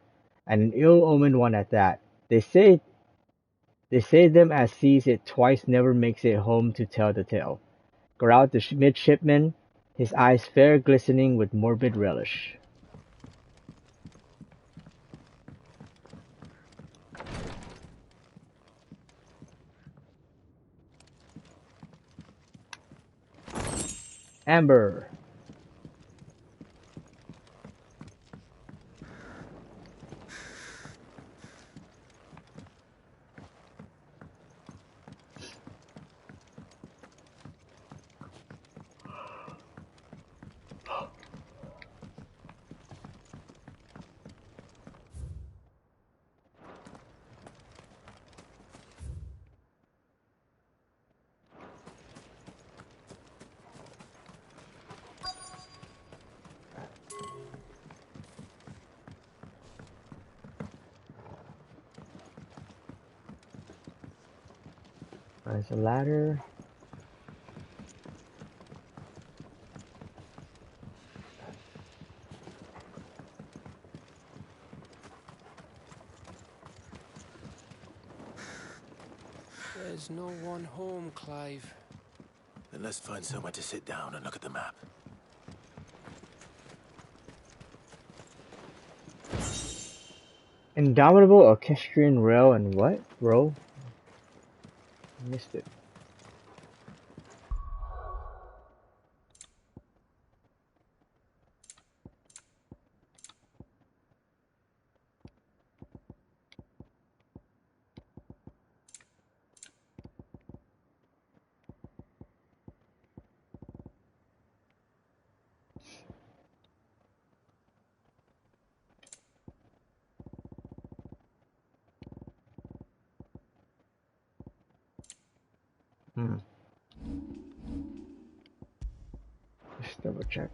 and an ill-omened one at that. They say them as sees it twice never makes it home to tell the tale, growled the midshipman, his eyes fair glistening with morbid relish. Amber. There's a ladder. There's no one home, Clive. Then let's find somewhere to sit down and look at the map. Indomitable orchestrion rail and what? Row? Missed it. Just double check.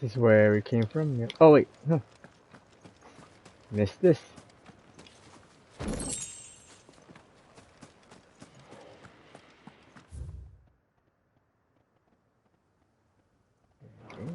This is where we came from. Yep. Oh wait, no. Missed this. Okay.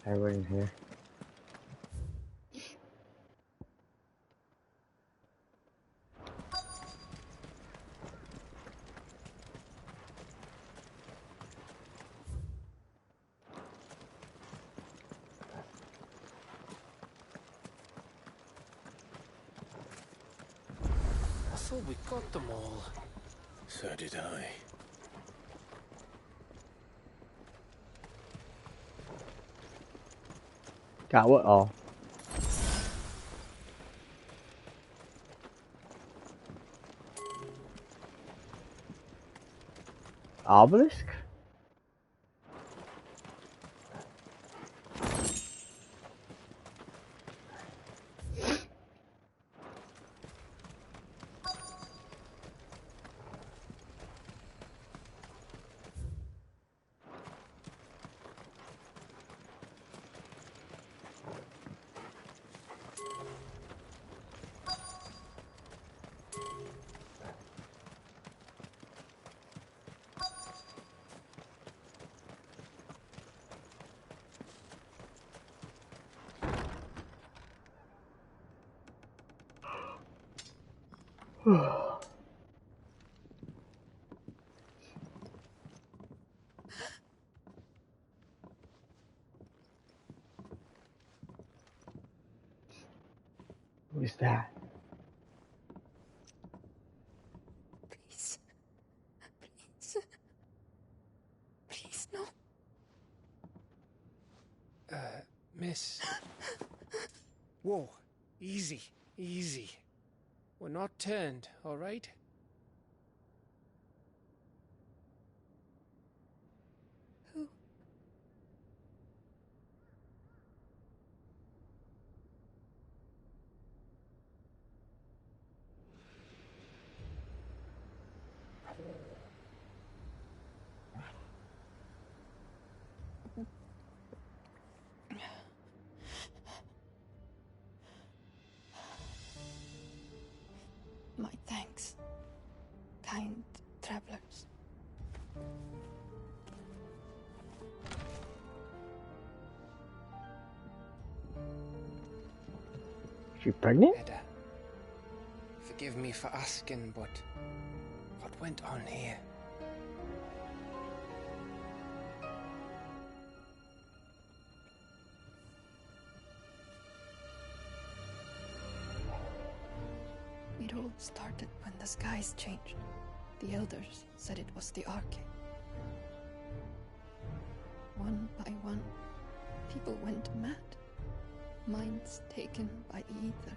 I went in here. I thought we got them all. So did I. Got what all? Obelisk? Who's that? Please. Please. Please, no. Miss. Whoa. Easy. Easy. We're not turned, all right? Who? My thanks. She pregnant? Edda, forgive me for asking, but what went on here? It all started when the skies changed. The elders said it was the Arcade. One by one, people went mad. Minds taken by the ether.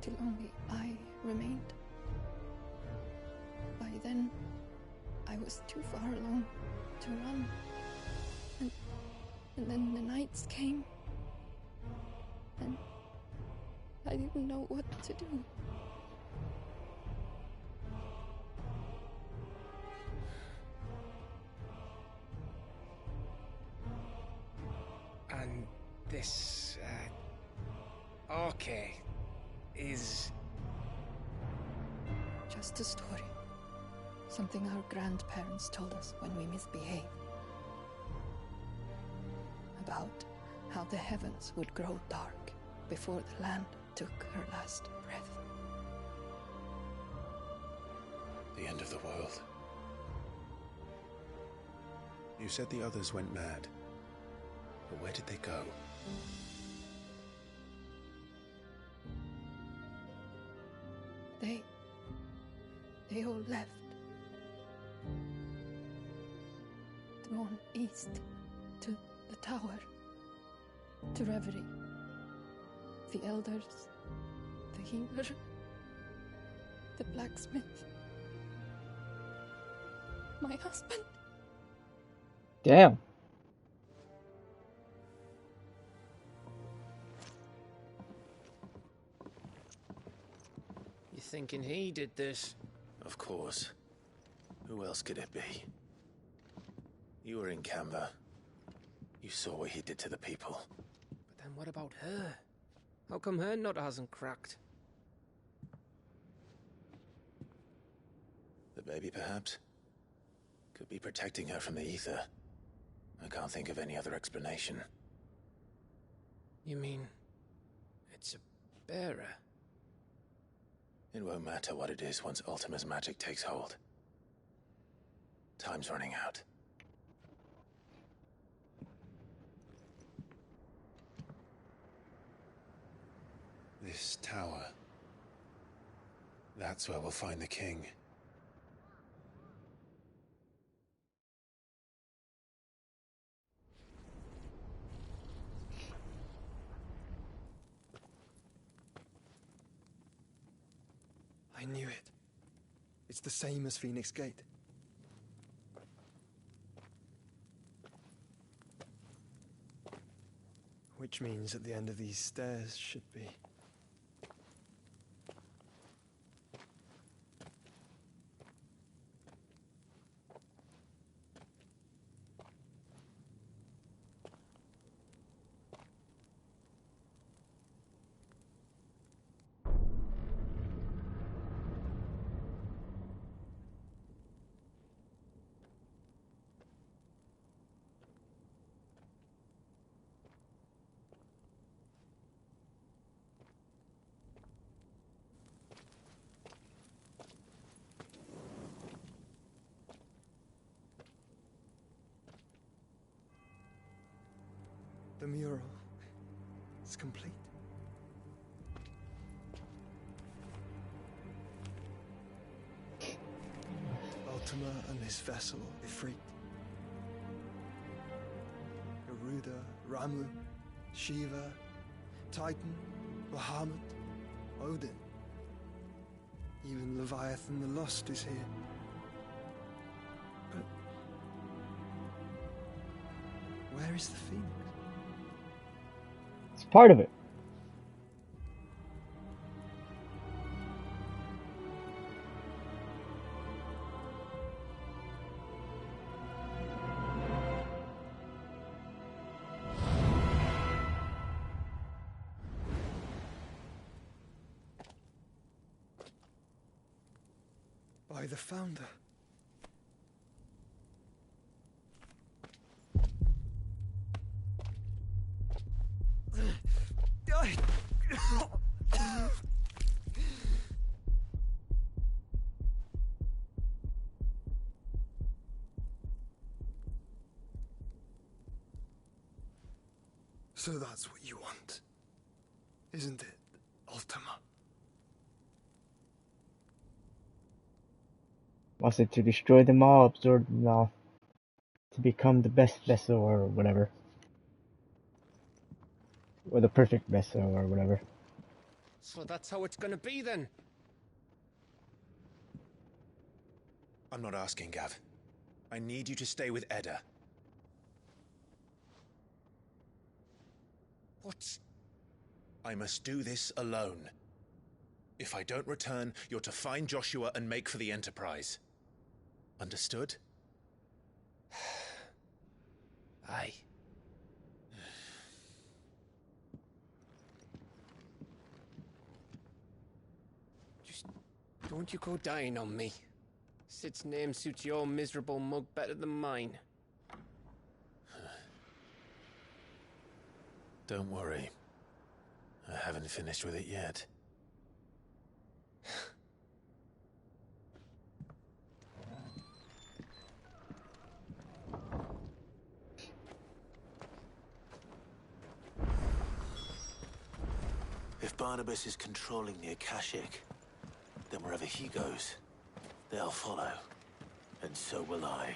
Till only I remained. By then, I was too far along to run. And then the nights came. And I didn't know what to do. And this, Arcade is... Just a story. Something our grandparents told us when we misbehaved. About how the heavens would grow dark before the land took her last breath. The end of the world. You said the others went mad. But where did they go? They all left. Drawn east to the tower, to Reverie. The elders, the healer, the blacksmith, my husband. Damn. You thinking he did this? Of course. Who else could it be? You were in Canva. You saw what he did to the people. But then what about her? How come her nut hasn't cracked? The baby, perhaps? Could be protecting her from the ether. I can't think of any other explanation. You mean... it's a bearer? It won't matter what it is once Ultima's magic takes hold. Time's running out. This tower. That's where we'll find the king. I knew it. It's the same as Phoenix Gate. Which means at the end of these stairs should be... The mural is complete. Ultima and his vessel, Ifrit. Garuda, Ramu, Shiva, Titan, Bahamut, Odin. Even Leviathan the Lost is here. But where is the Phoenix? It's part of it. By the founder. So that's what you want, isn't it, Ultima? Wants it to destroy them all, absorb them all, to become the best vessel or whatever. Or the perfect vessel or whatever. So that's how it's gonna be then? I'm not asking, Gav. I need you to stay with Edda. What? I must do this alone. If I don't return, you're to find Joshua and make for the Enterprise. Understood? Aye. Just don't you go dying on me. Sid's name suits your miserable mug better than mine. Don't worry. I haven't finished with it yet. If Barnabas is controlling the Akashic, then wherever he goes, they'll follow. And so will I.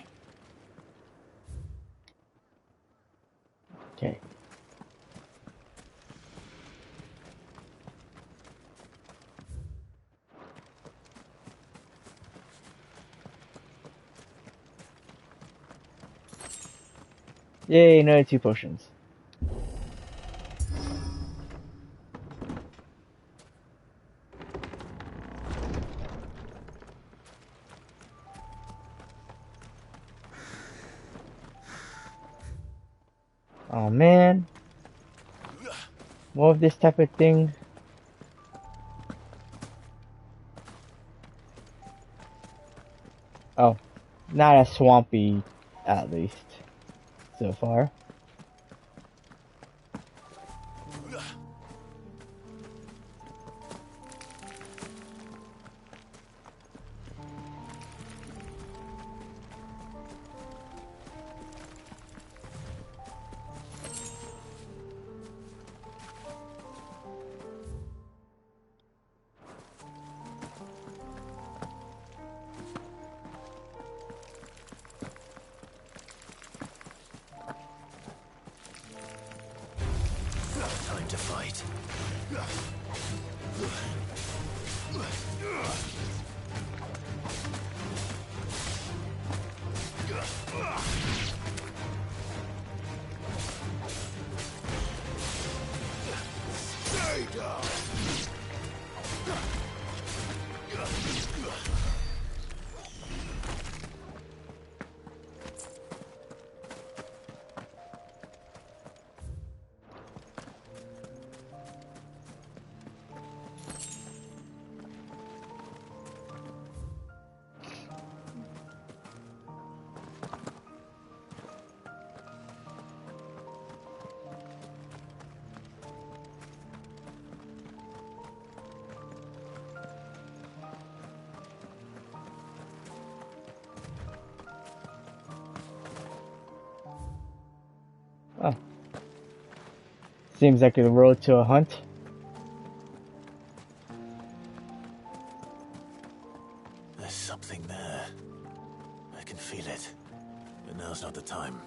Okay. Yay, another 2 potions. Oh man. More of this type of thing. Oh, not as swampy, at least, so far. Time to fight. Stay down. Oh. Seems like the road to a hunt. There's something there. I can feel it. But now's not the time.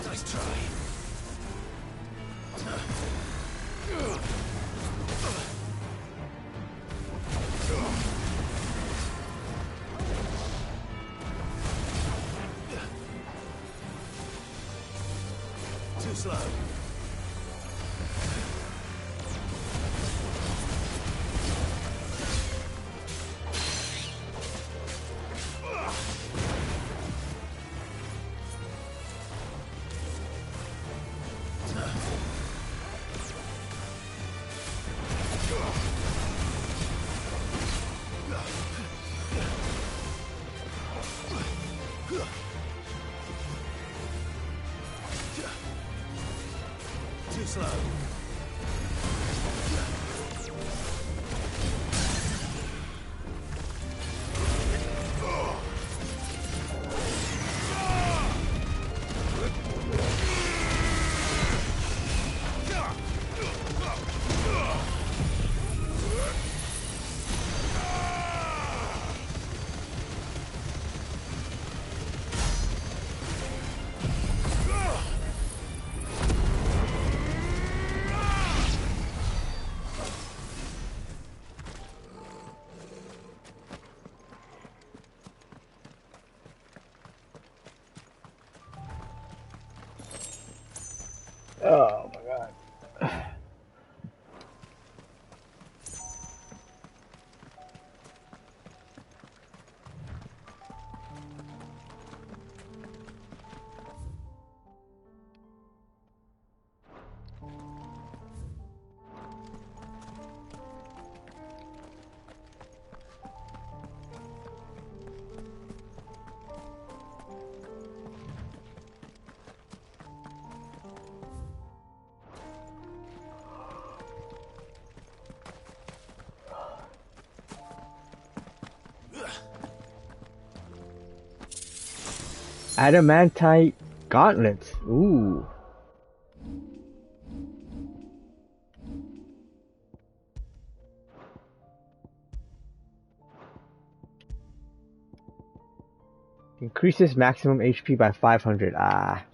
Nice try. Too slow. Too slow. Oh my god. Adamantite gauntlets. Ooh. Increases maximum HP by 500. Ah.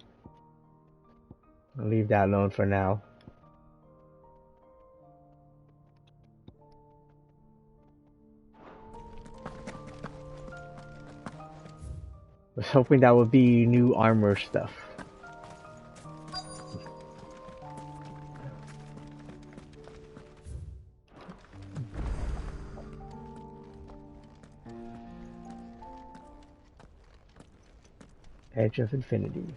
I'll leave that alone for now. Was hoping that would be new armor stuff. Edge of Infinity.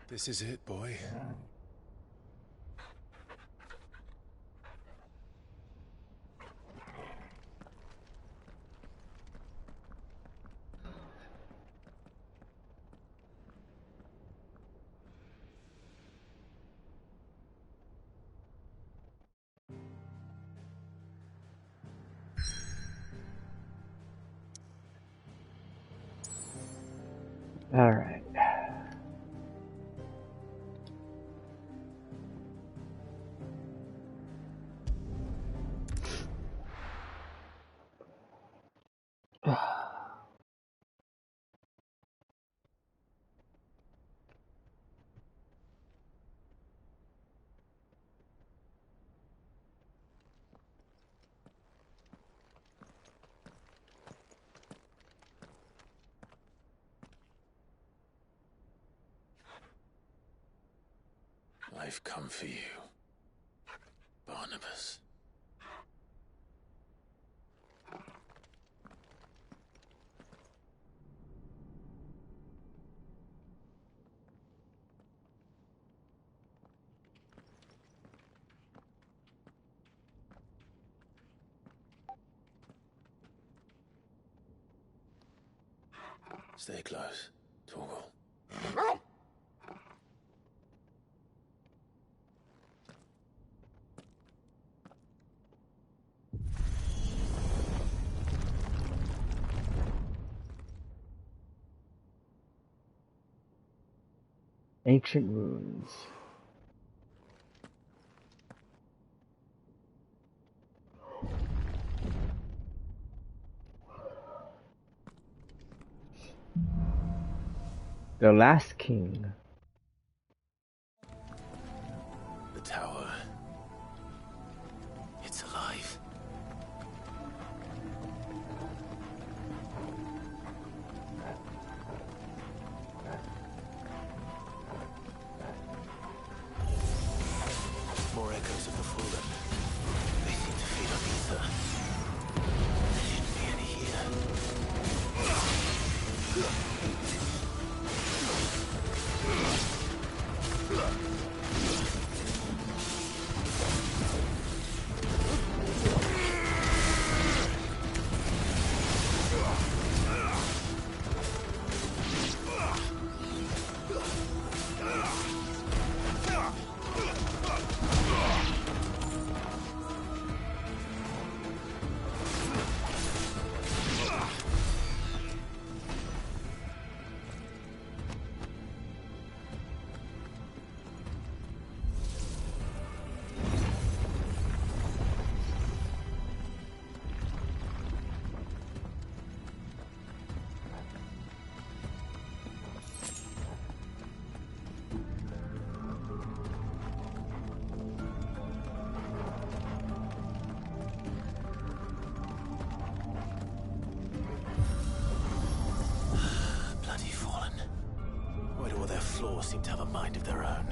This is it, boy. All right. I've come for you, Barnabas. Stay close, Torgal. Ancient ruins. The last king. The tower. It's alive. More echoes of the fallen. They seem to feed on ether. There shouldn't be any floors seem to have a mind of their own.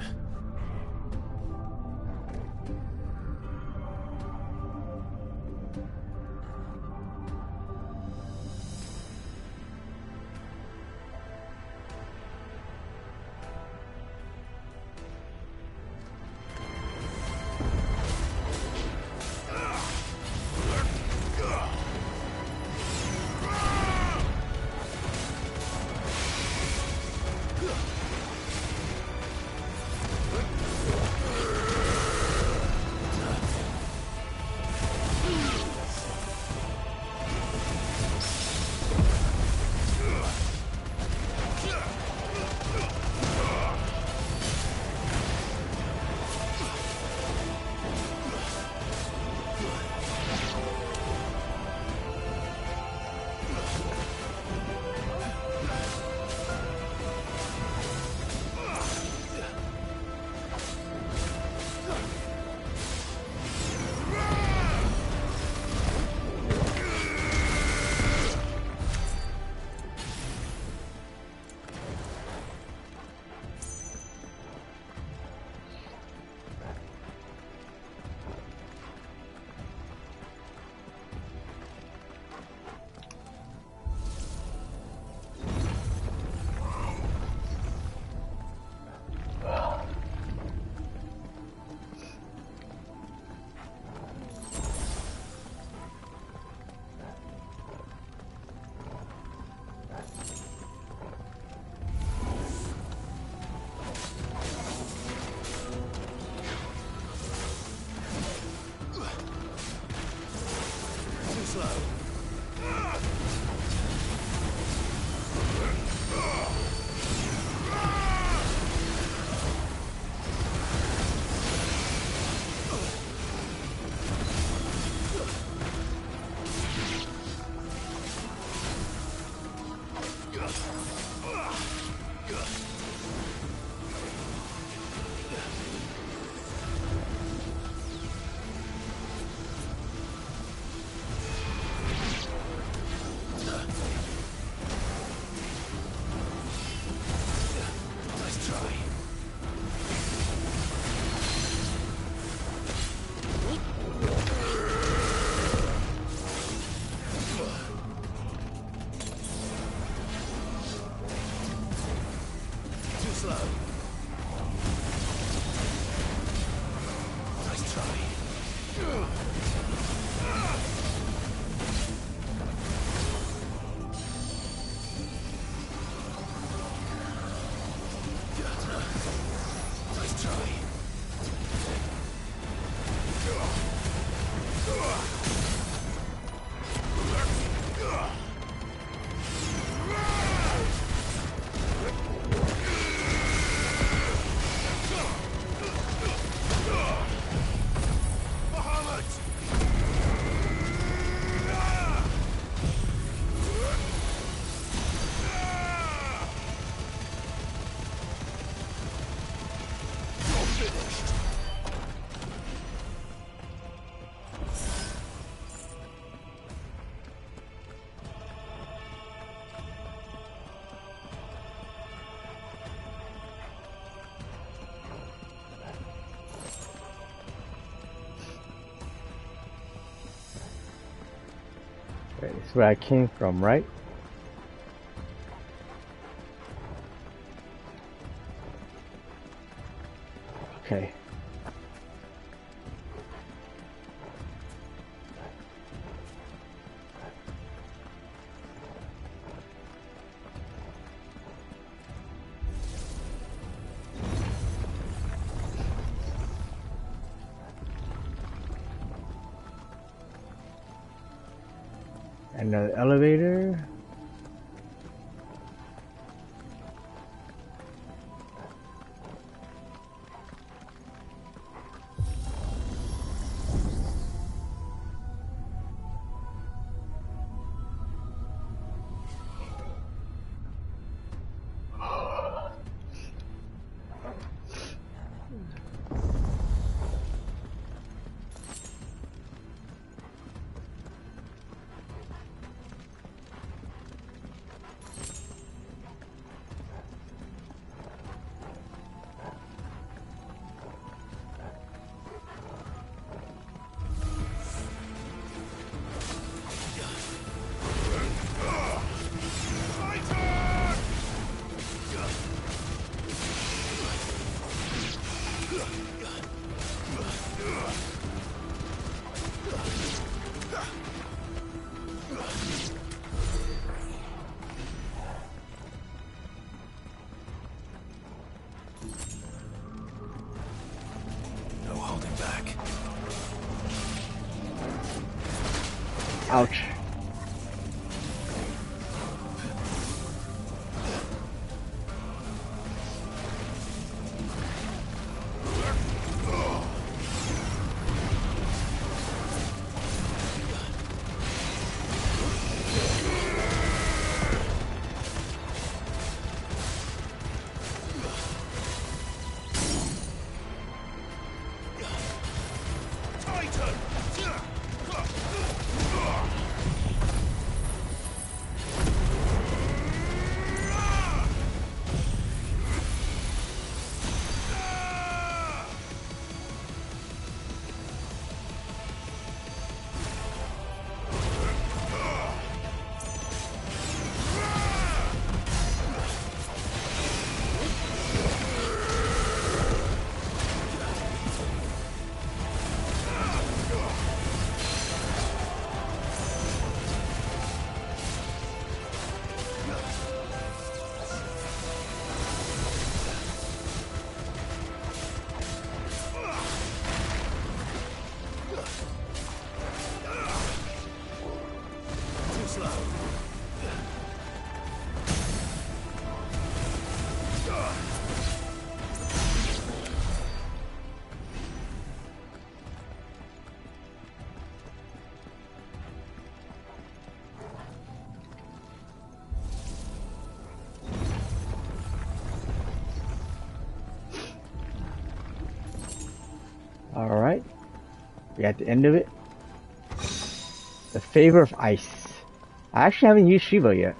Okay, this is where I came from, right? Okay. Another elevator. Ouch. Alright, we're at the end of it. The Favor of Ice. I actually haven't used Shiva yet.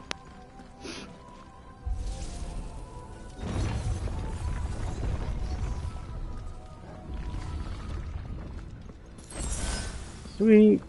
Sweet.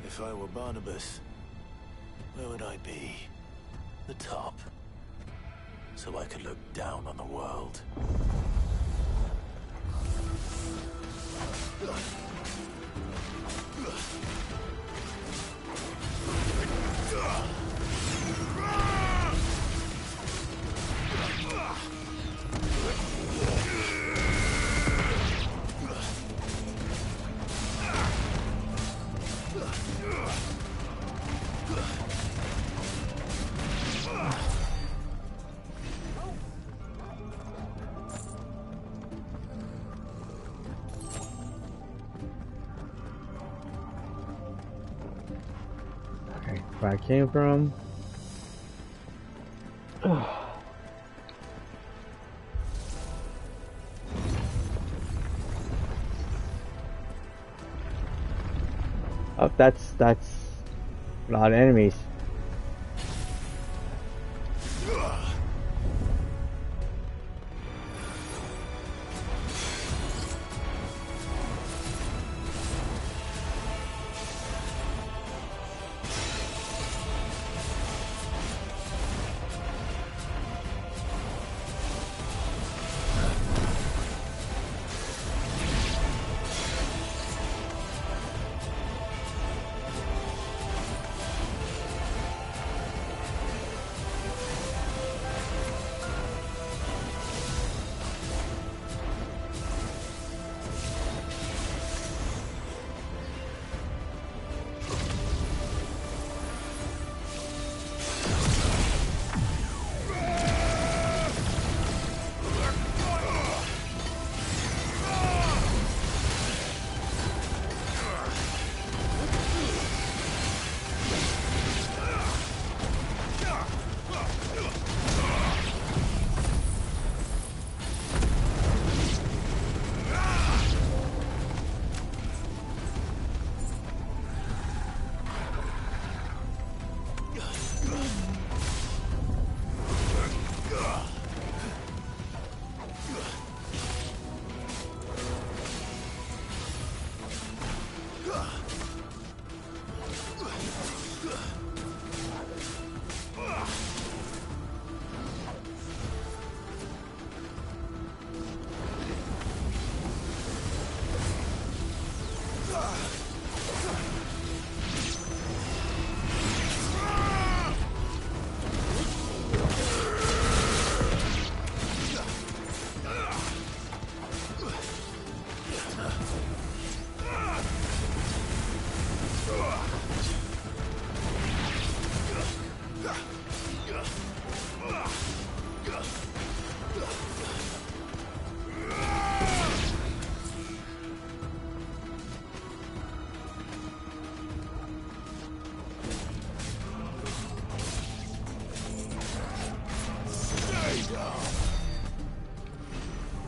If I were Barnabas, where would I be? The top. So I could look down on the world. Okay, where I came from. Oh, that's a lot of enemies.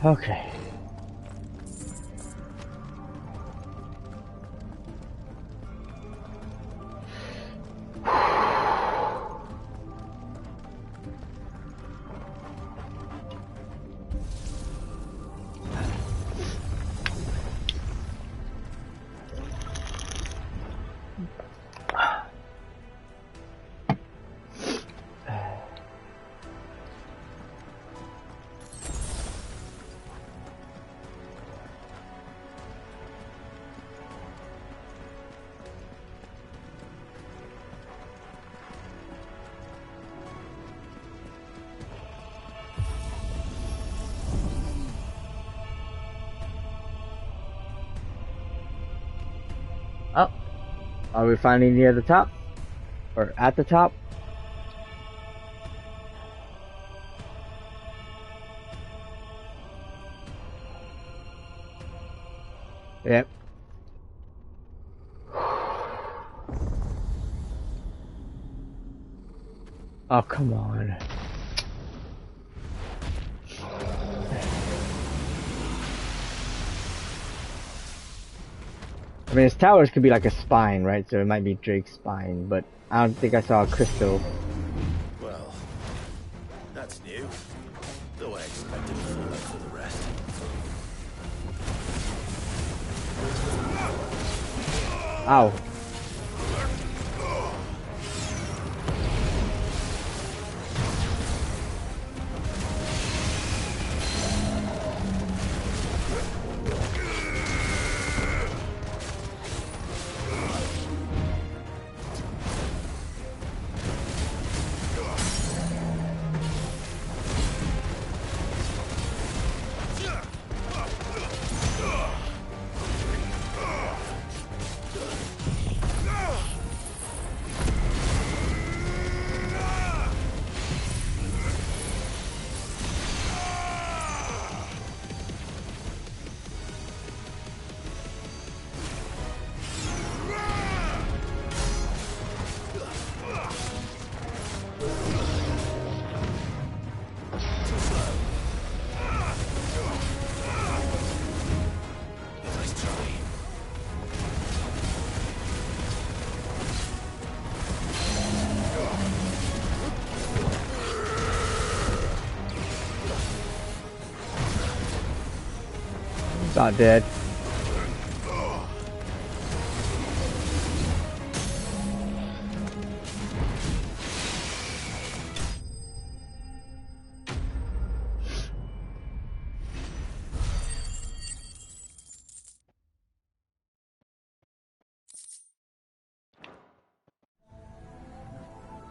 Okay. Oh, are we finally near the top? Or at the top? Yep. Oh, come on. I mean, his towers could be like a spine, right? So it might be Drake's spine, but I don't think I saw a crystal. Well, that's new. Though I expected full up for the rest. Ow. Not dead.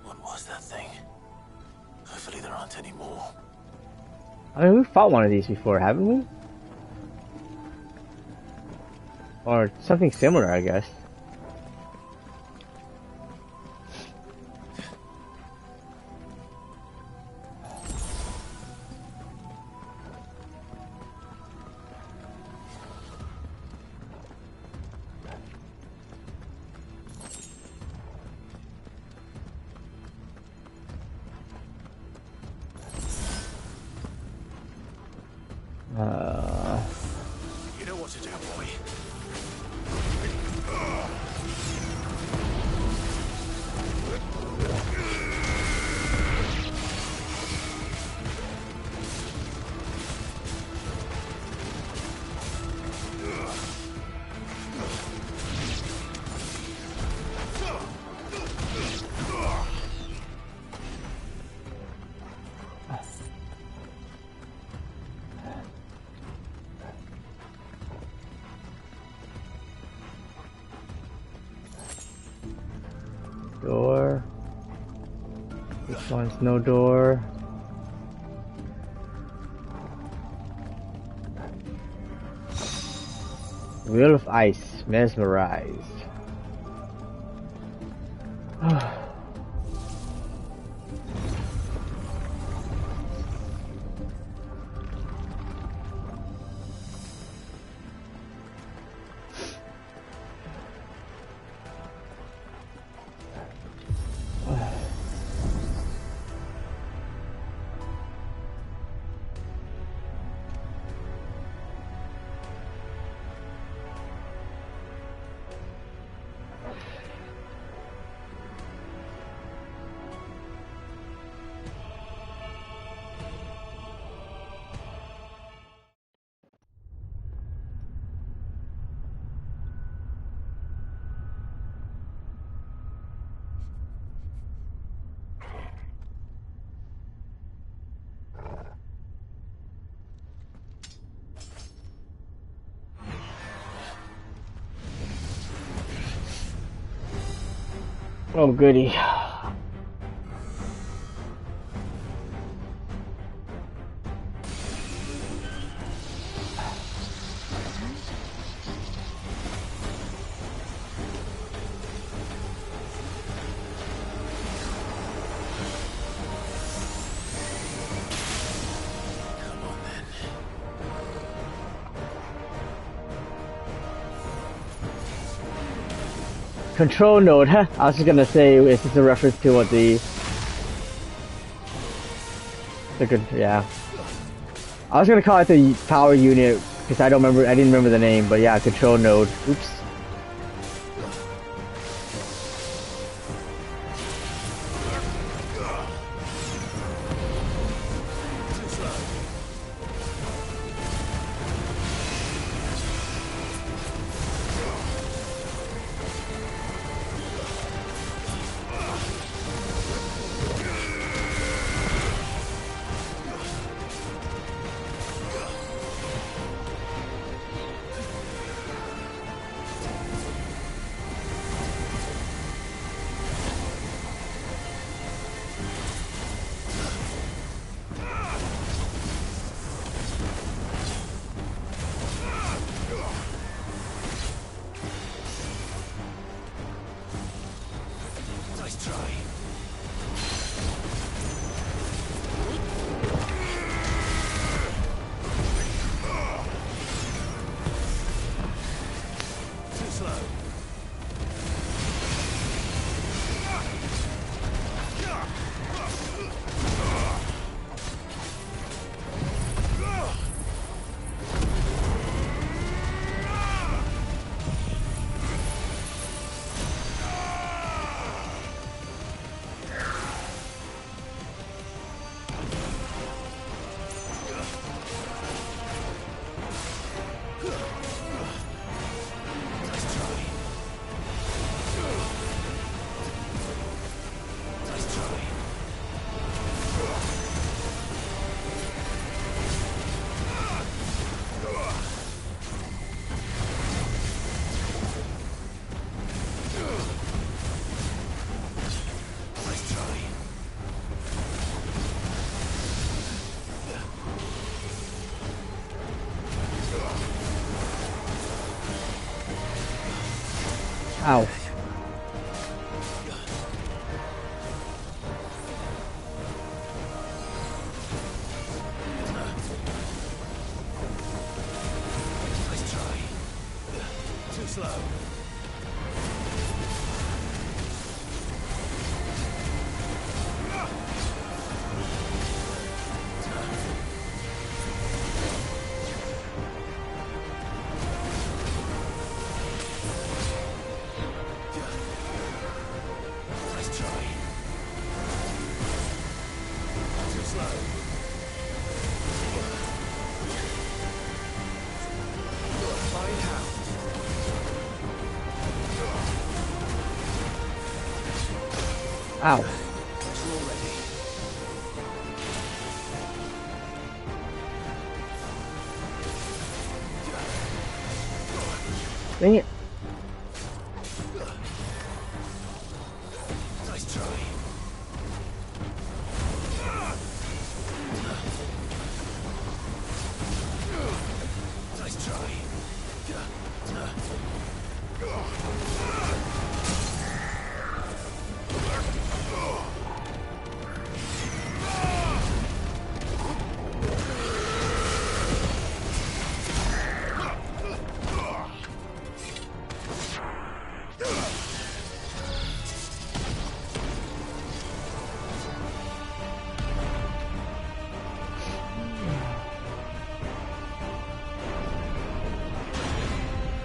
What was that thing? Hopefully there aren't any more. I mean, we fought one of these before, haven't we? Or something similar, I guess. You know what to do, boy. Door. This one's no door. Wheel of Ice, mesmerized. Oh goody. Control node, huh? I was just gonna say, is this a reference to what the good, yeah. I was gonna call it the power unit because I didn't remember the name, but yeah, control node. Oops. Ow. Nice try. Too slow. Ow. Dang it. Nice try. Nice try.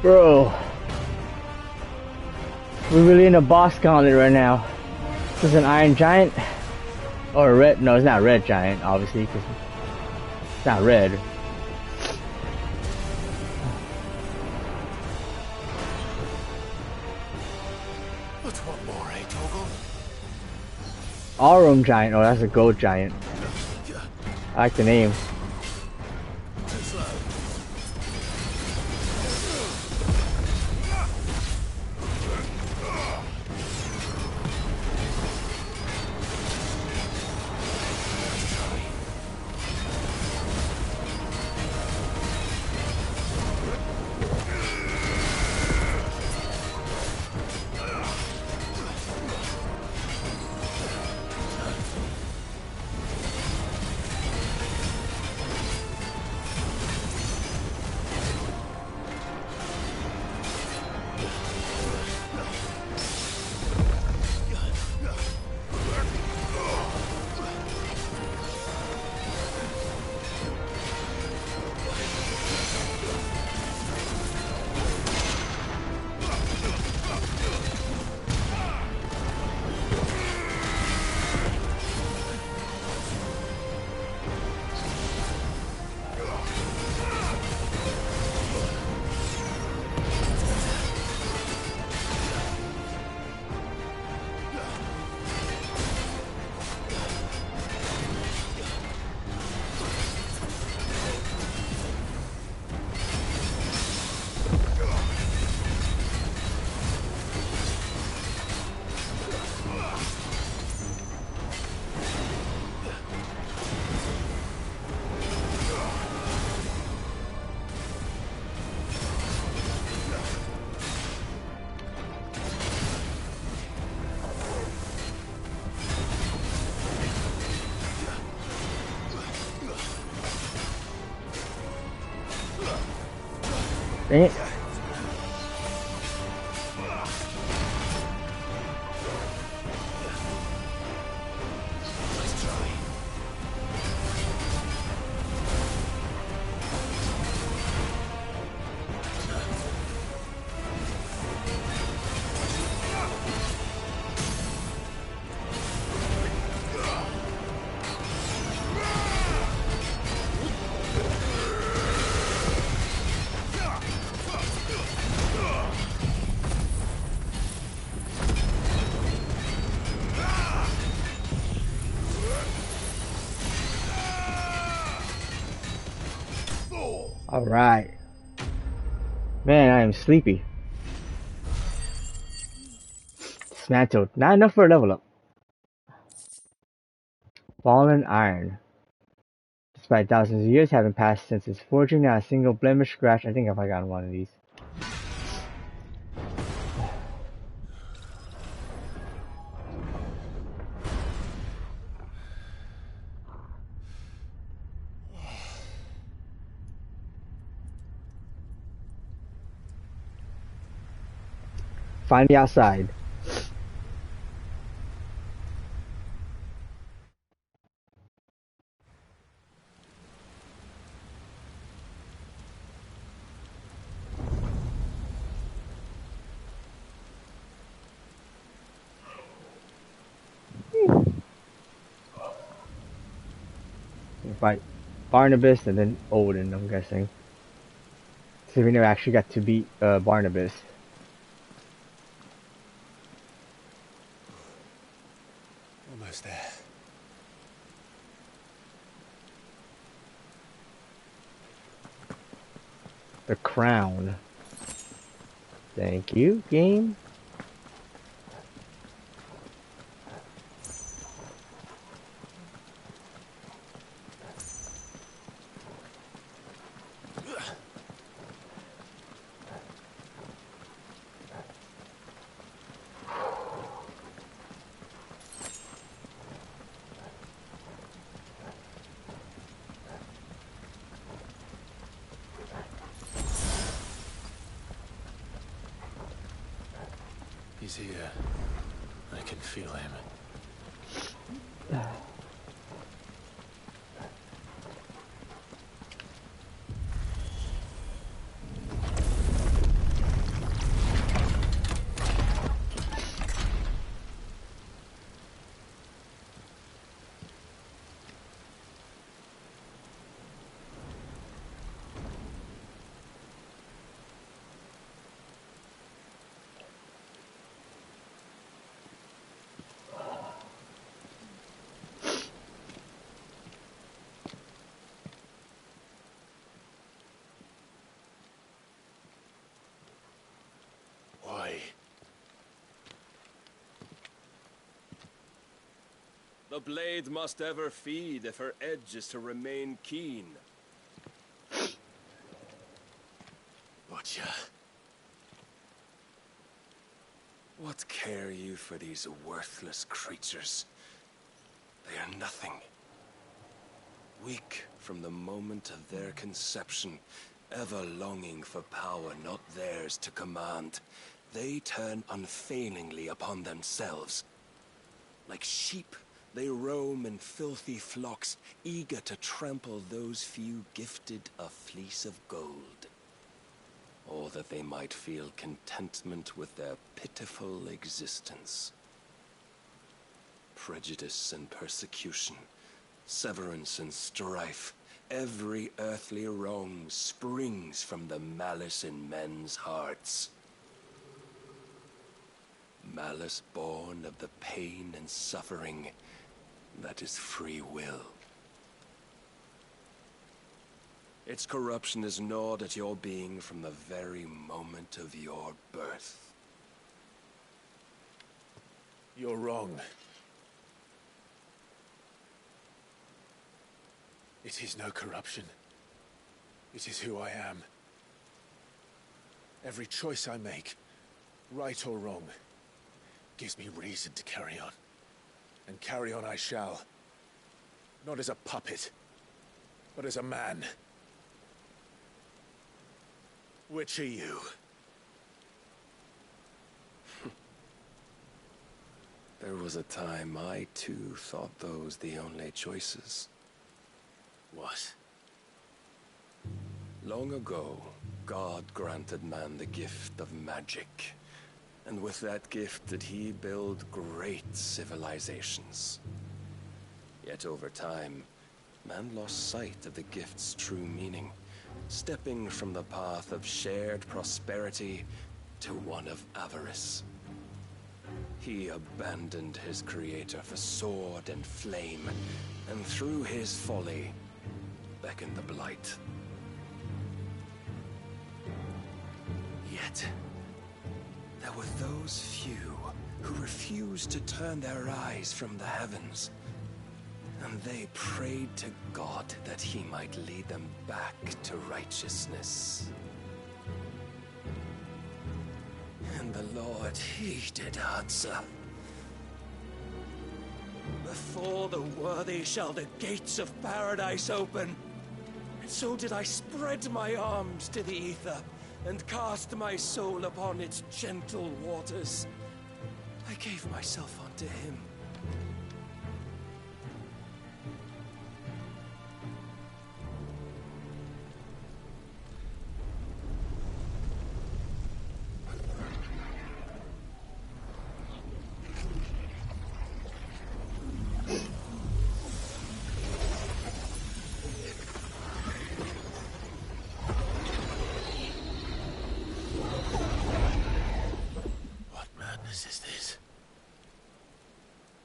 Bro. We're really in a boss gauntlet right now. This is an iron giant. Or a red. No, it's not a red giant, obviously, because it's not red. But what more, eh, Toggle? Aurum giant. Oh, that's a gold giant. I like the name. Too slow. Dang it. Alright. Man, I am sleepy. Dismantled. Not enough for a level up. Fallen iron. Despite thousands of years having passed since its forging, not a single blemish, scratch. I think I've gotten one of these. finally outside. Fight Barnabas and then Odin, I'm guessing. So we never actually got to beat Barnabas. Almost there. The crown. Thank you, game. He's here. I can feel him. The blade must ever feed if her edge is to remain keen. Butcher. What care you for these worthless creatures? They are nothing. Weak from the moment of their conception, ever longing for power not theirs to command, they turn unfailingly upon themselves. Like sheep, they roam in filthy flocks, eager to trample those few gifted a fleece of gold. Or that they might feel contentment with their pitiful existence. Prejudice and persecution, severance and strife, every earthly wrong springs from the malice in men's hearts. Malice born of the pain and suffering that is free will. Its corruption is gnawed at your being from the very moment of your birth. You're wrong. It is no corruption. It is who I am. Every choice I make, right or wrong, gives me reason to carry on. And carry on I shall. Not as a puppet, but as a man. Which are you? There was a time I too thought those the only choices. What? Long ago, God granted man the gift of magic. And with that gift did he build great civilizations. Yet over time, man lost sight of the gift's true meaning, stepping from the path of shared prosperity to one of avarice. He abandoned his creator for sword and flame, and through his folly, beckoned the blight. Yet, there were those few who refused to turn their eyes from the heavens, and they prayed to God that he might lead them back to righteousness. And the Lord, he did answer. Before the worthy shall the gates of paradise open. And so did I spread my arms to the ether, and cast my soul upon its gentle waters. I gave myself unto him.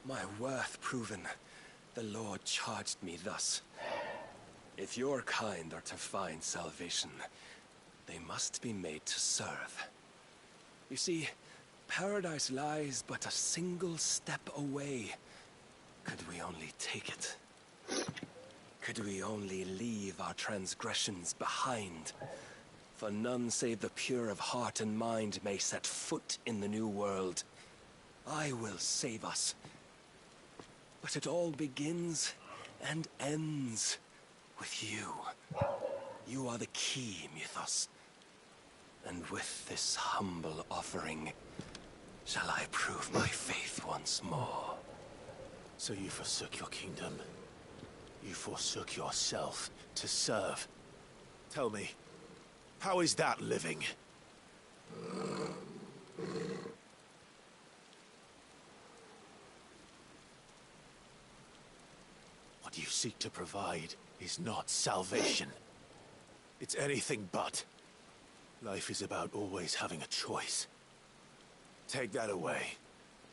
My worth proven, the Lord charged me thus. If your kind are to find salvation, they must be made to serve. You see, paradise lies but a single step away. Could we only take it? Could we only leave our transgressions behind? For none save the pure of heart and mind may set foot in the new world. I will save us. But it all begins and ends with you. You are the key, Mythos. And with this humble offering, shall I prove my faith once more. So you forsook your kingdom. You forsook yourself to serve. Tell me, how is that living? What you seek to provide is not salvation. It's anything but. Life is about always having a choice. Take that away,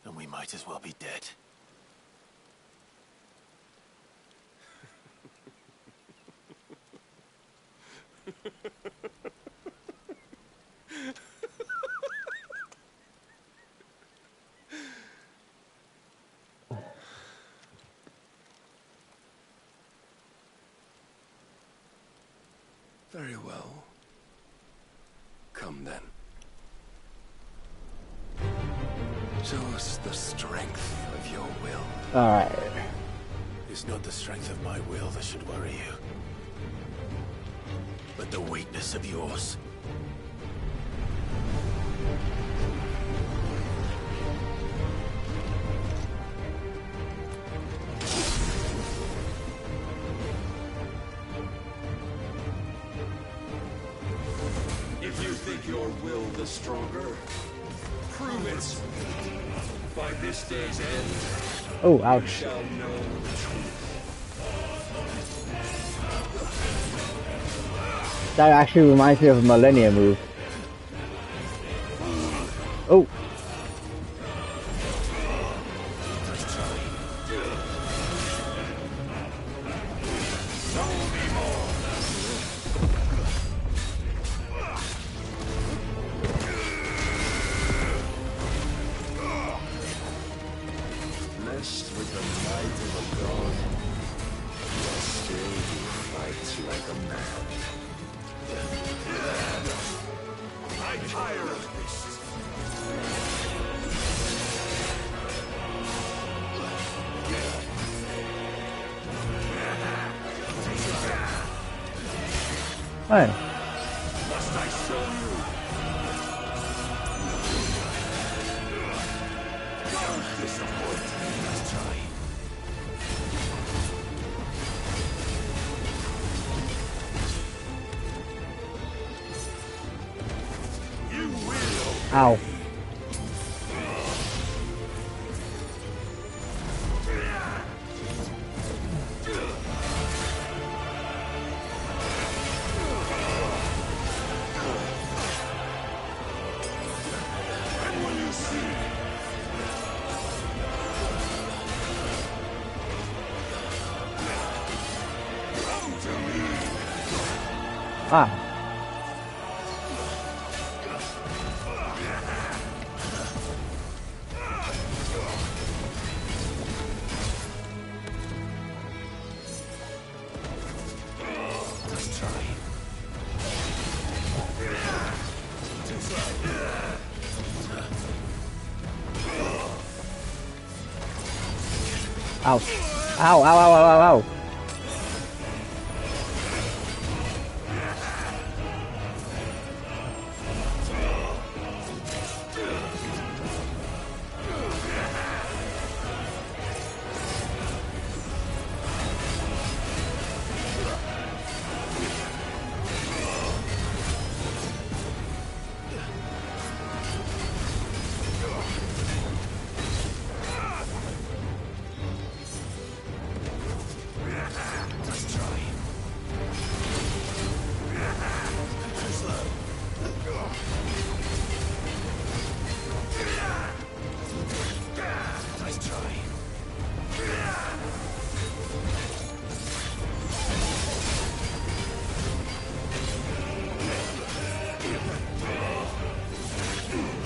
and we might as well be dead. Very well. Come then. Show us the strength of your will. Alright. It's not the strength of my will that should worry you, but the weakness of yours. If you think your will the stronger, prove it. By this day's end, oh, ouch. you shall know the truth. That actually reminds me of a Millennia move. Oh. Blessed with the might of a god, yet still you fight like a man. I'm tired of this. Hi. Must I show you? Don't disappoint me. Let's try. You will. Ow. Ah. Let's try. Ow. Ow, ow, ow, ow, ow, ow.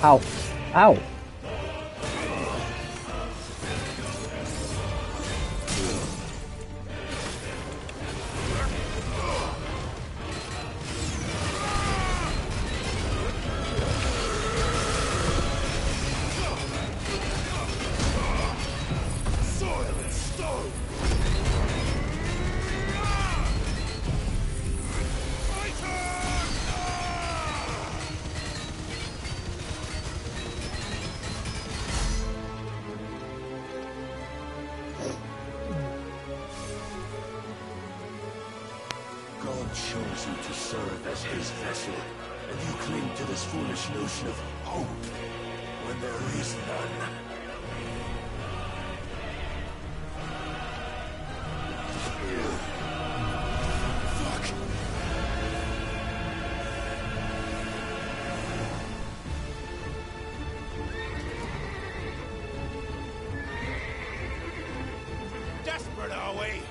Ow. Ow. God chose you to serve as his vessel, and you cling to this foolish notion of hope when there is none. Fuck! Desperate, are we?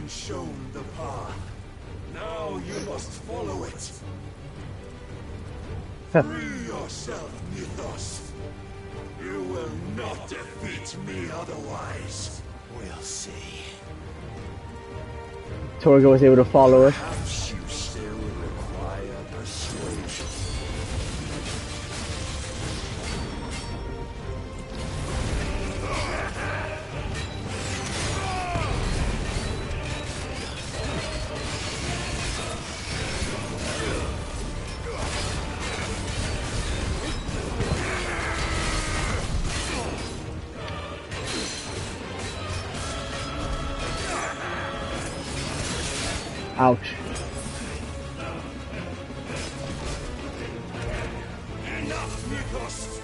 Shown the path. Now you must follow it. Free yourself, Mythos. You will not defeat me otherwise. We'll see. Torgo was able to follow us. Perhaps you still require persuasion. Ouch. Enough, Mythos!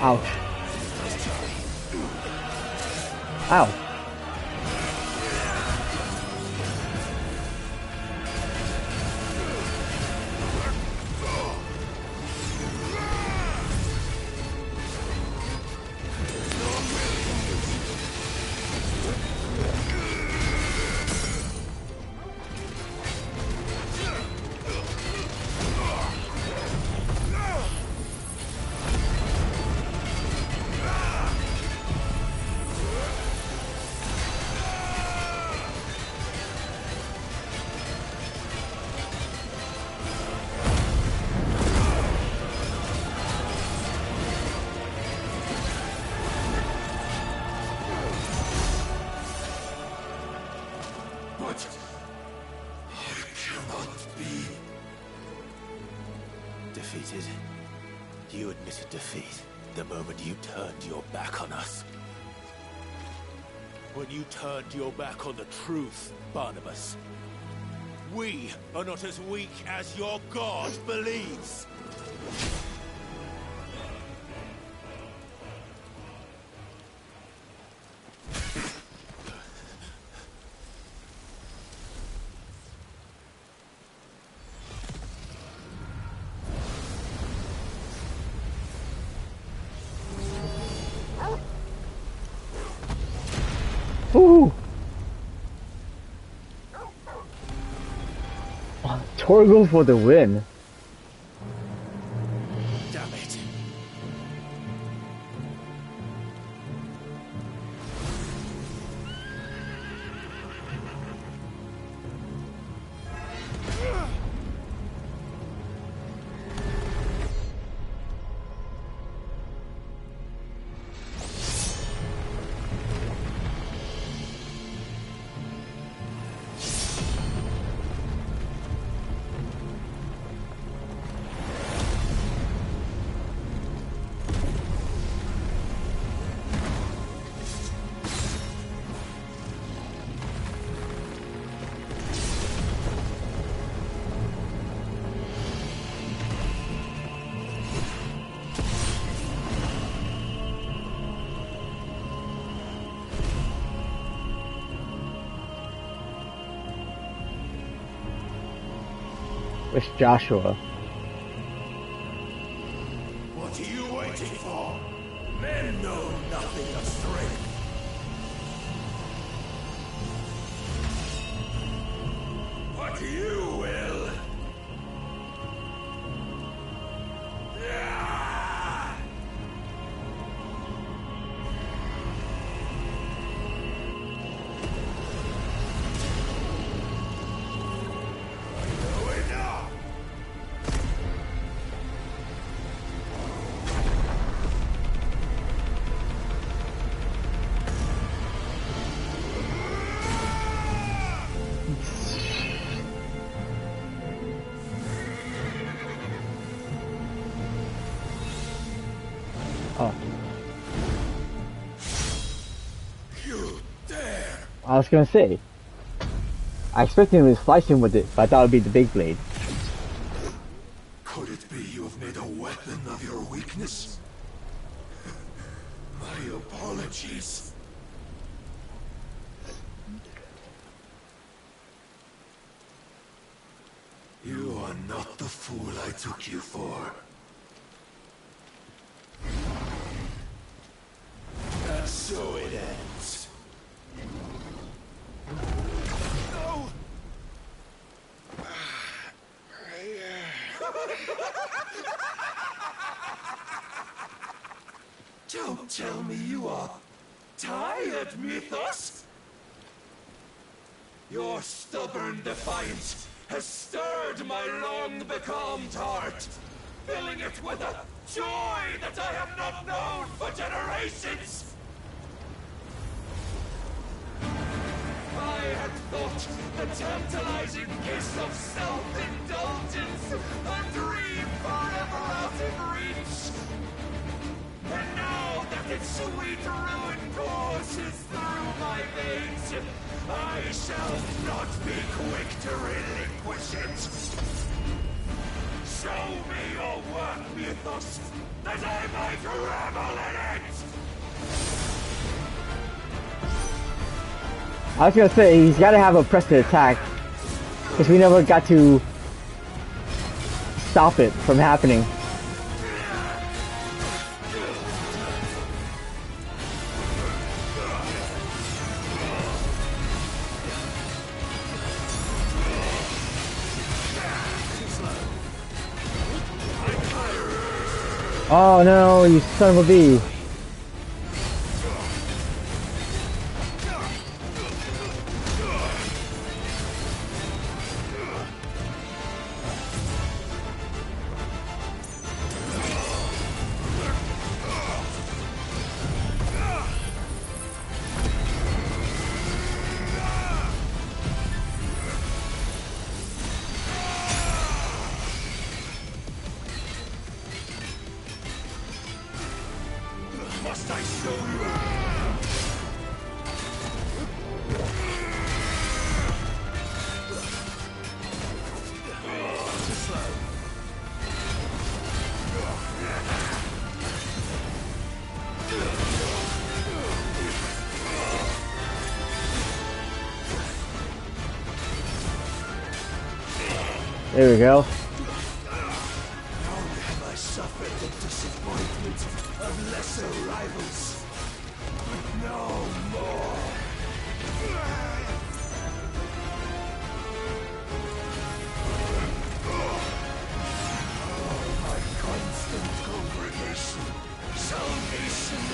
Ouch. Ow. Defeated? You admitted defeat the moment you turned your back on us. When you turned your back on the truth, Barnabas. We are not as weak as your God believes. Woo! Torgal for the win. Damn it. Where's Joshua? What are you waiting for? Men know nothing of strength. But you will. I was gonna say, I expected him to slice him with it, but I thought it would be the big blade. Could it be you have made a weapon of your weakness? My apologies. You are not the fool I took you for. And so it ends. No! Don't tell me you are tired, Mythos! Your stubborn defiance has stirred my long-becalmed heart, filling it with a joy that I have not known for generations! I had thought the tantalizing kiss of self-indulgence a dream forever out of reach. And now that its sweet ruin courses through my veins, I shall not be quick to relinquish it. Show me your work, Mythos, that I might revel in it! I was gonna say, he's gotta have a press to attack, because we never got to stop it from happening. Oh no, you son of a bee. Must I show you? There we go. Have I suffered the disappointment of lesser rivals? But no more.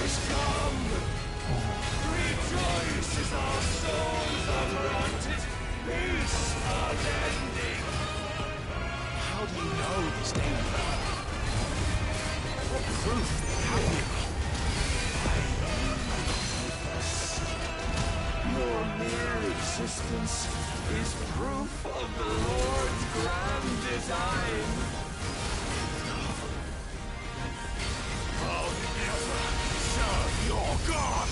is come. Rejoice as our souls are granted peace unending. How do you know this name? What proof have you? Your mere existence is proof of the Lord's grand design. I'll never serve your God.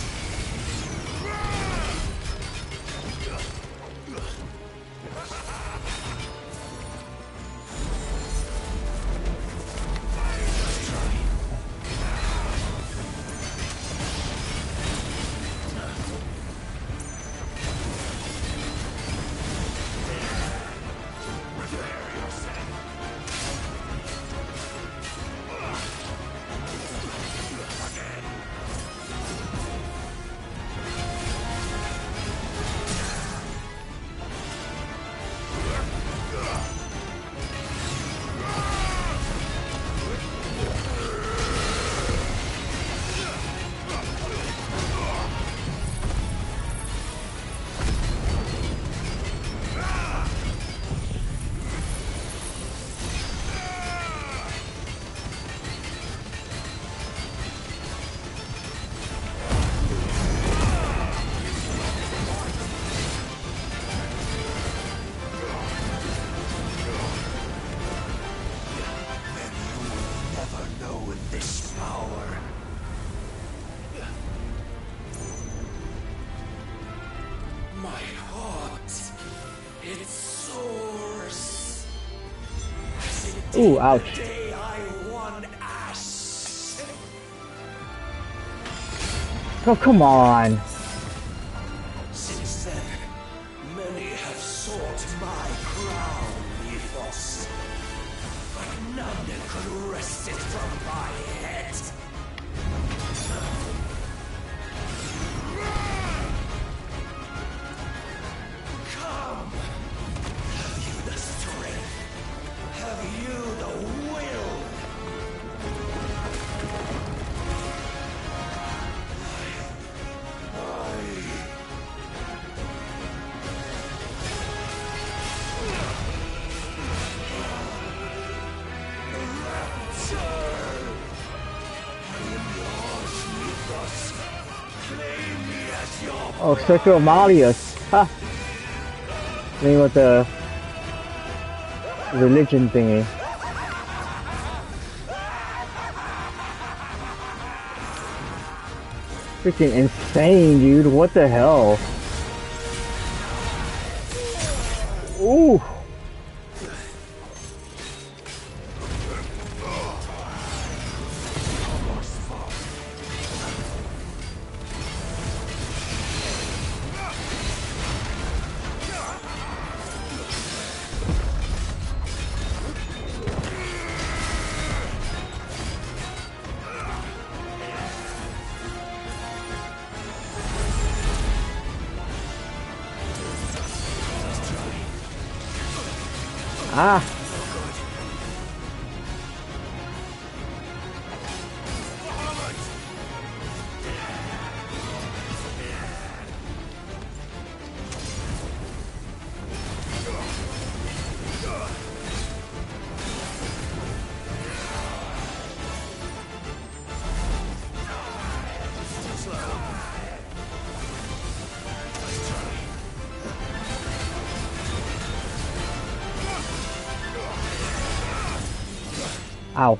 Ooh, ouch. Oh, come on. Since then, many have sought my crown, ethos. But none could wrest it from my head. Come! Have you the strength? Have you the will? Oh, Circle of Malleus. Ha! I mean, with the religion thingy. Freaking insane, dude. What the hell? Ooh. Ah. Ow.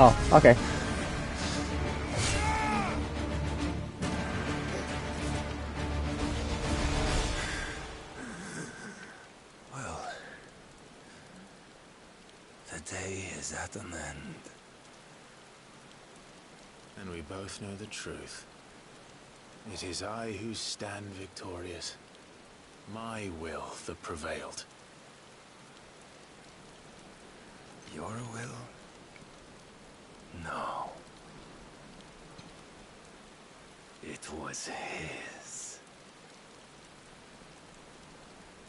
Oh, okay. And we both know the truth. It is I who stand victorious. My will that prevailed. Your will? No. It was his.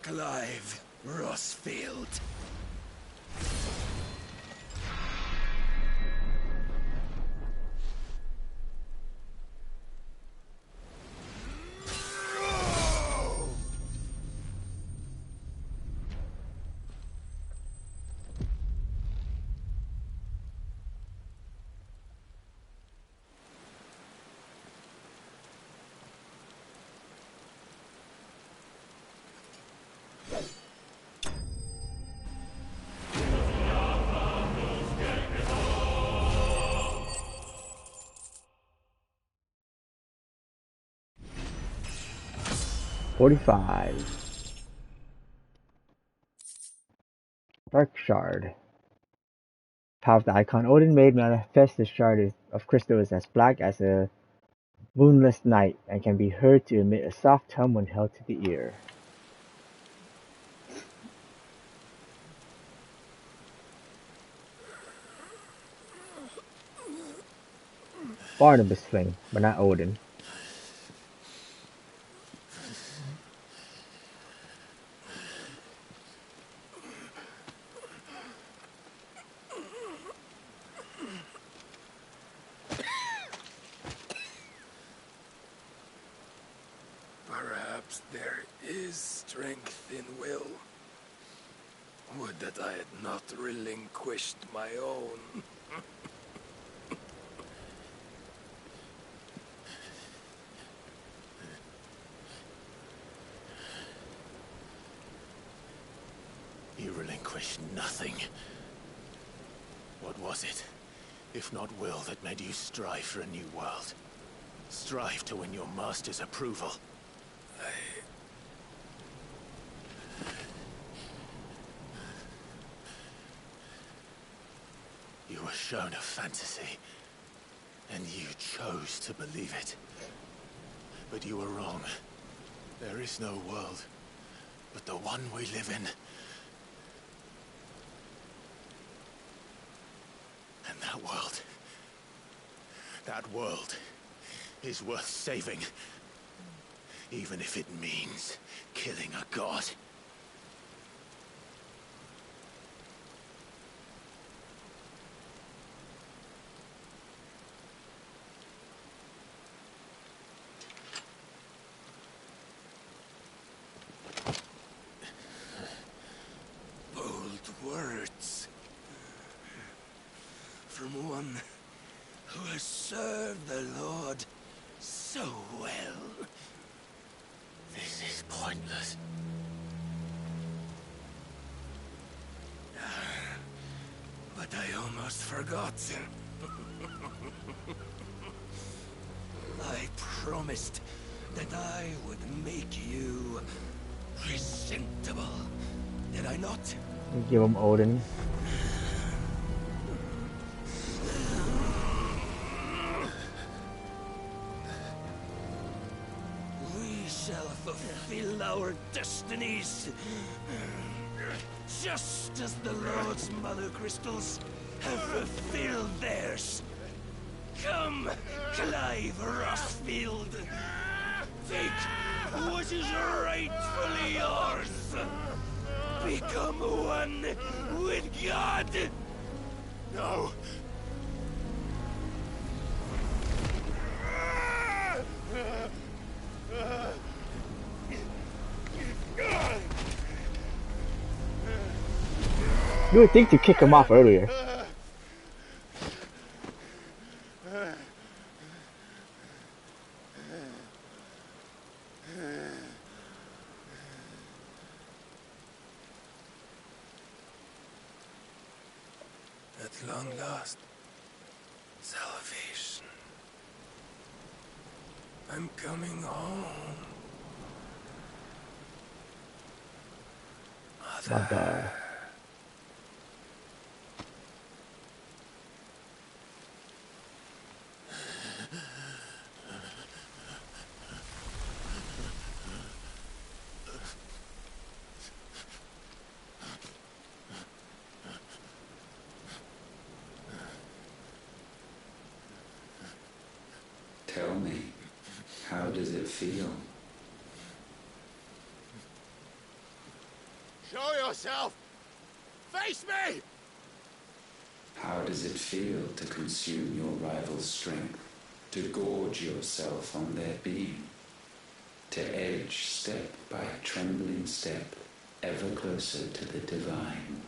Clive Rossfield. Dark Shard. Power of the icon. Odin made manifest the shard of crystal is as black as a moonless night and can be heard to emit a soft hum when held to the ear. Barnabas Fling, but not Odin. Perhaps there is strength in will. Would that I had not relinquished my own. You relinquished nothing. What was it, if not will, that made you strive for a new world? Strive to win your master's approval? You were shown a fantasy, and you chose to believe it. But you were wrong. There is no world, but the one we live in. And that world is worth saving. Even if it means killing a god. Bold words. From one who has served the Lord so well. This is pointless. But I almost forgot. I promised that I would make you presentable. Did I not? We give him Odin. We shall fulfill our destinies. Just as the Lord's Mother Crystals have fulfilled theirs. Come, Clive Rossfield. Take what is rightfully yours. Become one with God. No. You would think to kick him off earlier. At long last, salvation. I'm coming home. Mother. does it feel? Show yourself! Face me! How does it feel to consume your rival's strength? To gorge yourself on their beam? To edge step by trembling step ever closer to the divine?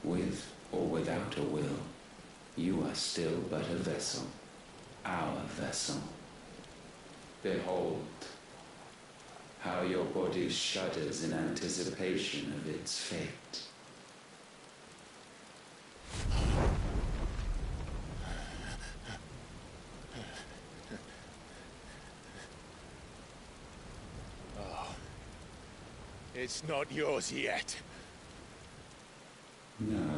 With or without a will, you are still but a vessel, our vessel. Behold, how your body shudders in anticipation of its fate. Oh, it's not yours yet. No.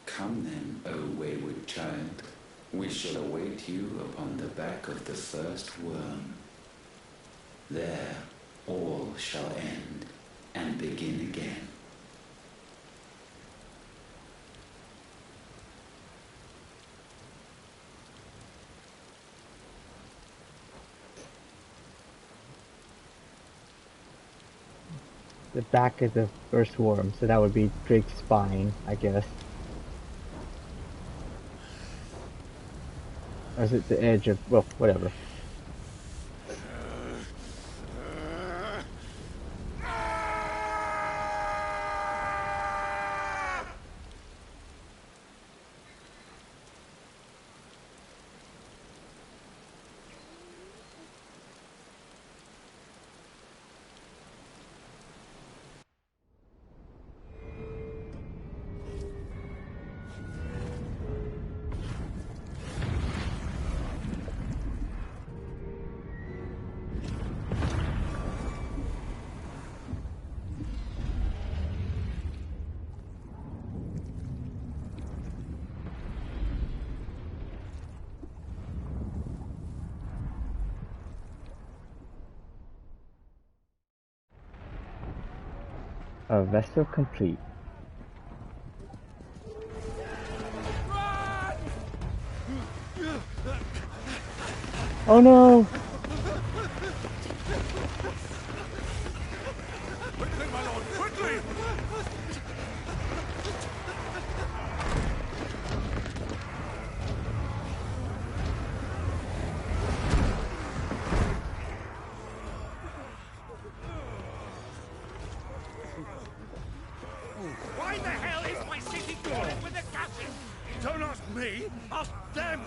Come then, O wayward child. We shall await you upon the back of the first worm. There all shall end and begin again. The back is the first worm, so that would be Drake's spine, I guess. Or is it the edge of, well, whatever. A vessel complete. Oh no! Quickly, my lord, quickly! Why the hell is my city flooded with the gases? Don't ask me, ask them!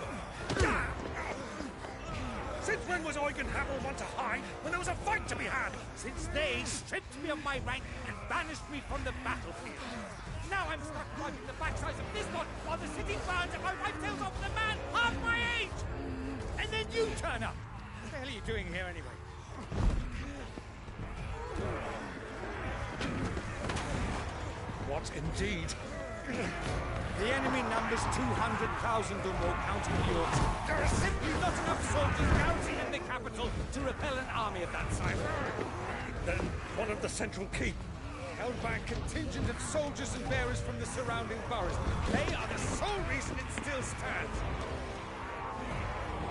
Since when was Eugen-Hamel want to hide when there was a fight to be had? Since they stripped me of my rank and banished me from the battlefield. Now I'm stuck wiping the backsides of this lot while the city burns and my wife tells off the man half my age! And then you turn up! What the hell are you doing here anyway? What indeed? The enemy numbers 200,000 or more, counting the Yorks. There are simply not enough soldiers garrisoned in the capital to repel an army of that size. Then one of the central keep, held by a contingent of soldiers and bearers from the surrounding boroughs. They are the sole reason it still stands.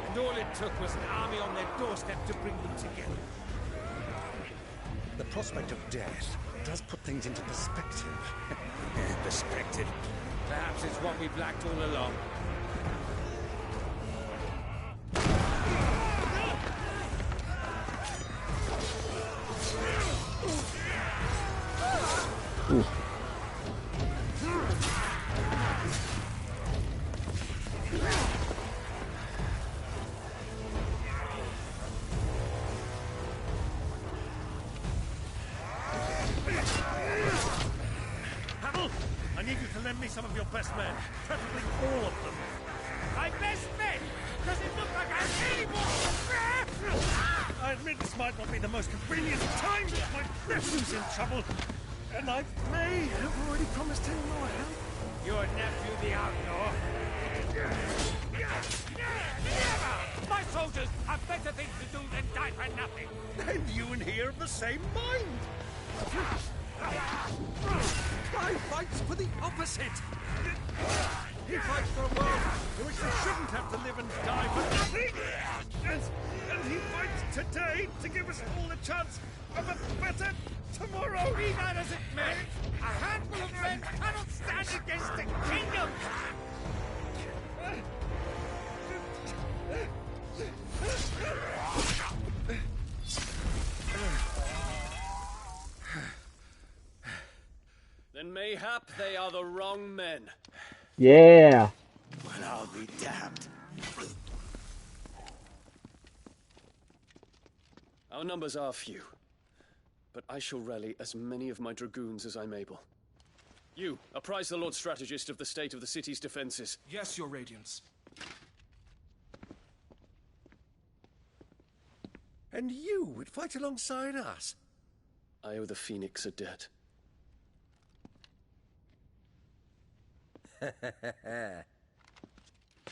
And all it took was an army on their doorstep to bring them together. The prospect of death does put things into perspective. Perspective. Perhaps it's what we've lacked all along. Ooh. Hamel, I need you to lend me some of your best men, preferably all of them. My best men? Does it look like I have any more? I admit this might not be the most convenient time, but my nephew's in trouble. And I may have already promised him more help. Your nephew, the outlaw? Never! My soldiers have better things to do than die for nothing. And you and he are of the same mind. Clive fights for the opposite. He fights for a world in which there shouldn't have to live and die for nothing! And he fights today to give us all a chance of a better tomorrow! Be that as it may, a handful of men cannot stand against a kingdom! Then mayhap they are the wrong men. Yeah. Well, I'll be damned. Our numbers are few, but I shall rally as many of my dragoons as I'm able. You, apprise the Lord Strategist of the state of the city's defenses. Yes, Your Radiance. And you would fight alongside us? I owe the Phoenix a debt.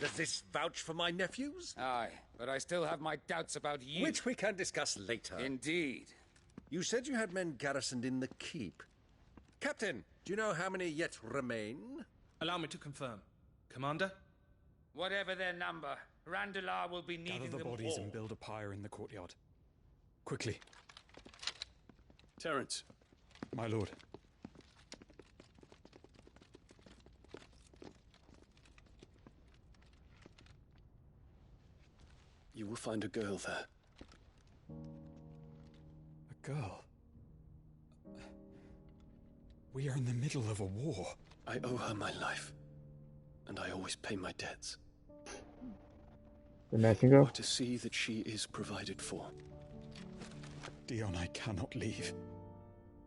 Does this vouch for my nephews? Aye, but I still have my doubts about you. Which we can discuss later. Indeed. You said you had men garrisoned in the keep. Captain, do you know how many yet remain? Allow me to confirm. Commander? Whatever their number, Randalar will be needing Gather the them bodies all. and build a pyre in the courtyard. Quickly. Terence. My lord. You will find a girl there. A girl? We are in the middle of a war. I owe her my life, and I always pay my debts. The nursing girl? Or to see that she is provided for. Dion, I cannot leave.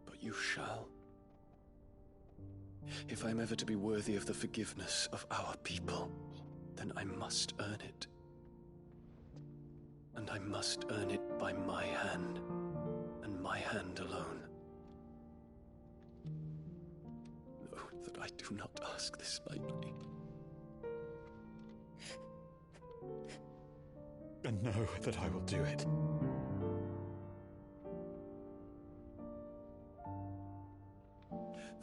But you shall. If I'm ever to be worthy of the forgiveness of our people, then I must earn it. And I must earn it by my hand, and my hand alone. Know that I do not ask this lightly. And know that I will do it.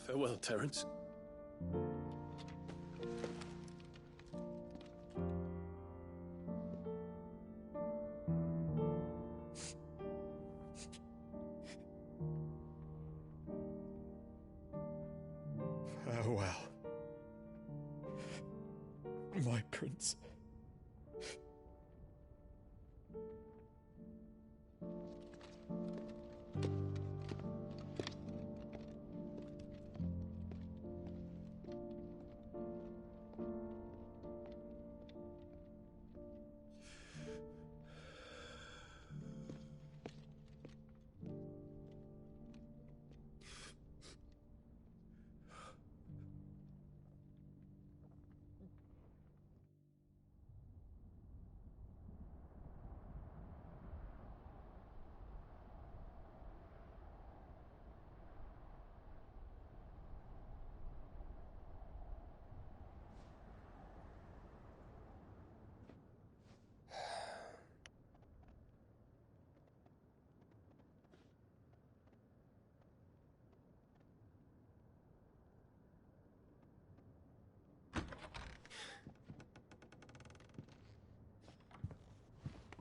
Farewell, Terence. Farewell, my prince.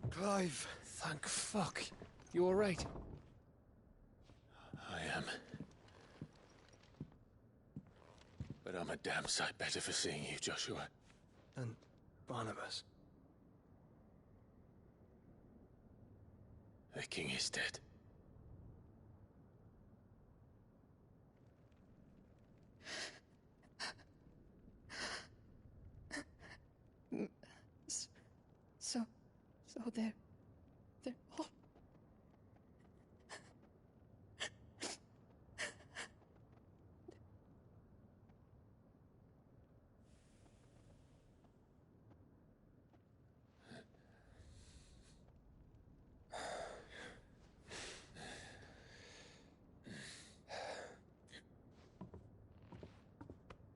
Clive, thank fuck. You alright? I am. But I'm a damn sight better for seeing you, Joshua. And Barnabas. The king is dead. So they're all...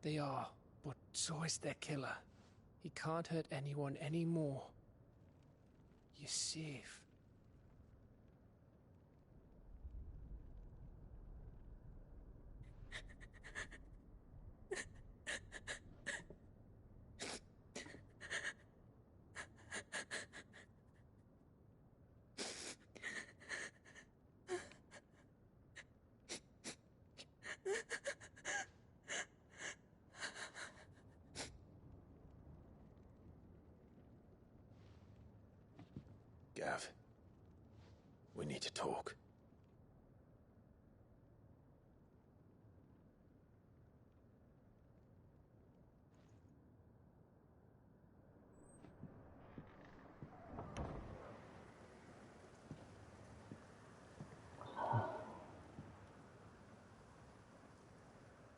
They are, but so is their killer. He can't hurt anyone anymore. You're safe. Gav. We need to talk.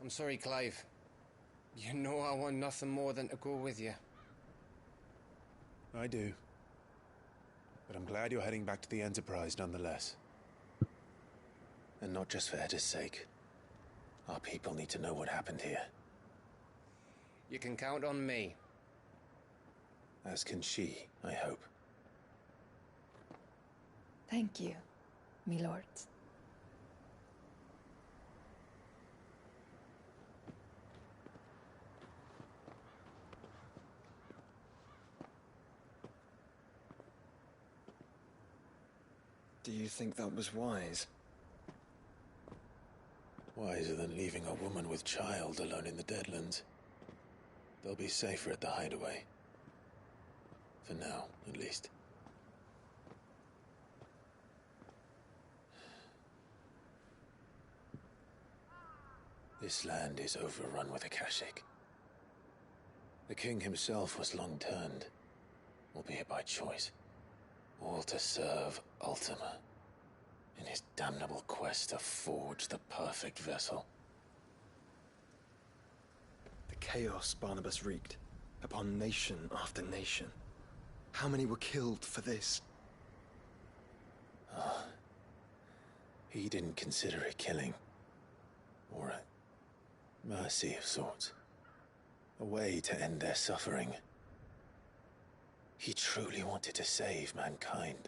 I'm sorry, Clive. You know I want nothing more than to go with you. I do. But I'm glad you're heading back to the Enterprise nonetheless. And not just for Edda's sake. Our people need to know what happened here. You can count on me. As can she, I hope. Thank you, my lords. Do you think that was wise? Wiser than leaving a woman with child alone in the Deadlands. They'll be safer at the hideaway. For now, at least. This land is overrun with Akashic. The king himself was long turned, albeit by choice, all to serve Ultima, in his damnable quest to forge the perfect vessel. The chaos Barnabas wreaked upon nation after nation. How many were killed for this? He didn't consider it killing, or a mercy of sorts. A way to end their suffering. He truly wanted to save mankind,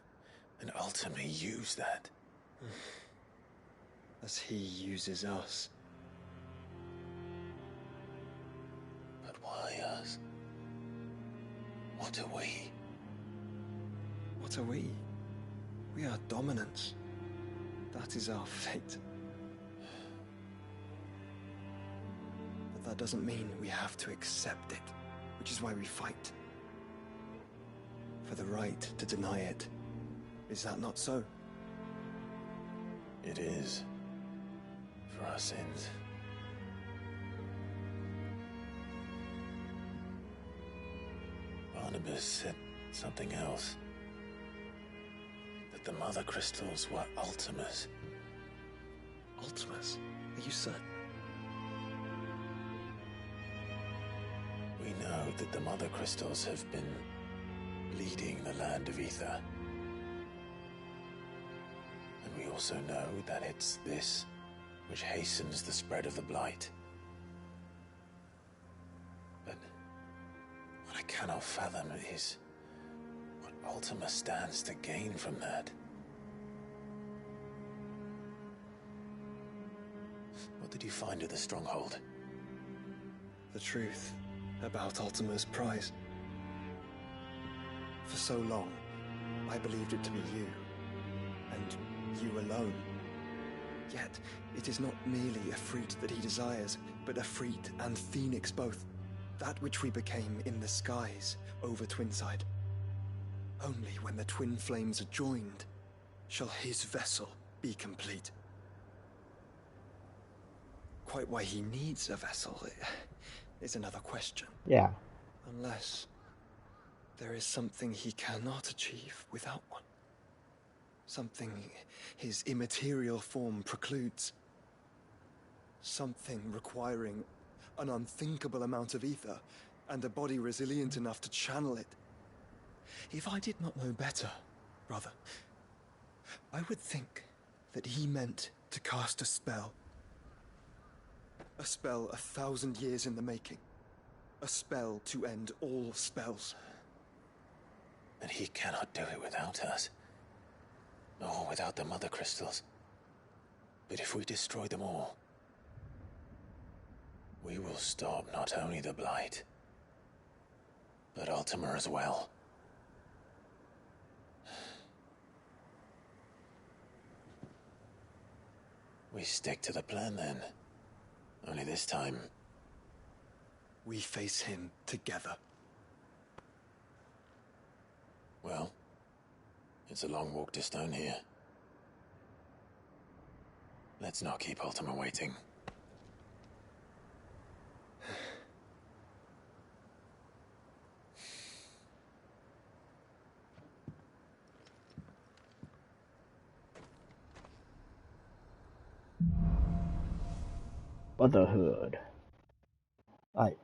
and ultimately used that. As he uses us. But why us? What are we? What are we? We are dominance. That is our fate. But that doesn't mean we have to accept it, which is why we fight. For the right to deny it. Is that not so? It is. For our sins. Barnabas said something else. That the Mother Crystals were Ultimas. Ultimas? Are you certain? We know that the Mother Crystals have been leading the land of Ether. And we also know that it's this which hastens the spread of the Blight. But what I cannot fathom is what Ultima stands to gain from that. What did you find at the Stronghold? The truth about Ultima's prize. For so long, I believed it to be you, and you alone. Yet, it is not merely a fruit that he desires, but a Efreet and Phoenix both. That which we became in the skies over Twinside. Only when the twin flames are joined, shall his vessel be complete. Quite why he needs a vessel is another question. Yeah. Unless there is something he cannot achieve without one. Something his immaterial form precludes. Something requiring an unthinkable amount of ether and a body resilient enough to channel it. If I did not know better, brother, I would think that he meant to cast a spell. A spell 1,000 years in the making. A spell to end all spells. And he cannot do it without us. Nor without the Mother Crystals. But if we destroy them all, we will stop not only the Blight, but Ultima as well. We stick to the plan then. Only this time, we face him together. Well, It's a long walk to Stone here. Let's not keep Ultima waiting. Brotherhood. Alright.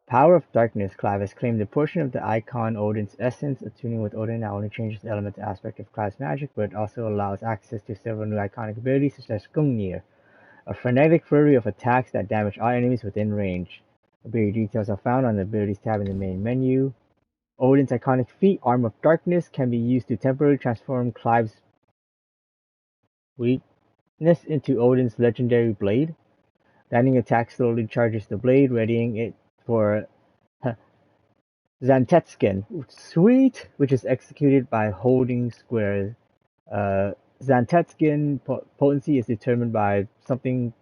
Power of Darkness. Clive has claimed a portion of the icon Odin's essence. Attuning with Odin not only changes the element aspect of Clive's magic, but also allows access to several new iconic abilities such as Gungnir, a frenetic flurry of attacks that damage all enemies within range. Ability details are found on the abilities tab in the main menu. Odin's iconic feat, Arm of Darkness, can be used to temporarily transform Clive's weakness into Odin's legendary blade. Landing attack slowly charges the blade, readying it for Xantetskin, sweet, which is executed by holding square. Xantetskin potency is determined by something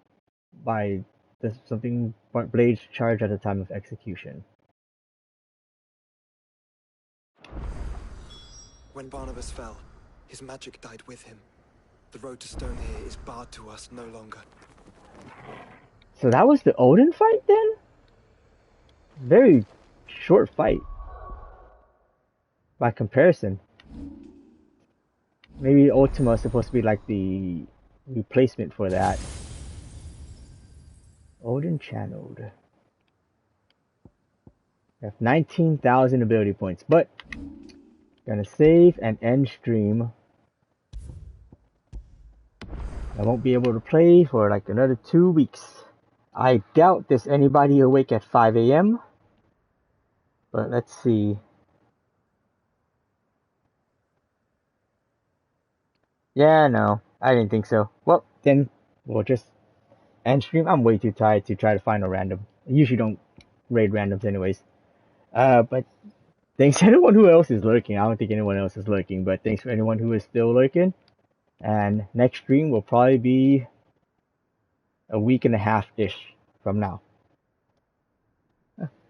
blades charge at the time of execution. When Barnabas fell, his magic died with him. The road to Stone here is barred to us no longer. So that was the Odin fight then? Very short fight. By comparison. Maybe Ultima is supposed to be like the replacement for that. Odin channeled. I have 19,000 ability points, but gonna save and end stream. I won't be able to play for like another 2 weeks. I doubt there's anybody awake at 5 AM. But let's see. Yeah, no, I didn't think so. Well, then we'll just end stream. I'm way too tired to try to find a random. I usually don't raid randoms anyways. But thanks to anyone who else is lurking. I don't think anyone else is lurking, but thanks for anyone who is still lurking. And next stream will probably be a week and a half-ish from now.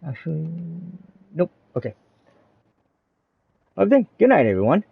Actually, nope. Okay. Well then, good night everyone.